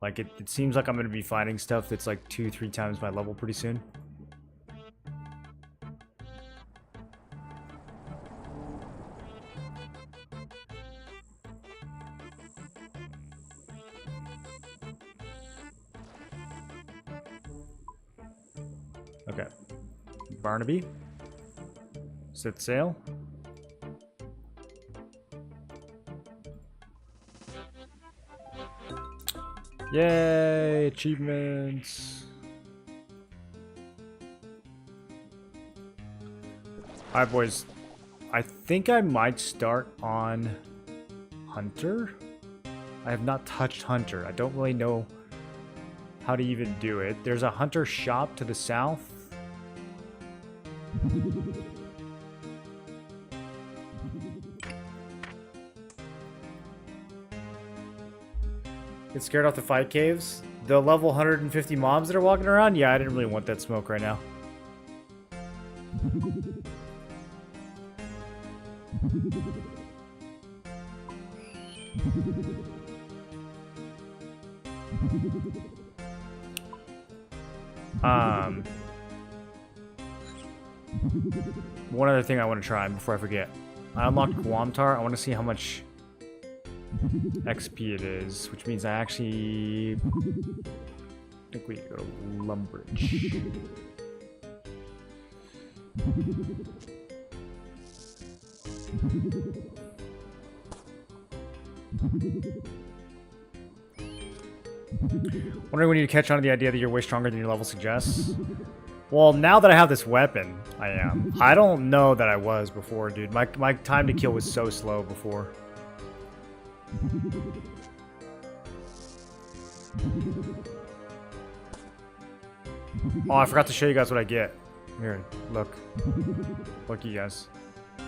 Like, it seems like I'm going to be fighting stuff that's like 2-3 times my level pretty soon. Okay. Barnaby. Set sail. Yay, achievements. Alright, boys. I think I might start on Hunter. I have not touched Hunter. I don't really know how to even do it. There's a Hunter shop to the south. Get scared off the fight caves. The level 150 mobs that are walking around? Yeah, I didn't really want that smoke right now. One other thing I want to try before I forget. I unlocked Guamtar. I want to see how much XP it is, which means I actually think we go to Lumbridge. Wondering when you catch on to the idea that you're way stronger than your level suggests. Well, now that I have this weapon, I am. I don't know that I was before, dude. My time to kill was so slow before. Oh, I forgot to show you guys what I get. Here, look. Look, you guys.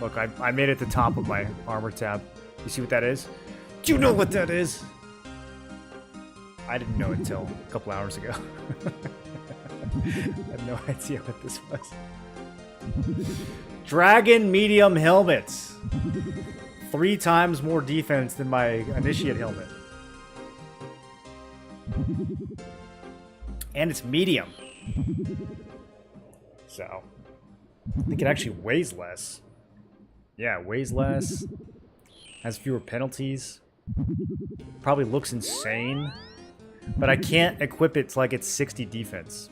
Look, I made it the top of my armor tab. You see what that is? Do you know what that is? I didn't know until a couple hours ago. I had no idea what this was. Dragon medium helmets. 3 times more defense than my initiate helmet. And it's medium. So, I think it actually weighs less. Yeah, it weighs less. Has fewer penalties. Probably looks insane. But I can't equip it to like it's 60 defense.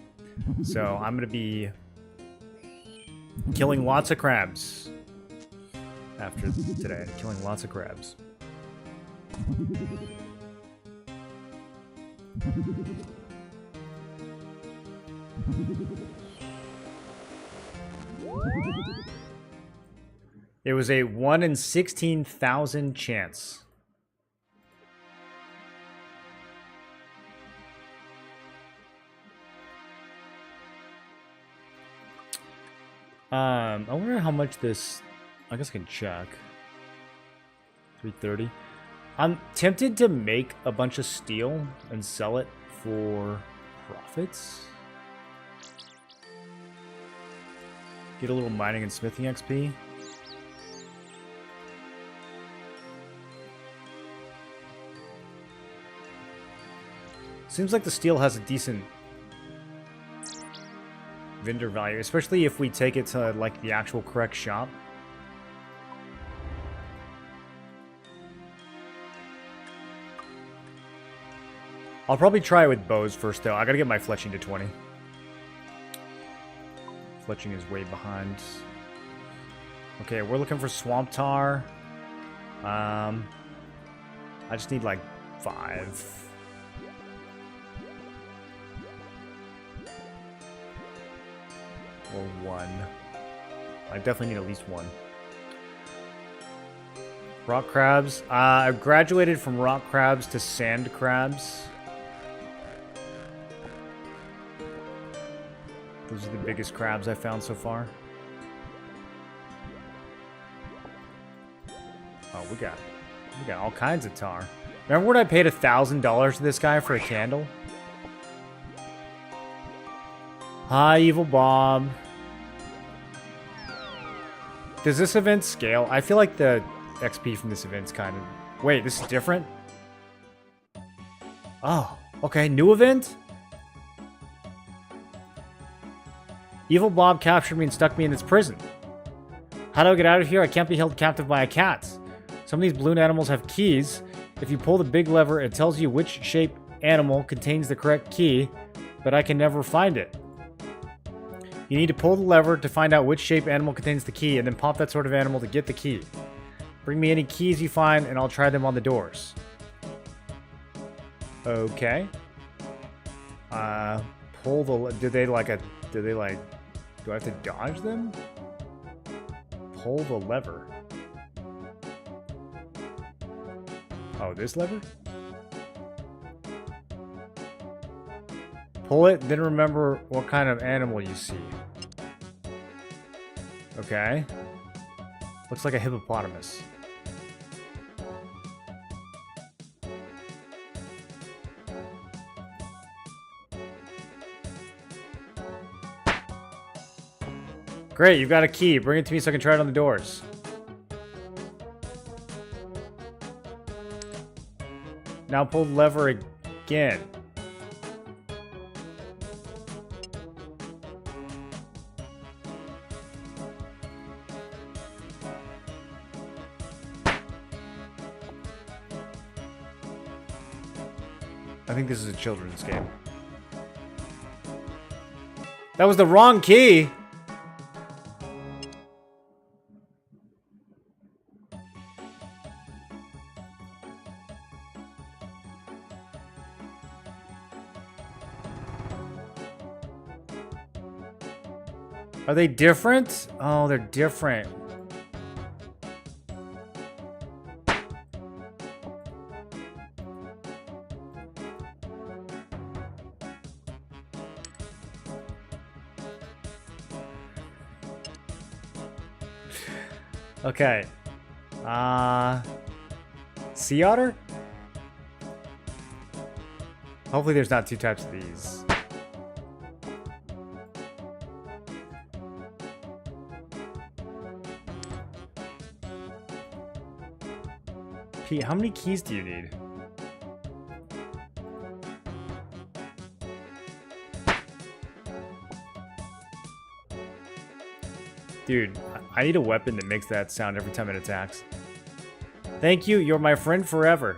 So I'm going to be killing lots of crabs after today. Killing lots of crabs. It was a 1 in 16,000 chance. I wonder how much this... I guess I can check. 330. I'm tempted to make a bunch of steel and sell it for profits. Get a little mining and smithing XP. Seems like the steel has a decent vendor value, especially if we take it to like the actual correct shop. I'll probably try it with bows first though. I gotta get my fletching to 20. Fletching is way behind. Okay, we're looking for swamp tar. I just need like 5. Or 1. I definitely need at least 1. Rock crabs. I've graduated from rock crabs to sand crabs. Those are the biggest crabs I've found so far. Oh, we got all kinds of tar. Remember when I paid $1,000 to this guy for a candle? Hi, Evil Bob. Does this event scale? I feel like the XP from this event's kind of... Wait, this is different? Oh, okay, new event? Evil Bob captured me and stuck me in this prison. How do I get out of here? I can't be held captive by a cat. Some of these balloon animals have keys. If you pull the big lever, it tells you which shape animal contains the correct key, but I can never find it. You need to pull the lever to find out which shape animal contains the key, and then pop that sort of animal to get the key. Bring me any keys you find, and I'll try them on the doors. Okay. Pull the... Do I have to dodge them? Pull the lever. Oh, this lever? Pull it, then remember what kind of animal you see. Okay. Looks like a hippopotamus. Great, you've got a key. Bring it to me so I can try it on the doors. Now pull the lever again. I think this is a children's game. That was the wrong key! Are they different? Oh, they're different. Okay. Sea otter? Hopefully there's not two types of these. Pete, how many keys do you need? Dude, I need a weapon that makes that sound every time it attacks. Thank you, you're my friend forever.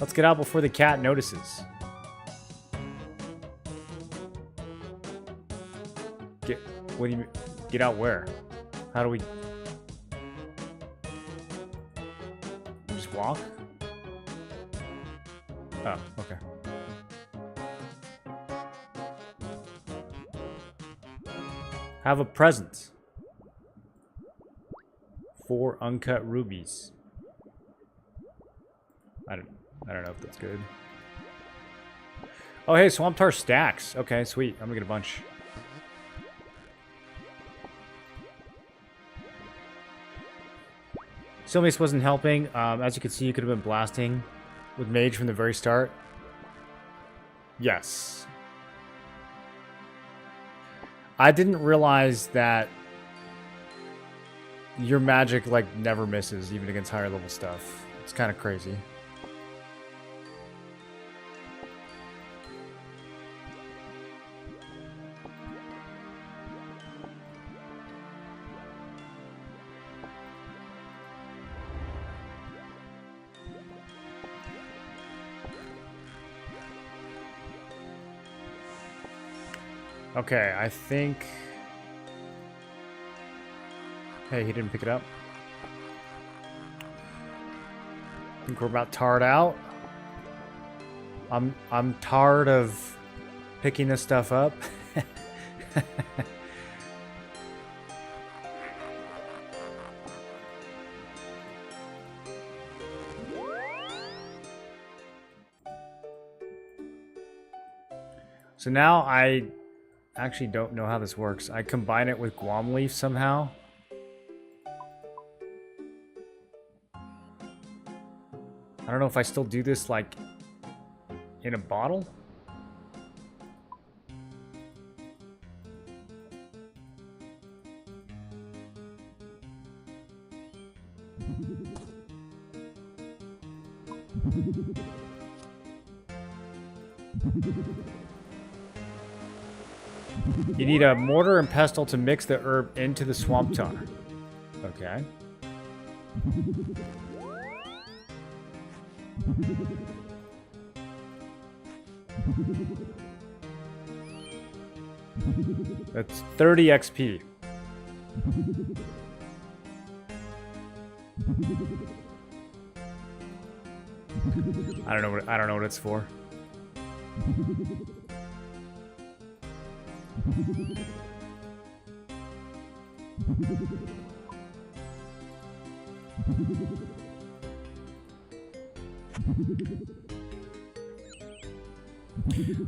Let's get out before the cat notices. What do you mean? Get out where? How do we... Just walk? Oh, okay. Have a present. 4 uncut rubies. I don't know if that's good. Oh, hey, Swamp Tar stacks. Okay, sweet. I'm gonna get a bunch. Silmace wasn't helping. As you can see, you could have been blasting with Mage from the very start. Yes. I didn't realize that your magic, like, never misses, even against higher level stuff. It's kind of crazy. Okay, I think... Hey, he didn't pick it up. I think we're about tarred out. I'm tired of picking this stuff up. So now I actually don't know how this works. I combine it with Guam Leaf somehow. I don't know if I still do this, like, in a bottle? You need a mortar and pestle to mix the herb into the swamp tar. Okay. That's 30 XP. I don't know what it's for.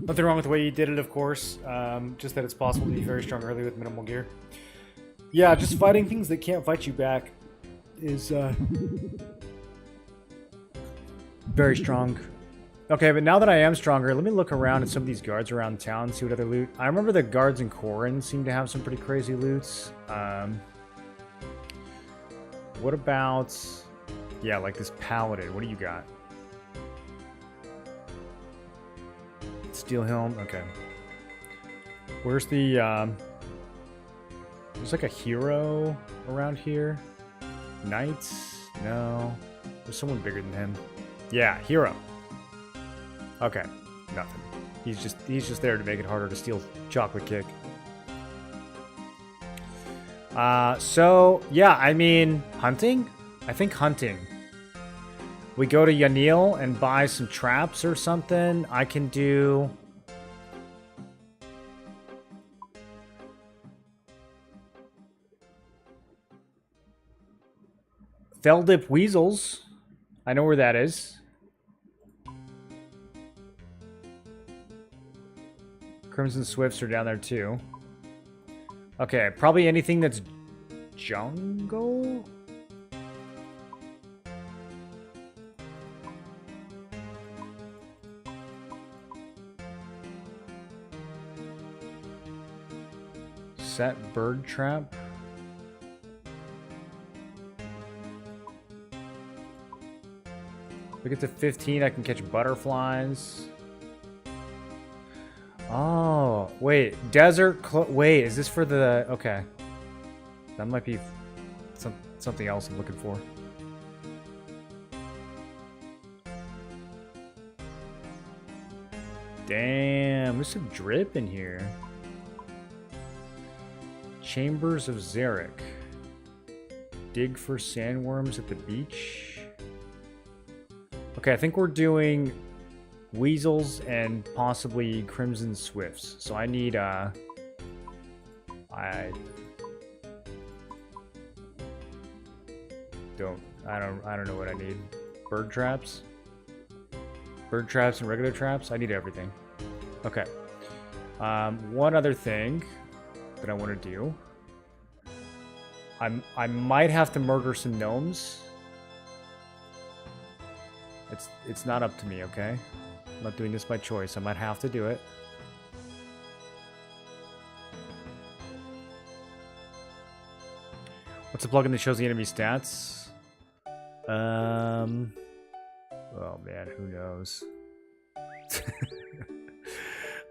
Nothing wrong with the way you did it, of course. Just that it's possible to be very strong early with minimal gear. Yeah, just fighting things that can't fight you back is very strong. Okay, but now that I am stronger, let me look around at some of these guards around town, see what other loot. I remember the guards in Corrin seem to have some pretty crazy loots. What about... Yeah, like this paladin. What do you got? Steel helm. Okay. Where's the... There's like a hero around here. Knights? No. There's someone bigger than him. Yeah, hero. Okay. Nothing. He's just there to make it harder to steal chocolate cake. So, yeah, I mean, hunting? I think hunting. We go to Yanil and buy some traps or something. I can do... Feldip Weasels. I know where that is. Crimson Swifts are down there too. Okay, probably anything that's jungle? Set bird trap. We get to 15, I can catch butterflies. Oh, wait. Desert... Wait, is this for the... Okay. That might be something else I'm looking for. Damn, there's some drip in here. Chambers of Zarek. Dig for sandworms at the beach. Okay, I think we're doing weasels and possibly crimson swifts. So I need I don't know what I need. Bird traps? Bird traps and regular traps? I need everything. Okay. One other thing that I want to do. I might have to murder some gnomes. It's not up to me, okay? I'm not doing this by choice. I might have to do it. What's the plugin that shows the enemy stats? Oh man, who knows?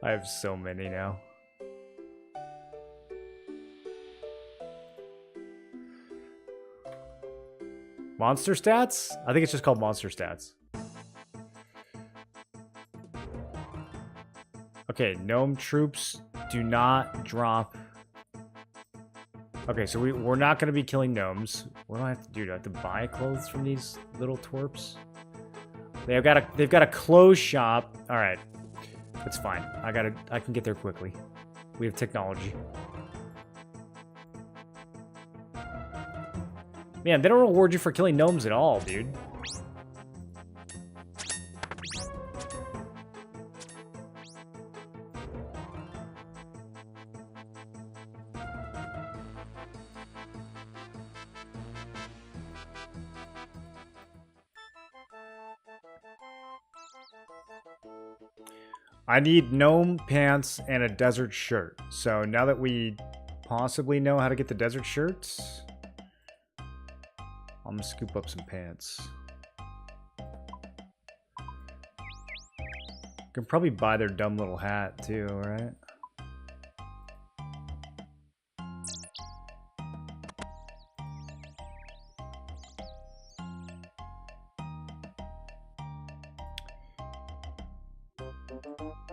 I have so many now. Monster stats? I think it's just called monster stats. Okay, gnome troops do not drop. Okay, so we're not going to be killing gnomes. What do I have to do? Do I have to buy clothes from these little twerps? They've got a clothes shop. All right, that's fine. I can get there quickly. We have technology. Man, they don't reward you for killing gnomes at all, dude. I need gnome pants and a desert shirt. So now that we possibly know how to get the desert shirts, I'm gonna scoop up some pants. Can probably buy their dumb little hat too, right?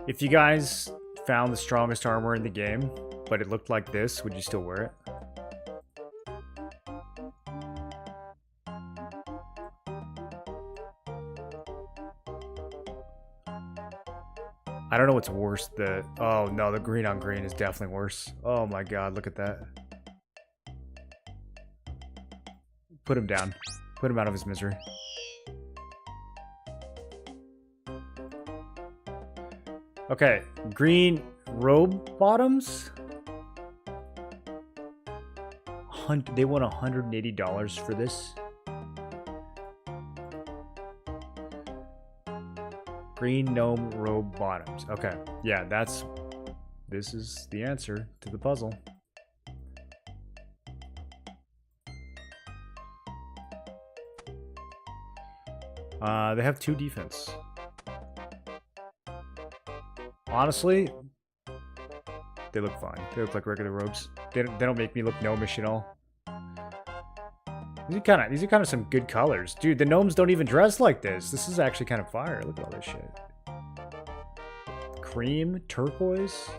If you guys found the strongest armor in the game, but it looked like this, would you still wear it? I don't know what's worse. Oh no, the green on green is definitely worse. Oh my god, look at that. Put him down. Put him out of his misery. Okay, green robe bottoms. They want $180 for this. Green gnome robe bottoms. Okay, yeah, this is the answer to the puzzle. They have 2 defense. Honestly, they look fine. They look like regular robes. They don't make me look gnomish at all. These are kind of some good colors. Dude, the gnomes don't even dress like this. This is actually kind of fire. Look at all this shit. Cream, turquoise.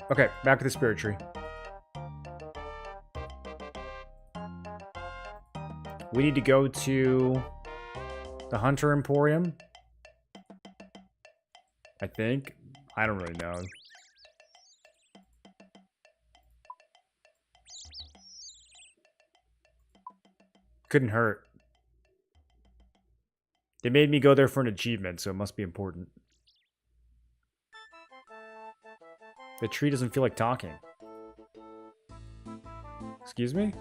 Okay, back to the spirit tree. We need to go to the Hunter Emporium. I think. I don't really know. Couldn't hurt. They made me go there for an achievement, so it must be important. The tree doesn't feel like talking. Excuse me?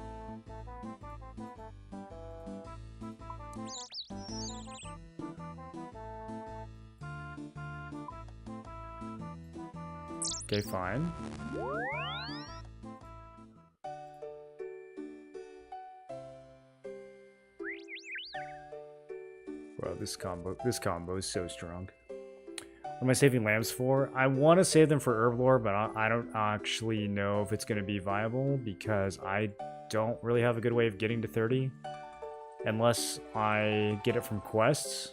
Okay, fine. Bro, this combo is so strong. What am I saving lambs for? I want to save them for herb lore, but I don't actually know if it's going to be viable because I don't really have a good way of getting to 30 unless I get it from quests.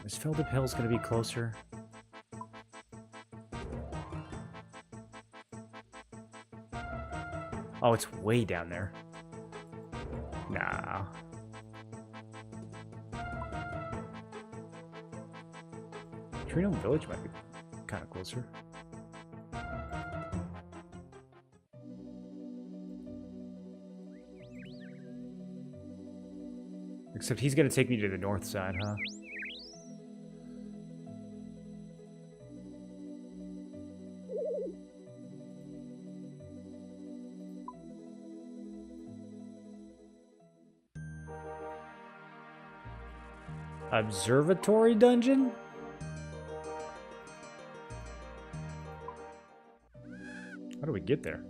Is Feldip Hills going to be closer? Oh, it's way down there. Nah. Trino Village might be kind of closer. Except he's going to take me to the north side, huh? Observatory dungeon? How do we get there?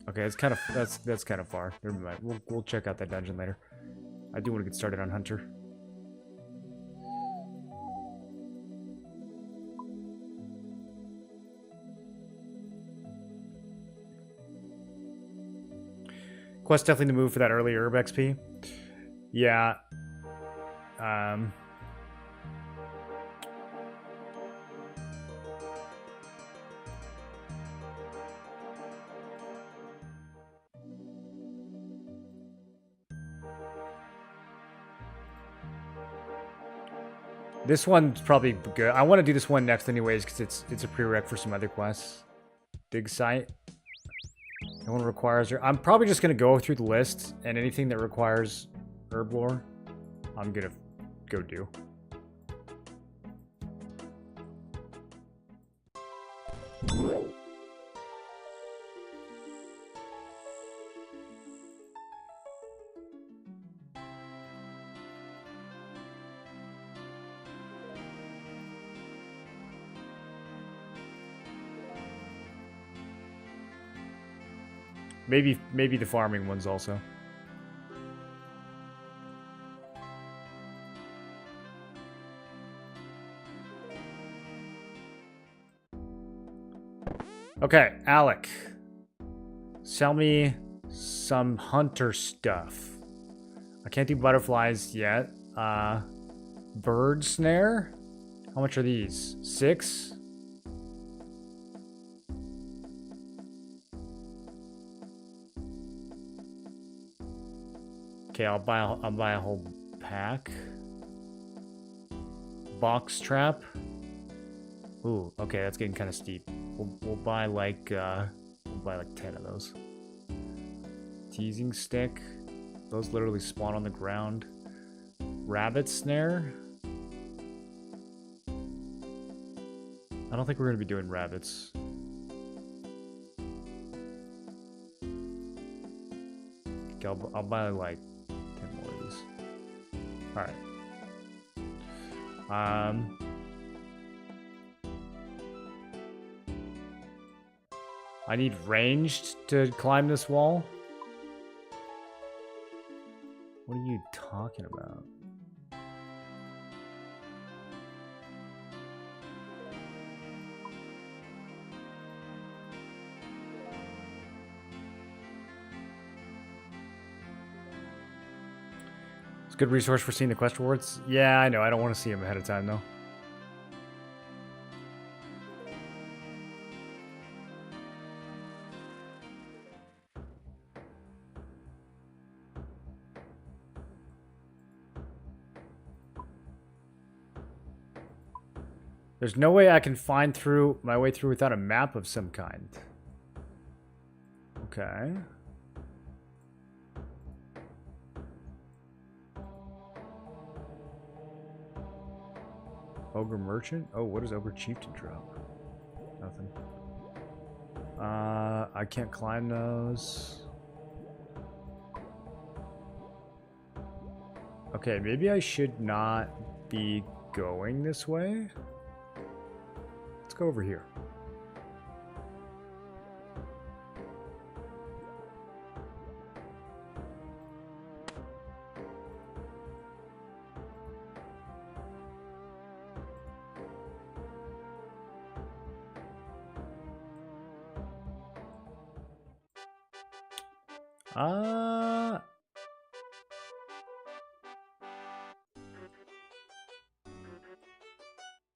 Okay, it's kind of that's kind of far. Never mind. We'll check out that dungeon later. I do want to get started on Hunter. Quest definitely to move for that early herb XP. Yeah. This one's probably good. I want to do this one next anyways because it's a prereq for some other quests. Dig site. That one requires... I'm probably just going to go through the list, and anything that requires herb lore, I'm going to go do. Maybe the farming ones also. Okay, Alec. Sell me some hunter stuff. I can't do butterflies yet. Bird snare? How much are these? 6? Okay, I'll buy a whole pack. Box trap. Ooh, okay, that's getting kind of steep. We'll buy like 10 of those. Teasing stick. Those literally spawn on the ground. Rabbit snare. I don't think we're gonna be doing rabbits. Okay, I'll buy like 10 more of these. Alright. I need ranged to climb this wall? What are you talking about? It's a good resource for seeing the quest rewards. Yeah, I know. I don't want to see them ahead of time, though. There's no way I can find through my way through without a map of some kind. Okay. Ogre Merchant? Oh, what does Ogre Chieftain drop? Nothing. I can't climb those. Okay, maybe I should not be going this way. Let's go over here.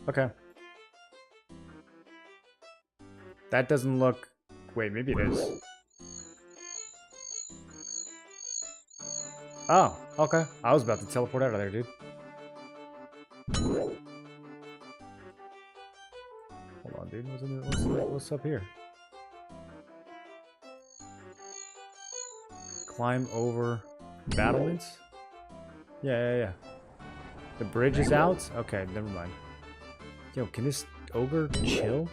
Okay. That doesn't look... Wait, maybe it is. Oh, okay. I was about to teleport out of there, dude. Hold on, dude. What's up here? Climb over battlements? Yeah. The bridge is out? Okay, never mind. Yo, can this ogre chill?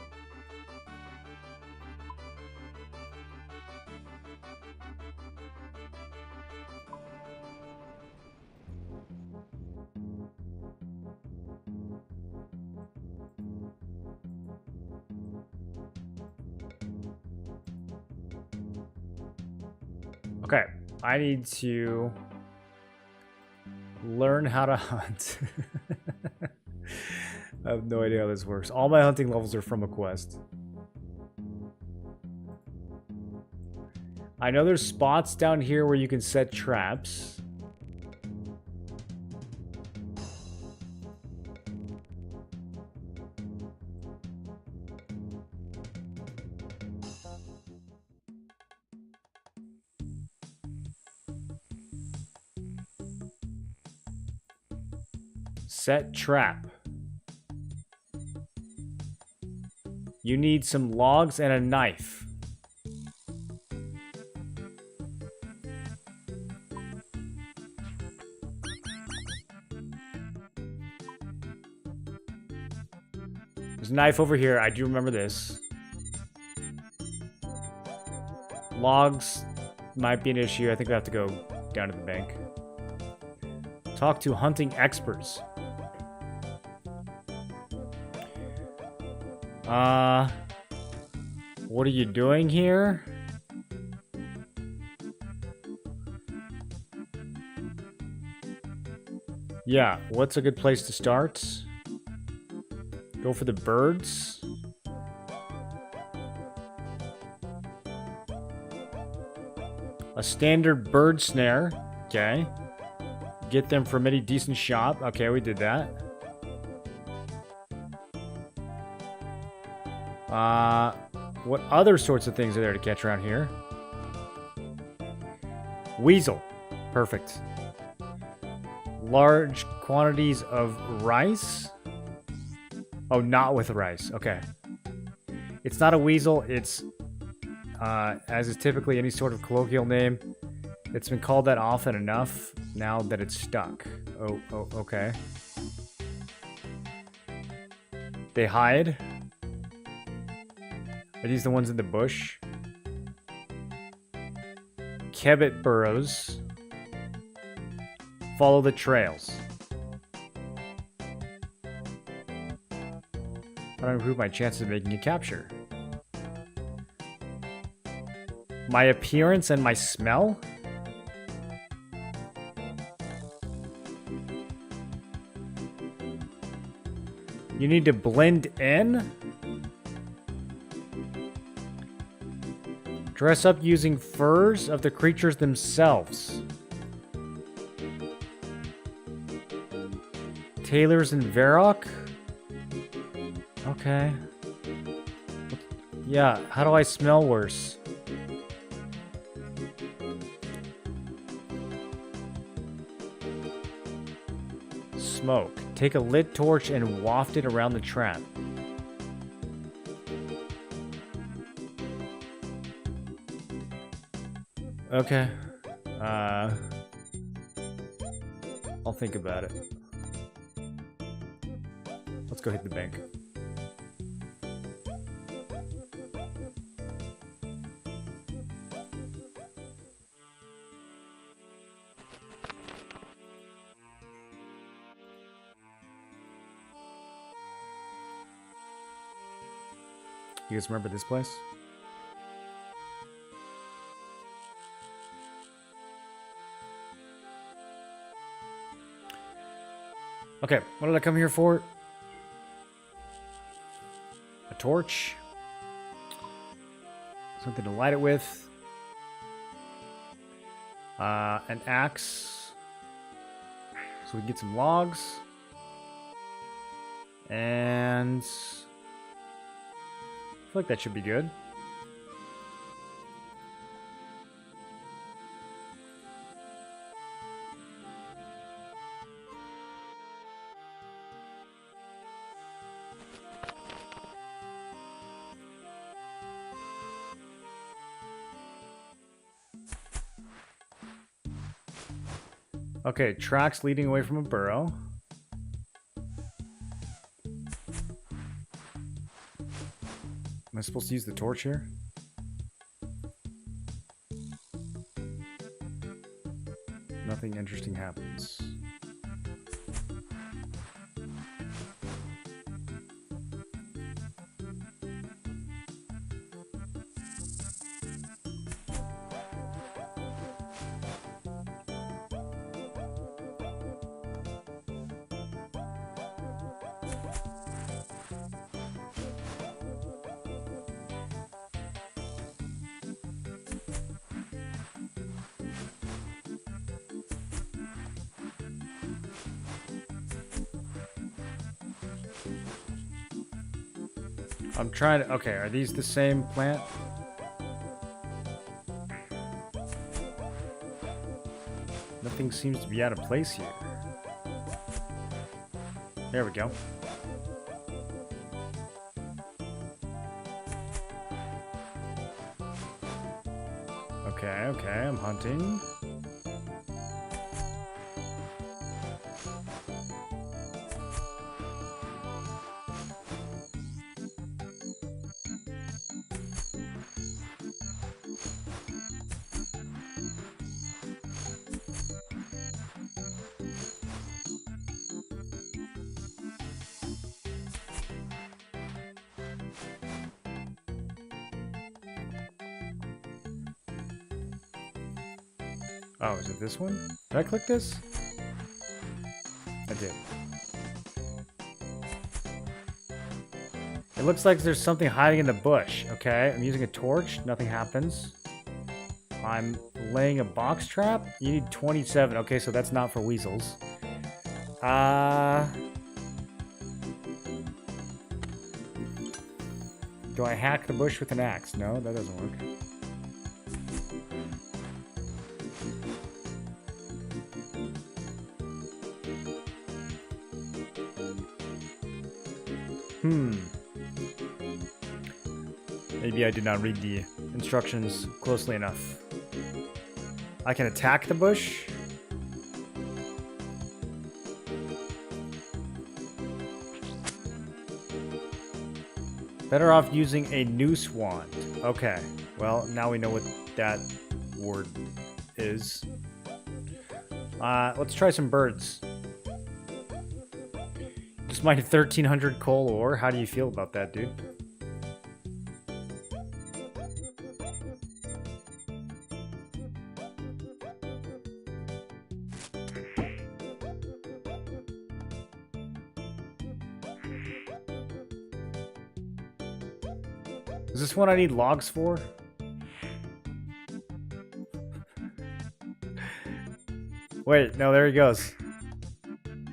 Okay, I need to learn how to hunt. I have no idea how this works. All my hunting levels are from a quest. I know there's spots down here where you can set traps. Set trap. You need some logs and a knife. There's a knife over here. I do remember this. Logs might be an issue. I think we have to go down to the bank. Talk to hunting experts. What are you doing here? Yeah, what's a good place to start? Go for the birds. A standard bird snare. Okay. Get them from any decent shop. Okay, we did that. What other sorts of things are there to catch around here? Weasel. Perfect. Large quantities of rice. Oh, not with rice. Okay. It's not a weasel. It's, as is typically any sort of colloquial name, it's been called that often enough now that it's stuck. Oh, okay. They hide. Are these the ones in the bush? Kebbit burrows. Follow the trails. How do I improve my chances of making a capture? My appearance and my smell? You need to blend in? Dress up using furs of the creatures themselves. Tailors in Varrock? Okay. Yeah, how do I smell worse? Smoke. Take a lit torch and waft it around the trap. Okay. I'll think about it. Let's go hit the bank. You guys remember this place? Okay, what did I come here for? A torch. Something to light it with. An axe. So we can get some logs. And I feel like that should be good. Okay, tracks leading away from a burrow. Am I supposed to use the torch here? Nothing interesting happens. I'm trying to... Okay, are these the same plant? Nothing seems to be out of place here. There we go. Okay, I'm hunting. Oh, is it this one? Did I click this? I did. It looks like there's something hiding in the bush. Okay, I'm using a torch. Nothing happens. I'm laying a box trap. You need 27. Okay, so that's not for weasels. Do I hack the bush with an axe? No, that doesn't work. Maybe I did not read the instructions closely enough. I can attack the bush. Better off using a noose wand. Okay, well, now we know what that word is. Let's try some birds. Just mined 1,300 coal ore. How do you feel about that, dude? Is this one I need logs for? Wait, no, there he goes.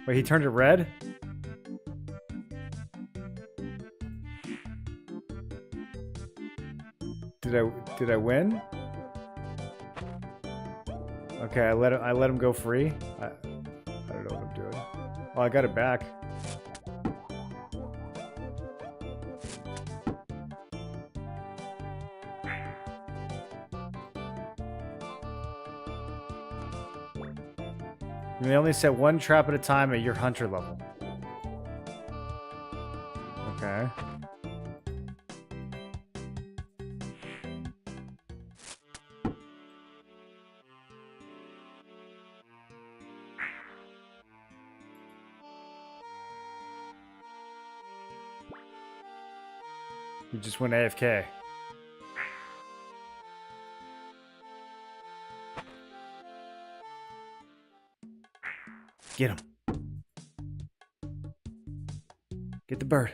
Wait, he turned it red? Did I win? Okay, I let him go free. I don't know what I'm doing. Oh, I got it back. You may only set one trap at a time at your hunter level. Okay. You just went AFK. Get him. Get the bird.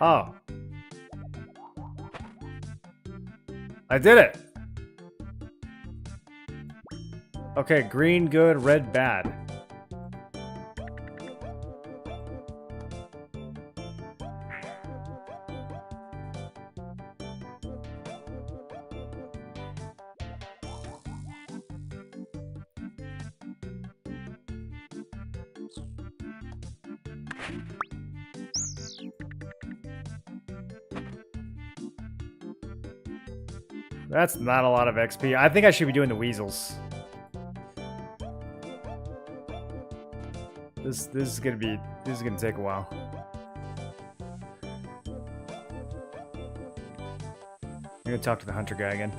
Oh. I did it. Okay, green good, red bad. That's not a lot of XP. I think I should be doing the weasels. This is gonna take a while. I'm gonna talk to the hunter guy again.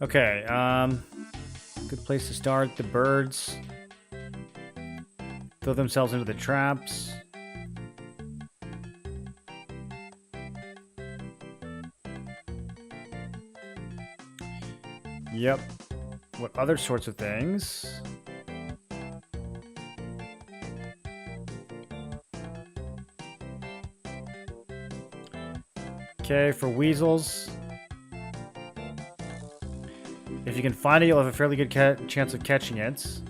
Okay, good place to start. The birds throw themselves into the traps. Yep. What other sorts of things? Okay, for weasels. If you can find it, you'll have a fairly good chance of catching it.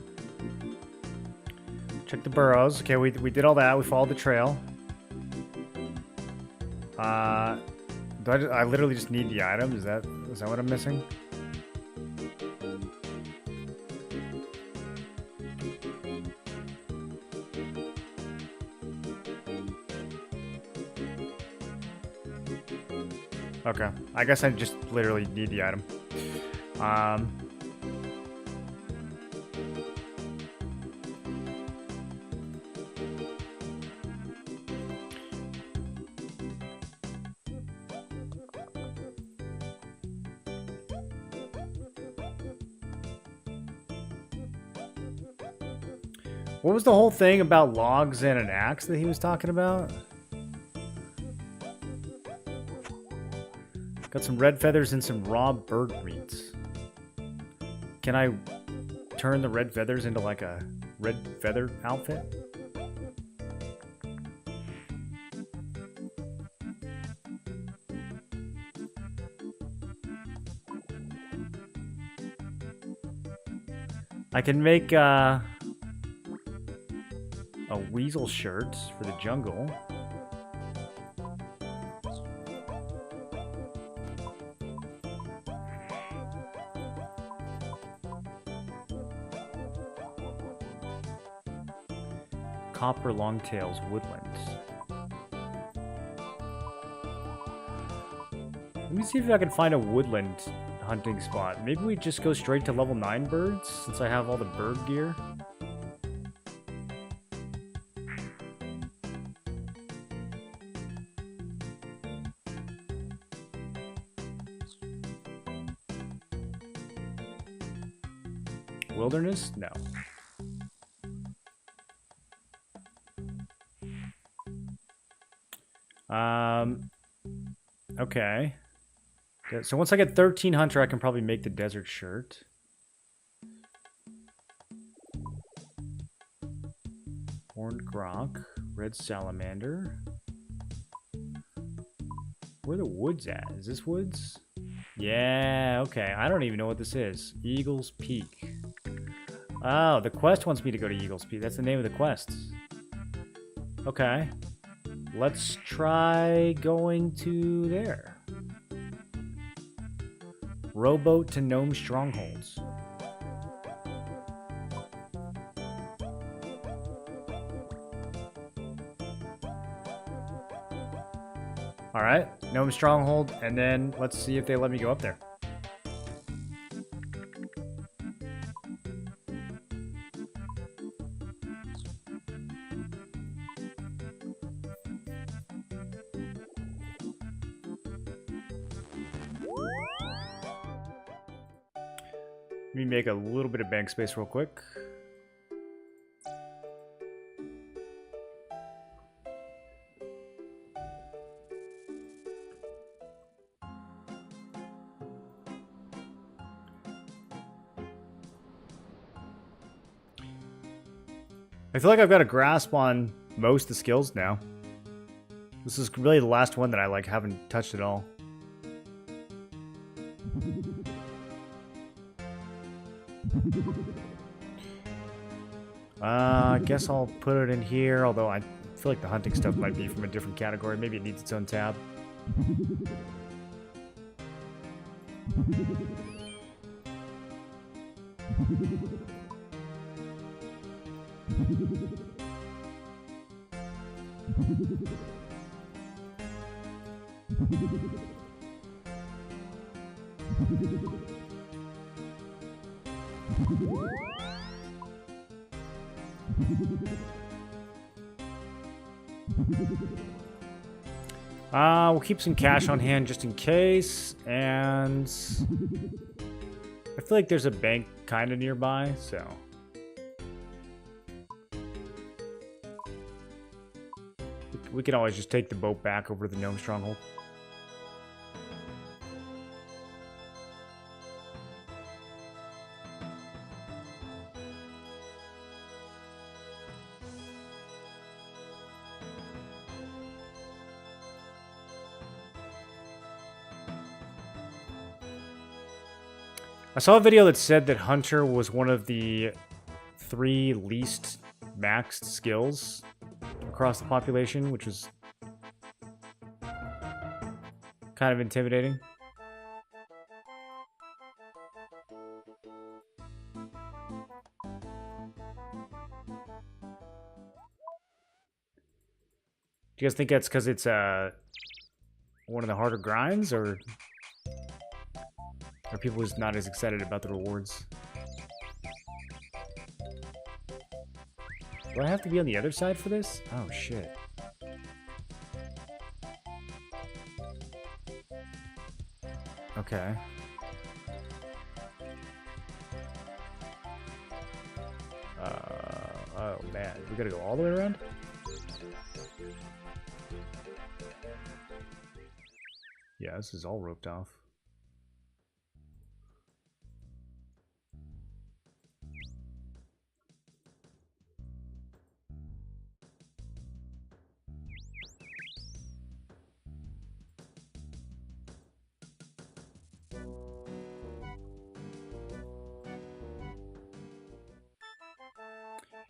Check the burrows. Okay, we did all that. We followed the trail. I literally just need the item. Is that what I'm missing? Okay, I guess I just literally need the item. What was the whole thing about logs and an axe that he was talking about? Got some red feathers and some raw bird meat. Can I turn the red feathers into like a red feather outfit? I can make a weasel shirt for the jungle. Copper longtails woodlands. Let me see if I can find a woodland hunting spot. Maybe we just go straight to level 9 birds since I have all the bird gear. Wilderness? No. Okay. So once I get 13 hunter, I can probably make the desert shirt. Horned grok, red salamander. Where are the woods at? Is this woods? Yeah, okay. I don't even know what this is. Eagles Peak. Oh, the quest wants me to go to Eagles Peak. That's the name of the quest. Okay. Let's try going to there. Rowboat to Gnome Strongholds. Alright, Gnome Stronghold, and then let's see if they let me go up there. Let me make a little bit of bank space real quick. I feel like I've got a grasp on most of the skills now. This is really the last one that I like haven't touched at all. I guess I'll put it in here, although I feel like the hunting stuff might be from a different category. Maybe it needs its own tab. We'll keep some cash on hand just in case, and I feel like there's a bank kind of nearby, so we can always just take the boat back over to the Gnome Stronghold. I saw a video that said that Hunter was one of the 3 least maxed skills across the population, which was kind of intimidating. Do you guys think that's because it's one of the harder grinds, or are people just not as excited about the rewards? Do I have to be on the other side for this? Oh, shit. Okay. Oh, man. We gotta go all the way around? Yeah, this is all roped off.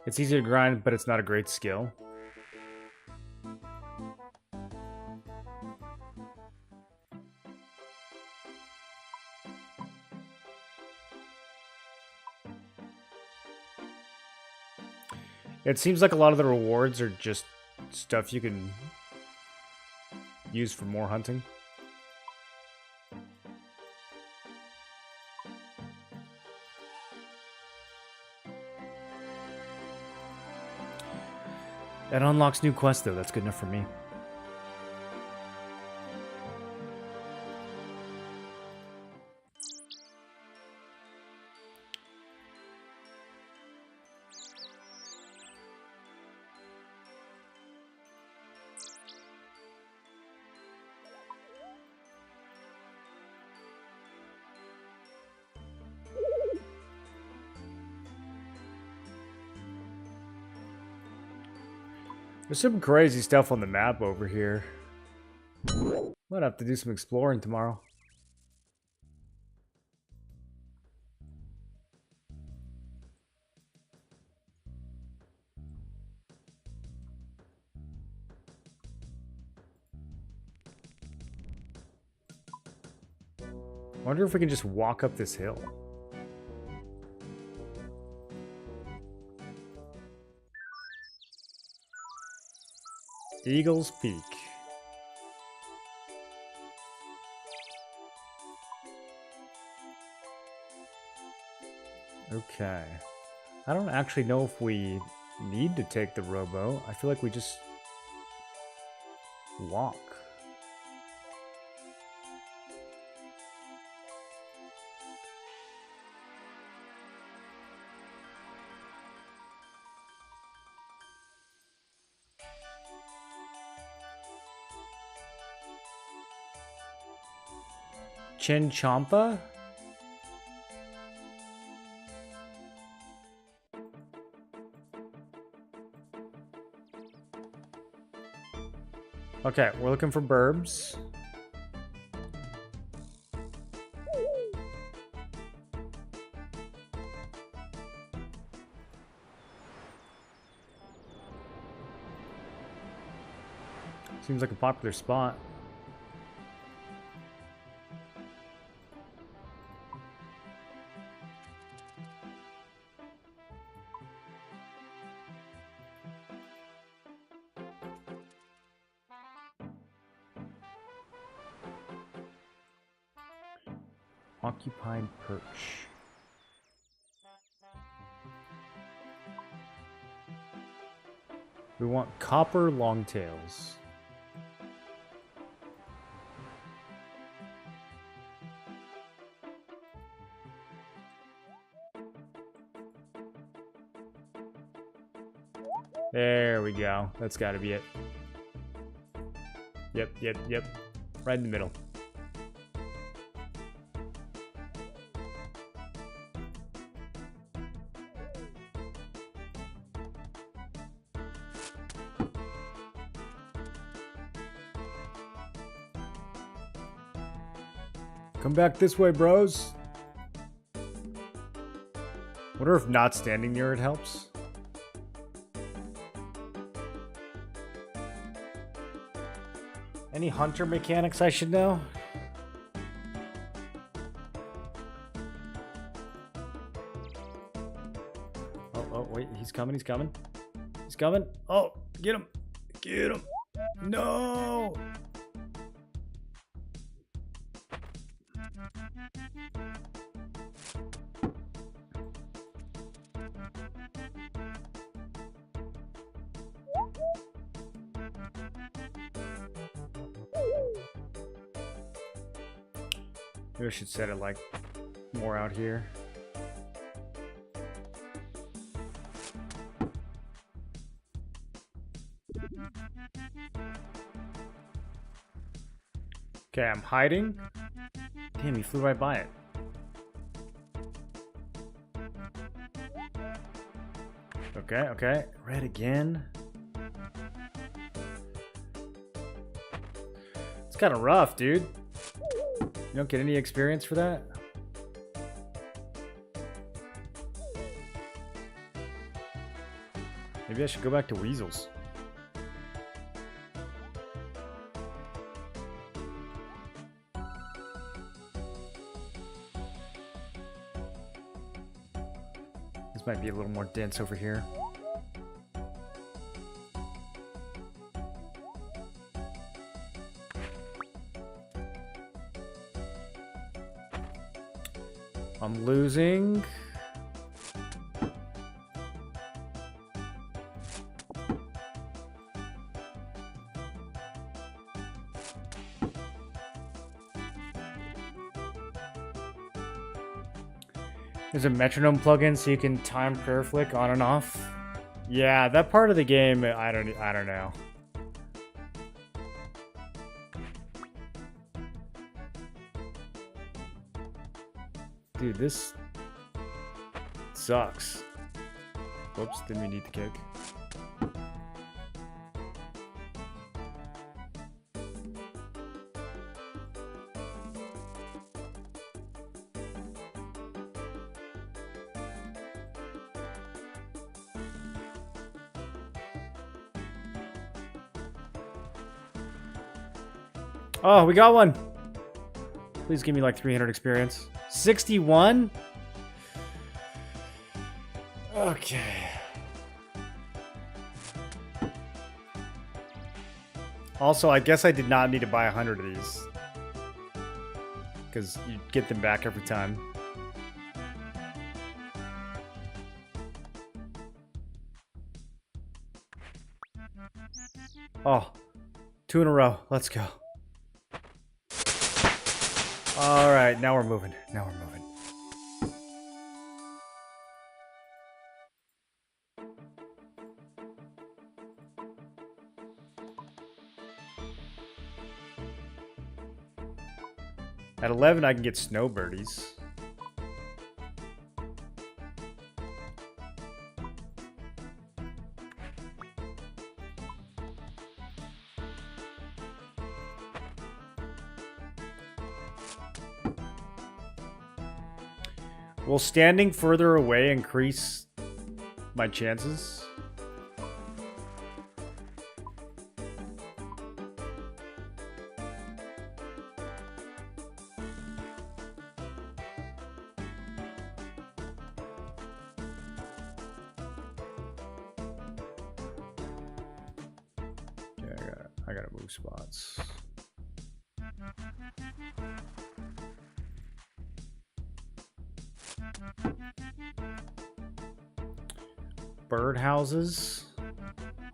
It's easy to grind, but it's not a great skill. It seems like a lot of the rewards are just stuff you can use for more hunting. That unlocks new quests, though. That's good enough for me. There's some crazy stuff on the map over here. Might have to do some exploring tomorrow. Wonder if we can just walk up this hill. Eagle's Peak. Okay. I don't actually know if we need to take the rowboat. I feel like we just walk. Chinchampa? Okay, we're looking for burbs. Seems like a popular spot. Occupied perch. We want copper longtails. There we go. That's got to be it. Yep. Right in the middle. Come back this way, bros. Wonder if not standing near it helps. Any hunter mechanics I should know? Oh, wait, he's coming. Oh, get him. No. Maybe I should set it like more out here. Okay, I'm hiding. Damn, he flew right by it. Okay. Red again. It's kind of rough, dude. You don't get any experience for that? Maybe I should go back to weasels. This might be a little more dense over here. I'm losing. There's a metronome plugin so you can time prayer flick on and off. Yeah, that part of the game, I don't know. Dude, this sucks. Whoops, didn't mean to eat the cake. Oh, we got one. Please give me like 300 experience. 61? Okay. Also, I guess I did not need to buy 100 of these. Because you get them back every time. Oh, 2 in a row. Let's go. All right, now we're moving. Now we're moving. At 11, I can get snowbirdies. Will standing further away increase my chances? Yeah, I gotta move spots. Birdhouses?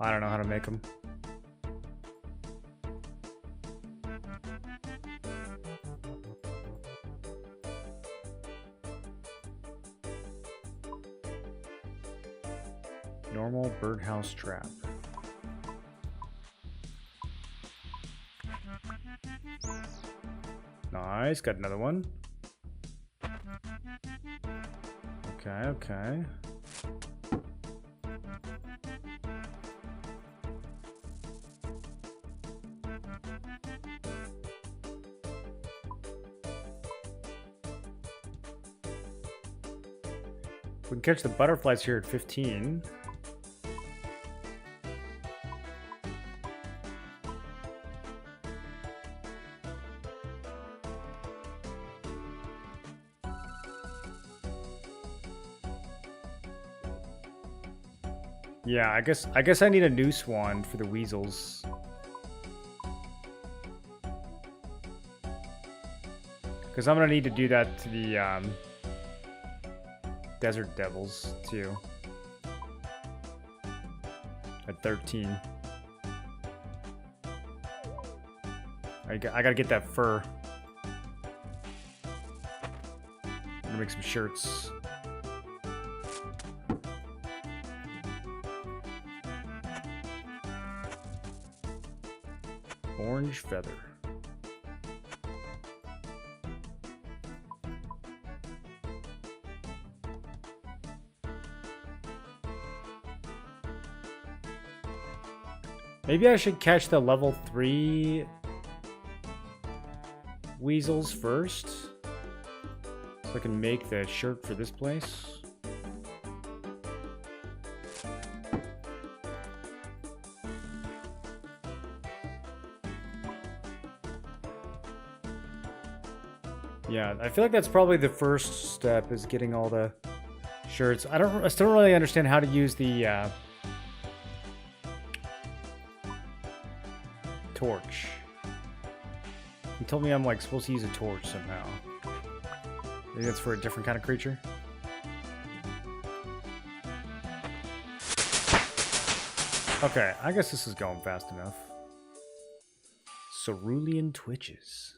I don't know how to make them. Normal birdhouse trap. Nice, got another one. Okay, okay. We can catch the butterflies here at 15. Yeah, I guess I need a noose wand for the weasels. Because I'm gonna need to do that to the desert devils too. At 13. I gotta get that fur. I'm gonna make some shirts. Orange feather. Maybe I should catch the level 3 weasels first, so I can make the shirt for this place. Yeah, I feel like that's probably the first step, is getting all the shirts. I still don't really understand how to use the torch. He told me I'm like supposed to use a torch somehow. Maybe that's for a different kind of creature. Okay, I guess this is going fast enough. Cerulean Twitches.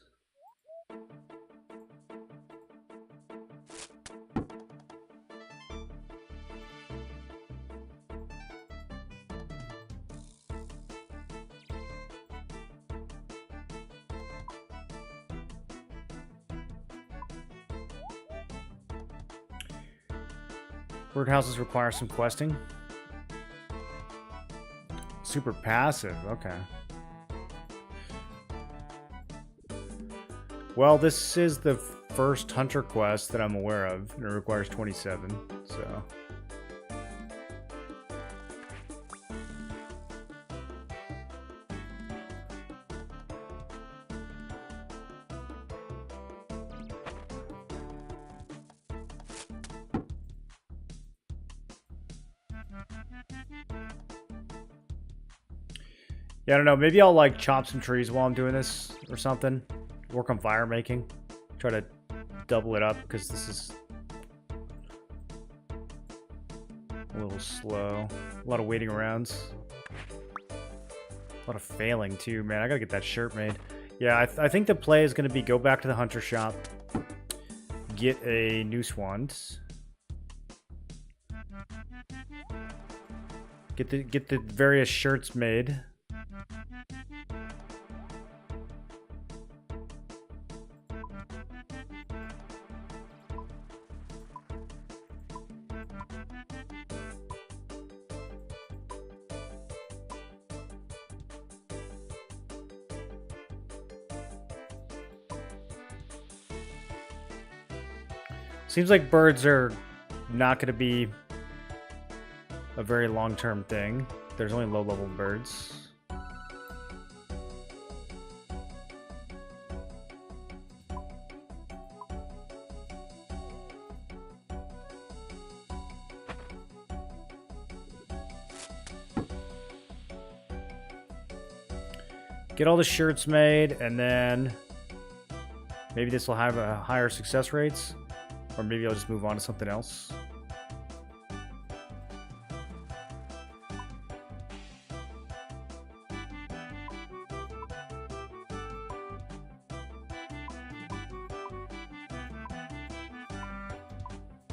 Birdhouses require some questing. Super passive, okay. Well, this is the first hunter quest that I'm aware of, and it requires 27, so... Yeah, I don't know. Maybe I'll like chop some trees while I'm doing this or something. Work on fire making. Try to double it up because this is a little slow. A lot of waiting around. A lot of failing too, man. I gotta get that shirt made. Yeah, I think the play is gonna be go back to the hunter shop, get a noose wand, get the various shirts made. Seems like birds are not going to be a very long-term thing. There's only low-level birds. Get all the shirts made, and then maybe this will have a higher success rates. Or maybe I'll just move on to something else.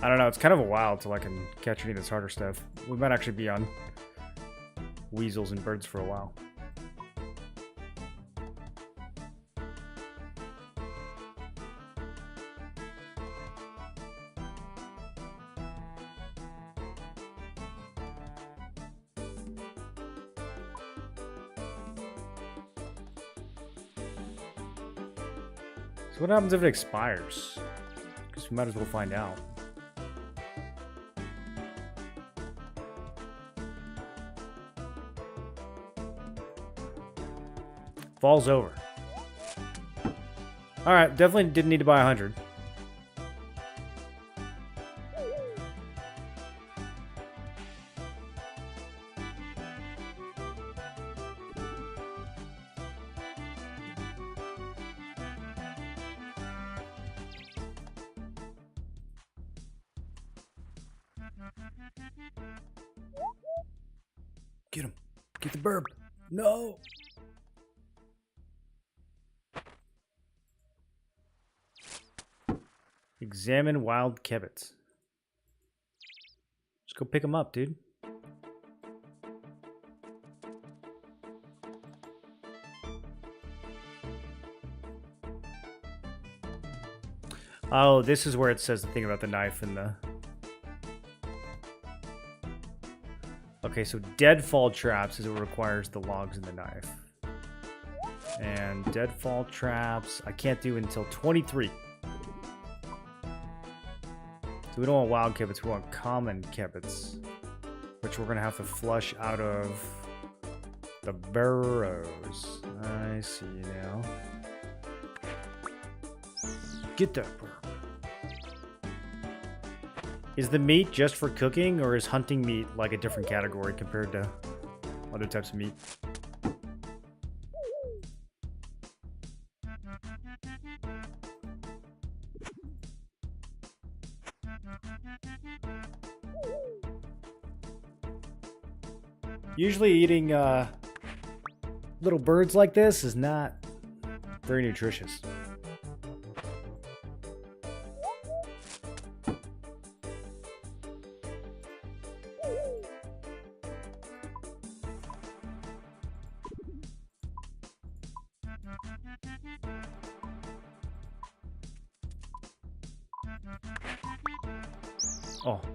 I don't know, it's kind of a while till I can catch any of this harder stuff. We might actually be on weasels and birds for a while. So what happens if it expires? Because we might as well find out. Falls over. Alright, definitely didn't need to buy 100. Get him. Get the burb. No. Examine wild kebits. Just go pick them up, dude. Oh, this is where it says the thing about the knife and the... Okay, so deadfall traps is what requires the logs and the knife. And deadfall traps, I can't do until 23. So we don't want wild kebits, we want common kebits. Which we're going to have to flush out of the burrows. I see now. Get that burrow. Is the meat just for cooking, or is hunting meat like a different category compared to other types of meat? Usually eating little birds like this is not very nutritious.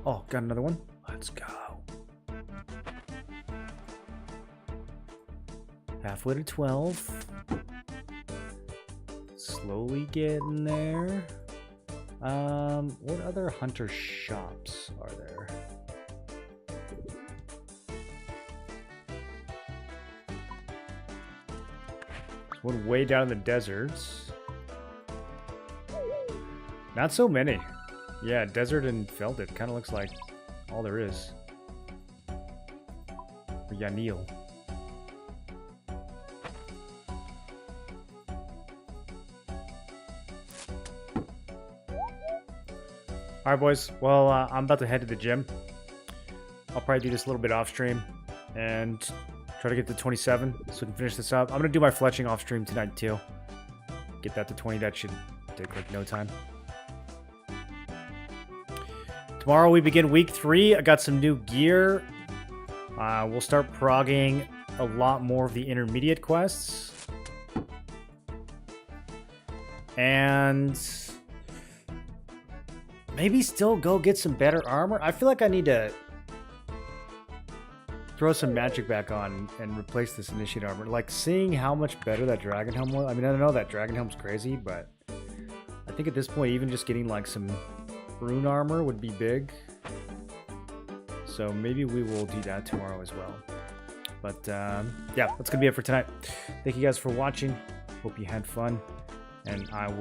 Oh, got another one. Let's go. Halfway to 12. Slowly getting there. What other hunter shops are there? There's one way down in the deserts. Not so many. Yeah, desert and felt it kind of looks like all there is. Or Yanil. All right, boys. Well, I'm about to head to the gym. I'll probably do this a little bit off stream and try to get to 27 so we can finish this up. I'm gonna do my fletching off stream tonight too. Get that to 20. That should take like no time. Tomorrow we begin week 3. I got some new gear. We'll start progging a lot more of the intermediate quests. And maybe still go get some better armor. I feel like I need to throw some magic back on and replace this initiate armor. Like, seeing how much better that dragon helm was. I mean, I don't know, that dragon helm's crazy, but I think at this point, even just getting like some rune armor would be big. So maybe we will do that tomorrow as well. But yeah, that's gonna be it for tonight. Thank you guys for watching. Hope you had fun, and I will